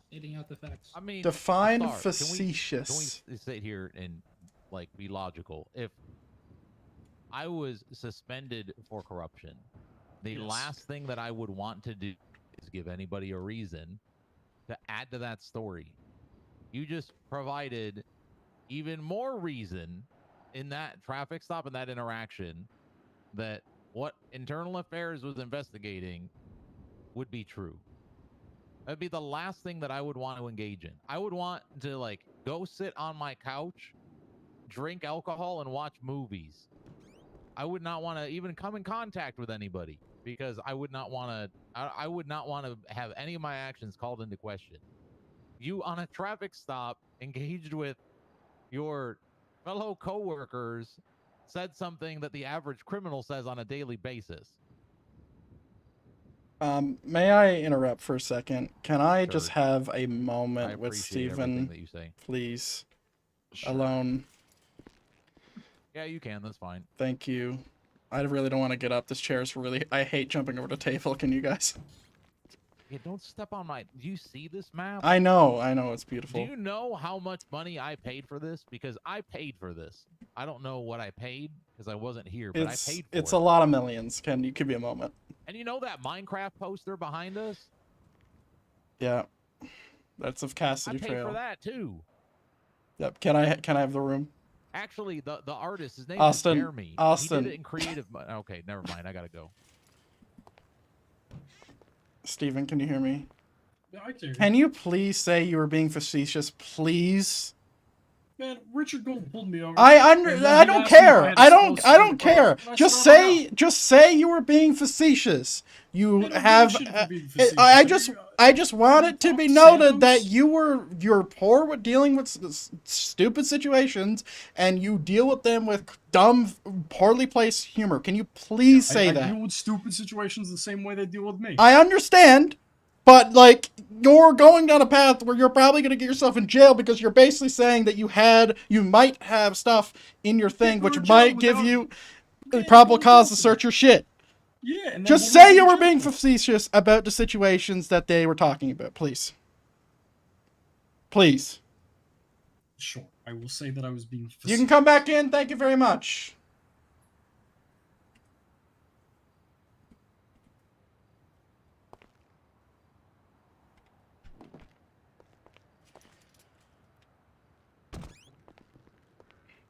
Stating out the facts. I mean, Define Star, facetious. Can we sit here and be logical? If I was suspended for corruption, the last thing that I would want to do is give anybody a reason to add to that story. You just provided even more reason in that traffic stop and that interaction that what Internal Affairs was investigating would be true. That'd be the last thing that I would want to engage in. I would want to go sit on my couch, drink alcohol, and watch movies. I would not want to even come in contact with anybody because I would not want to. I would not want to have any of my actions called into question. You on a traffic stop engaged with your fellow coworkers said something that the average criminal says on a daily basis. May I interrupt for a second? Can I Sure. just have a moment I with appreciate everything Stephen, that you say. please? Sure. Alone. Yeah, you can. That's fine. Thank you. I really don't want to get up. This chair is really... I hate jumping over the table. Can you guys? Yeah, don't step on my... Do you see this map? I know. It's Do beautiful. you know how much money I paid for this? Because I paid for this. I don't know what I paid because I wasn't here, but I paid for It's it. a lot of millions. Can you give me a moment? And you know that Minecraft poster behind us? Yeah. That's of I Cassidy paid Trail. for that too. Yep. Can I have the room? Actually, the artist, his name Austin, is Jeremy. Austin. He did it in creative. Okay, never mind. I gotta go. Stephen, can you hear me? Yeah, I can. Can you please say you were being facetious, please? Man, Richard Gold pulled me over. I and then he don't asked me if care. had I don't explosives in the car. care. And I Just said, "Oh, no." say you were being facetious. You I don't give a have shit if you're being I facetious. just want it to be noted that you're poor with dealing with stupid situations and you deal with them with dumb, poorly placed humor. Can you please say I that? deal with stupid situations the same way they deal with me. I understand, but you're going down a path where you're probably going to get yourself in jail because you're basically saying that you might have stuff in your thing go to which jail might give without- you the Yeah, probable go to cause jail to for search your shit. Yeah, and then Just what say would you I were do being for? facetious about the situations that they were talking about, please. Please. Sure, I will say that I was being facetious. You can come back in. Thank you very much.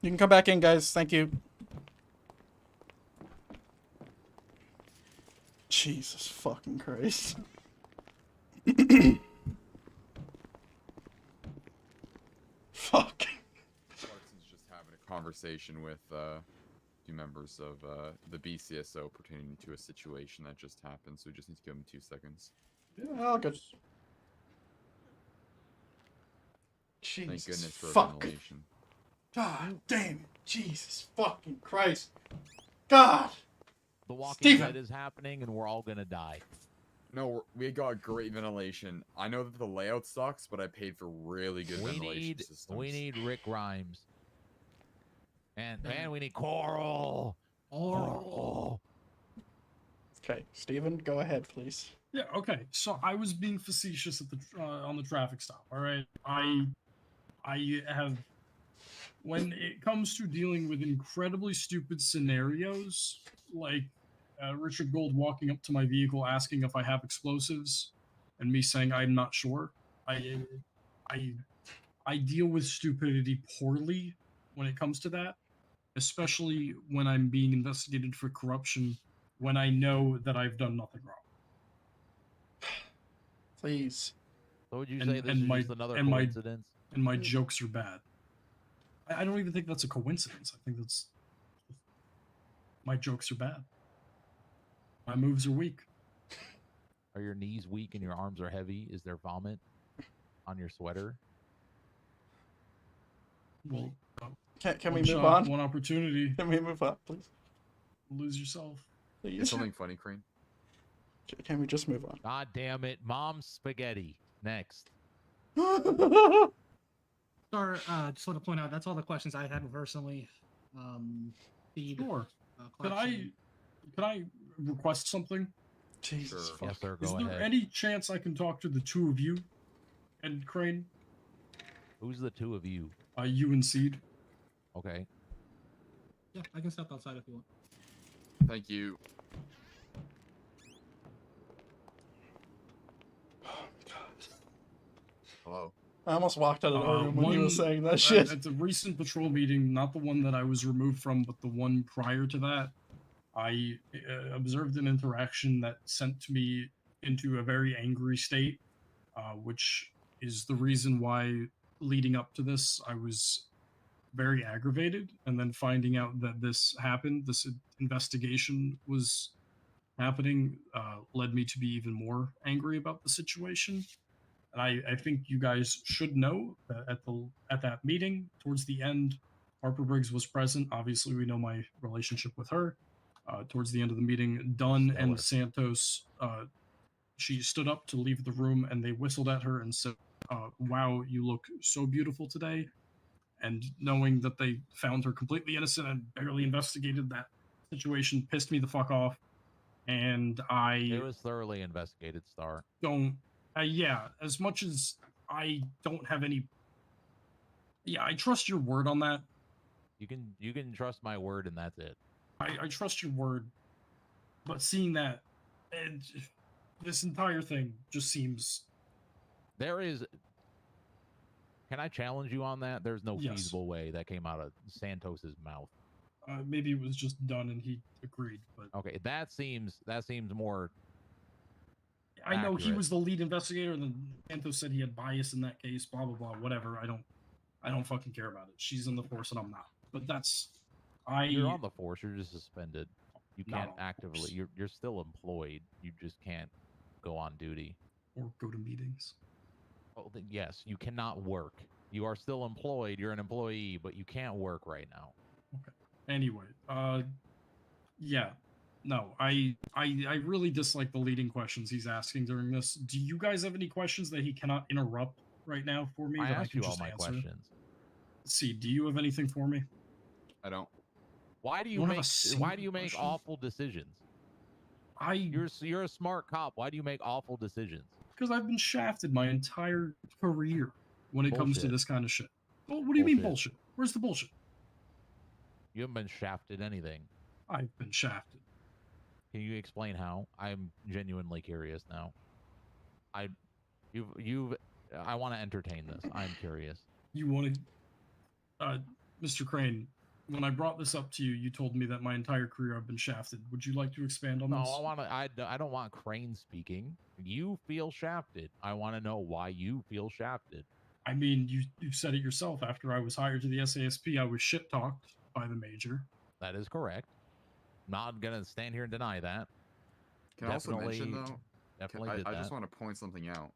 You can come back in, guys. Thank you. Jesus fucking Christ. Fuck. Clarkson's just having a conversation with a few members of the BCSO pertaining to a situation that just happened, so we just need to give him 2 seconds. Yeah, all good. Jesus Thank goodness for fuck. ventilation. God damn it. Jesus fucking Christ. God. The Walking Steven! Dead is happening, and we're all gonna die. No, we got great ventilation. I know that the layout sucks, but I paid for really good ventilation systems. We need Rick Grimes. And we need Coral. Coral. Okay, Steven, go ahead, please. Yeah. Okay. So I was being facetious at the on the traffic stop. All right. I have, when it comes to dealing with incredibly stupid scenarios, like Richard Gold walking up to my vehicle asking if I have explosives, and me saying I'm not sure. I deal with stupidity poorly when it comes to that, especially when I'm being investigated for corruption when I know that I've done nothing wrong. Please. So would you say this is just another coincidence? And my jokes are bad. I don't even think that's a coincidence. I think that's... My jokes are bad. My moves are weak. Are your knees weak and your arms are heavy? Is there vomit on your sweater? Well, can we move on? One opportunity. Can we move on, please? Lose yourself. Please. Something funny, Crane? Can we just move on? God damn it. Mom's spaghetti. Next. Star, just want to point out, that's all the questions I had personally. Sure. Can I request something? Jesus. Sure. Yes, sir. Is Go there ahead. any chance I can talk to the two of you and Crane? Who's the two of you? You and Seed. Okay. Yeah, I can step outside if you want. Thank you. Hello. I almost walked out of the room when you were saying that shit. At the recent patrol meeting, not the one that I was removed from, but the one prior to that, I observed an interaction that sent me into a very angry state, which is the reason why, leading up to this, I was very aggravated. And then finding out that this happened, this investigation was happening, led me to be even more angry about the situation. And I think you guys should know that at that meeting, towards the end, Harper Briggs was present. Obviously, we know my relationship with her. Towards the end of the meeting, Dunn and Santos, she stood up to leave the room, and they whistled at her and said, "Wow, you look so beautiful today." And knowing that they found her completely innocent and barely investigated that situation pissed me the fuck off. And It was thoroughly investigated, Star. Yeah, as much as I don't have any... Yeah, I trust your word on that. You can trust my word, and that's it. I trust your word. But seeing that, and this entire thing just seems... There is... Can I challenge you on that? There's no Yes. feasible way that came out of Santos's mouth. Maybe it was just done and he agreed, but... Okay, that seems more... I know he accurate. was the lead investigator, and then Santos said he had bias in that case. Blah blah blah. Whatever. I don't fucking care about it. She's in the force, and I'm not. But that's You're on the force. You're just suspended. You Not can't on the actively. force. You're still employed. You just can't go on duty. Or go to meetings. Oh, then yes, you cannot work. You are still employed. You're an employee, but you can't work right now. Okay. Anyway, yeah. No, I really dislike the leading questions he's asking during this. Do you guys have any questions that he cannot interrupt right now for me? I that asked can you all just my answer? questions. Let's see, do you have anything for me? I don't. Why do you don't have make a Why do you single make question? awful decisions? You're You're a smart cop. Why do you make awful decisions? because I've been shafted my entire career when it comes to Bullshit. this kind of shit. Well, what do you mean bullshit? Where's the bullshit? You haven't been shafted anything. I've been shafted. Can you explain how? I'm genuinely curious now. I want to entertain this. I'm curious. You want to, Mr. Crane, when I brought this up to you, you told me that my entire career I've been shafted. Would you like to expand on No, this? I don't want Crane speaking. You feel shafted. I want to know why you feel shafted. I mean, you said it yourself. After I was hired to the SASP, I was shit talked by the major. That is correct. Not gonna stand here and deny that. Can I also mention though? Definitely did I that. just want to point something out.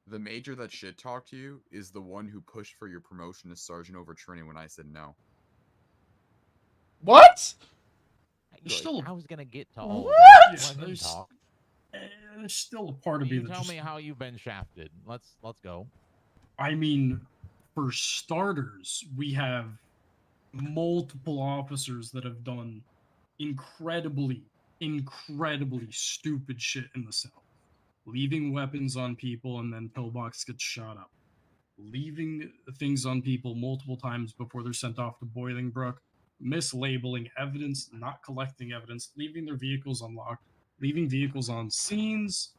The major that shit talked to you is the one who pushed for your promotion to sergeant over training when I said no. What? There's still I was gonna get to What? all that. Yes, Let him there's, talk. there's still a part of me You that tell just, me how you've been shafted. Let's go. I mean, for starters, we have multiple officers that have done incredibly stupid shit in the cell. Leaving weapons on people and then pillbox gets shot up. Leaving things on people multiple times before they're sent off to Bolingbrook. Mislabeling evidence, not collecting evidence, leaving their vehicles unlocked, leaving vehicles on scenes.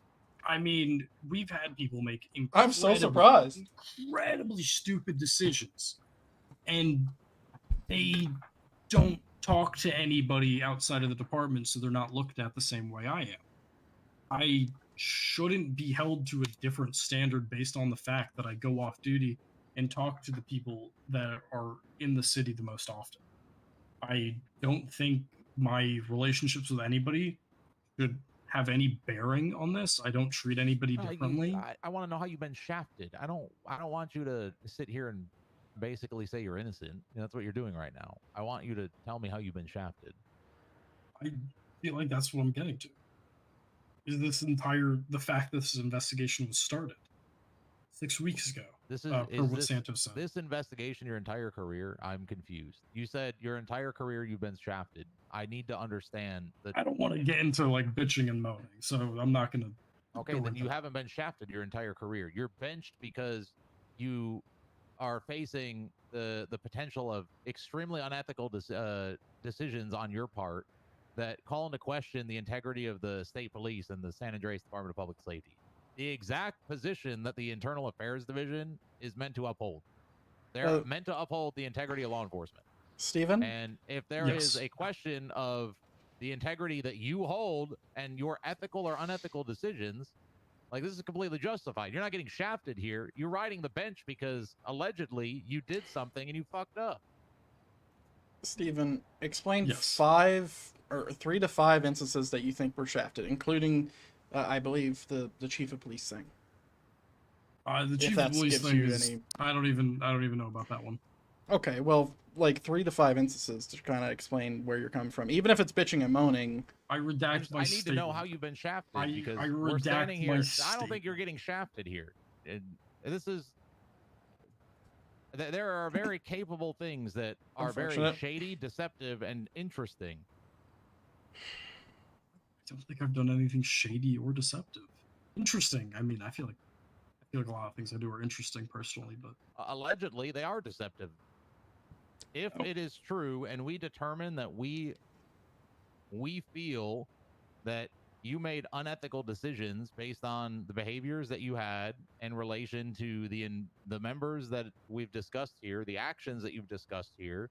I mean, we've had people make I'm so surprised. incredibly stupid decisions. And they don't talk to anybody outside of the department, so they're not looked at the same way I am. I shouldn't be held to a different standard based on the fact that I go off duty and talk to the people that are in the city the most often. I don't think my relationships with anybody should have any bearing on this. I don't treat anybody differently. I want to know how you've been shafted. I don't want you to sit here and basically say you're innocent. That's what you're doing right now. I want you to tell me how you've been shafted. I feel like that's what I'm getting to. Is the fact that this investigation was started 6 weeks ago. This is, per what Santos said. This investigation your entire career? I'm confused. You said your entire career you've been shafted. I need to understand that. I don't want to get into like bitching and moaning, so I'm not gonna. Okay, then you haven't been shafted your entire career. You're benched because you are facing the potential of extremely unethical decisions on your part that call into question the integrity of the state police and the San Andreas Department of Public Safety. The exact position that the Internal Affairs Division is meant to uphold. They're meant to uphold the integrity of law enforcement. Stephen? And if there is a question of the integrity that you hold and your ethical or unethical decisions, like, this is completely justified. You're not getting shafted here. You're riding the bench because allegedly you did something and you fucked up. Stephen, explain 3 to 5 instances that you think were shafted, including, I believe, the chief of police thing. The chief of police thing is, I don't even know about that one. Okay, well, like 3 to 5 instances to kind of explain where you're coming from, even if it's bitching and moaning. I redact my statement. I need to know how you've been shafted because I we're standing here. I don't think you're getting shafted here. This is. There are very capable things that are very shady, deceptive, and interesting. I don't think I've done anything shady or deceptive. Interesting. I mean, I feel like a lot of things I do are interesting personally, but allegedly they are deceptive. If it is true, and we determine that we feel that you made unethical decisions based on the behaviors that you had in relation to the members that we've discussed here, the actions that you've discussed here.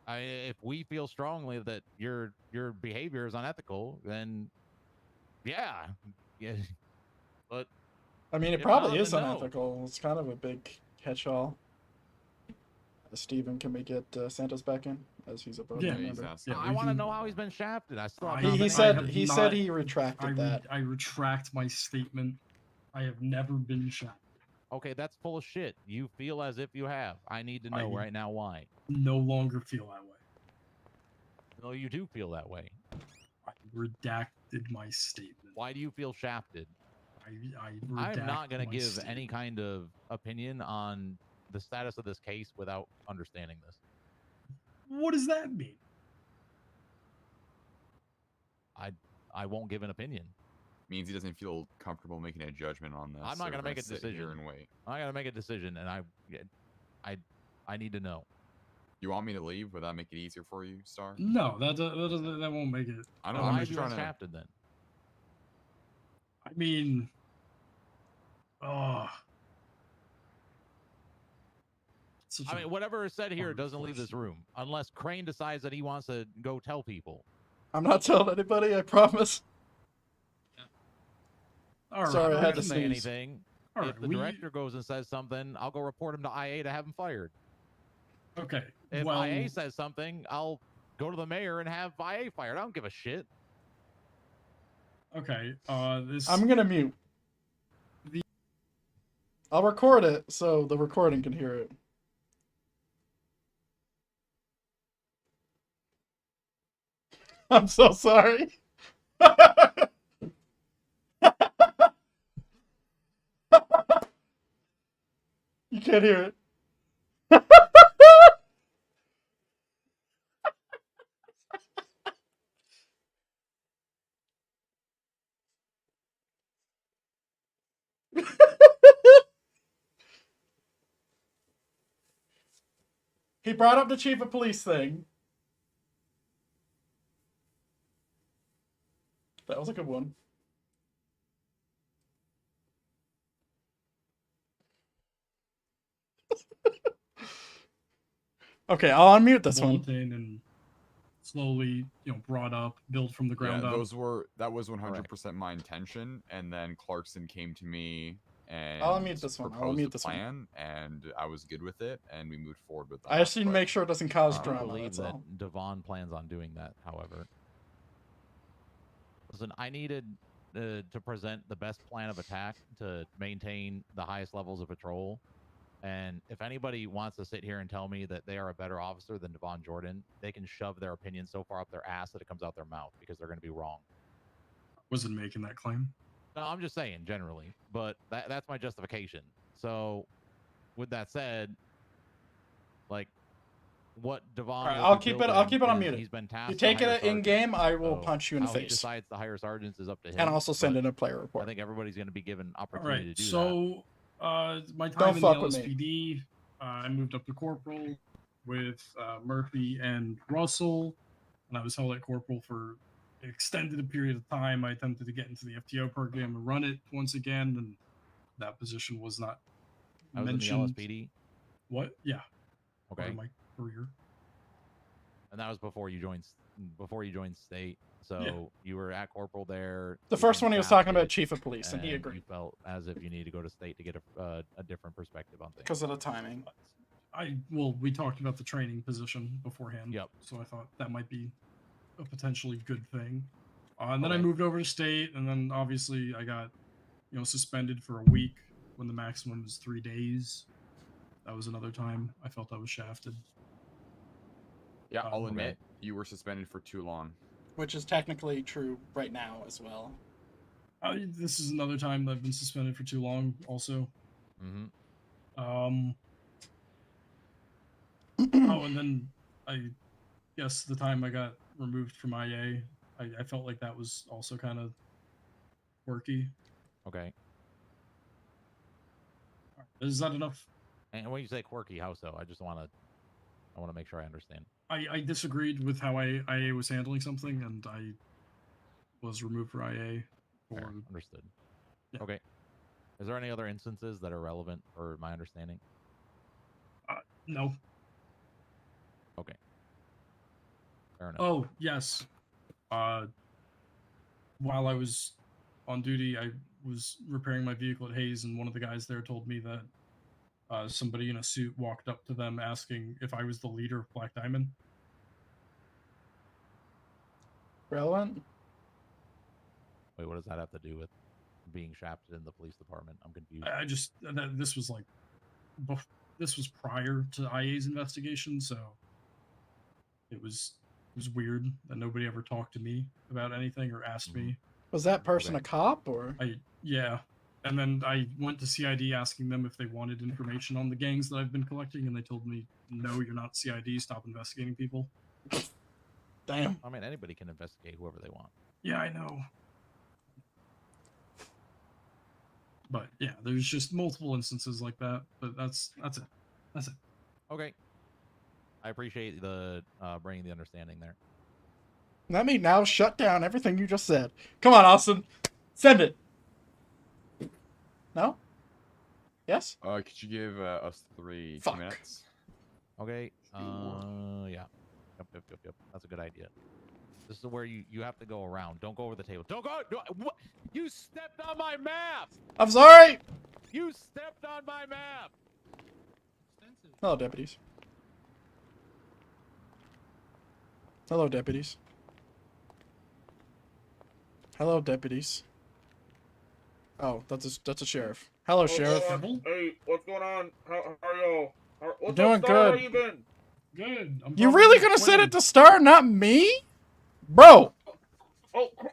If we feel strongly that your behavior is unethical, then yeah. But I mean, it probably is unethical. It's kind of a big catch-all. Stephen, can we get Santos back in as he's a vote member? I want to know how he's been shafted. I still. He said he retracted that. I retract my statement. I have never been shafted. Okay, that's full of shit. You feel as if you have. I need to know right now why. No longer feel that way. No, you do feel that way. I redacted my statement. Why do you feel shafted? I'm not going to give any kind of opinion on the status of this case without understanding this. What does that mean? I won't give an opinion. Means he doesn't feel comfortable making a judgment on this. I'm not going to make a decision. And wait. I'm going to make a decision, and I need to know. You want me to leave? Would that make it easier for you, Star? No, that won't make it. I don't know. Why are you shafted then? I mean, whatever is said here doesn't leave this room unless Crane decides that he wants to go tell people. I'm not telling anybody, I promise. All Sorry, right, I had to say sneeze. anything. If the director goes and says something, I'll go report him to IA to have him fired. Okay. If IA says something, I'll go to the mayor and have IA fired. I don't give a shit. Okay. I'm gonna mute. I'll record it so the recording can hear it. I'm so sorry. You can't hear it. He brought up the chief of police thing. That was a good one. Okay, I'll unmute this one. Bulletin and slowly, brought up, built from the ground Yeah, up. that was 100% my intention, and then Clarkson came to me and I'll unmute this one. I'll proposed unmute a this one. plan, and I was good with it, and we moved forward with that. I just need to but, make sure it doesn't cause I drama. believe That's that all. Devon plans on doing that, however. Listen, I needed to present the best plan of attack to maintain the highest levels of patrol. And if anybody wants to sit here and tell me that they are a better officer than Devon Jordan, they can shove their opinion so far up their ass that it comes out their mouth, because they're going to be wrong. Wasn't making that claim. No, I'm just saying generally, but that's my justification. So, with that said, like, what Devon, Alright, will I'll be keep it building is unmuted. He's been tasked You to take hire it in game, sergeants. I will So punch you in the how he face. decides to hire sergeants is up to him. And also send but in a player I report. think everybody's going to be given All opportunity to right, do that. so my Don't time in the fuck with me. LSPD, I moved up to corporal with Murphy and Russell, and I was held at corporal for an extended period of time. I attempted to get into the FTO program and run it once again, and that position was not I was mentioned. in the LSPD. What? Yeah. Part Okay. of my career. And that was before you joined state. So Yeah. you were at corporal there. The you first been one he was talking about drafted, chief of police, and he You agreed felt as if you need to go to state to get a different perspective on things. because of the timing. We talked about the training position beforehand. Yep. So I thought that might be a potentially good thing. And then I Okay. moved over to state, and then obviously I got, suspended for a week when the maximum was 3 days. That was another time I felt I was shafted. Yeah, I'll Okay. admit you were suspended for too long. Which is technically true right now as well. This is another time that I've been suspended for too long. Also. Mm-hmm. Oh, and then I guess the time I got removed from IA, I felt like that was also kind of quirky. Okay. Is that enough? And when you say quirky, how so? I want to make sure I understand. I disagreed with how IA was handling something, and I was removed for IA. Fair. Understood. Yeah. Okay. Is there any other instances that are relevant for my understanding? No. Okay. Fair enough. Oh, yes. While I was on duty, I was repairing my vehicle at Hayes, and one of the guys there told me that somebody in a suit walked up to them asking if I was the leader of Black Diamond. Relevant? Wait, what does that have to do with being shafted in the police department? I'm confused. This was like, this was prior to IA's investigation, so it was weird that nobody ever talked to me about anything or asked me. Was that person a cop or? Yeah. And then I went to CID asking them if they wanted information on the gangs that I've been collecting, and they told me, no, you're not CID, stop investigating people. Damn. I mean, anybody can investigate whoever they want. Yeah, I know. But yeah, there's just multiple instances like that, but that's it. That's it. Okay. I appreciate the bringing the understanding there. Let me now shut down everything you just said. Come on, Austin. Send it. No? Yes? Could you give us 2 minutes? Okay. Yeah. Yep. That's a good idea. This is where you have to go around. Don't go over the table. Don't go. What? You stepped on my map. I'm sorry. You stepped on my map. Hello, deputies. Hello, deputies. Hello, deputies. Oh, that's a sheriff. Hello, sheriff. Hey, what's going on? How are y'all? What's Doing up, Star? good. How you been? Good. You really gonna send it to Star, not me? Bro! Oh my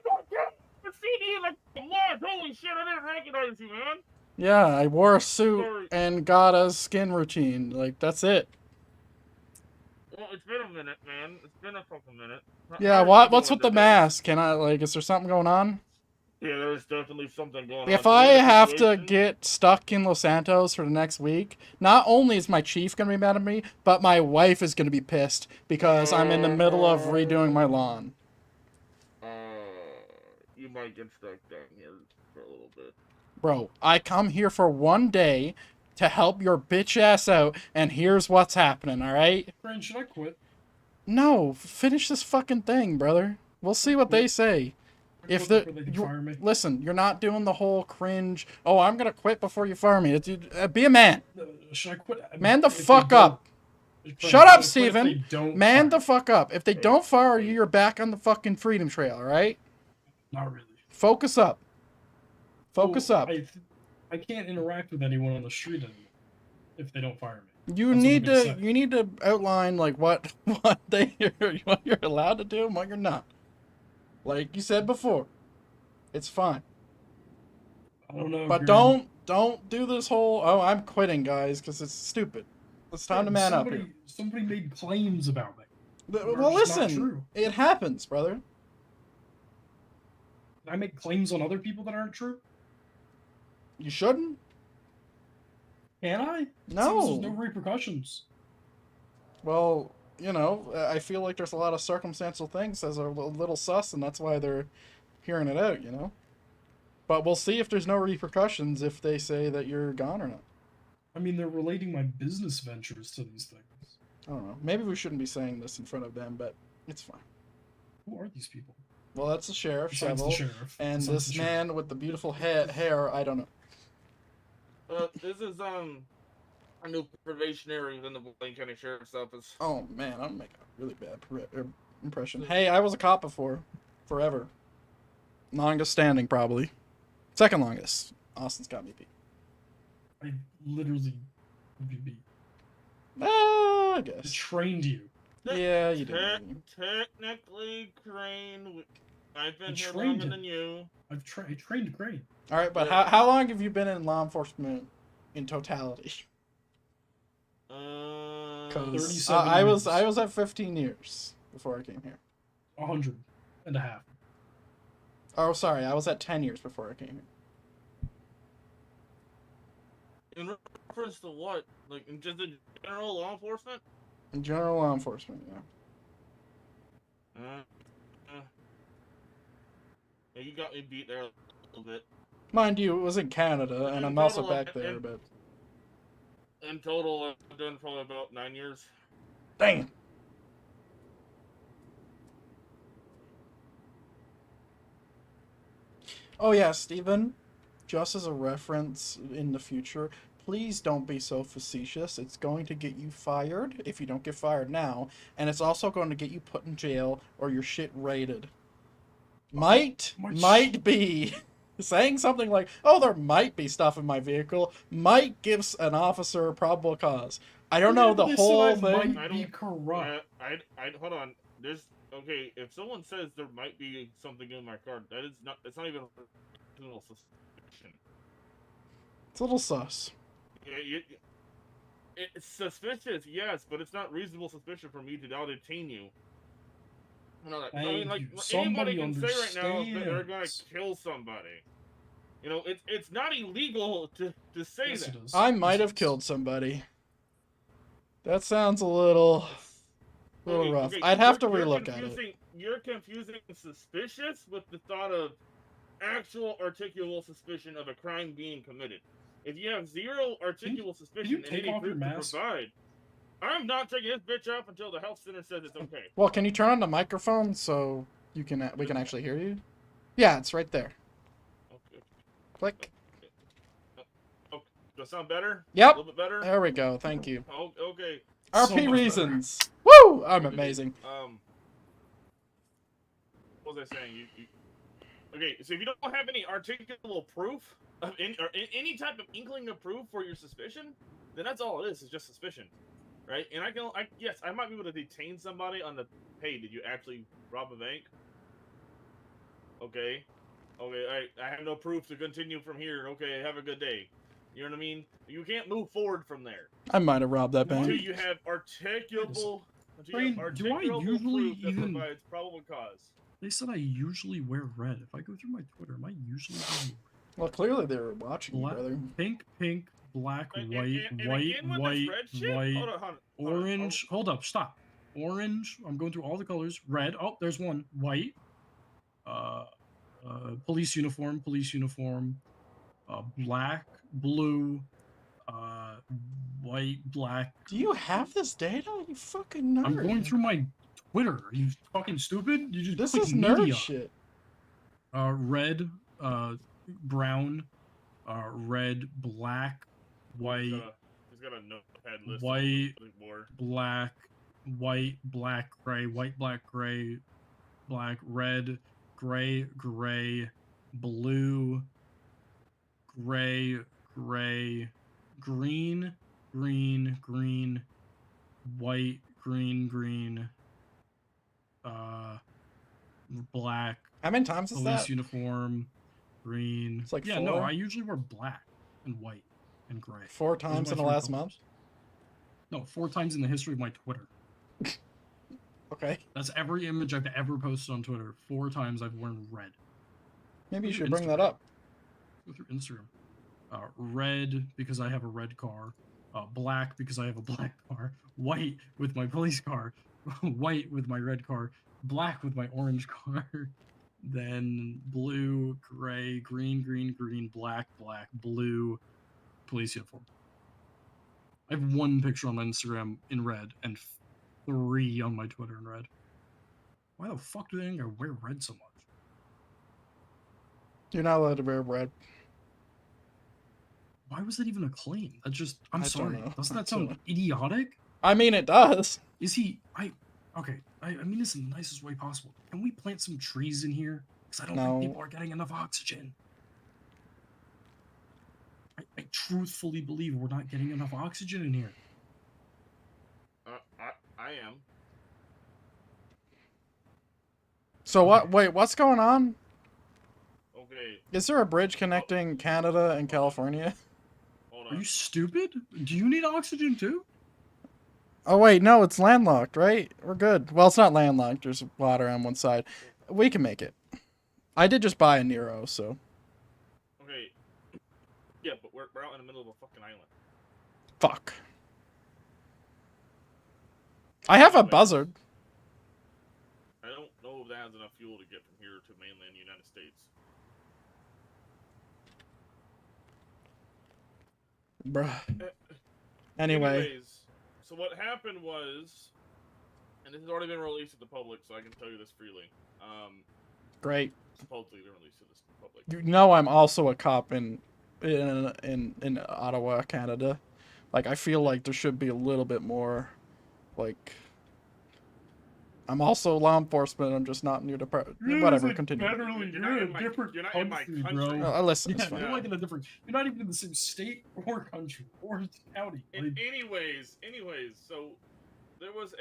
god, yeah! CD like a month. Holy shit, I didn't recognize you, man. Yeah, I wore a suit Sorry. and got a skin routine. Like, that's it. Well, it's been a minute, man. It's been a fucking minute. Yeah, what's with the mask? Can I, like, is there something going on? Yeah, there's definitely something going on. If So I we had a have to situation- get stuck in Los Santos for the next week, not only is my chief going to be mad at me, but my wife is going to be pissed because I'm in the middle of redoing my lawn. You might get stuck down here for a little bit. Bro, I come here for one day to help your bitch ass out, and here's what's happening, alright? Friend, should I quit? No, finish this fucking thing, brother. We'll see what they say. If Quit before they can fire me. listen, you're not doing the whole cringe, oh, I'm gonna quit before you fire me. Be a man. Should I quit? Man the If they fuck don't- up. Friend, Shut should I up, quit if Steven. they don't Man fire the fuck up. If they don't fire you, you're back on the fucking freedom trail, alright? Not really. Focus up. Focus Well, up. I can't interact with anyone on the street anymore if they don't fire me. You That's what I'm need gonna to say. you need to outline like what what you're allowed to do and what you're not. Like you said before. It's fine. I don't know. But Graham. don't do this whole oh I'm quitting guys because it's stupid. It's time to man up here. Somebody made claims about me. Well They're just not listen, true. it happens, brother. I make claims on other people that aren't true. You shouldn't. Can I? It No. seems there's no repercussions. Well, you know, I feel like there's a lot of circumstantial things as are a little sus, and that's why they're hearing it out, you know? But we'll see if there's no repercussions if they say that you're gone or not. I mean, they're relating my business ventures to these things. I don't know. Maybe we shouldn't be saying this in front of them, but it's fine. Who are these people? Well, that's the sheriff, Besides Shovel, the sheriff. and Besides this the man sheriff. with the beautiful hair, I don't know. This is a new probationary within the Blaine County Sheriff's Office. Oh, man, I'm making a really bad impression. Hey, I was a cop before. Forever. Longest standing, probably. Second longest. Austin's got me beat. I literally beat. I I guess. trained you. Yeah, you did. Technically, Crane, I've been here trained longer him. than you. I trained Crane. All right, but how long have you been in law enforcement in totality? 'Cause 37 I years. was at 15 years before I came here. 100.5. Oh, sorry, I was at 10 years before I came here. In reference to what? Like, in just the general law enforcement? In general law enforcement, yeah. Yeah, you got me beat there a little bit. Mind you, it was in Canada, and I'm also back there, but In total, I've done probably about 9 years. dang. Oh yeah, Steven, just as a reference in the future, please don't be so facetious. It's going to get you fired if you don't get fired now, and it's also going to get you put in jail or your shit raided. Might be saying something like, "Oh, there might be stuff in my vehicle," might give an officer a probable cause. I don't know the whole thing. I don't corrupt. I hold on. There's okay. If someone says there might be something in my car, that is not. It's not even a reasonable suspicion. It's a little sus. It's suspicious, yes, but it's not reasonable suspicion for me to now detain you. You know, I mean, like anybody can say right now that they're gonna kill somebody. You know, it's not illegal to say that. I might have killed somebody. That sounds a little rough. Okay, I'd have to you're relook at it. confusing- You're confusing suspicious with the thought of actual articulable suspicion of a crime being committed. If you have zero articulable suspicion take and any off your proof to mask? provide, I'm not taking this bitch off until the health center says it's okay. Well, can you turn on the microphone so we can actually hear you? Yeah, it's right there. Okay. Click. Oh, does it sound better? Yep. A little bit better? There we go. Thank you. Oh, okay. RP reasons. Woo! I'm amazing. What was I saying? Okay, so if you don't have any articulable proof of any type of inkling of proof for your suspicion, then that's all it is just suspicion. right? And yes, I might be able to detain somebody on the, hey, did you actually rob a bank? Okay, I have no proof to continue from here. Okay, have a good day. You know what I mean? You can't move forward from there. I might have robbed that bank. Until you have articulable Crane, do I usually proof that even- provides probable cause. They said I usually wear red. If I go through my Twitter, am I usually wearing Well, clearly they were watching you, black, brother. pink, black, And white, again with this red shit? Hold on, orange. Hold up, stop. Orange. I'm going through all the colors. Red. Oh, there's one. White. Police uniform. Black, blue, white, black. Do you have this data? You fucking nerd. I'm going through my Twitter. Are you fucking stupid? You just This click is nerd media. shit. Red, brown, red, black, white, He's got a notepad list. white, More. black, white, black, gray, white, black, gray, black, red, gray, blue, gray, green, white, green, black. How many times is police that? uniform, green. It's like yeah, 4? no, I usually wear black and white and gray. 4 Those are times my in the 3 last colors. month? No, 4 times in the history of my Twitter. Okay. That's every image I've ever posted on Twitter. 4 times I've worn red. Maybe you Go should through bring that up. Go through Instagram. Red because I have a red car. Black because I have a black car. White with my police car. White with my red car. Black with my orange car. Then blue, gray, green, black, blue, police uniform. I have 1 picture on my Instagram in red and 3 on my Twitter in red. Why the fuck do they think I wear red so much? You're not allowed to wear red. Why was that even a claim? That's just, I'm I don't sorry. know. Doesn't I that sound don't idiotic? I mean, it does. Is he, okay, I mean this in the nicest way possible. Can we plant some trees in here? Because I don't No. think people are getting enough oxygen. I truthfully believe we're not getting enough oxygen in here. I am. So what? Wait, what's going on? Okay. Is there a bridge connecting Canada and California? Hold Are on. you stupid? Do you need oxygen too? Oh wait, no, it's landlocked, right? We're good. Well, it's not landlocked. There's water on one side. We can make it. I did just buy a Nero, so. Okay. Yeah, but we're out in the middle of a fucking island. Fuck. I have a buzzard. I don't know if that has enough fuel to get from here to mainland United States. Bruh. Anyway. Anyways, so what happened was, and this has already been released to the public, so I can tell you this freely. Great. Supposedly been released to the public. You know I'm also a cop in Ottawa, Canada. Like, I feel like there should be a little bit more, like... I'm also law enforcement, I'm just not in your department. Whatever, continue. Federally, You're not in my- different you're not in my country, country. bro. Listen, it's Yeah, fine. you're like in a different. You're not even in the same state or country or county. Like, Anyways, so there was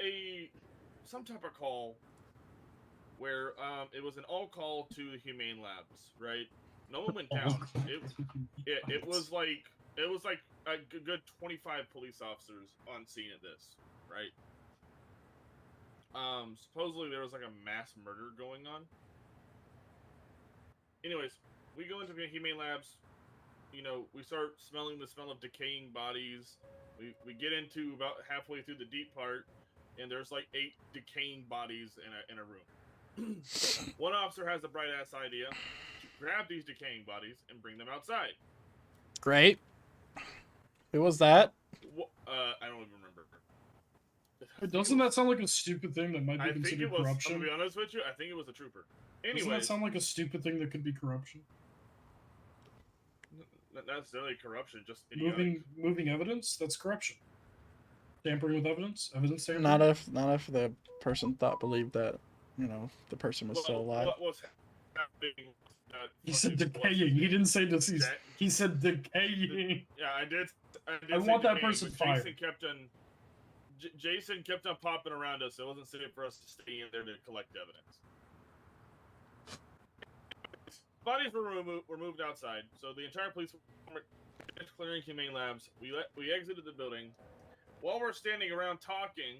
some type of call where it was an all call to the Humane Labs, right? No one went down. It was like a good 25 police officers on scene at this, right? Supposedly there was like a mass murder going on. Anyways, we go into the Humane Labs. You know, we start smelling the smell of decaying bodies. We get into about halfway through the deep part, and there's like 8 decaying bodies in a room. One officer has a bright ass idea to grab these decaying bodies and bring them outside. Great. Who was that? I don't even remember. doesn't that sound like a stupid thing that might be I think considered it was. corruption? I'm gonna be honest with you. I think it was a trooper. Doesn't that Anyways, sound like a stupid thing that could be corruption? not necessarily corruption, just idiotic. Moving evidence? That's corruption. Tampering with evidence? Evidence tampering? Not if the person believed that, you know, the person was still alive. What was happening? He said decaying. He didn't say deceased. He said decaying. Yeah, I did. I say want that decaying, person but Jason fired. kept on Jason kept on popping around us. So it wasn't safe for us to stay in there to collect evidence. Bodies were moved outside, so the entire police department finished clearing humane labs. We exited the building. While we're standing around talking,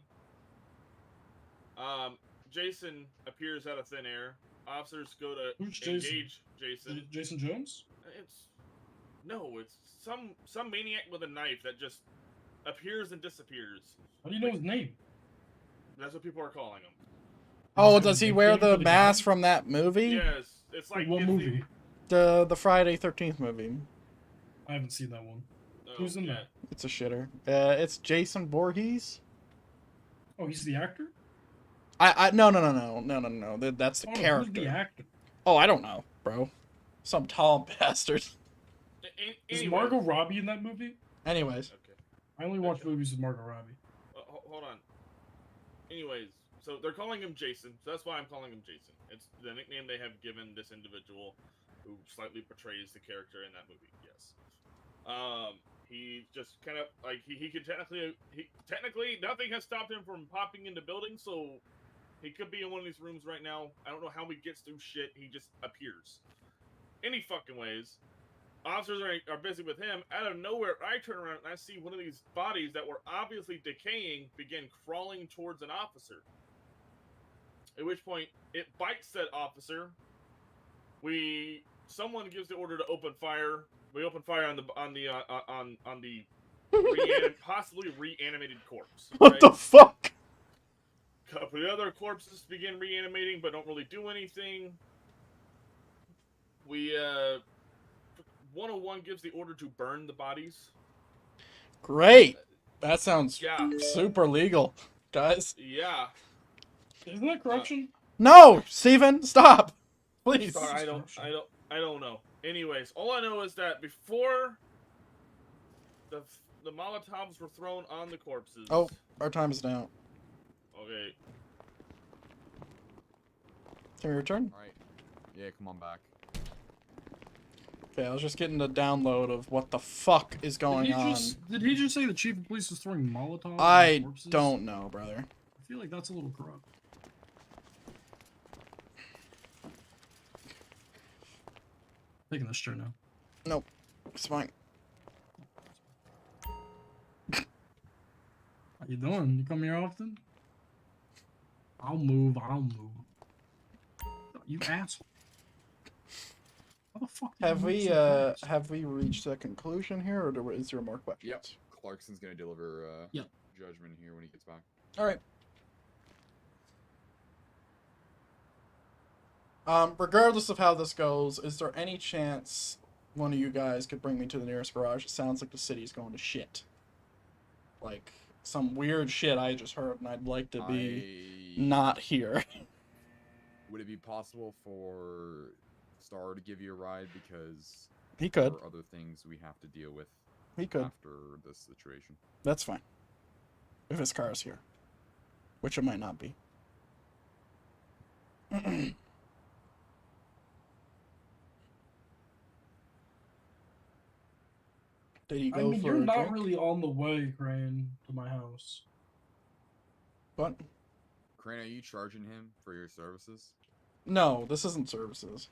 Jason appears out of thin air. Officers go to Who's engage Jason. Jason Jones? It's some maniac with a knife that just appears and disappears. How do you know his name? That's what people are calling him. Oh, does he wear the mask from that movie? Yes, it's like what movie? The Friday 13th movie. I haven't seen that one. Who's in that? It's a shitter. It's Jason Voorhees. Oh, he's the actor? No. That's the Oh, character. Who's the actor? Oh, I don't know, bro. Some tall bastard. Is Margot Robbie in that movie? Anyways. Okay. I only watch movies with Margot Robbie. Hold on. Anyways, so they're calling him Jason, so that's why I'm calling him Jason. It's the nickname they have given this individual who slightly portrays the character in that movie. Yes. He just kind of like he could technically nothing has stopped him from popping into buildings, so he could be in one of these rooms right now. I don't know how he gets through shit. He just appears. Any fucking ways. Officers are busy with him. Out of nowhere, I turn around and I see one of these bodies that were obviously decaying begin crawling towards an officer. At which point, it bites that officer. Someone gives the order to open fire. We open fire on the possibly reanimated corpse. What the fuck? A couple of other corpses begin reanimating, but don't really do anything. 101 gives the order to burn the bodies. Great. That sounds Yeah. super legal, guys. Yeah. Isn't that corruption? No, Steven, stop, please. Sorry, I don't know. Anyways, all I know is that before the Molotovs were thrown on the corpses. Oh, our time is now. Okay. Can we return? All right. Yeah, come on back. Okay, I was just getting the download of what the fuck is going on. Did he just say the chief of police is throwing Molotovs I on corpses? don't know, brother. I feel like that's a little corrupt. Taking this chair now. Nope, it's fine. How you doing? You come here often? I'll move. You asshole. How the fuck did Have you we move so fast? have we reached a conclusion here, or is there more questions? Yep. Clarkson's gonna deliver judgment here when he gets back. All right. Regardless of how this goes, is there any chance one of you guys could bring me to the nearest garage? It sounds like the city's going to shit. Like some weird shit I just heard, and I'd like to be not here. Would it be possible for Star to give you a ride, because He could. there are other things we have to deal with He could. after this situation? That's fine. If his car is here. Which it might not be. Did he go I mean, for you're a not drink? really on the way, Crane, to my house. What? Crane, are you charging him for your services? No, this isn't services.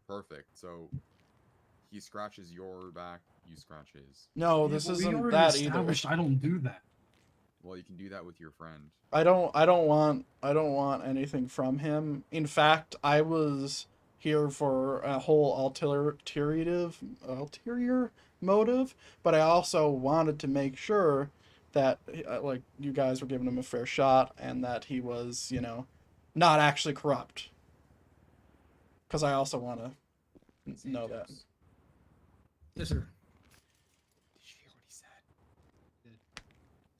Perfect. So he scratches your back, you scratch his. No, Yeah, this but we isn't already that either. established I don't do that. Well, you can do that with your friend. I don't want anything from him. In fact, I was here for a whole ulterior motive, but I also wanted to make sure that like you guys were giving him a fair shot and that he was, you know, not actually corrupt. Because I also want to know that. Yes, sir. Did you hear what he said? He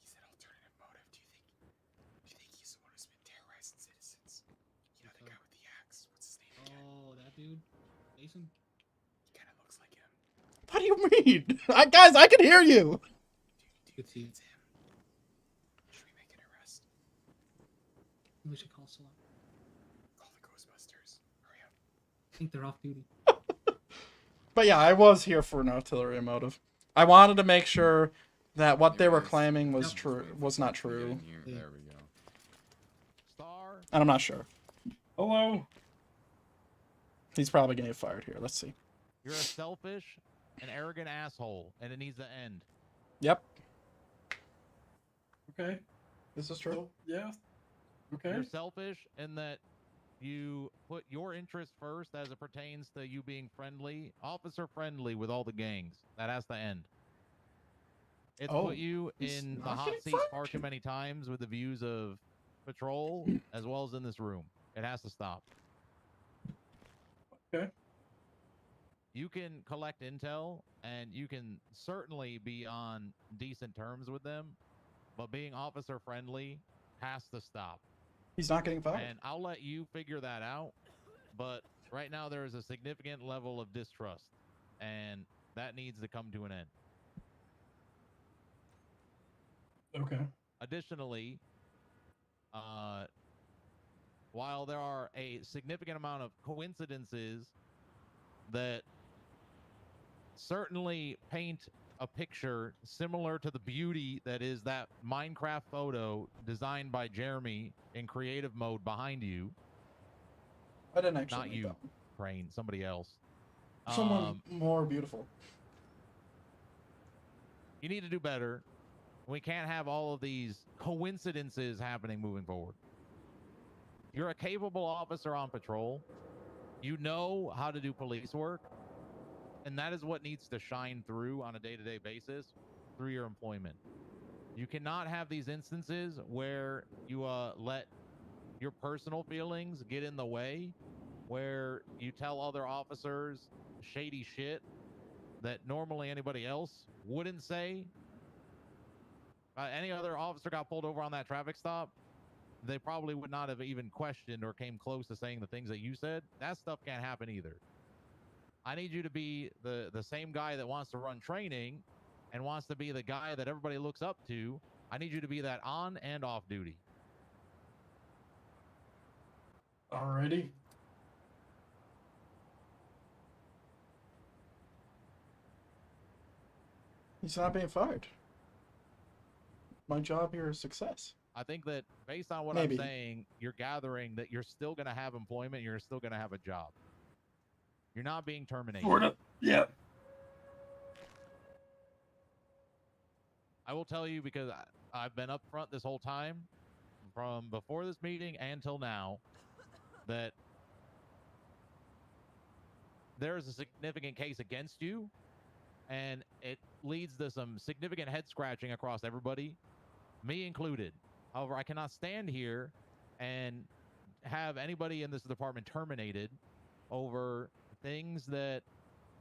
said alternative motive. Do you think he's the one who's been terrorizing citizens? You know the guy with the axe. What's his name again? Oh, that dude, Jason. He kind of looks like him. What do you mean? Guys, I can hear you. Good to It's him. Should we make an arrest? We should call SWAT. Call the Ghostbusters. Hurry up. I think they're off duty. But yeah, I was here for an artillery motive. I wanted to make sure That what they were Anyways, claiming was just true wait for was not Clarkson to get true, in here. There we go. Star. and I'm not sure. Hello. He's probably gonna get fired here. Let's see. You're a selfish and arrogant asshole, and it needs to end. Yep, Okay. this is true. Yeah. Okay. You're selfish in that you put your interest first as it pertains to you being friendly, officer friendly with all the gangs. That has to end. It's Oh, put you he's in the not hot getting seat fired? far too many times with the views of patrol as well as in this room. It has to stop. Okay. You can collect intel and you can certainly be on decent terms with them, but being officer friendly has to stop. He's not getting fired. And I'll let you figure that out. But right now there is a significant level of distrust, and that needs to come to an end. Okay. Additionally, while there are a significant amount of coincidences that certainly paint a picture similar to the beauty that is that Minecraft photo designed by Jeremy in creative mode behind you. I didn't actually Not make you, that. Crane, somebody else. Someone more beautiful. You need to do better. We can't have all of these coincidences happening moving forward. You're a capable officer on patrol. You know how to do police work. And that is what needs to shine through on a day-to-day basis through your employment. You cannot have these instances where you let your personal feelings get in the way, where you tell other officers shady shit that normally anybody else wouldn't say. Any other officer got pulled over on that traffic stop, they probably would not have even questioned or came close to saying the things that you said. That stuff can't happen either. I need you to be the same guy that wants to run training and wants to be the guy that everybody looks up to. I need you to be that on and off duty. Alrighty. He's not being fired. My job here is success. I think that based on what Maybe. I'm saying, you're gathering that you're still going to have employment. You're still going to have a job. You're not being terminated. Sort of. Yeah. I will tell you because I've been up front this whole time, from before this meeting until now, that there is a significant case against you, and it leads to some significant head scratching across everybody, me included. However, I cannot stand here and have anybody in this department terminated over things that,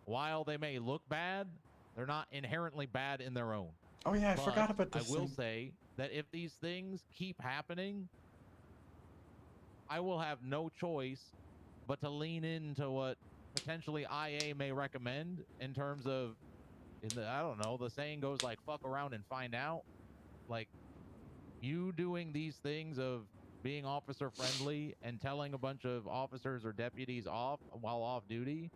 while they may look bad, they're not inherently bad in their own. Oh yeah, I But forgot about this I will thing. say that if these things keep happening, I will have no choice but to lean into what potentially IA may recommend in terms of, I don't know, the saying goes like, fuck around and find out. Like, you doing these things of being officer friendly and telling a bunch of officers or deputies off while off duty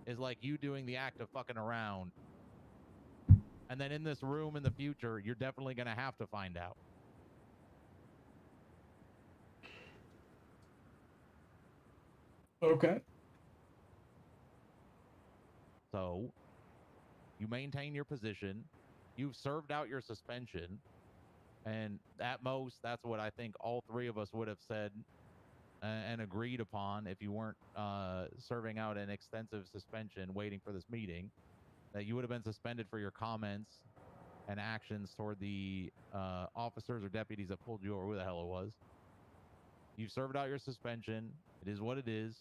is like you doing the act of fucking around. And then in this room in the future, you're definitely going to have to find out. Okay. So, you maintain your position. You've served out your suspension. And at most, that's what I think all three of us would have said and agreed upon if you weren't serving out an extensive suspension waiting for this meeting, that you would have been suspended for your comments and actions toward the officers or deputies that pulled you over, who the hell it was. You've served out your suspension. It is what it is.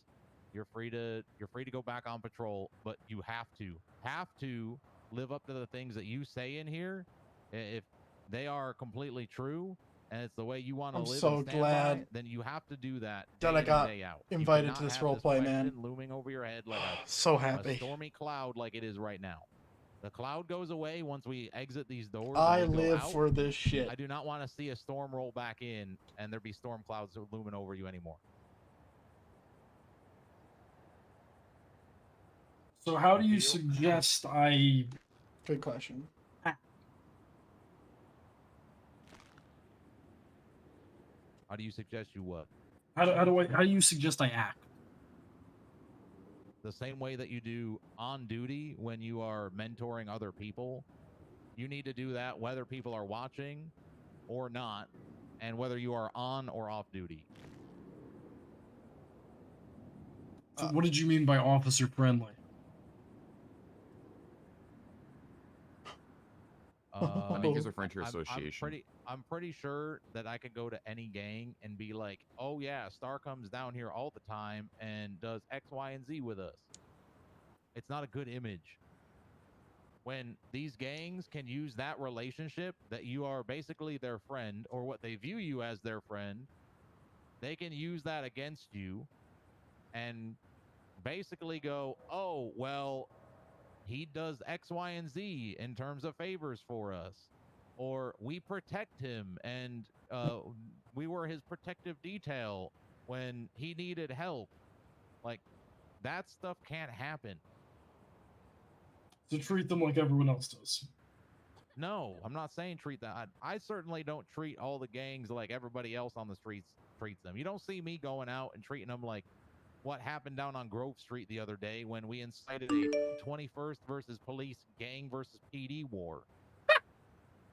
You're free to go back on patrol, but you have to live up to the things that you say in here. If they are completely true and it's the way you want to I'm live so and stand glad by, then you have to do that that day I in got and day out. invited You to cannot this have role play, man. question looming over your head like So a happy. stormy cloud like it is right now. The cloud goes away once we exit these doors. I and we go live out. for this shit. I do not want to see a storm roll back in and there be storm clouds looming over you anymore. So how do you suggest I... Good question. How do you suggest you what? How do you suggest I act? The same way that you do on duty when you are mentoring other people. You need to do that whether people are watching or not, and whether you are on or off duty. So what did you mean by officer friendly? I think he's referring to your association. I'm pretty sure that I could go to any gang and be like, oh yeah, Star comes down here all the time and does X, Y, and Z with us. It's not a good image. When these gangs can use that relationship that you are basically their friend, or what they view you as their friend, they can use that against you and basically go, oh, well, he does X, Y, and Z in terms of favors for us, or we protect him and we were his protective detail when he needed help. Like, that stuff can't happen. To treat them like everyone else does. No, I'm not saying treat that. I certainly don't treat all the gangs like everybody else on the streets treats them. You don't see me going out and treating them like what happened down on Grove Street the other day when we incited a 21st versus police gang versus PD war.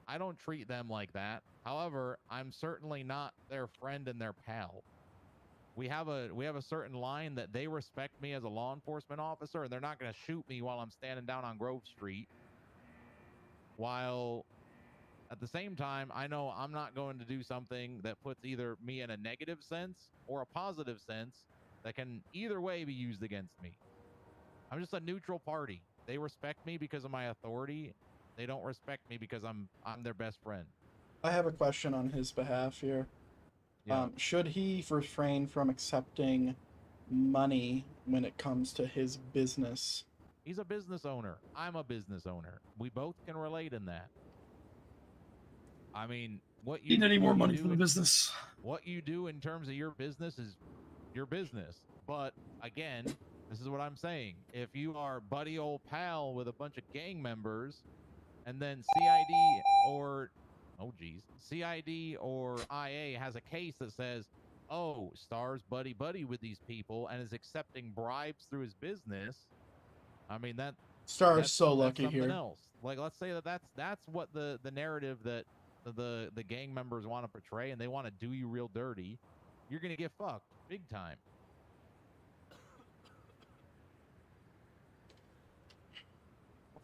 I don't treat them like that. However, I'm certainly not their friend and their pal. We have a certain line that they respect me as a law enforcement officer, and they're not going to shoot me while I'm standing down on Grove Street. While at the same time, I know I'm not going to do something that puts either me in a negative sense or a positive sense that can either way be used against me. I'm just a neutral party. They respect me because of my authority. They don't respect me because I'm their best friend. I have a question on his behalf here. Yeah. Should he refrain from accepting money when it comes to his business? He's a business owner. I'm a business owner. We both can relate in that. I mean, what you Need any more what you money do for the in- business? What you do in terms of your business is your business. But again, this is what I'm saying. If you are buddy old pal with a bunch of gang members, and then CID or CID or IA has a case that says, oh, Star's buddy with these people and is accepting bribes through his business. I mean, Star is that's so lucky something here. else. Like, let's say that's what the narrative that the gang members want to portray, and they want to do you real dirty. You're gonna get fucked big time.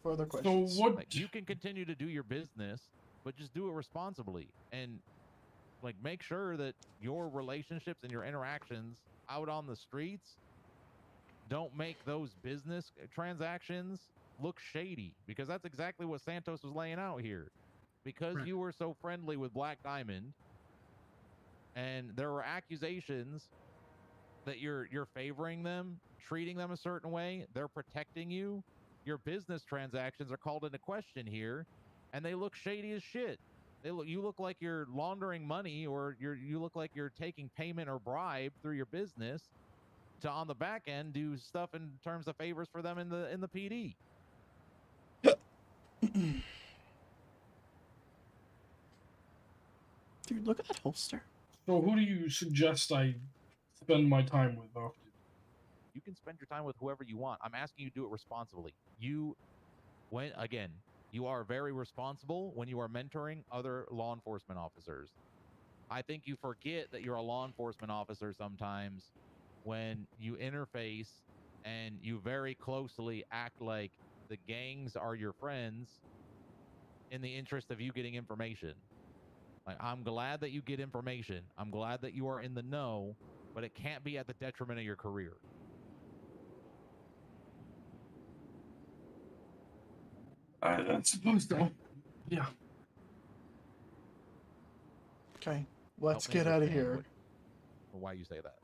Further questions? So what? Like, you can continue to do your business, but just do it responsibly, and like make sure that your relationships and your interactions out on the streets don't make those business transactions look shady, because that's exactly what Santos was laying out here. Because Right. you were so friendly with Black Diamond, and there were accusations that you're favoring them, treating them a certain way, they're protecting you. Your business transactions are called into question here, and they look shady as shit. You look like you're laundering money, or you look like you're taking payment or bribe through your business to, on the back end, do stuff in terms of favors for them in the PD. Dude, look at that holster. So who do you suggest I spend my time with after? You can spend your time with whoever you want. I'm asking you to do it responsibly. You are very responsible when you are mentoring other law enforcement officers. I think you forget that you're a law enforcement officer sometimes when you interface and you very closely act like the gangs are your friends in the interest of you getting information. Like, I'm glad that you get information. I'm glad that you are in the know, but it can't be at the detriment of your career. That's supposed to. Yeah. Okay, let's Help me get out of understand here. why you say that.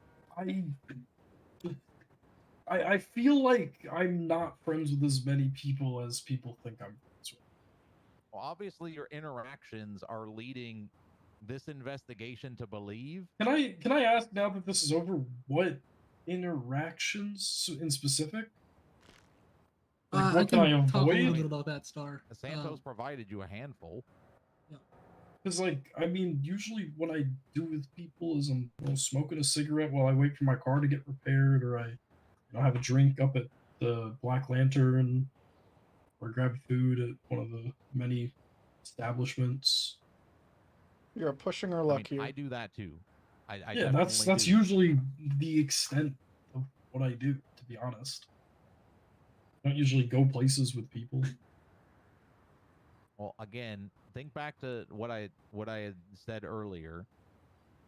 I feel like I'm not friends with as many people as people think I'm friends with. Well, obviously your interactions are leading this investigation to believe. Can I ask, now that this is over, what interactions in specific? Like, I what can I can talk a little avoid? bit about that, Star. Santos provided you a handful. Yeah. Because, like, I mean, usually what I do with people is I'm smoking a cigarette while I wait for my car to get repaired, or I have a drink up at the Black Lantern, or grab food at one of the many establishments. You're pushing our I luck mean, here. I do that too. I Yeah, definitely that's do. usually the extent of what I do, to be honest. I don't usually go places with people. Well, again, think back to what I had said earlier.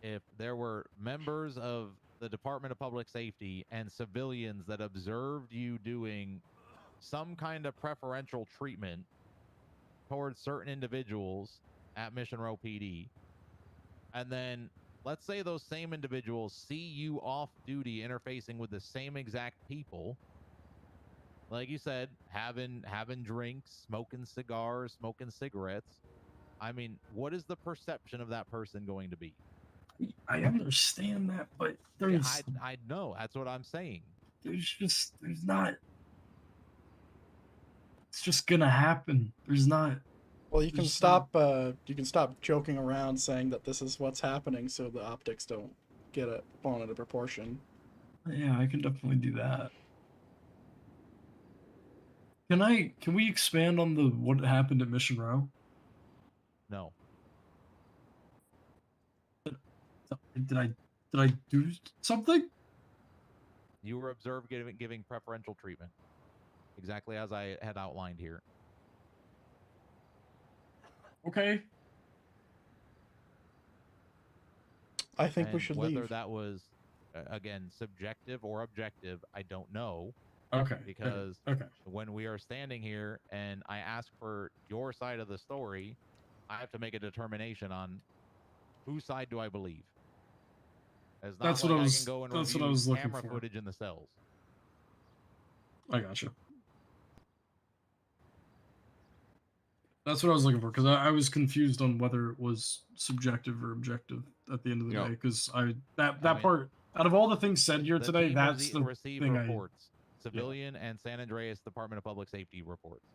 If there were members of the Department of Public Safety and civilians that observed you doing some kind of preferential treatment towards certain individuals at Mission Row PD, and then let's say those same individuals see you off duty interfacing with the same exact people, like you said, having drinks, smoking cigars, smoking cigarettes. I mean, what is the perception of that person going to be? I understand that, but Yeah, there's I know. That's what I'm saying. there's not. It's just gonna happen. There's not. Well, you can there's stop. You can stop joking around saying that this is what's happening, so the optics don't get it blown out of proportion. Yeah, I can definitely do that. Can we expand on the what happened at Mission Row? No. Did I do something? You were observed giving preferential treatment, exactly as I had outlined here. Okay. I think we And should whether leave. that was again subjective or objective, I don't know. Okay. Because okay. when we are standing here and I ask for your side of the story, I have to make a determination on whose side do I believe. It's not That's like what I was. I can go and That's what I review was looking camera for. footage in the cells. I gotcha. That's what I was looking for, because I was confused on whether it was subjective or objective at the end of the day. Because that part out of all the things said here The today, team that's the received thing reports, civilian and San Andreas Department of Public Safety reports.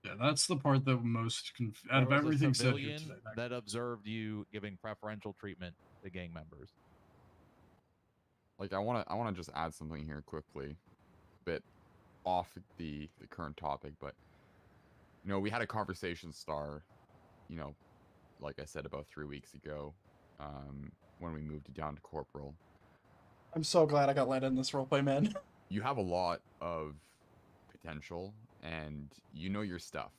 Yeah, that's the part that most out There of was everything a said here civilian today. that observed you giving preferential treatment to gang members. Like I wanna just add something here quickly, a bit off the current topic, but you know, we had a conversation star, you know, like I said about 3 weeks ago, when we moved down to corporal. I'm so glad I got let in this roleplay, man. You have a lot of potential, and you know your stuff.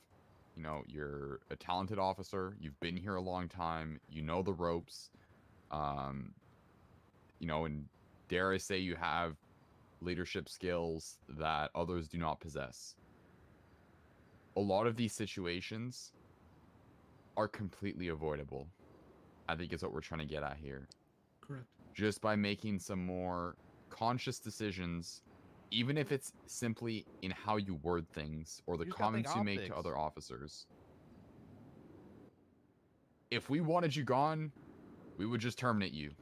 You know, you're a talented officer. You've been here a long time. You know the ropes. You know, and dare I say you have leadership skills that others do not possess. A lot of these situations are completely avoidable. I think is what we're trying to get at here. Correct. Just by making some more conscious decisions, even if it's simply in how you word things or the You just gotta think comments you make to optics. other officers. If we wanted you gone, we would just terminate you.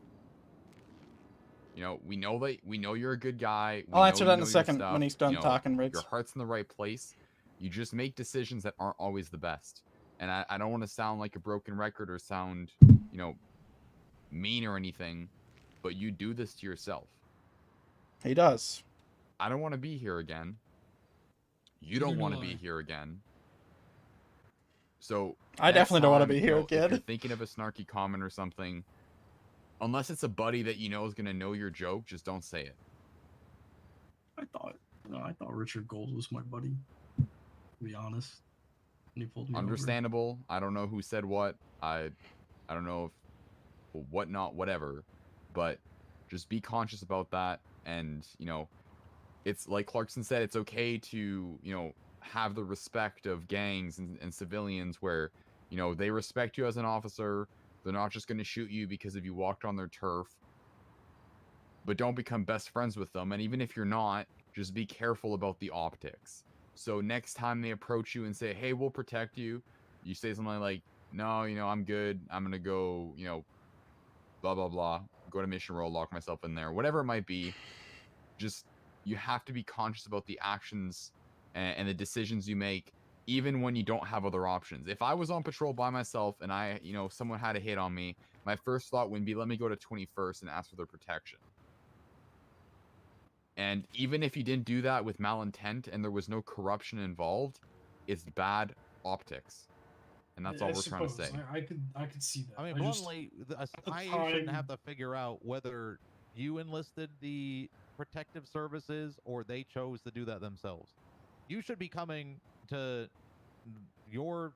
You know, we know you're a good guy. I'll answer that in a second when he's done talking, Riggs. Your heart's in the right place. You just make decisions that aren't always the best. And I don't want to sound like a broken record or sound, you know, mean or anything, but you do this to yourself. He does. I don't want to be here again. You don't want to be here again. So I definitely don't want to be here If again. you're thinking of a snarky comment or something, unless it's a buddy that you know is gonna know your joke, just don't say it. I thought Richard Gold was my buddy. To be honest, and he pulled me over. Understandable. I don't know who said what. I don't know if whatnot, whatever. But just be conscious about that. And you know, it's like Clarkson said. It's okay to have the respect of gangs and civilians, where they respect you as an officer. They're not just going to shoot you because if you walked on their turf. But don't become best friends with them. And even if you're not, just be careful about the optics. So next time they approach you and say, hey, we'll protect you, you say something like, no, I'm good. I'm going to go, blah, blah, blah. Go to Mission Row, lock myself in there. Whatever it might be. Just, you have to be conscious about the actions and the decisions you make. even when you don't have other options. If I was on patrol by myself and someone had a hit on me, my first thought would be, let me go to 21st and ask for their protection. And even if you didn't do that with malintent and there was no corruption involved, it's bad optics. And that's all we're trying to say. I could see that. I mean, I just- bluntly, the I shouldn't time- have to figure out whether you enlisted the protective services or they chose to do that themselves. You should be coming to your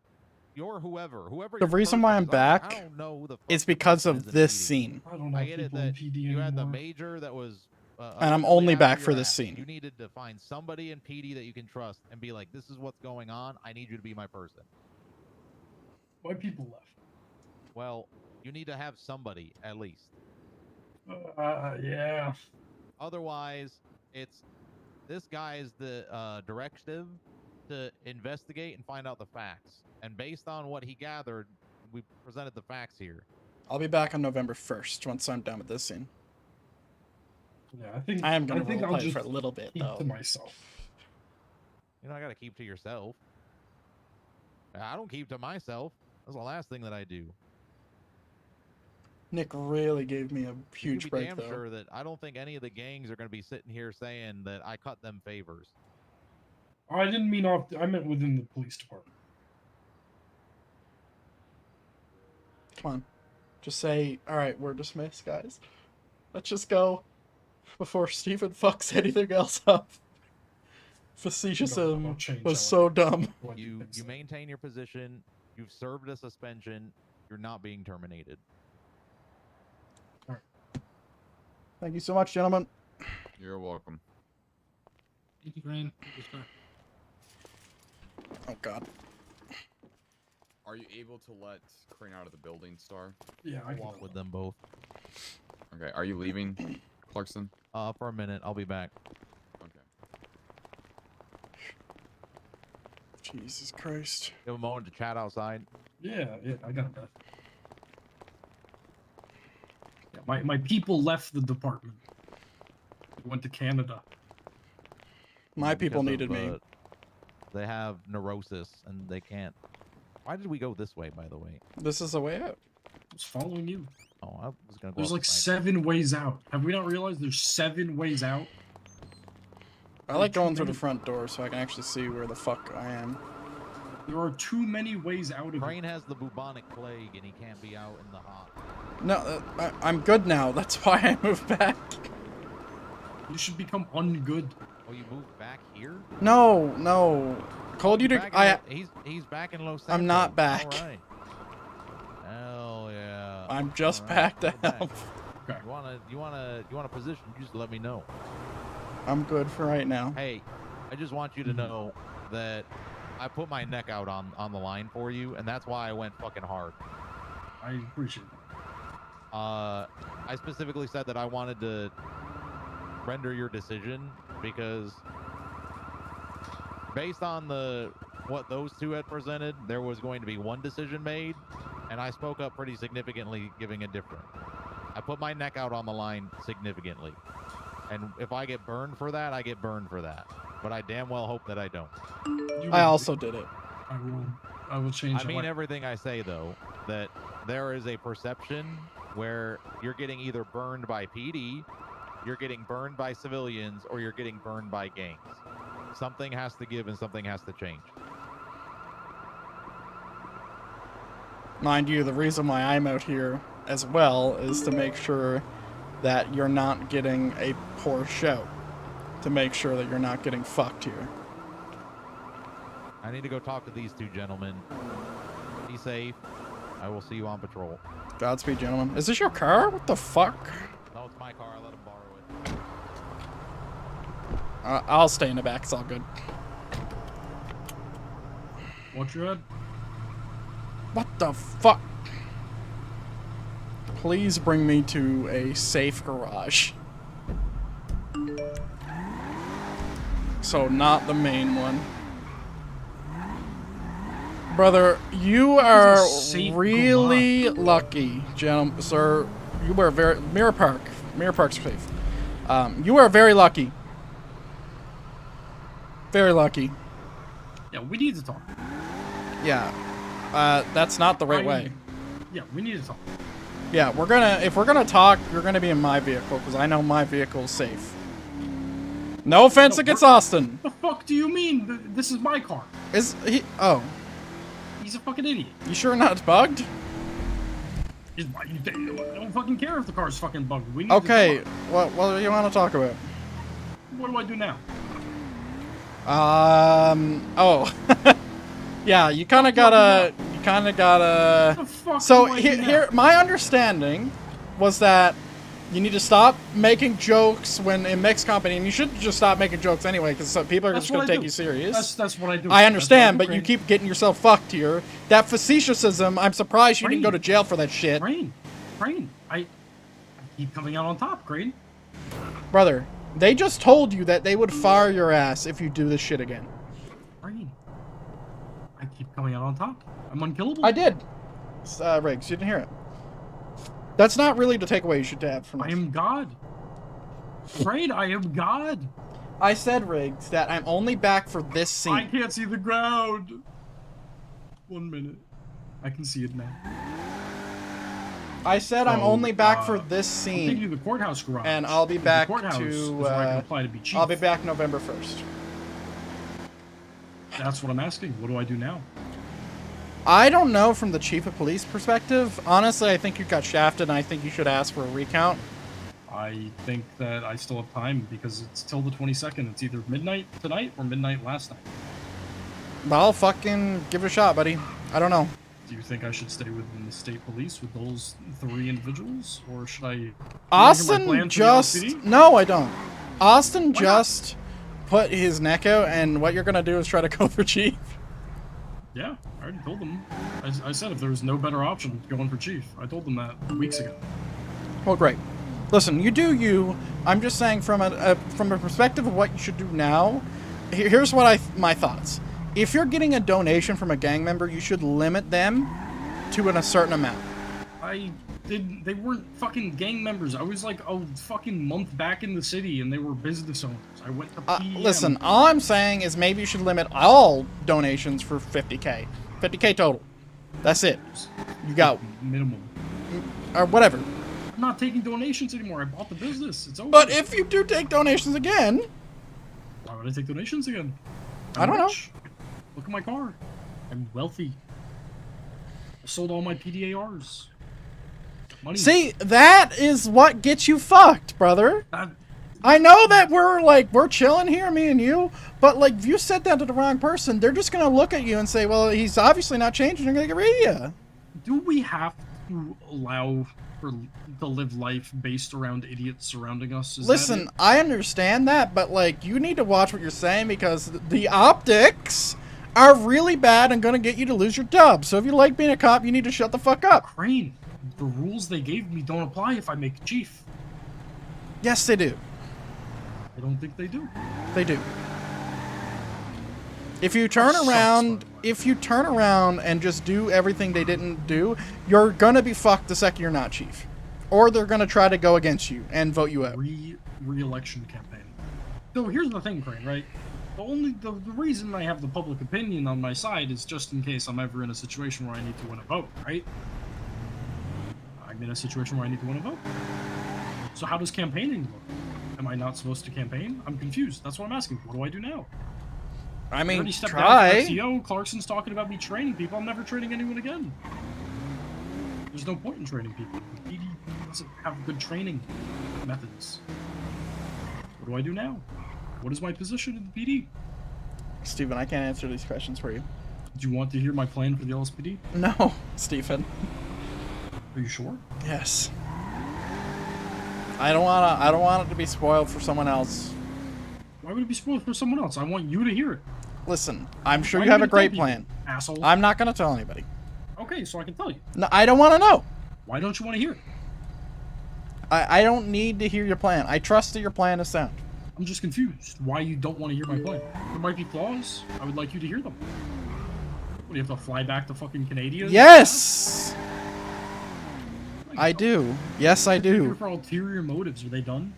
whoever. The your reason why person I'm is. back I don't know who the fuck is the because person of is in this PD. scene. I don't know I get it people in that PD you had the anymore. major that was. And I'm allegedly only after back for your this ass. scene. You needed to find somebody in PD that you can trust and be like, "This is what's going on. I need you to be my person." Why people left? Well, you need to have somebody at least. Yeah. Otherwise, it's this guy is the directive to investigate and find out the facts. And based on what he gathered, we presented the facts here. I'll be back on November 1st once I'm done with this scene. Yeah, I think I am gonna I'll roleplay just for a little bit keep though. to myself. You know, I gotta keep to yourself. I don't keep to myself. That's the last thing that I do. Nick really gave me a You huge can be break damn though. sure that I don't think any of the gangs are gonna be sitting here saying that I cut them favors. I didn't mean off. I meant within the police department. Come on. Just say, alright, we're dismissed, guys. Let's just go before Steven fucks anything else up. Facetiousism I'll change was how so dumb. You maintain your position. You've served a suspension. You're not being terminated. Thank you so much, gentlemen. You're welcome. Thank you, Crane. Thank you, Star. Oh god. Are you able to let Crane out of the building, Star? Yeah, I I'll can walk with them both. Okay, are you leaving, Clarkson? For a minute. I'll be back. Okay. Jesus Christ. You have a moment to chat outside. Yeah, I got that. Yeah, my people left the department. They went to Canada. My people Because needed me. They have neurosis and they can't. Why did we go this way, by the way? This is the way out. I was following you. Oh, I was gonna go. There's like outside. 7 ways out. Have we not realized there's 7 ways out? I like going through the front door so I can actually see where the fuck I am. There are too many ways out of Crane it. has the bubonic plague and he can't be out in the hot. No, I'm good now. That's why I moved back. You should become ungood. Oh, you moved back here? No, no. Called you to. Back in he's back in Los Santos. I'm not back. All right. Hell yeah. I'm just All right, back go down. back. You wanna position? You just let me know. I'm good for right now. Hey, I just want you to know that I put my neck out on the line for you, and that's why I went fucking hard. I appreciate it. I specifically said that I wanted to render your decision because based on what those two had presented, there was going to be one decision made, and I spoke up pretty significantly giving a different. I put my neck out on the line significantly. And if I get burned for that, I get burned for that. But I damn well hope that I don't. I also did it. I will change. I mean everything I say, though, that there is a perception where you're getting either burned by PD, you're getting burned by civilians, or you're getting burned by gangs. Something has to give and something has to change. Mind you, the reason why I'm out here as well is to make sure that you're not getting a poor show. To make sure that you're not getting fucked here. I need to go talk to these two gentlemen. Be safe. I will see you on patrol. Godspeed, gentlemen. Is this your car? What the fuck? No, it's my car. I let him borrow it. I'll stay in the back. It's all good. Watch your head. What the fuck? Please bring me to a safe garage. So not the main one. Brother, you are really lucky, gentlemen, sir. You are very Mirror Park's safe. You are very lucky. Very lucky. Yeah, we need to talk. Yeah. That's not the right way. Yeah, we need to talk. Yeah, if we're gonna talk, you're gonna be in my vehicle, because I know my vehicle is safe. No offense against Austin. The fuck do you mean? This is my car. Is he? Oh. He's a fucking idiot. You sure not bugged? I don't fucking care if the car's fucking bugged. We need Okay, to talk. what do you want to talk about? What do I do now? Oh. Yeah, you kind of gotta. The fuck So do I do here, my understanding was that you need to stop making jokes when in mixed company, and you should just stop making jokes anyway, because people are just gonna take you serious. That's what I do. I understand, That's what I but do, you keep getting yourself fucked here. That facetiousism, I'm surprised you didn't go to jail for that shit. Crane, I keep coming out on top, Crane. Brother, they just told you that they would fire your ass if you do this shit again. Crane, I keep coming out on top. I'm unkillable. I did. Riggs, you didn't hear it. That's not really the takeaway you should have from this. I am God. Crane, I am God. I said, Riggs, that I'm only back for this scene. I can't see the ground. 1 minute. I can see it now. I said I'm only back for this scene. I'll take you to the courthouse garage. And I'll be back the courthouse is where I can apply to be chief. I'll be back November 1st. That's what I'm asking. What do I do now? I don't know from the chief of police perspective. Honestly, I think you got shafted, and I think you should ask for a recount. I think that I still have time because it's till the 22nd. It's either midnight tonight or midnight last night. I'll fucking give it a shot, buddy. I don't know. Do you think I should stay within the state police with those 3 individuals, or should I? Austin just no, I don't. Austin just put his neck out, and what you're gonna do is try to go for chief. Yeah, I already told them. I said if there was no better option, going for chief. I told them that weeks ago. Well, great. Listen, you do you. I'm just saying from a perspective of what you should do now. Here's what my thoughts. If you're getting a donation from a gang member, you should limit them to a certain amount. They weren't fucking gang members. I was like a fucking month back in the city, and they were business owners. I went to PDM. Listen, all I'm saying is maybe you should limit all donations for 50K. 50K total. That's it. You got minimum. Or whatever. I'm not taking donations anymore. I bought the business. It's over. But if you do take donations again... Why would I take donations again? I don't know. Look at my car. I'm wealthy. I sold all my PDARs. Money. See, that is what gets you fucked, brother. I know that we're chilling here, me and you, but like if you said that to the wrong person, they're just gonna look at you and say, well, he's obviously not changing, they're gonna get rid of you. Do we have to allow to live life based around idiots surrounding us? Listen, I understand that, but like you need to watch what you're saying because the optics are really bad and gonna get you to lose your job. So if you like being a cop, you need to shut the fuck up. Crane, the rules they gave me don't apply if I make chief. Yes, they do. I don't think they do. They do. If you turn around and just do everything they didn't do, you're gonna be fucked the second you're not chief. Or they're gonna try to go against you and vote you out. Re-election campaign. So here's the thing, Crane, right? The reason I have the public opinion on my side is just in case I'm ever in a situation where I need to win a vote, right? I'm in a situation where I need to win a vote. So how does campaigning look? Am I not supposed to campaign? I'm confused. That's what I'm asking. What do I do now? I mean, already stepped try. Down from XEO. Clarkson's talking about me training people. I'm never training anyone again. There's no point in training people. The PD doesn't have good training methods. What do I do now? What is my position in the PD? Steven, I can't answer these questions for you. Do you want to hear my plan for the LSPD? No, Stephen. Are you sure? Yes. I don't want it to be spoiled for someone else. Why would it be spoiled for someone else? I want you to hear it. Listen, I'm sure Why you have a gonna great tell plan. people, asshole. I'm not going to tell anybody. Okay, so I can tell you. No, I don't want to know. Why don't you want to hear it? I don't need to hear your plan. I trust that your plan is sound. I'm just confused why you don't want to hear my plan. There might be flaws. I would like you to hear them. What, do you have to fly back to fucking Canada? Yes! I do. Yes, I do. Here for ulterior motives. Are they done?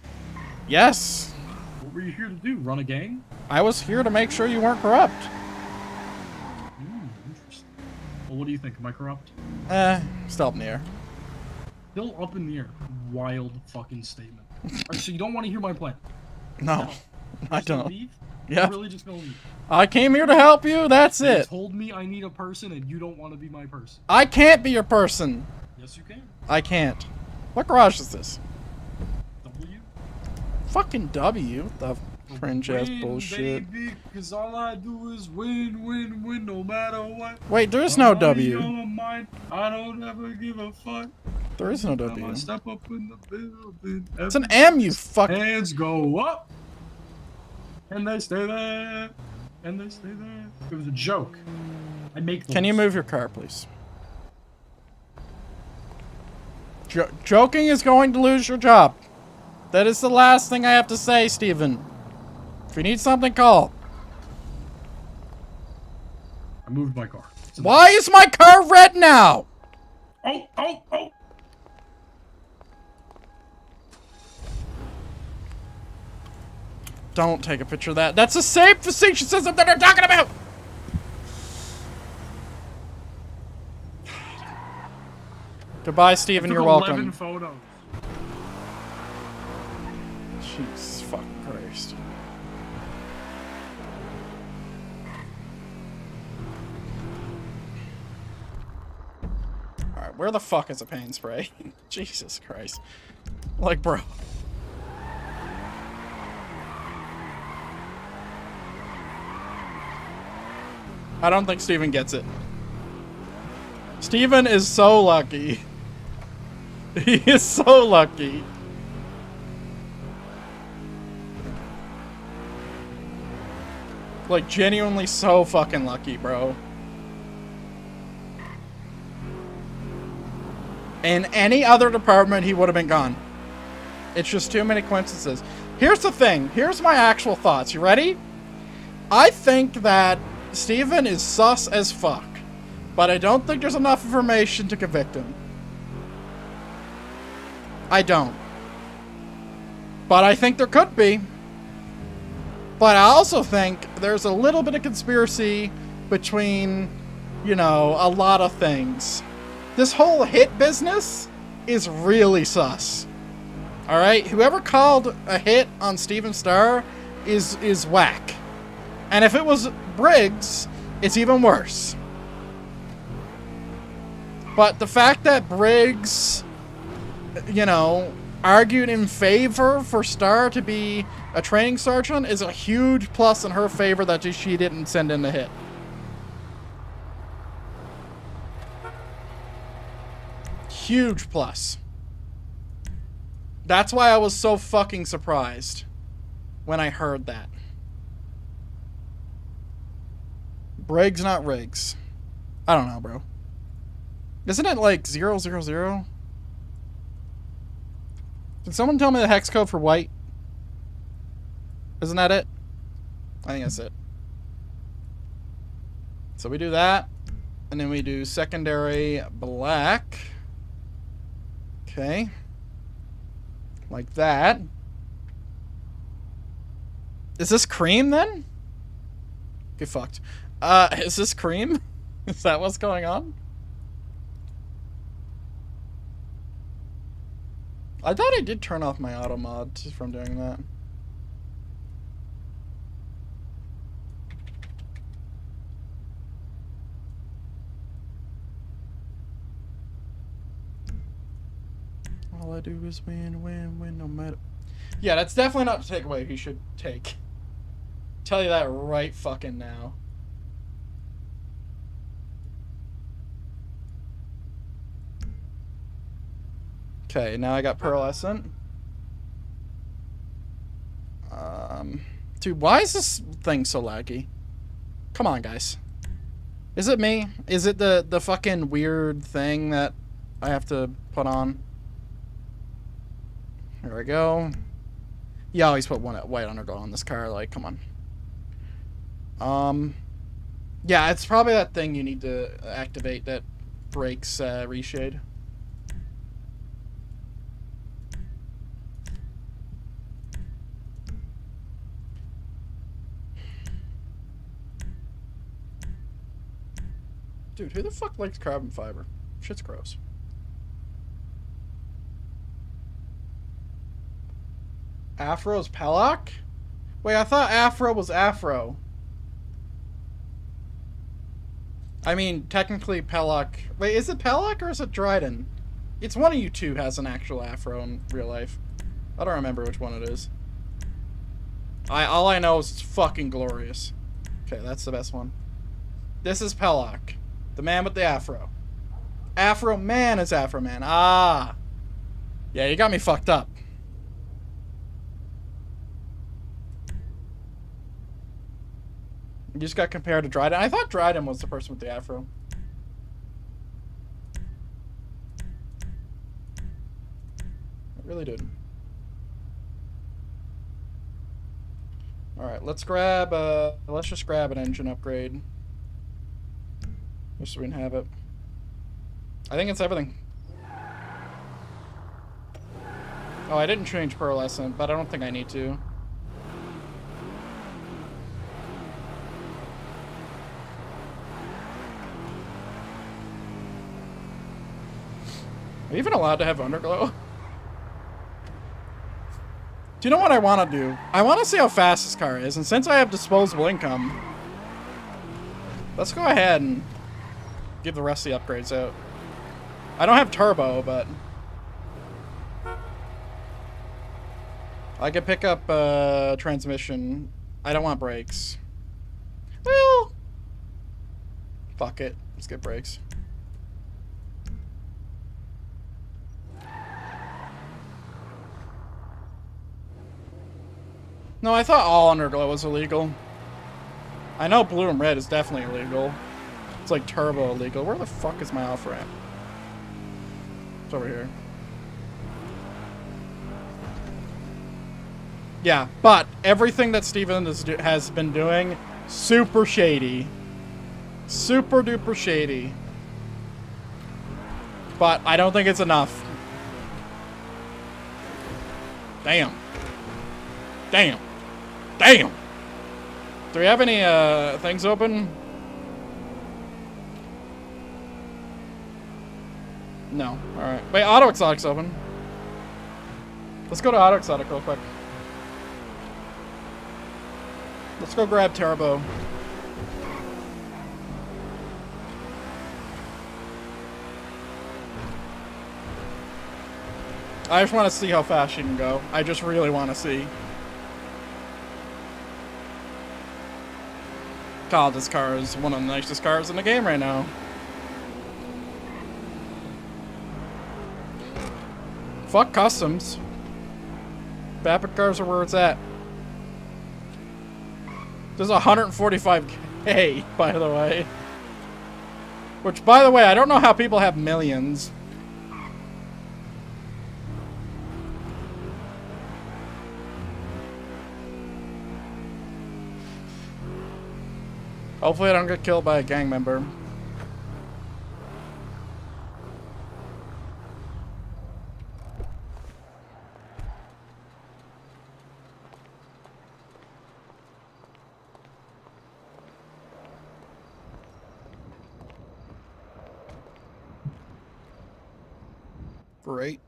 Yes. What were you here to do? Run a gang? I was here to make sure you weren't corrupt. Well, what do you think? Am I corrupt? Still up in the air. Still up in the air. Wild fucking statement. Alright, so you don't want to hear my plan? No, I Just gonna don't. leave? Yeah. You're really just gonna leave? I came here to help you. That's They it. told me I need a person, and you don't want to be my person. I can't be your person. Yes, you can. I can't. What garage is this? W. Fucking W. The cringe ass Win, bullshit. baby, 'cause all I do is win, win, win, no matter what. Wait, there is no My money W. on my mind, I don't ever give a fuck. There is no Time W. I step up in the building, It's an M, you fuck. hands go up, and they stay there, and they stay there. It was a joke. I make those. Can you move your car, please? Joking is going to lose your job. That is the last thing I have to say, Steven. If you need something, call. I moved my car. Why is my car red now? Oh, oh, oh! Don't take a picture of that. That's a safe facetious system that they're talking about! Goodbye, Steven. You're welcome. 11 photos. Jesus fucking Christ. Alright, where the fuck is a paint spray? Jesus Christ. Like, bro. I don't think Steven gets it. Steven is so lucky. He is so lucky. Like, genuinely so fucking lucky, bro. In any other department, he would have been gone. It's just too many coincidences. Here's the thing. Here's my actual thoughts. You ready? I think that Steven is sus as fuck. But I don't think there's enough information to convict him. I don't. But I think there could be. But I also think there's a little bit of conspiracy between, you know, a lot of things. This whole hit business is really sus. Alright? Whoever called a hit on Steven Starr is whack. And if it was Briggs, it's even worse. But the fact that Briggs, you know, argued in favor for Starr to be a training sergeant is a huge plus in her favor that she didn't send in the hit. Huge plus. That's why I was so fucking surprised when I heard that. Briggs, not Riggs. I don't know, bro. Isn't it like 000? Can someone tell me the hex code for white? Isn't that it? I think that's it. So we do that. And then we do secondary black. Okay. Like that. Is this cream then? Get fucked. Is this cream? Is that what's going on? I thought I did turn off my auto mod from doing that. All I do is win, win, win, no matter. Yeah, that's definitely not the takeaway he should take. Tell you that right fucking now. Okay, now I got pearlescent. Dude, why is this thing so laggy? Come on, guys. Is it me? Is it the fucking weird thing that I have to put on? Here we go. You always put one white underglow on this car, like, come on. Yeah, it's probably that thing you need to activate that breaks reshade. Dude, who the fuck likes carbon fiber? Shit's gross. Afro's Pellock? Wait, I thought Afro was Afro. I mean, technically Pellock. Wait, is it Pellock or is it Dryden? It's one of you two has an actual Afro in real life. I don't remember which one it is. All I know is it's fucking glorious. Okay, that's the best one. This is Pellock. The man with the Afro. Afro Man is Afro Man. Ah. Yeah, you got me fucked up. You just got compared to Dryden. I thought Dryden was the person with the Afro. I really did. Alright, let's grab, let's just grab an engine upgrade. Just so we can have it. I think it's everything. Oh, I didn't change pearlescent, but I don't think I need to. Are you even allowed to have underglow? Do you know what I want to do? I want to see how fast this car is, and since I have disposable income, let's go ahead and give the rest of the upgrades out. I don't have turbo, but I could pick up transmission. I don't want brakes. Well, fuck it. Let's get brakes. No, I thought all underglow was illegal. I know blue and red is definitely illegal. It's like turbo illegal. Where the fuck is my off-ramp? It's over here. Yeah, but everything that Steven has been doing, super shady. Super duper shady. But I don't think it's enough. Damn. Damn. Damn! Do we have any, things open? No. Alright. Wait, Auto Exotic's open. Let's go to Auto Exotic real quick. Let's go grab Turbo. I just want to see how fast she can go. I just really want to see. God, this car is one of the nicest cars in the game right now. Fuck customs. Vapid cars are where it's at. There's 145K, by the way. Which, by the way, I don't know how people have millions. Hopefully I don't get killed by a gang member. Great.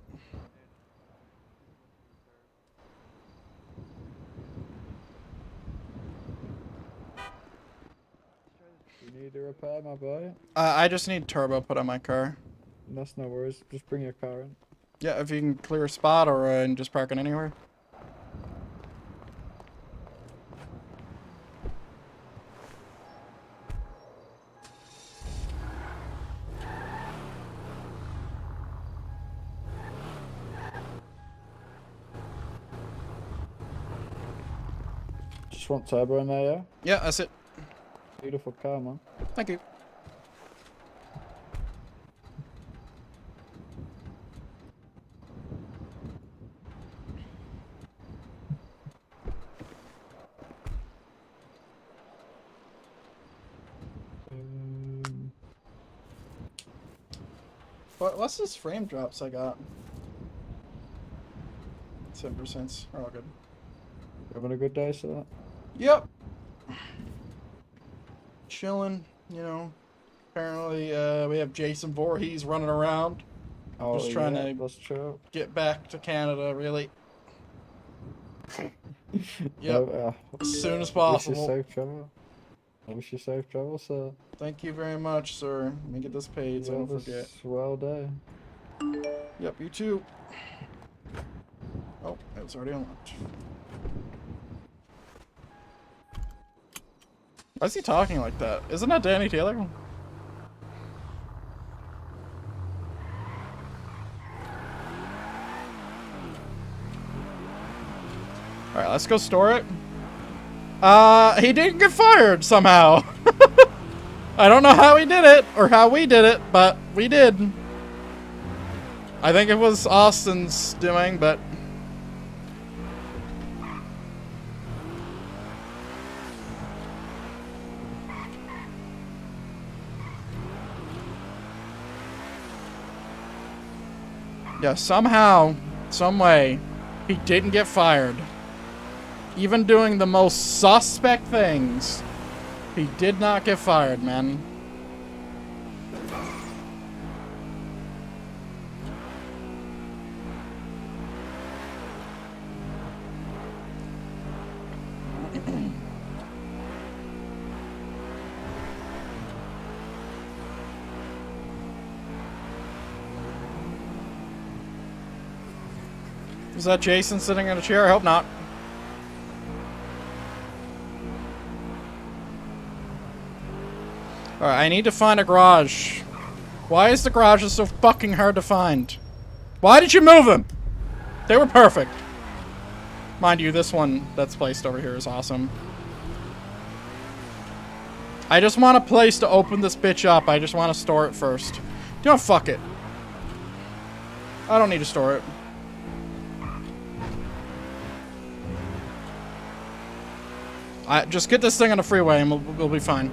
You need to repair my boy? I just need turbo put on my car. That's no worries. Just bring your car in. Yeah, if you can clear a spot or and just park it anywhere. Just want turbo in there, yeah? Yeah, that's it. Beautiful car, man. Thank you. What's this frame drops I got? 7%. Are all good. Having a good day, so that? Yep. Chilling, you know. Apparently, we have Jason Voorhees running around. I'm just trying to get back to Canada, really. Yep. As soon as possible. I wish you safe travel, sir. Thank you very much, sir. Let me get this paid so I don't forget. Well day. Yep, you too. Oh, it was already unlocked. Why is he talking like that? Isn't that Danny Taylor? Alright, let's go store it. He didn't get fired somehow. I don't know how he did it, or how we did it, but we did. I think it was Austin's doing, but... yeah, somehow, some way, he didn't get fired. Even doing the most suspect things, he did not get fired, man. Is that Jason sitting in a chair? I hope not. Alright, I need to find a garage. Why is the garage so fucking hard to find? Why did you move them? They were perfect. Mind you, this one that's placed over here is awesome. I just want a place to open this bitch up. I just want to store it first. You know, fuck it. I don't need to store it. Just get this thing on the freeway and we'll be fine.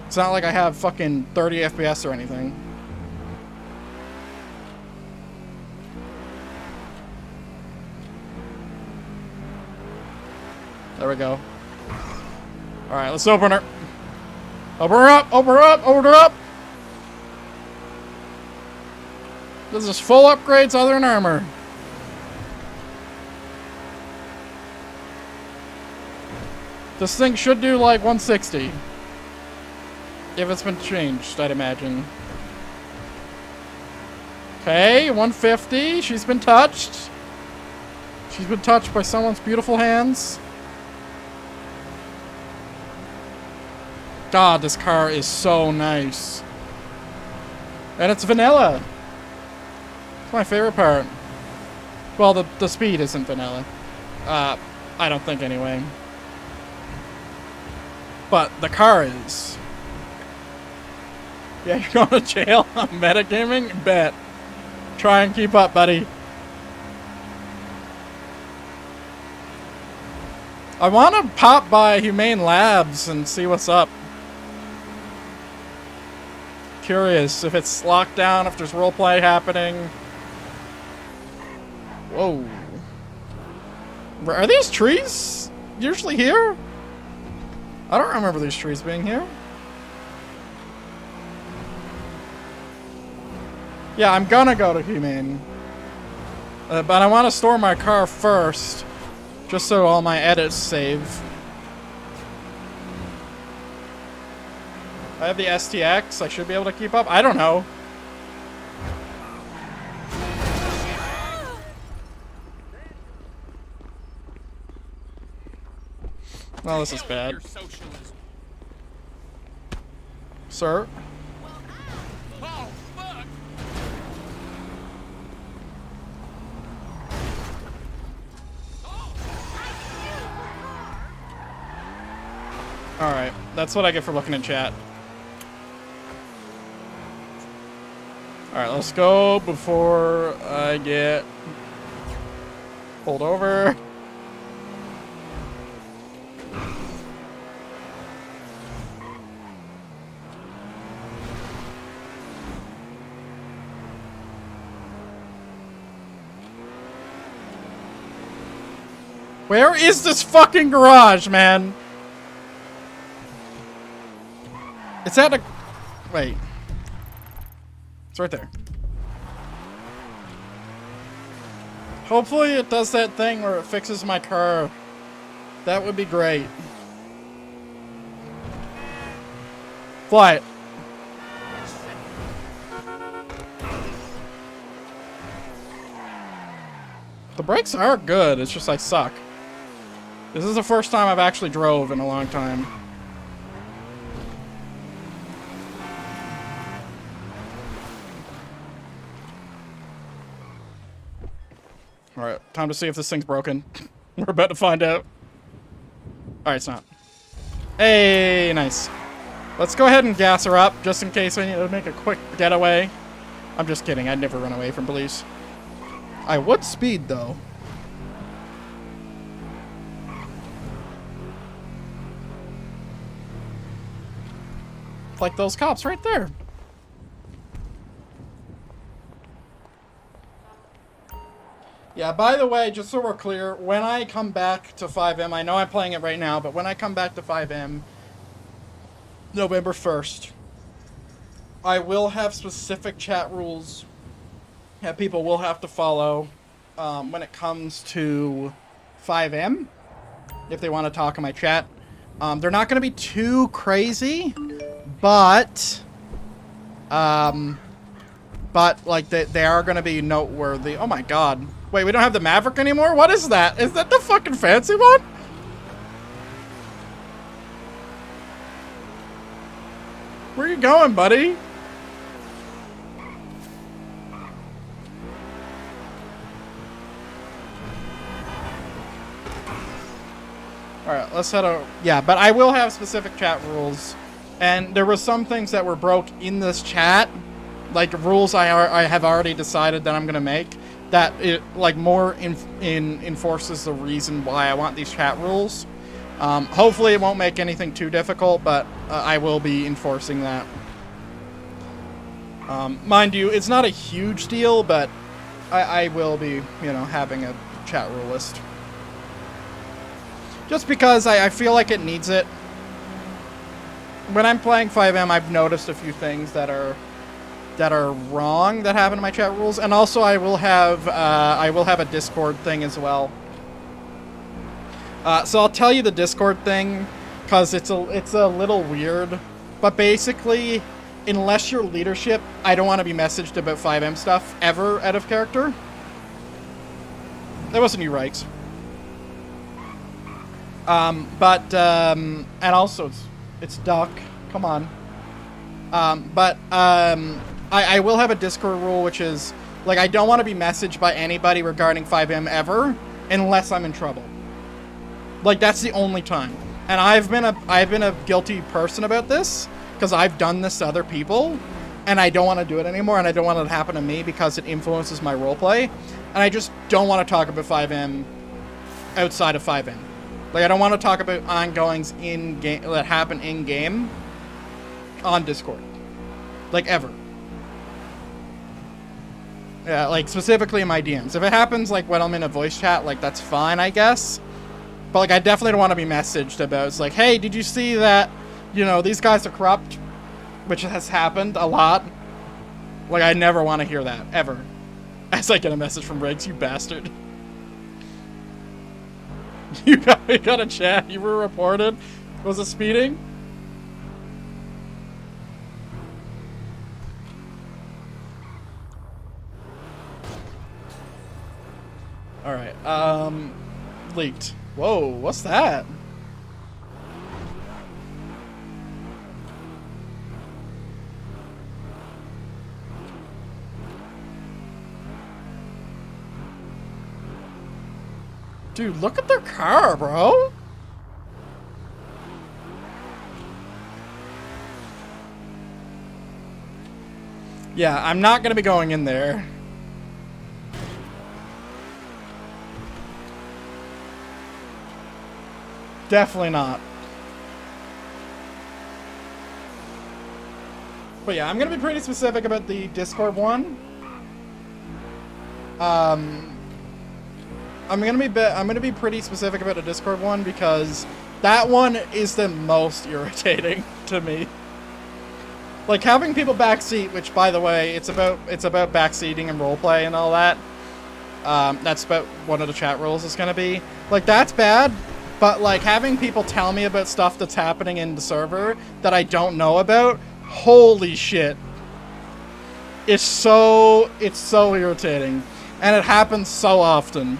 It's not like I have fucking 30 FPS or anything. There we go. Alright, let's open her. Open her up! Open her up! Open her up! This is full upgrade Southern Armor. This thing should do like 160. If it's been changed, I'd imagine. Okay, 150. She's been touched. She's been touched by someone's beautiful hands. God, this car is so nice. And it's vanilla. It's my favorite part. Well, the speed isn't vanilla. I don't think anyway. But the car is. Yeah, you're going to jail on metagaming? Bet. Try and keep up, buddy. I want to pop by Humane Labs and see what's up. Curious if it's locked down, if there's roleplay happening. Whoa. Are these trees usually here? I don't remember these trees being here. Yeah, I'm gonna go to Humane. But I want to store my car first. Just so all my edits save. I have the STX. I should be able to keep up. I don't know. Well, this is bad. Sir? Alright, that's what I get for looking in chat. Alright, let's go before I get pulled over. Where is this fucking garage, man? It's at a... Wait. It's right there. Hopefully it does that thing where it fixes my car. That would be great. Fly it. The brakes are good, it's just I suck. This is the first time I've actually drove in a long time. Alright, time to see if this thing's broken. We're about to find out. Alright, it's not. Hey, nice. Let's go ahead and gas her up, just in case I need to make a quick getaway. I'm just kidding, I'd never run away from police. I would speed, though. Like those cops right there. Yeah, by the way, just so we're clear, when I come back to FIVEM, I know I'm playing it right now, but when I come back to FIVEM, November 1st, I will have specific chat rules that people will have to follow when it comes to FIVEM, if they want to talk in my chat. They're not going to be too crazy, but like they are going to be noteworthy. Oh my god. Wait, we don't have the Maverick anymore? What is that? Is that the fucking fancy one? Where are you going, buddy? Alright, let's head over. Yeah, but I will have specific chat rules. And there were some things that were broke in this chat. Like rules I have already decided that I'm going to make. That it like more enforces the reason why I want these chat rules. Hopefully it won't make anything too difficult, but I will be enforcing that. Mind you, it's not a huge deal, but I will be, you know, having a chat rule list. Just because I feel like it needs it. When I'm playing FIVEM, I've noticed a few things that are wrong that happen in my chat rules, and also I will have a Discord thing as well. So I'll tell you the Discord thing because it's a little weird, but basically, unless you're leadership, I don't want to be messaged about FIVEM stuff ever out of character. That wasn't you, Rikes. And also it's Duck. Come on. I will have a Discord rule, which is, like, I don't want to be messaged by anybody regarding FIVEM ever, unless I'm in trouble. Like, that's the only time. And I've been a guilty person about this, because I've done this to other people, and I don't want to do it anymore, and I don't want it to happen to me because it influences my roleplay, and I just don't want to talk about FIVEM outside of FIVEM. Like, I don't want to talk about ongoings in-game that happen in-game on Discord. Like, ever. Yeah, like, specifically in my DMs. If it happens, like, when I'm in a voice chat, like, that's fine, I guess. But, like, I definitely don't want to be messaged about, it's like, hey, did you see that, you know, these guys are corrupt? Which has happened a lot. Like, I never want to hear that, ever. As I get a message from Riggs, you bastard. You got a chat, you were reported. Was it speeding? Alright, leaked. Whoa, what's that? Dude, look at their car, bro. Yeah, I'm not gonna be going in there. Definitely not. But yeah, I'm gonna be pretty specific about the Discord one. I'm gonna be pretty specific about the Discord one because that one is the most irritating to me. like having people backseat, which by the way, it's about backseating and roleplay and all that. That's about one of the chat rules is gonna be. Like, that's bad, but like having people tell me about stuff that's happening in the server that I don't know about, holy shit. It's so irritating. And it happens so often.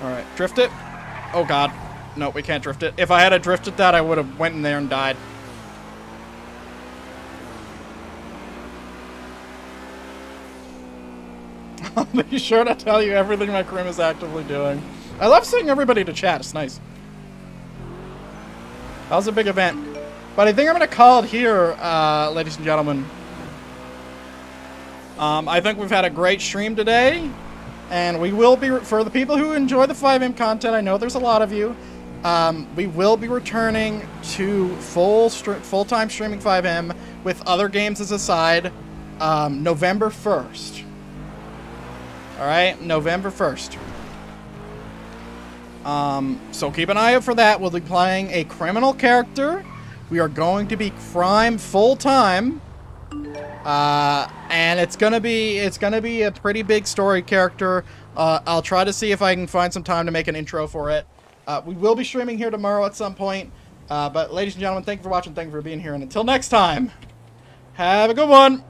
Alright, drift it. Oh god. No, we can't drift it. If I had drifted that, I would have went in there and died. I'll be sure to tell you everything my crew is actively doing. I love seeing everybody to chat. It's nice. That was a big event. But I think I'm going to call it here, ladies and gentlemen. I think we've had a great stream today. And we will be, for the people who enjoy the FIVEM content, I know there's a lot of you. We will be returning to full-time streaming FIVEM with other games as a side, November 1st. Alright, November 1st. So keep an eye out for that. We'll be playing a criminal character. We are going to be crime full-time. And it's gonna be a pretty big story character. I'll try to see if I can find some time to make an intro for it. We will be streaming here tomorrow at some point. But ladies and gentlemen, thank you for watching, thank you for being here, and until next time, have a good one!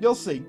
You'll see.